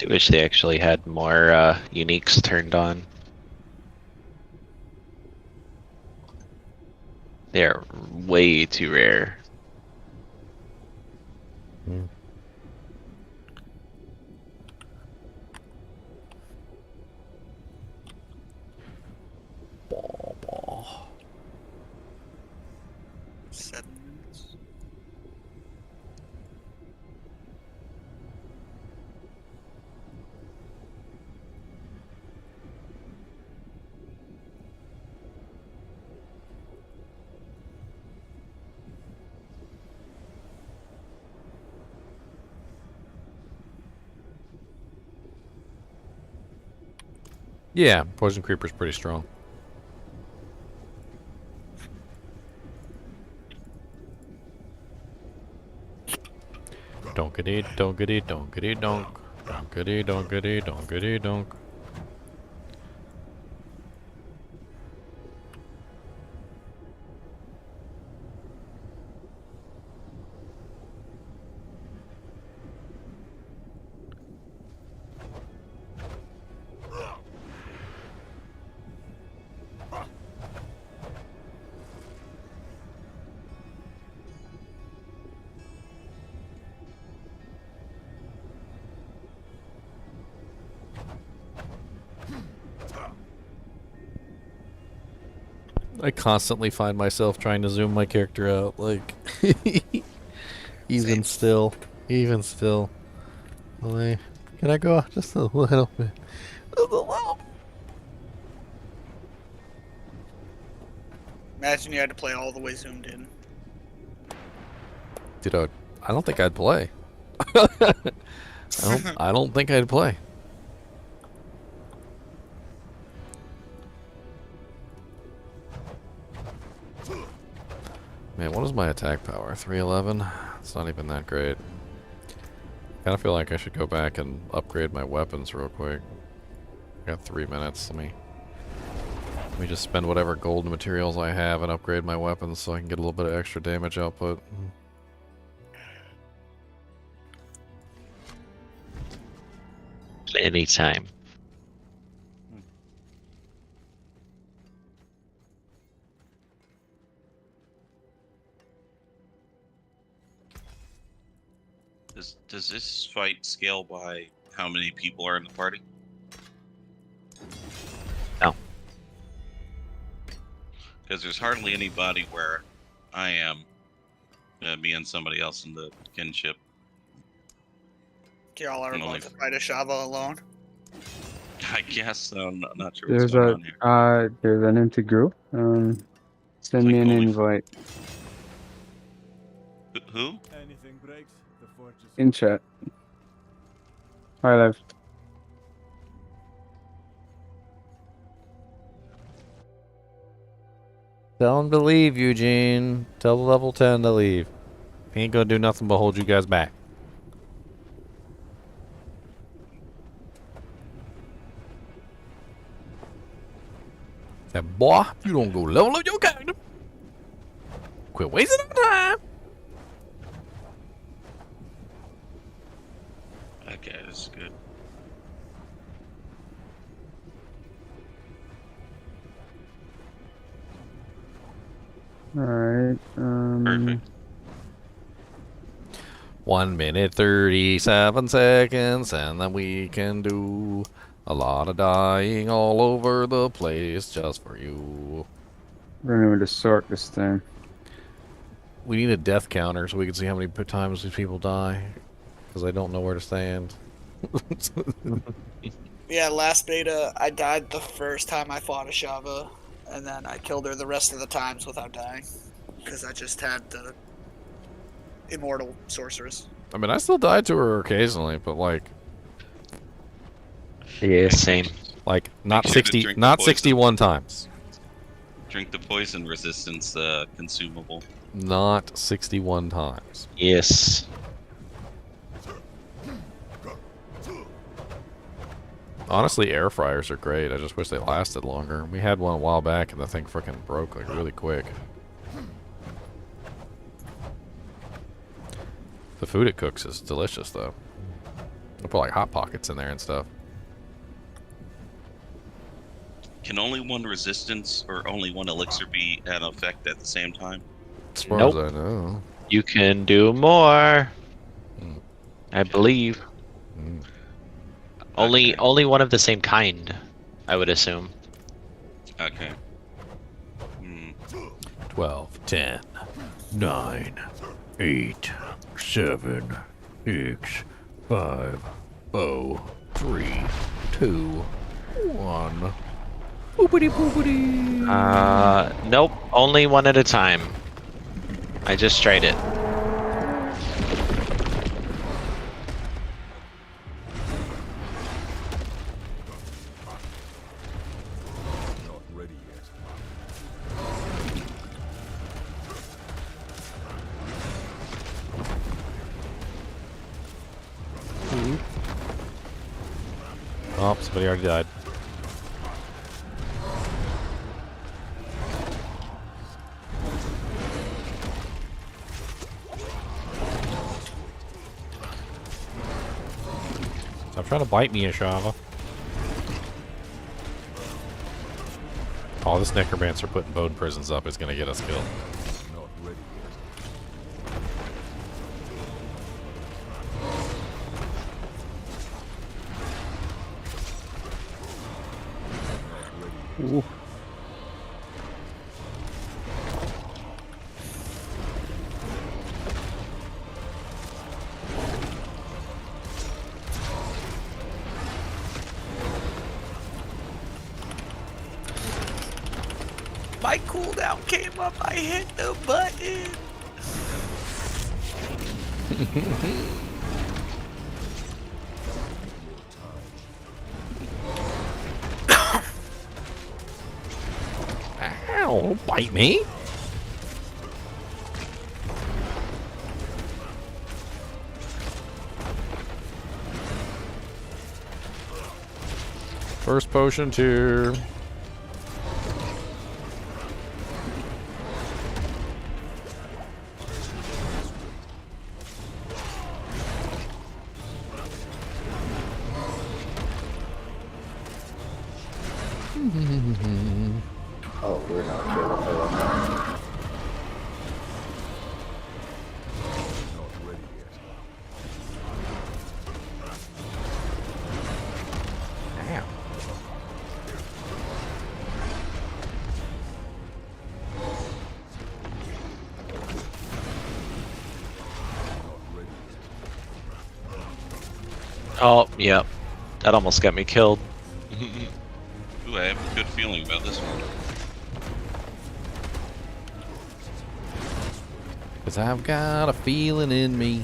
I wish they actually had more uniques turned on. They're way too rare. Yeah, Poison Creeper's pretty strong. Donkity, donkity, donkity, donk. Donkity, donkity, donkity, donk. I constantly find myself trying to zoom my character out, like, even still. Like, can I go just a little bit? Imagine you had to play all the way zoomed in. Dude, I don't think I'd play. I don't think I'd play. Man, what is my attack power? 311? It's not even that great. I kind of feel like I should go back and upgrade my weapons real quick. I got 3 minutes. Let me just spend whatever golden materials I have and upgrade my weapons so I can get a little bit of extra damage output. Anytime. Does this fight scale by how many people are in the party? No. Because there's hardly anybody where I am, me and somebody else in the kinship. Y'all are about to fight a Shava alone. I guess so. I'm not sure what's going on here. There's an empty group. Send me an invite Who? Anything breaks, the fortress. in chat. Hi, live. Tell him to leave, Eugene. Tell the level 10 to leave. He ain't gonna do nothing but hold you guys back. That boy, you don't go level up your character. Quit wasting our time. Okay, this is good. Alright, Perfect. 1 minute 37 seconds, and then we can do a lot of dying all over the place just for you. Running with the sword this time. We need a death counter so we can see how many times these people die. Because I don't know where to stand. Yeah, last beta, I died the first time I fought a Shava, and then I killed her the rest of the times without dying. Because I just had the immortal sorceress. I mean, I still die to her occasionally, but like... Yeah, same. Like, not Make sure to 60, drink the not poison. 61 times. Drink the poison resistance consumable. Not 61 times. Yes. Honestly, air fryers are great. I just wish they lasted longer. We had one a while back, and the thing freaking broke like really quick. The food it cooks is delicious, though. I put like Hot Pockets in there and stuff. Can only one resistance or only one elixir be an effect at the same time? As far Nope. as I know. You can do more. I believe. Only one of the same kind, I would assume. Okay. 12, 10, 9, 8, 7, 6, 5, 4, 3, 2, 1. Boopity boopity. Nope. Only one at a time. I just tried it. Not ready yet. Oh, somebody already died. Stop trying to bite me, Ashava. Oh, this necromancer putting bone prisons up is gonna get us killed. Not ready Ooh. My cooldown came up, I hit the button. Ow, don't bite me. First potion tier. Oh, we're not sure. Damn. Oh, yeah. That almost got me killed. Ooh, I have a good feeling about this one. Cause I've got a feeling in me.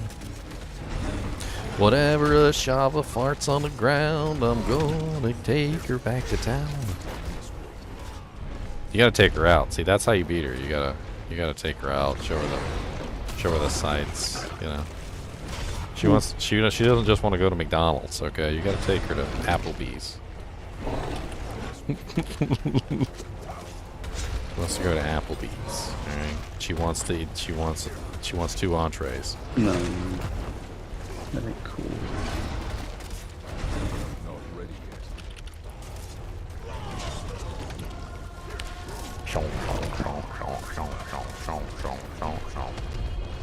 Whatever a Shava farts on the ground, I'm gonna take her back to town. You gotta take her out. See, that's how you beat her. You gotta take her out. Show her the sights. You know. She doesn't just want to go to McDonald's. Okay, you gotta take her to Applebee's. She wants to go to Applebee's. All right. She wants 2 entrees. No. That ain't cool. Not ready yet.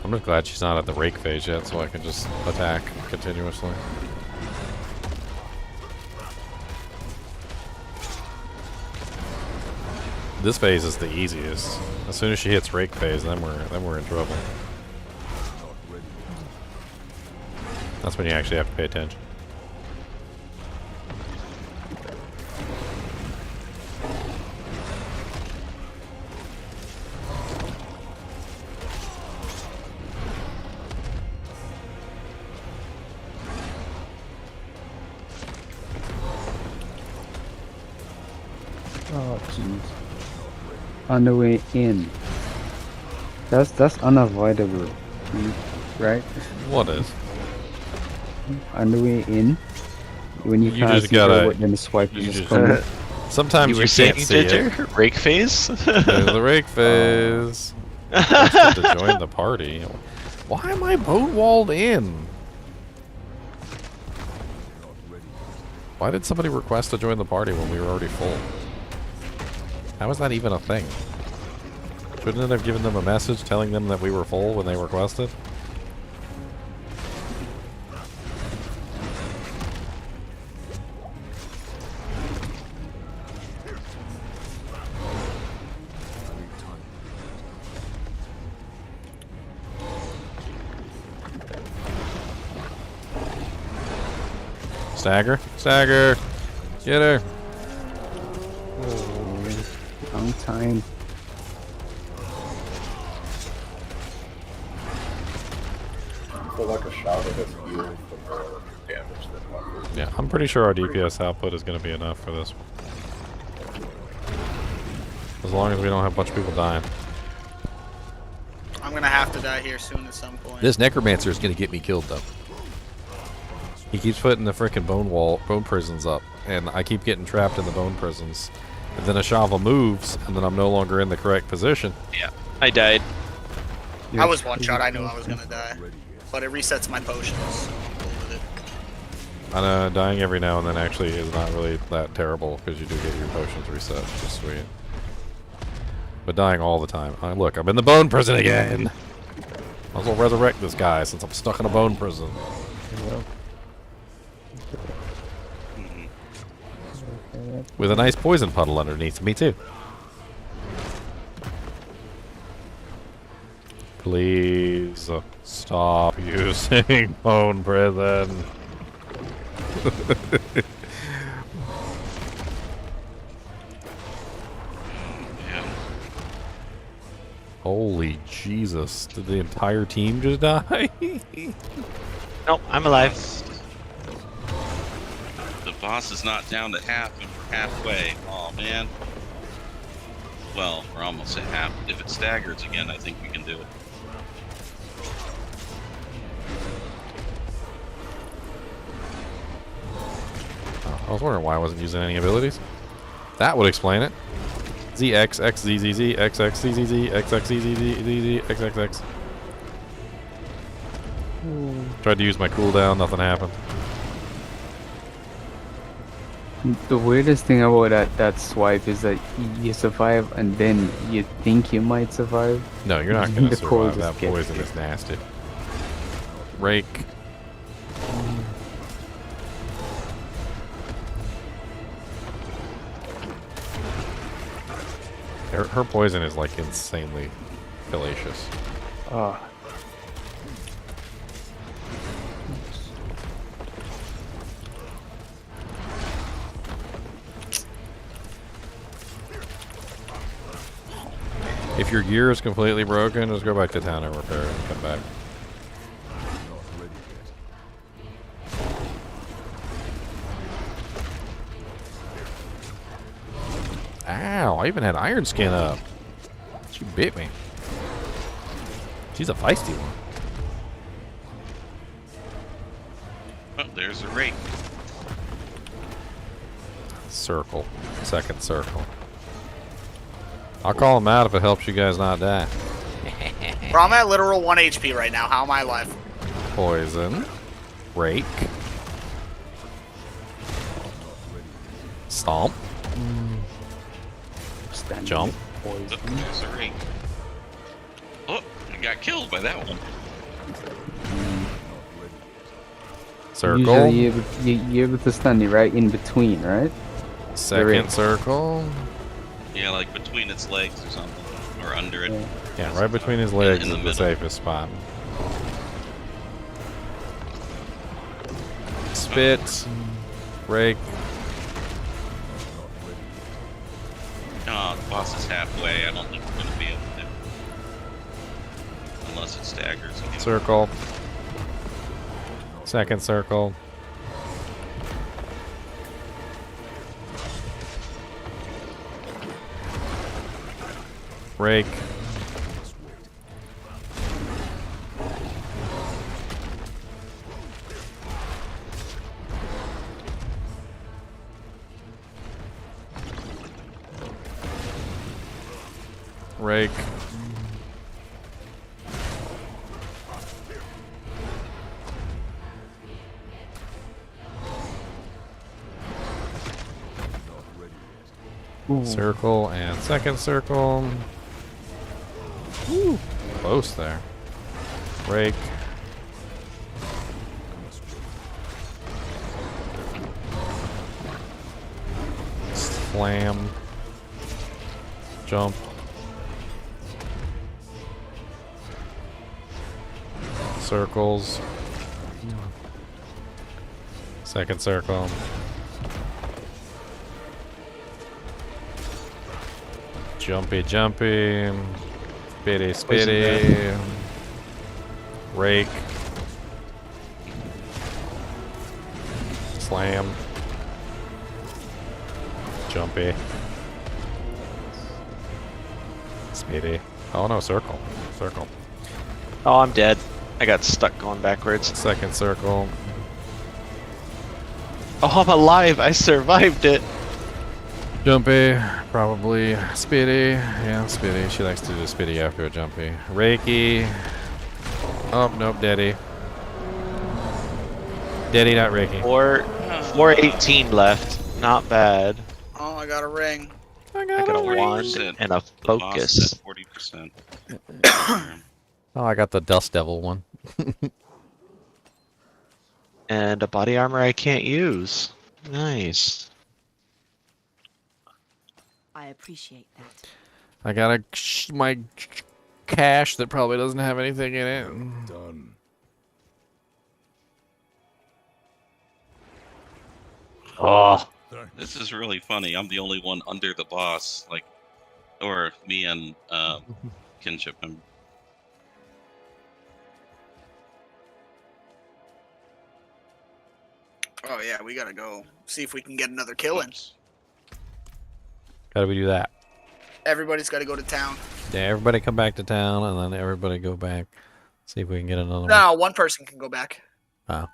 I'm just glad she's not at the rake phase yet, so I can just attack continuously. This phase is the easiest. As soon as she hits rake phase, then we're in trouble. That's when you actually have to pay attention. Oh jeez. On the way in. That's unavoidable, right? What is? On the way in, when you can't just see gotta. then the swipe You is just just coming. sometimes You were you saying, can't see Ginger? it. Rake phase? There's the rake phase. Requested to join the party. Why am I boat walled in? Why did somebody request to join the party when we were already full? How is that even a thing? Shouldn't it have given them a message telling them that we were full when they requested? Stagger, stagger, get her. Long time. I feel like a Shava has healed for more damage than buffers. Yeah, I'm pretty sure our DPS output is going to be enough for this. As long as we don't have a bunch of people dying. I'm gonna have to die here soon at some point. This necromancer is going to get me killed though. He keeps putting the freaking bone prisons up, and I keep getting trapped in the bone prisons. And then a Shava moves, and then I'm no longer in the correct position. Yeah, I died. I was one shot. I knew I was gonna die, but it resets my potions. I know dying every now and then actually is not really that terrible because you do get your potions reset, which is sweet. But dying all the time. Look, I'm in the bone prison again. Might as well resurrect this guy since I'm stuck in a bone prison. With a nice poison puddle underneath me too. Please stop using bone prison. Holy Jesus, did the entire team just die? Nope, I'm alive. The boss is not down to half, and we're halfway. Oh man. Well, we're almost at half. If it staggers again, I think we can do it. I was wondering why I wasn't using any abilities. That would explain it. ZX, X, Z, Z, Z, X, X, Z, Z, Z, X, X, Z, Z, Z, Z, Z, X, X, X. Tried to use my cooldown, nothing happened. The weirdest thing about that swipe is that you survive and then you think you might survive. No, you're not going to The cold survive. just That gets poison you. is nasty. Rake. Her poison is like insanely fallacious. Oh. If your gear is completely broken, just go back to town and repair it and come back. Ow, I even had Iron Skin up. She bit me. She's a feisty one. Oh, there's a rake. Circle. Second circle. I'll call him out if it helps you guys not die. Bro, I'm at literal 1 HP right now. How am I alive? Poison. Rake. Stomp. Jump. Oh, there's a rake. Oh, I got killed by that one. Circle. Usually you're able to stun it right in between, right? Second circle. Yeah, like between its legs or something. Or under it. Yeah, right between his legs in the is the middle. safest spot. Spit. Rake. Oh, the boss is halfway. I don't think we're going to be able to. Unless it staggers again. Circle. Second circle. Rake. Rake. Circle and second circle. Woo, close there. Rake. Slam. Jump. Circles. Second circle. Jumpy, jumpy. Spitty, spitty. Rake. Slam. Jumpy. Spitty. Oh no, circle. Circle. Oh, I'm dead. I got stuck going backwards. Second circle. Oh, I'm alive. I survived it. Jumpy, probably. Spitty. Yeah, Spitty. She likes to do Spitty after a Jumpy. Reiki. Oh, nope, Daddy. Daddy, not Reiki. 418 left. Not bad. Oh, I got a ring. I got a wand and a focus. 40%. Oh, I got the Dust Devil one. And a body armor I can't use. Nice. I appreciate that. I got my cache that probably doesn't have anything in it. Done. Oh. This is really funny. I'm the only one under the boss, like, or me and kinship member. Oh yeah, we gotta go see if we can get another kill in. How do we do that? Everybody's gotta go to town. Yeah, everybody come back to town, and then everybody go back. See if we can get another one. No, one person can go back. Oh.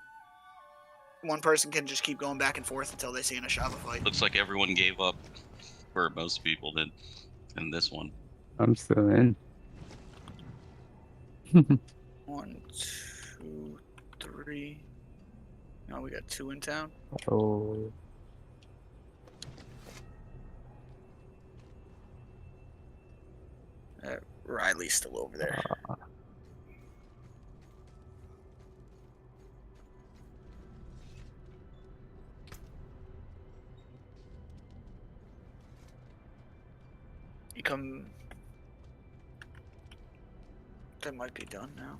One person can just keep going back and forth until they see an Ashava fight. Looks like everyone gave up, or most people did, in this one. I'm still in. 1, 2, 3. No, we got 2 in town. Oh. Riley's still over there. You come. That might be done now.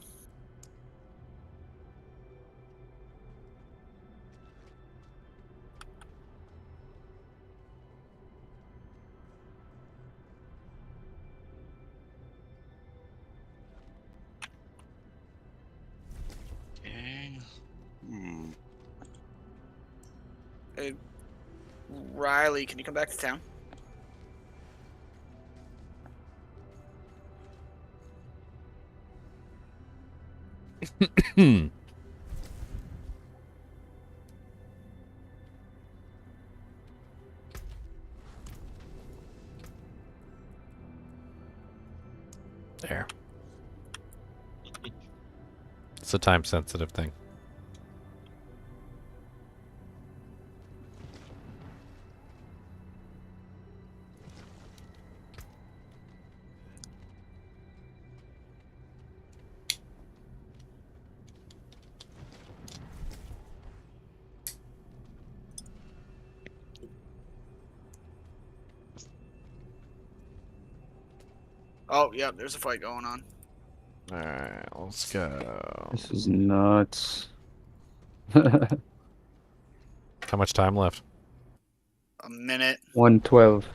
Riley, can you come back to town? There. It's a time-sensitive thing. Oh, yeah, there's a fight going on. Alright, let's go. This is nuts. How much time left? A minute. 112.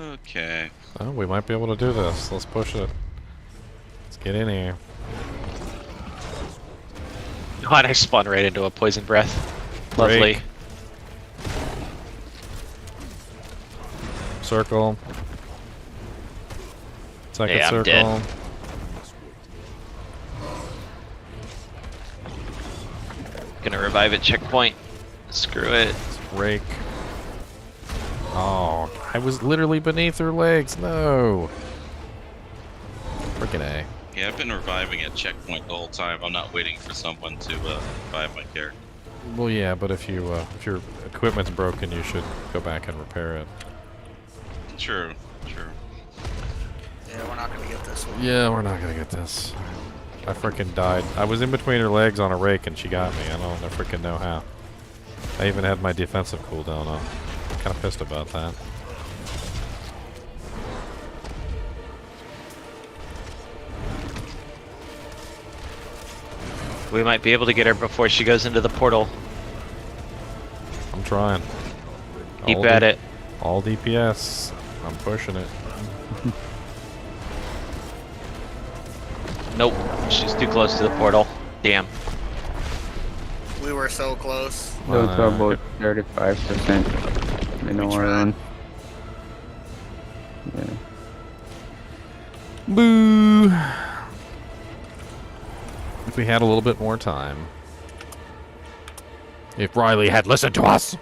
Okay. Oh, we might be able to do this. Let's push it. Let's get in here. God, I spun right into a poison breath. Lovely. Break. Circle. Second Yeah, I'm circle. dead. Gonna revive at checkpoint. Screw it. Rake. Oh, I was literally beneath her legs. No. Freaking A. Yeah, I've been reviving at checkpoint the whole time. I'm not waiting for someone to revive my character. Well, yeah, but if your equipment's broken, you should go back and repair it. True, true. Yeah, we're not gonna get this one. Yeah, we're not gonna get this. I freaking died. I was in between her legs on a rake and she got me. I don't freaking know how. I even had my defensive cooldown on. I'm kind of pissed about that. We might be able to get her before she goes into the portal. I'm trying. Keep at it. All DPS. I'm pushing it. Nope. She's too close to the portal. Damn. We were so close. Those are about 35%. I know we're on. Yeah. Boo! If we had a little bit more time. If Riley had listened to us!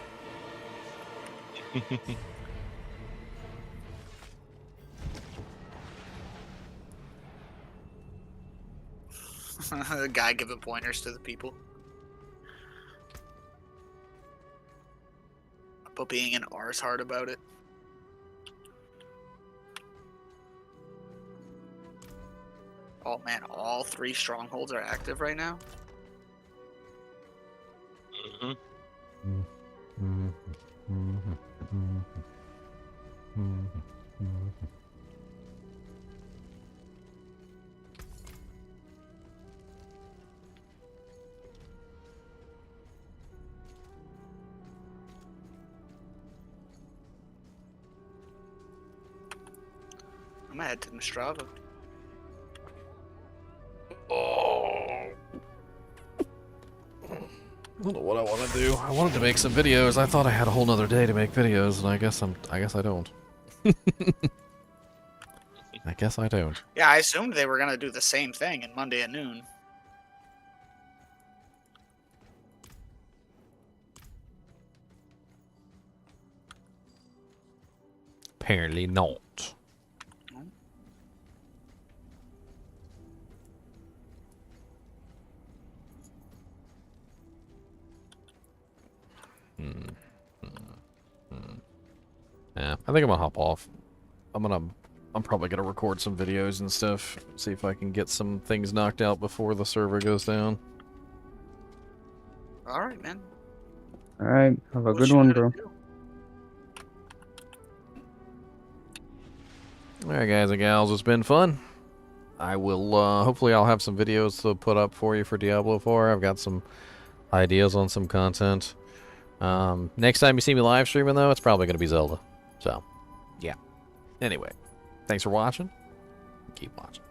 The guy giving pointers to the people. But being an arsehard about it. Oh man, all 3 strongholds are active right now? I'm gonna head to Mistrava. Oh. I don't know what I want to do. I wanted to make some videos. I thought I had a whole nother day to make videos, and I guess I don't. I guess I don't. Yeah, I assumed they were gonna do the same thing in Monday at noon. Apparently not. Yeah, I think I'm gonna hop off. I'm probably gonna record some videos and stuff. See if I can get some things knocked out before the server goes down. Alright, man. Alright, have a good one, bro. Alright, guys and gals, it's been fun. I will, hopefully I'll have some videos to put up for you for Diablo 4. I've got some ideas on some content. Next time you see me live streaming, though, it's probably going to be Zelda. So, yeah. Anyway, thanks for watching. Keep watching.